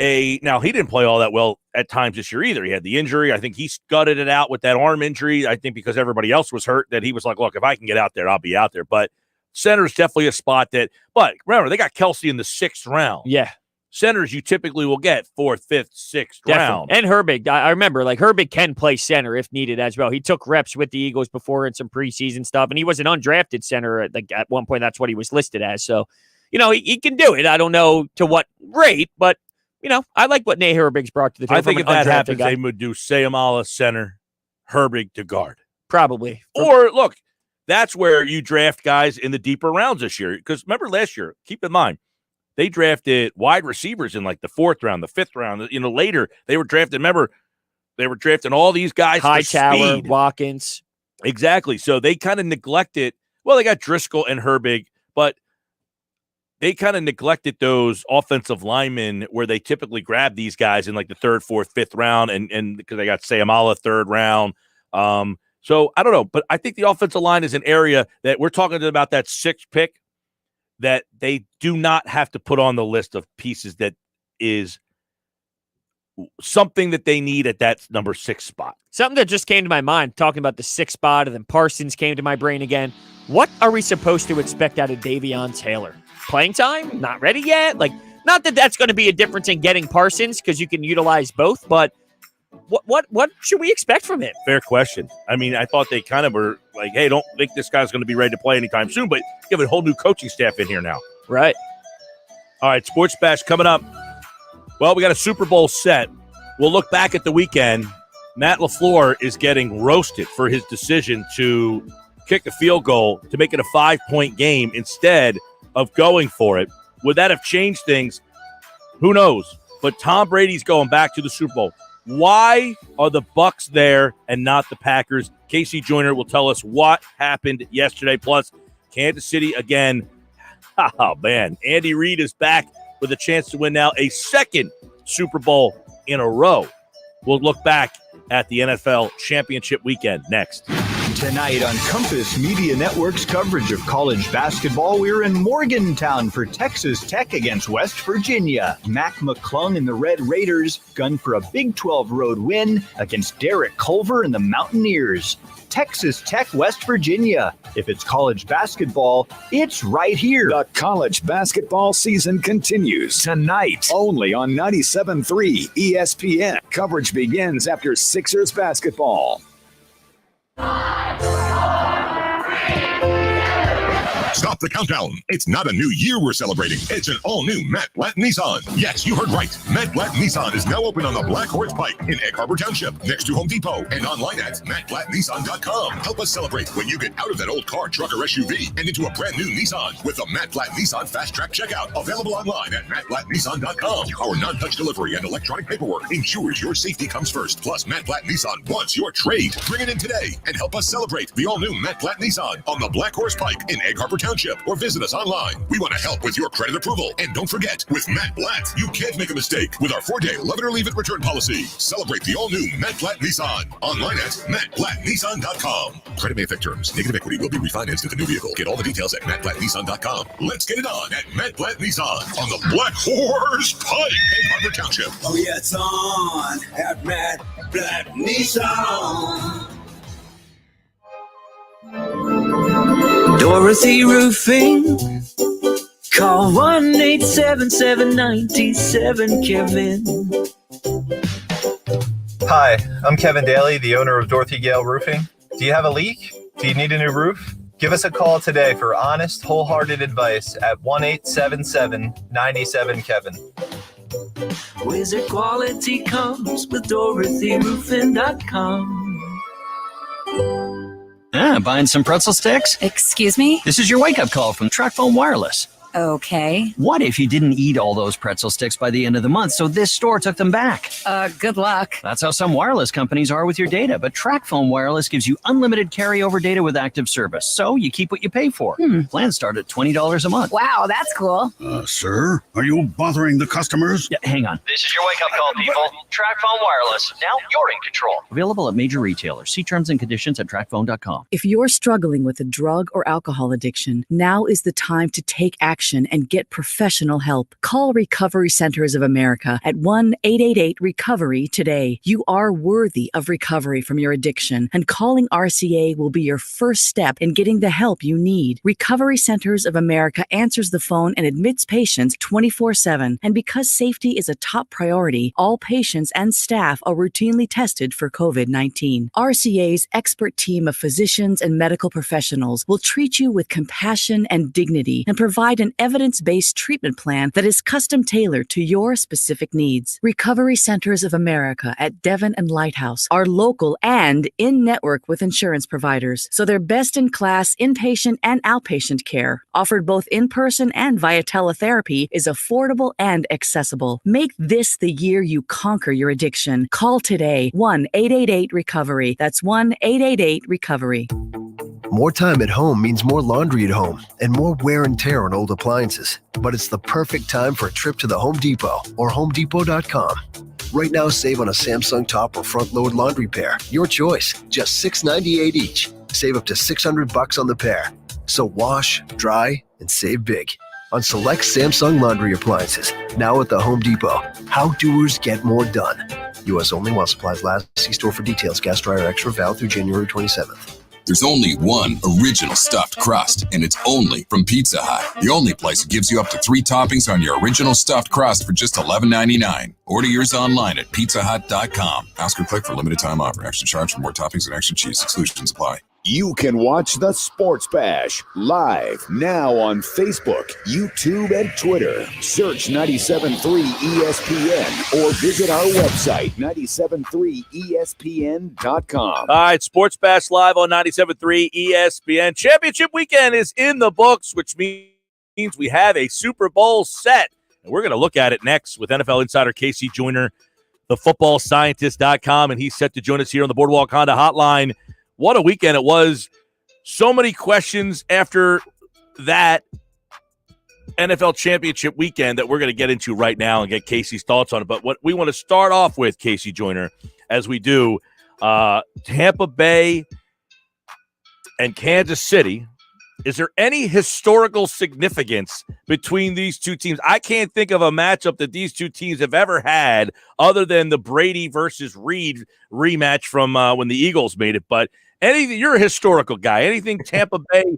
now he didn't play all that well at times this year either. He had the injury. I think he gutted it out with that arm injury. I think because everybody else was hurt that he was like, look, if I can get out there, I'll be out there. But center is definitely a spot but remember, they got Kelsey in the 6th round. Yeah. Centers you typically will get 4th, 5th, 6th round. And Herbig, I remember, like, Herbig can play center if needed as well. He took reps with the Eagles before in some preseason stuff, and he was an undrafted center at one point. That's what he was listed as. So, he can do it. I don't know to what rate, but, I like what Nate Herbig's brought to the table. I think if that happens, they would do Sayamala center, Herbig to guard. Probably. Or, look, that's where you draft guys in the deeper rounds this year. Because remember last year, keep in mind, they drafted wide receivers in like the 4th round, the 5th round. Later they were drafted. Remember, they were drafting all these guys. Hightower, Watkins. Exactly. So they kind of neglected. Well, they got Driscoll and Herbig, but they kind of neglected those offensive linemen where they typically grab these guys in like the 3rd, 4th, 5th round, and because they got Sayamala 3rd round. So I don't know, but I think the offensive line is an area that we're talking about that 6th pick that they do not have to put on the list of pieces that is something that they need at that number 6 spot. Something that just came to my mind, talking about the 6th spot, and then Parsons came to my brain again. What are we supposed to expect out of Davion Taylor? Playing time? Not ready yet? Like, not that that's going to be a difference in getting Parsons, because you can utilize both, but what should we expect from him? Fair question. I mean, I thought they kind of were like, hey, don't think this guy's going to be ready to play anytime soon, but you have a whole new coaching staff in here now. Right. All right, Sports Bash coming up. Well, we got a Super Bowl set. We'll look back at the weekend. Matt LaFleur is getting roasted for his decision to kick a field goal to make it a 5-point game instead of going for it. Would that have changed things? Who knows? But Tom Brady's going back to the Super Bowl. Why are the Bucs there and not the Packers? Casey Joyner will tell us what happened yesterday. Plus, Kansas City again. Oh, man. Andy Reid is back with a chance to win now a 2nd Super Bowl in a row. We'll look back at the NFL championship weekend next. Tonight on Compass Media Network's coverage of college basketball, we're in Morgantown for Texas Tech against West Virginia. Mac McClung and the Red Raiders gun for a Big 12 road win against Derek Culver and the Mountaineers. Texas Tech, West Virginia. If it's college basketball, it's right here. The college basketball season continues tonight, only on 97.3 ESPN. Coverage begins after Sixers basketball. Stop the countdown. It's not a new year we're celebrating. It's an all-new Matt Blatt Nissan. Yes, you heard right. Matt Blatt Nissan is now open on the Black Horse Pike in Egg Harbor Township, next to Home Depot, and online at mattblattnissan.com. Help us celebrate when you get out of that old car, truck, or SUV and into a brand new Nissan with the Matt Blatt Nissan Fast Track Checkout. Available online at mattblattnissan.com. Our non-touch delivery and electronic paperwork ensures your safety comes first. Plus, Matt Blatt Nissan wants your trade. Bring it in today and help us celebrate the all-new Matt Blatt Nissan on the Black Horse Pike in Egg Harbor Township, or visit us online. We want to help with your credit approval. And don't forget, with Matt Blatt, you can't make a mistake with our 4-day love it or leave it return policy. Celebrate the all-new Matt Blatt Nissan online at mattblattnissan.com. Credit may affect terms. Negative equity will be refinanced with a new vehicle. Get all the details at mattblattnissan.com. Let's get it on at Matt Blatt Nissan on the Black Horse Pike, Egg Harbor Township. Oh yeah, it's on at Matt Blatt Nissan. Dorothy Roofing. Call 1-877-97-Kevin. Hi, I'm Kevin Daly, the owner of Dorothy Gale Roofing. Do you have a leak? Do you need a new roof? Give us a call today for honest, wholehearted advice at 1-877-97-Kevin. Wizard quality comes with DorothyRoofing.com. Buying some pretzel sticks? Excuse me? This is your wake-up call from TracFone Wireless. Okay. What if you didn't eat all those pretzel sticks by the end of the month, so this store took them back? Good luck. That's how some wireless companies are with your data, but TracFone Wireless gives you unlimited carryover data with active service, so you keep what you pay for. Plans start at $20 a month. Wow, that's cool. Sir, are you bothering the customers? Yeah, hang on. This is your wake-up call, people. TracFone Wireless. Now you're in control. Available at major retailers. See terms and conditions at TracFone.com. If you're struggling with a drug or alcohol addiction, now is the time to take action and get professional help. Call Recovery Centers of America at 1-888-RECOVERY today. You are worthy of recovery from your addiction, and calling RCA will be your first step in getting the help you need. Recovery Centers of America answers the phone and admits patients 24/7, and because safety is a top priority, all patients and staff are routinely tested for COVID-19. RCA's expert team of physicians and medical professionals will treat you with compassion and dignity and provide an evidence-based treatment plan that is custom-tailored to your specific needs. Recovery Centers of America at Devon and Lighthouse are local and in-network with insurance providers, so their best-in-class inpatient and outpatient care, offered both in-person and via teletherapy, is affordable and accessible. Make this the year you conquer your addiction. Call today, 1-888-RECOVERY. That's 1-888-RECOVERY. More time at home means more laundry at home and more wear and tear on old appliances. But it's the perfect time for a trip to the Home Depot or HomeDepot.com. Right now, save on a Samsung top or front load laundry pair. Your choice, just $698 each. Save up to $600 on the pair. So wash, dry, and save big on select Samsung laundry appliances. Now at the Home Depot. How doers get more done. U.S. only while supplies last. See store for details. Gas dryer extra valid through January 27th. There's only one original stuffed crust, and it's only from Pizza Hut. The only place that gives you up to 3 toppings on your original stuffed crust for just $11.99. Order yours online at pizzahut.com. Ask or click for limited time offer. Extra charge for more toppings and extra cheese. Exclusions apply. You can watch the Sports Bash live now on Facebook, YouTube, and Twitter. Search 97.3 ESPN or visit our website, 97.3ESPN.com. All right, Sports Bash live on 97.3 ESPN. Championship weekend is in the books, which means we have a Super Bowl set. And we're going to look at it next with NFL insider Casey Joyner, thefootballscientist.com, and he's set to join us here on the Boardwalk Honda Hotline. What a weekend it was. So many questions after that NFL championship weekend that we're going to get into right now and get Casey's thoughts on it. But what we want to start off with, Casey Joyner, as we do, Tampa Bay and Kansas City. Is there any historical significance between these two teams? I can't think of a matchup that these two teams have ever had other than the Brady versus Reed rematch from when the Eagles made it. But anything, you're a historical guy. Anything Tampa Bay,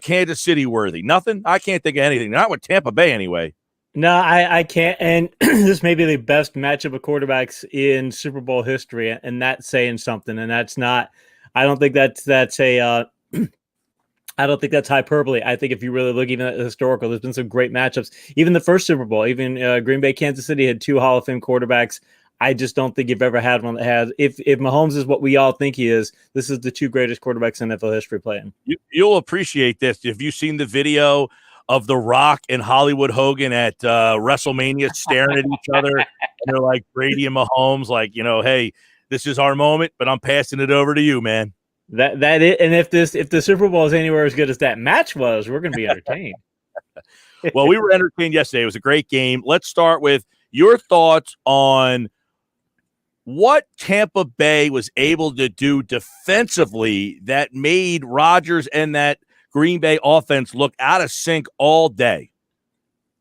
Kansas City worthy? Nothing? I can't think of anything. Not with Tampa Bay anyway. No, I can't. And this may be the best matchup of quarterbacks in Super Bowl history, and that's saying something. And that's not. I don't think that's a. I don't think that's hyperbole. I think if you really look even at the historical, there's been some great matchups. Even the first Super Bowl, even Green Bay, Kansas City had two Hall of Fame quarterbacks. I just don't think you've ever had one that has. If Mahomes is what we all think he is, this is the two greatest quarterbacks in NFL history playing. You'll appreciate this. Have you seen the video of The Rock and Hollywood Hogan at WrestleMania staring at each other? And they're like Brady and Mahomes, like, hey, this is our moment, but I'm passing it over to you, man. That is, and if the Super Bowl is anywhere as good as that match was, we're going to be entertained. Well, we were entertained yesterday. It was a great game. Let's start with your thoughts on what Tampa Bay was able to do defensively that made Rodgers and that Green Bay offense look out of sync all day.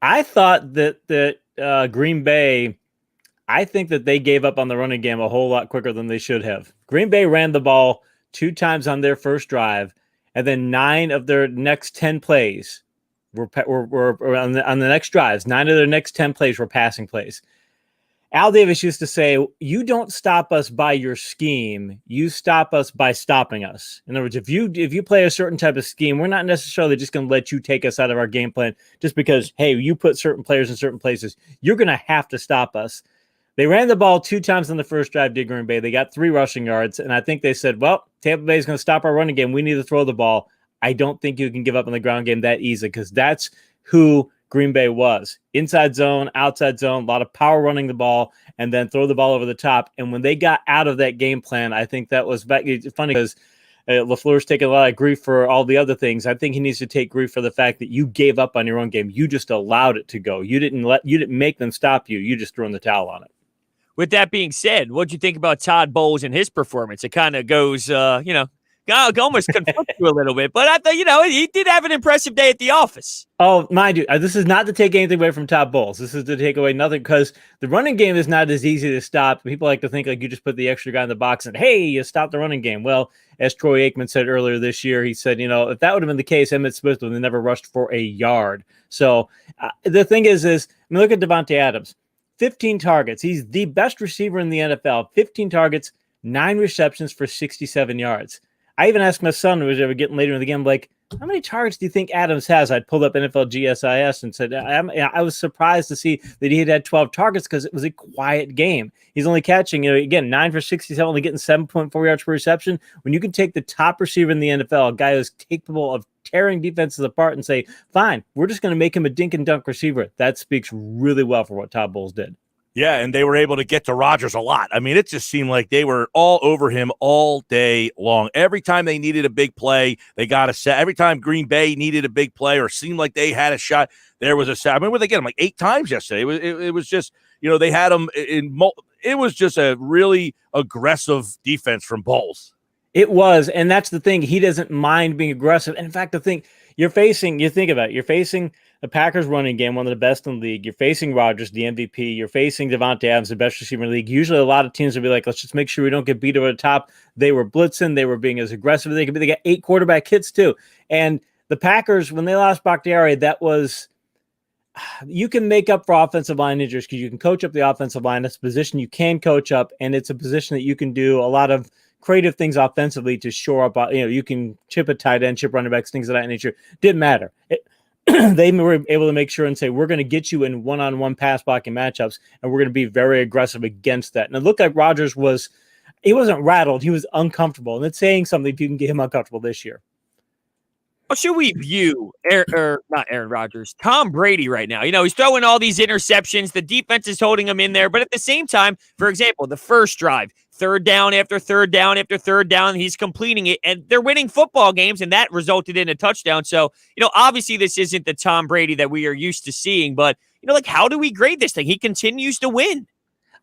I thought that Green Bay, I think that they gave up on the running game a whole lot quicker than they should have. Green Bay ran the ball 2 times on their first drive, and then 9 of their next 10 plays were on the next drives. 9 of their next 10 plays were passing plays. Al Davis used to say, you don't stop us by your scheme. You stop us by stopping us. In other words, if you play a certain type of scheme, we're not necessarily just going to let you take us out of our game plan just because, hey, you put certain players in certain places. You're going to have to stop us. They ran the ball 2 times on the first drive, did Green Bay. They got 3 rushing yards, and I think they said, well, Tampa Bay is going to stop our running game. We need to throw the ball. I don't think you can give up on the ground game that easy because that's who Green Bay was. Inside zone, outside zone, a lot of power running the ball, and then throw the ball over the top. And when they got out of that game plan, I think that was funny because LaFleur's taking a lot of grief for all the other things. I think he needs to take grief for the fact that you gave up on your own game. You just allowed it to go. You didn't make them stop you. You just threw in the towel on it. With that being said, what'd you think about Todd Bowles and his performance? It kind of goes, almost conflicts you a little bit. But I thought, he did have an impressive day at the office. Oh, mind you, this is not to take anything away from Todd Bowles. This is to take away nothing because the running game is not as easy to stop. People like to think like you just put the extra guy in the box and, hey, you stop the running game. Well, as Troy Aikman said earlier this year, he said, if that would have been the case, Emmitt Smith would have never rushed for a yard. So the thing is look at Devontae Adams. 15 targets. He's the best receiver in the NFL. 15 targets, 9 receptions for 67 yards. I even asked my son, who was ever getting later in the game, like, how many targets do you think Adams has? I'd pulled up NFL GSIS and said, I was surprised to see that he had 12 targets because it was a quiet game. He's only catching, again, 9 for 67, only getting 7.4 yards per reception. When you can take the top receiver in the NFL, a guy who's capable of tearing defenses apart and say, fine, we're just going to make him a dink and dunk receiver. That speaks really well for what Todd Bowles did. Yeah, and they were able to get to Rodgers a lot. I mean, it just seemed like they were all over him all day long. Every time they needed a big play, they got a set. Every time Green Bay needed a big play or seemed like they had a shot, there was a set. I mean, they get him like 8 times yesterday. It was just, they had him in. It was just a really aggressive defense from Bowles. It was, and that's the thing. He doesn't mind being aggressive. And in fact, the thing you think about it, you're facing the Packers running game, one of the best in the league. You're facing Rodgers, the MVP. You're facing Devontae Adams, the best receiver in the league. Usually a lot of teams will be like, let's just make sure we don't get beat over the top. They were blitzing. They were being as aggressive as they could be. They got 8 quarterback hits too. And the Packers, when they lost Bakhtiari, that was – you can make up for offensive line injuries because you can coach up the offensive line. It's a position you can coach up, and it's a position that you can do a lot of creative things offensively to shore up. You can chip a tight end, chip running backs, things of that nature. Didn't matter. They were able to make sure and say, we're going to get you in one-on-one pass blocking matchups, and we're going to be very aggressive against that. And it looked like Rodgers he wasn't rattled. He was uncomfortable. And it's saying something if you can get him uncomfortable this year. How should we view not Aaron Rodgers, Tom Brady right now? He's throwing all these interceptions. The defense is holding him in there. But at the same time, for example, the first drive, 3rd down after 3rd down after 3rd down, he's completing it. And they're winning football games, and that resulted in a touchdown. So, obviously this isn't the Tom Brady that we are used to seeing. But, how do we grade this thing? He continues to win.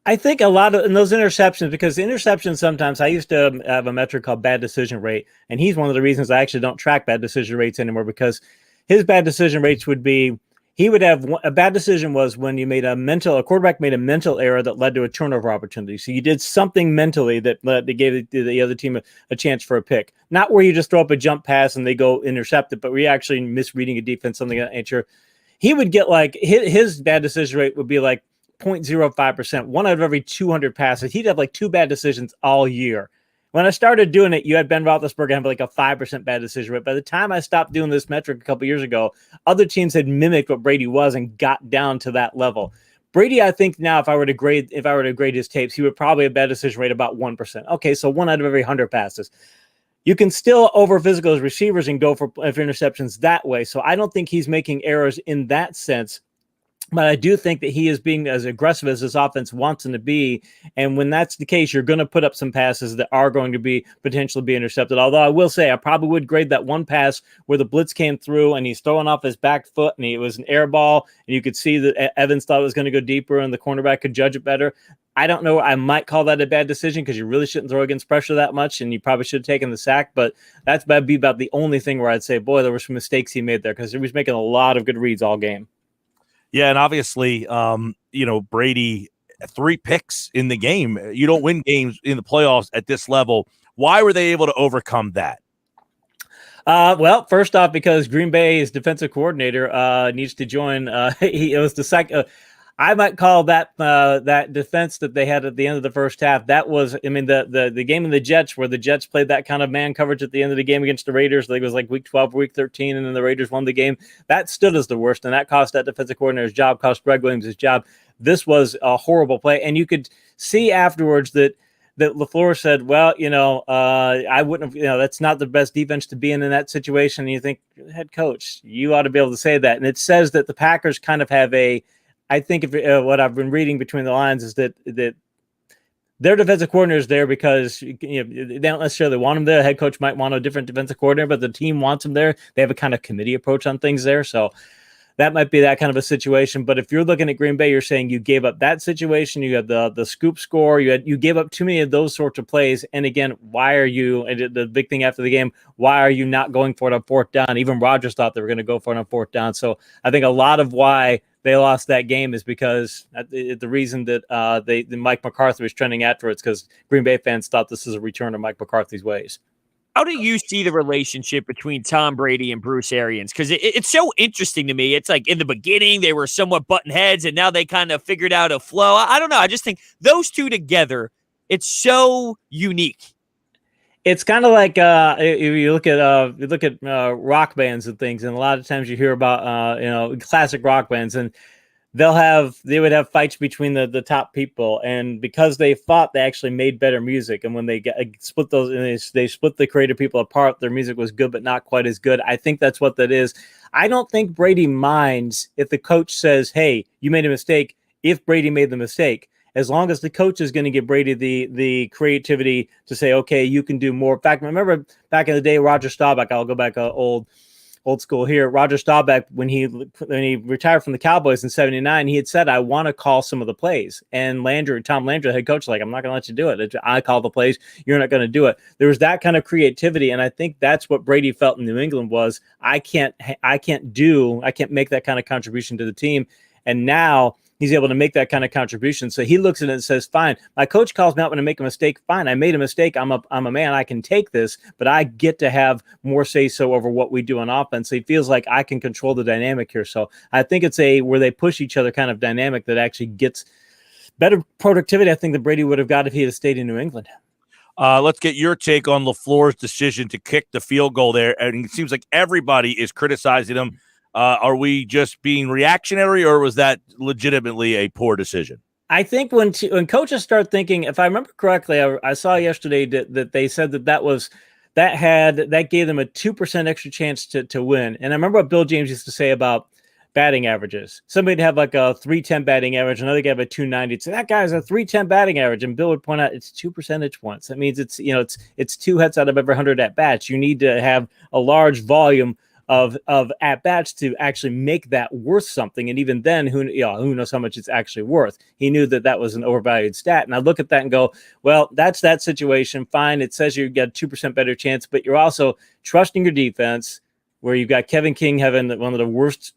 I think a lot of in those interceptions, because the interceptions sometimes I used to have a metric called bad decision rate, and he's one of the reasons I actually don't track bad decision rates anymore, because his bad decision rates would be he would have a bad decision was when you made a quarterback made a mental error that led to a turnover opportunity. So you did something mentally that gave the other team a chance for a pick, not where you just throw up a jump pass and they go intercept it, but where you're actually misreading a defense, something of that nature. He would get like his bad decision rate would be like 0.05%, one out of every 200 passes. He'd have like 2 bad decisions all year. When I started doing it, you had Ben Roethlisberger have like a 5% bad decision rate. By the time I stopped doing this metric a couple years ago, other teams had mimicked what Brady was and got down to that level. Brady, I think now, if I were to grade his tapes, he would probably have a bad decision rate about 1%. Okay, so 1 out of every 100 passes. You can still over physical as receivers and go for interceptions that way. So I don't think he's making errors in that sense. But I do think that he is being as aggressive as this offense wants him to be. And when that's the case, you're going to put up some passes that are going to be potentially be intercepted. Although I will say I probably would grade that one pass where the blitz came through and he's throwing off his back foot and it was an air ball. And you could see that Evans thought it was going to go deeper and the cornerback could judge it better. I don't know. I might call that a bad decision because you really shouldn't throw against pressure that much, and you probably should have taken the sack. But that'd be about the only thing where I'd say, boy, there were some mistakes he made there because he was making a lot of good reads all game. Yeah, and obviously, Brady, 3 picks in the game. You don't win games in the playoffs at this level. Why were they able to overcome that? Well, first off, because Green Bay's defensive coordinator needs to join. It was the second. I might call that that defense that they had at the end of the first half. That was, I mean, the game of the Jets where the Jets played that kind of man coverage at the end of the game against the Raiders. I think it was like week 12, week 13, and then the Raiders won the game. That stood as the worst, and that cost that defensive coordinator's job, cost Greg Williams his job. This was a horrible play, and you could see afterwards that LaFleur said, well, I wouldn't have, that's not the best defense to be in that situation. And you think, head coach, you ought to be able to say that. And it says that the Packers kind of have I think what I've been reading between the lines is that their defensive coordinator is there because they don't necessarily want him there. The head coach might want a different defensive coordinator, but the team wants him there. They have a kind of committee approach on things there. So that might be that kind of a situation. But if you're looking at Green Bay, you're saying you gave up that situation. You had the scoop score. You gave up too many of those sorts of plays. And again, why are you? And the big thing after the game, why are you not going for it on 4th down? Even Rodgers thought they were going to go for it on 4th down. So I think a lot of why they lost that game is because the reason that Mike McCarthy was trending afterwards because Green Bay fans thought this was a return to Mike McCarthy's ways. How do you see the relationship between Tom Brady and Bruce Arians? Because it's so interesting to me. It's like in the beginning, they were somewhat button heads, and now they kind of figured out a flow. I don't know. I just think those two together, it's so unique. It's kind of like if you look at rock bands and things, and a lot of times you hear about classic rock bands, and they would have fights between the top people, and because they fought, they actually made better music. And when they split those, and they split the creative people apart, their music was good, but not quite as good. I think that's what that is. I don't think Brady minds if the coach says, "Hey, you made a mistake." If Brady made the mistake, as long as the coach is going to give Brady the creativity to say, "Okay, you can do more." In fact, remember back in the day, Roger Staubach. I'll go back old school here. Roger Staubach, when he retired from the Cowboys in '79, he had said, "I want to call some of the plays." And Tom Landry, the head coach, like, "I'm not going to let you do it. I call the plays. You're not going to do it." There was that kind of creativity, and I think that's what Brady felt in New England was, I can't make that kind of contribution to the team. And now he's able to make that kind of contribution. So he looks at it and says, fine, my coach calls me out when I make a mistake. Fine, I made a mistake. I'm a man. I can take this, but I get to have more say-so over what we do on offense. He feels like I can control the dynamic here. So I think it's where they push each other kind of dynamic that actually gets better productivity, I think, than Brady would have got if he had stayed in New England. Let's get your take on LaFleur's decision to kick the field goal there. And it seems like everybody is criticizing him. Are we just being reactionary, or was that legitimately a poor decision? I think when coaches start thinking, if I remember correctly, I saw yesterday that they said that gave them a 2% extra chance to win. And I remember what Bill James used to say about batting averages. Somebody'd have like a 310 batting average, another guy have a 290. So that guy's a 310 batting average, and Bill would point out it's 2 percentage points. That means it's 2 hits out of every 100 at bats. You need to have a large volume of at bats to actually make that worth something. And even then, who knows how much it's actually worth? He knew that was an overvalued stat. And I look at that and go, well, that's that situation. Fine. It says you got a 2% better chance, but you're also trusting your defense, where you've got Kevin King having one of the worst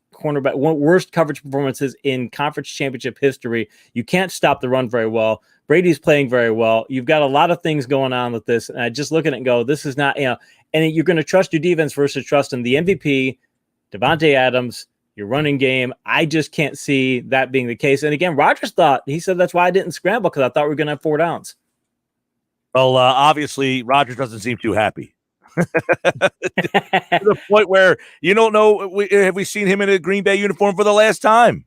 coverage performances in conference championship history. You can't stop the run very well. Brady's playing very well. You've got a lot of things going on with this. And I just look at it and go, this is not, and you're going to trust your defense versus trusting the MVP, Devontae Adams, your running game. I just can't see that being the case. And again, Rodgers he said that's why I didn't scramble, because I thought we were going to have 4 downs. Well, obviously, Rodgers doesn't seem too happy. To the point where you don't know, have we seen him in a Green Bay uniform for the last time?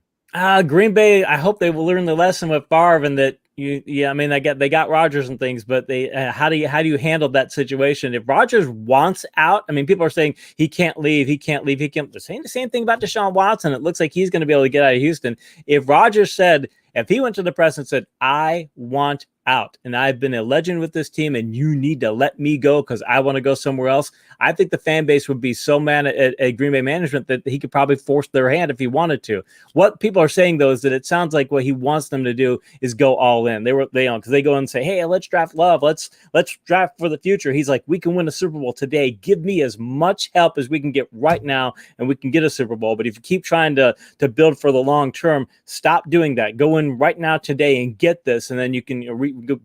Green Bay, I hope they will learn the lesson with Favre, and that they got Rodgers and things, but how do you handle that situation? If Rodgers wants out, people are saying he can't leave. They're saying the same thing about Deshaun Watson. It looks like he's going to be able to get out of Houston. If he went to the press and said, I want out, and I've been a legend with this team, and you need to let me go because I want to go somewhere else, I think the fan base would be so mad at Green Bay management that he could probably force their hand if he wanted to. What people are saying, though, is that it sounds like what he wants them to do is go all in. Because they go and say, hey, let's draft Love, let's draft for the future. He's like, we can win a Super Bowl today. Give me as much help as we can get right now, and we can get a Super Bowl. But if you keep trying to build for the long term, stop doing that. Go in right now today and get this, and then you can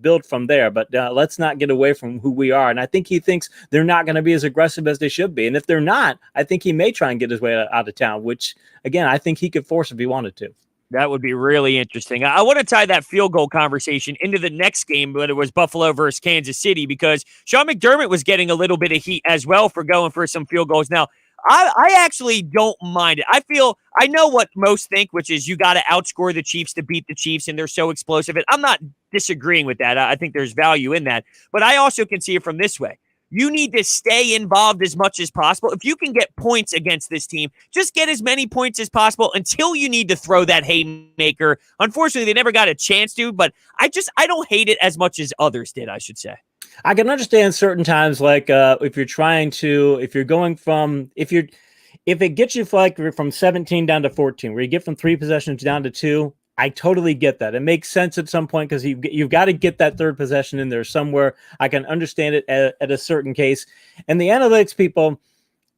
build from there. But let's not get away from who we are. And I think he thinks they're not going to be as aggressive as they should be. And if they're not, I think he may try and get his way out of town, which, again, I think he could force if he wanted to. That would be really interesting. I want to tie that field goal conversation into the next game, but it was Buffalo versus Kansas City, because Sean McDermott was getting a little bit of heat as well for going for some field goals. Now, I actually don't mind it. I know what most think, which is you got to outscore the Chiefs to beat the Chiefs, and they're so explosive. And I'm not disagreeing with that. I think there's value in that. But I also can see it from this way. You need to stay involved as much as possible. If you can get points against this team, just get as many points as possible until you need to throw that haymaker. Unfortunately, they never got a chance to, but I don't hate it as much as others did, I should say. I can understand certain times, like if it gets you from 17 down to 14, where you get from 3 possessions down to 2, I totally get that. It makes sense at some point because you've got to get that third possession in there somewhere. I can understand it at a certain case. And the analytics people,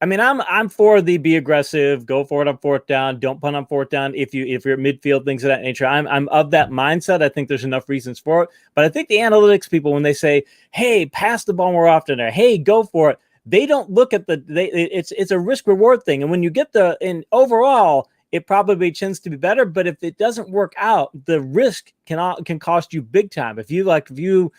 I'm for the be aggressive, go for it on 4th down, don't punt on 4th down. If you're at midfield, things of that nature, I'm of that mindset. I think there's enough reasons for it. But I think the analytics people, when they say, hey, pass the ball more often, or hey, go for it, they don't look at it's a risk reward thing. And when you get overall, it probably tends to be better. But if it doesn't work out, the risk can cost you big time. If you're going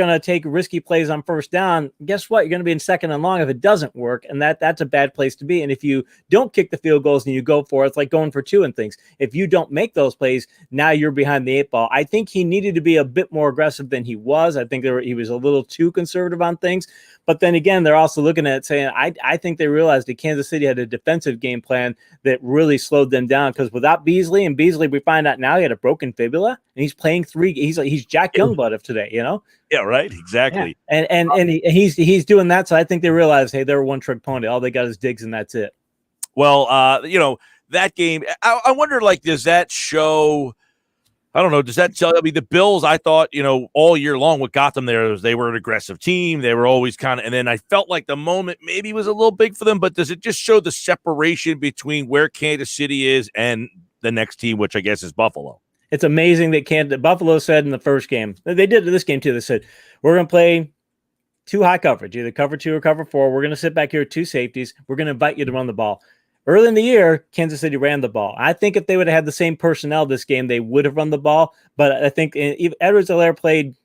to take risky plays on 1st down, guess what? You're going to be in 2nd and long if it doesn't work, and that's a bad place to be. And if you don't kick the field goals and you go for it, it's like going for 2 and things. If you don't make those plays, now you're behind the 8 ball. I think he needed to be a bit more aggressive than he was. I think he was a little too conservative on things. But then again, they're also looking at it saying, I think they realized that Kansas City had a defensive game plan that really slowed them down, because without Beasley, we find out now he had a broken fibula, and he's playing 3. He's Jack Youngblood of today, Yeah, right. Exactly. Yeah. And he's doing that. So I think they realized, hey, they're a one-trick pony. All they got is Diggs, and that's it. Well, that game, I wonder, does that show? I don't know. Does that tell? The Bills, I thought, all year long, what got them there was they were an aggressive team. They were always and then I felt like the moment maybe was a little big for them, but does it just show the separation between where Kansas City is and the next team, which I guess is Buffalo? It's amazing that Buffalo said in the first game, they did this game too. They said, we're going to play 2 high coverage, either cover 2 or cover 4. We're going to sit back here with 2 safeties. We're going to invite you to run the ball. Early in the year, Kansas City ran the ball. I think if they would have had the same personnel this game, they would have run the ball. But I think Edwards-Helaire played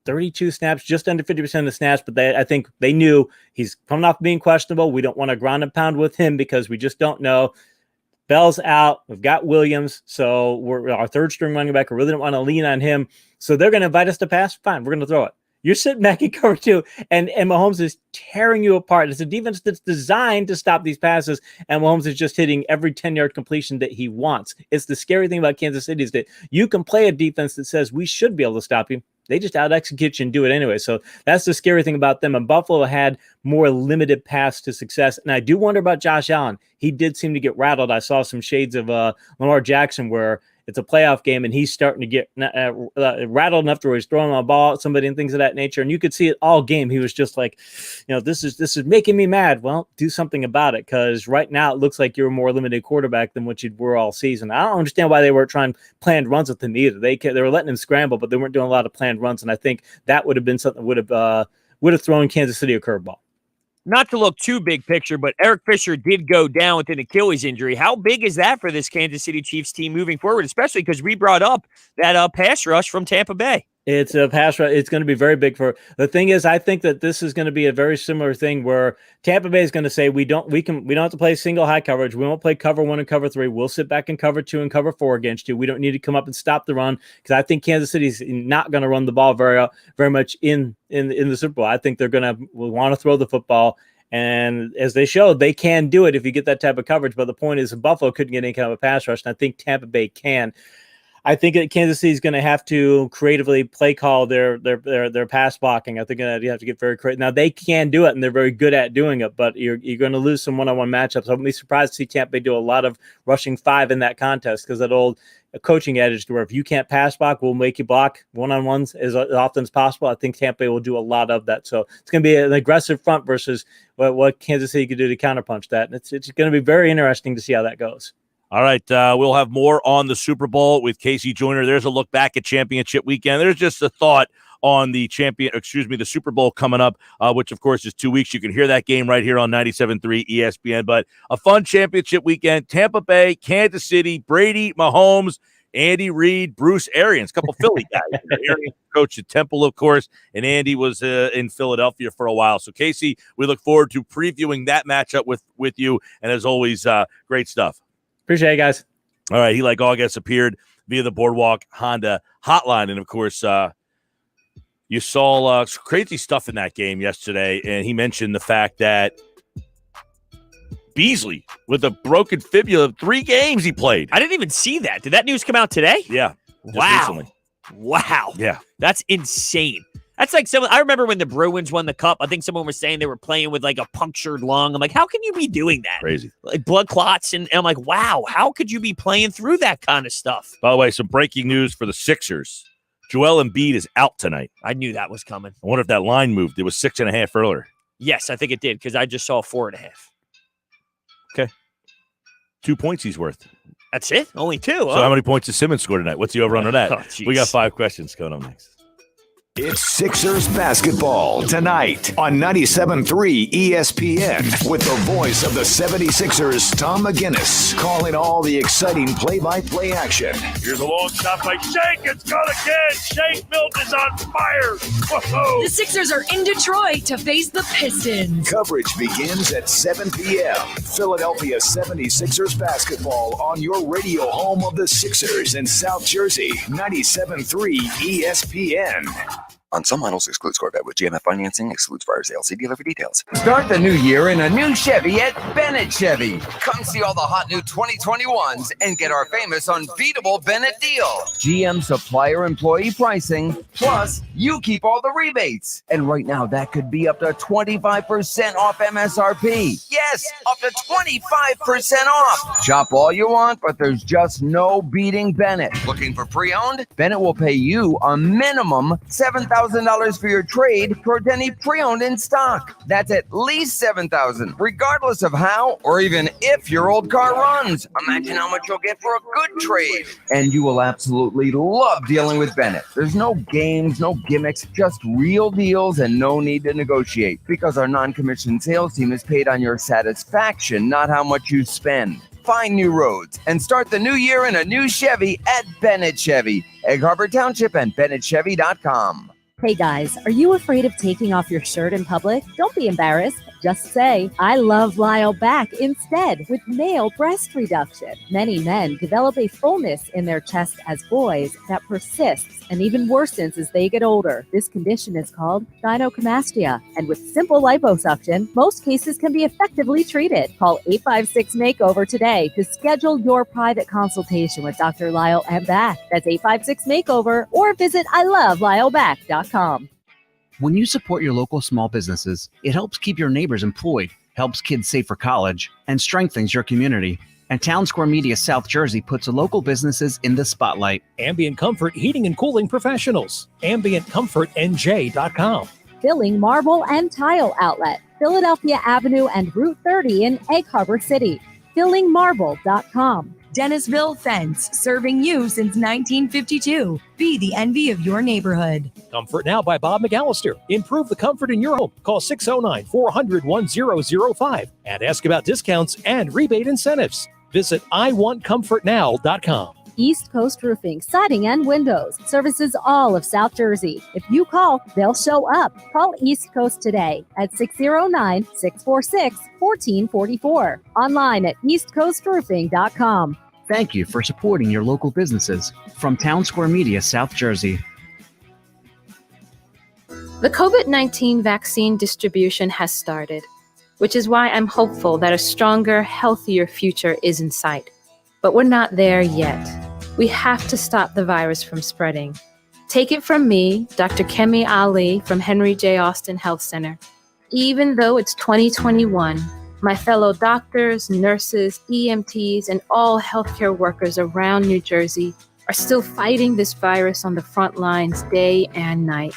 32 snaps, just under 50% of the snaps. But I think they knew he's coming off being questionable. We don't want to ground and pound with him because we just don't know. Bell's out. We've got Williams. So we're our 3rd-string running back. We really don't want to lean on him. So they're going to invite us to pass. Fine, we're going to throw it. You're sitting back in cover 2, and Mahomes is tearing you apart. It's a defense that's designed to stop these passes, and Mahomes is just hitting every 10-yard completion that he wants. It's the scary thing about Kansas City is that you can play a defense that says we should be able to stop you. they just out-execute you and do it anyway. So that's the scary thing about them. And Buffalo had more limited paths to success. And I do wonder about Josh Allen. He did seem to get rattled. I saw some shades of Lamar Jackson where it's a playoff game and he's starting to get rattled enough to where he's throwing a ball at somebody and things of that nature. And you could see it all game. He was just like, this is making me mad. Well, do something about it, because right now it looks like you're a more limited quarterback than what you were all season. I don't understand why they weren't trying planned runs with him either. They were letting him scramble, but they weren't doing a lot of planned runs. And I think that would have been something that would have thrown Kansas City a curveball. Not to look too big picture, but Eric Fisher did go down with an Achilles injury. How big is that for this Kansas City Chiefs team moving forward, especially because we brought up that pass rush from Tampa Bay? It's a pass rush. It's going to be very big for the thing is, I think that this is going to be a very similar thing where Tampa Bay is going to say, we don't have to play single high coverage. We won't play cover 1 and cover 3. We'll sit back in cover 2 and cover 4 against you. We don't need to come up and stop the run, because I think Kansas City's not going to run the ball very much in the Super Bowl. I think they're going to want to throw the football. And as they showed, they can do it if you get that type of coverage. But the point is, Buffalo couldn't get any kind of a pass rush, and I think Tampa Bay can. I think that Kansas City is going to have to creatively play call their pass blocking. I think you have to get very creative. Now, they can do it, and they're very good at doing it, but you're going to lose some one-on-one matchups. I'm be surprised to see Tampa Bay do a lot of rushing 5 in that contest, because that old coaching adage to where if you can't pass block, we'll make you block one-on-ones as often as possible. I think Tampa Bay will do a lot of that. So it's going to be an aggressive front versus what Kansas City could do to counterpunch that. And it's going to be very interesting to see how that goes. All right, we'll have more on the Super Bowl with Casey Joyner. There's a look back at championship weekend. There's just a thought on the the Super Bowl coming up, which of course is 2 weeks. You can hear that game right here on 97.3 ESPN. But a fun championship weekend: Tampa Bay, Kansas City, Brady, Mahomes, Andy Reid, Bruce Arians, a couple Philly guys. Arians coached at Temple, of course, and Andy was in Philadelphia for a while. So, Casey, we look forward to previewing that matchup with you. And as always, great stuff. Appreciate it, guys. All right, he, like August, appeared via the Boardwalk Honda hotline. And, of course, you saw crazy stuff in that game yesterday, and he mentioned the fact that Beasley, with a broken fibula, 3 games he played. I didn't even see that. Did that news come out today? Yeah. Wow. Recently. Wow. Yeah. That's insane. That's like I remember when the Bruins won the cup, I think someone was saying they were playing with like a punctured lung. I'm like, how can you be doing that? Crazy. Like blood clots. And I'm like, wow, how could you be playing through that kind of stuff? By the way, some breaking news for the Sixers. Joel Embiid is out tonight. I knew that was coming. I wonder if that line moved. It was 6.5 earlier. Yes, I think it did, because I just saw 4.5. Okay. 2 points he's worth. That's it? Only 2. So how many points did Simmons score tonight? What's the over under that? We got 5 questions coming up next. It's Sixers basketball tonight on 97.3 ESPN with the voice of the 76ers, Tom McGinnis, calling all the exciting play-by-play action. Here's a long shot by Shake. It's gone again. Shake Milton is on fire. Whoa. The Sixers are in Detroit to face the Pistons. Coverage begins at 7 p.m. Philadelphia 76ers basketball on your radio home of the Sixers in South Jersey, 97.3 ESPN. On some models, excludes Corvette with GMF financing, excludes buyer's sale. See dealer for details. Start the new year in a new Chevy at Bennett Chevy. Come see all the hot new 2021s and get our famous unbeatable Bennett deal. GM supplier employee pricing, plus you keep all the rebates. And right now, that could be up to 25% off MSRP. Yes, up to 25% off. Shop all you want, but there's just no beating Bennett. Looking for pre-owned? Bennett will pay you a minimum $7,000 for your trade towards any pre-owned in stock. That's at least $7,000, regardless of how or even if your old car runs. Imagine how much you'll get for a good trade. And you will absolutely love dealing with Bennett. There's no games, no gimmicks, just real deals and no need to negotiate, because our non-commissioned sales team is paid on your satisfaction, not how much you spend. Find new roads and start the new year in a new Chevy at Bennett Chevy, Egg Harbor Township, and BennettChevy.com. Hey guys, are you afraid of taking off your shirt in public? Don't be embarrassed. Just say, I love Lyle back instead with male breast reduction. Many men develop a fullness in their chest as boys that persists and even worsens as they get older. This condition is called gynecomastia, and with simple liposuction, most cases can be effectively treated. Call 856-MAKEOVER today to schedule your private consultation with Dr. Lyle and Back. That's 856-MAKEOVER, or visit iloveLyleBack.com. When you support your local small businesses, it helps keep your neighbors employed, helps kids save for college, and strengthens your community. And Town Square Media South Jersey puts local businesses in the spotlight. Ambient Comfort Heating and Cooling Professionals. AmbientComfortNJ.com. Filling Marble and Tile Outlet, Philadelphia Avenue and Route 30 in Egg Harbor City. FillingMarble.com. Dennisville Fence, serving you since 1952. Be the envy of your neighborhood. Comfort Now by Bob McAllister. Improve the comfort in your home. Call 609-400-1005 and ask about discounts and rebate incentives. Visit iwantcomfortnow.com. East Coast Roofing, Siding and Windows. Services all of South Jersey. If you call, they'll show up. Call East Coast today at 609-646-1444. Online at eastcoastroofing.com. Thank you for supporting your local businesses. From Town Square Media South Jersey. The COVID-19 vaccine distribution has started, which is why I'm hopeful that a stronger, healthier future is in sight. But we're not there yet. We have to stop the virus from spreading. Take it from me, Dr. Kemi Ali from Henry J. Austin Health Center. Even though it's 2021, my fellow doctors, nurses, EMTs, and all healthcare workers around New Jersey are still fighting this virus on the front lines day and night.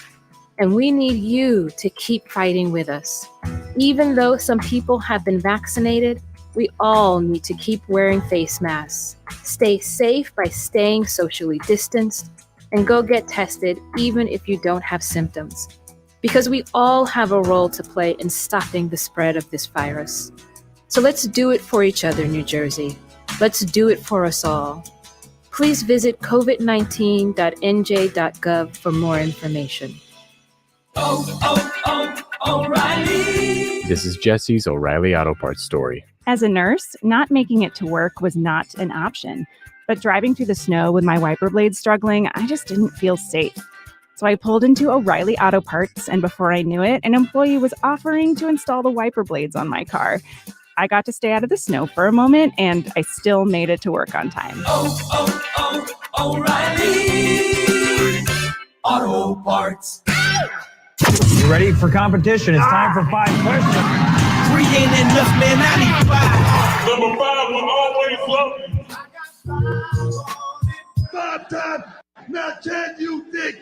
And we need you to keep fighting with us. Even though some people have been vaccinated, we all need to keep wearing face masks. Stay safe by staying socially distanced, and go get tested even if you don't have symptoms. Because we all have a role to play in stopping the spread of this virus. So let's do it for each other, New Jersey. Let's do it for us all. Please visit covid19.nj.gov for more information. O'Reilly. This is Jesse's O'Reilly Auto Parts story. As a nurse, not making it to work was not an option. But driving through the snow with my wiper blades struggling, I just didn't feel safe. So I pulled into O'Reilly Auto Parts, and before I knew it, an employee was offering to install the wiper blades on my car. I got to stay out of the snow for a moment, and I still made it to work on time. O'Reilly Auto Parts. You ready for competition? It's time for 5 questions. 3 ain't enough, man. I need 5. Number 5 will always love you. 5 times, not 10, you think.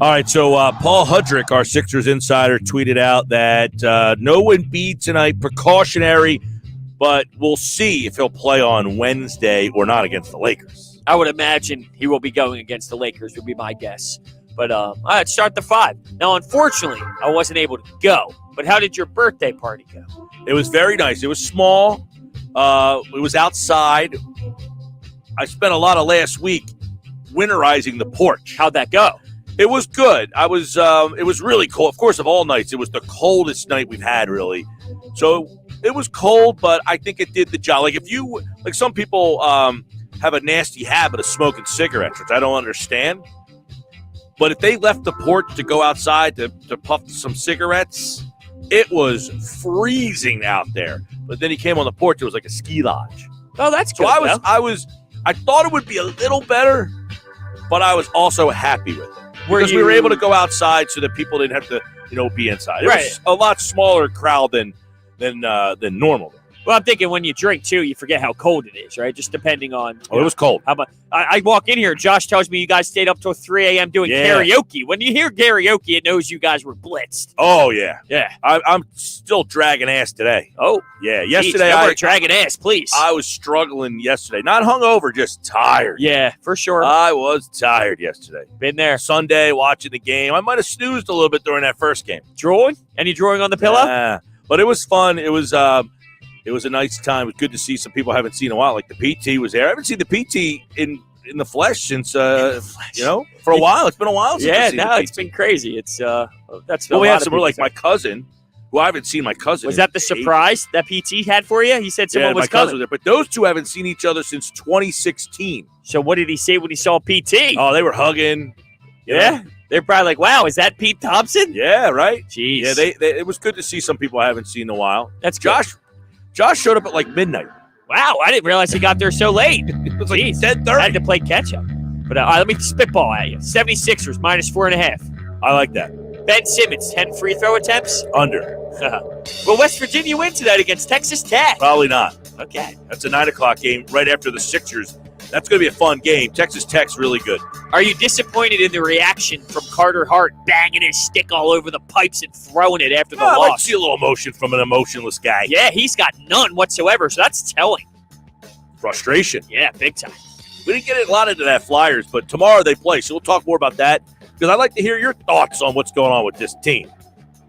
All right, so Paul Hudrick, our Sixers insider, tweeted out that no Embiid tonight, precautionary, but we'll see if he'll play on Wednesday or not against the Lakers. I would imagine he will be going against the Lakers, would be my guess. But I'd start the 5. Now, unfortunately, I wasn't able to go. But how did your birthday party go? It was very nice. It was small. It was outside. I spent a lot of last week winterizing the porch. How'd that go? It was good. It was really cold. Of course, of all nights, it was the coldest night we've had, really. So it was cold, but I think it did the job. Like some people have a nasty habit of smoking cigarettes, which I don't understand. But if they left the porch to go outside to puff some cigarettes, it was freezing out there. But then he came on the porch, it was like a ski lodge. Oh, that's good. So I thought it would be a little better, but I was also happy with it. Because we were able to go outside so that people didn't have to, be inside. It was a lot smaller crowd than normal. Well, I'm thinking when you drink, too, you forget how cold it is, right? Just depending on... it was cold. I walk in here, Josh tells me you guys stayed up till 3 a.m. doing karaoke. When you hear karaoke, it knows you guys were blitzed. Oh, yeah. Yeah. I'm still dragging ass today. Oh. Yeah, yesterday dragging ass, please. I was struggling yesterday. Not hungover, just tired. Yeah, for sure. I was tired yesterday. Been there. Sunday, watching the game. I might have snoozed a little bit during that first game. Drawing? Any drawing on the pillow? But it was fun. It was a nice time. It was good to see some people I haven't seen in a while. Like the PT was there. I haven't seen the PT in the flesh since for a while. It's been a while since I've seen the PT. It's been crazy. It's that's we had some like my cousin who I haven't seen my cousin. Was that the surprise that PT had for you? He said someone was my cousin coming. was there. But those two haven't seen each other since 2016. So what did he say when he saw PT? Oh, they were hugging. Yeah? They're probably like, wow, is that Pete Thompson? Yeah, right? Jeez. Yeah, they it was good to see some people I haven't seen in a while. That's Josh showed up at like midnight. Wow, I didn't realize he got there so late. It was like 10:30. I had to play catch-up. But let me spitball at you. 76ers, minus 4.5. I like that. Ben Simmons, 10 free throw attempts? Under. Will West Virginia win tonight against Texas Tech? Probably not. Okay. That's a 9 o'clock game right after the Sixers. That's going to be a fun game. Texas Tech's really good. Are you disappointed in the reaction from Carter Hart banging his stick all over the pipes and throwing it after the I like loss? to see a little emotion from an emotionless guy. Yeah, he's got none whatsoever, so that's telling. Frustration. Yeah, big time. We didn't get a lot into that Flyers, but tomorrow they play, so we'll talk more about that because I'd like to hear your thoughts on what's going on with this team.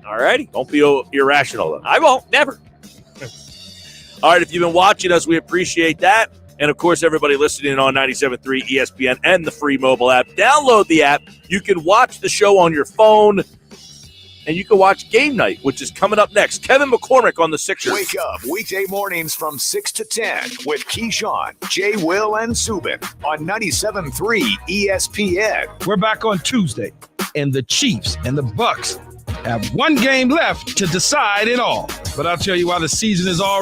All righty. Don't be irrational, though. I won't. Never. All right, if you've been watching us, we appreciate that. And, of course, everybody listening on 97.3 ESPN and the free mobile app. Download the app. You can watch the show on your phone, and you can watch Game Night, which is coming up next. Kevin McCormick on the Sixers. Wake up weekday mornings from 6 to 10 with Keyshawn, Jay, Will, and Subin on 97.3 ESPN. We're back on Tuesday, and the Chiefs and the Bucks have one game left to decide it all. But I'll tell you why the season is all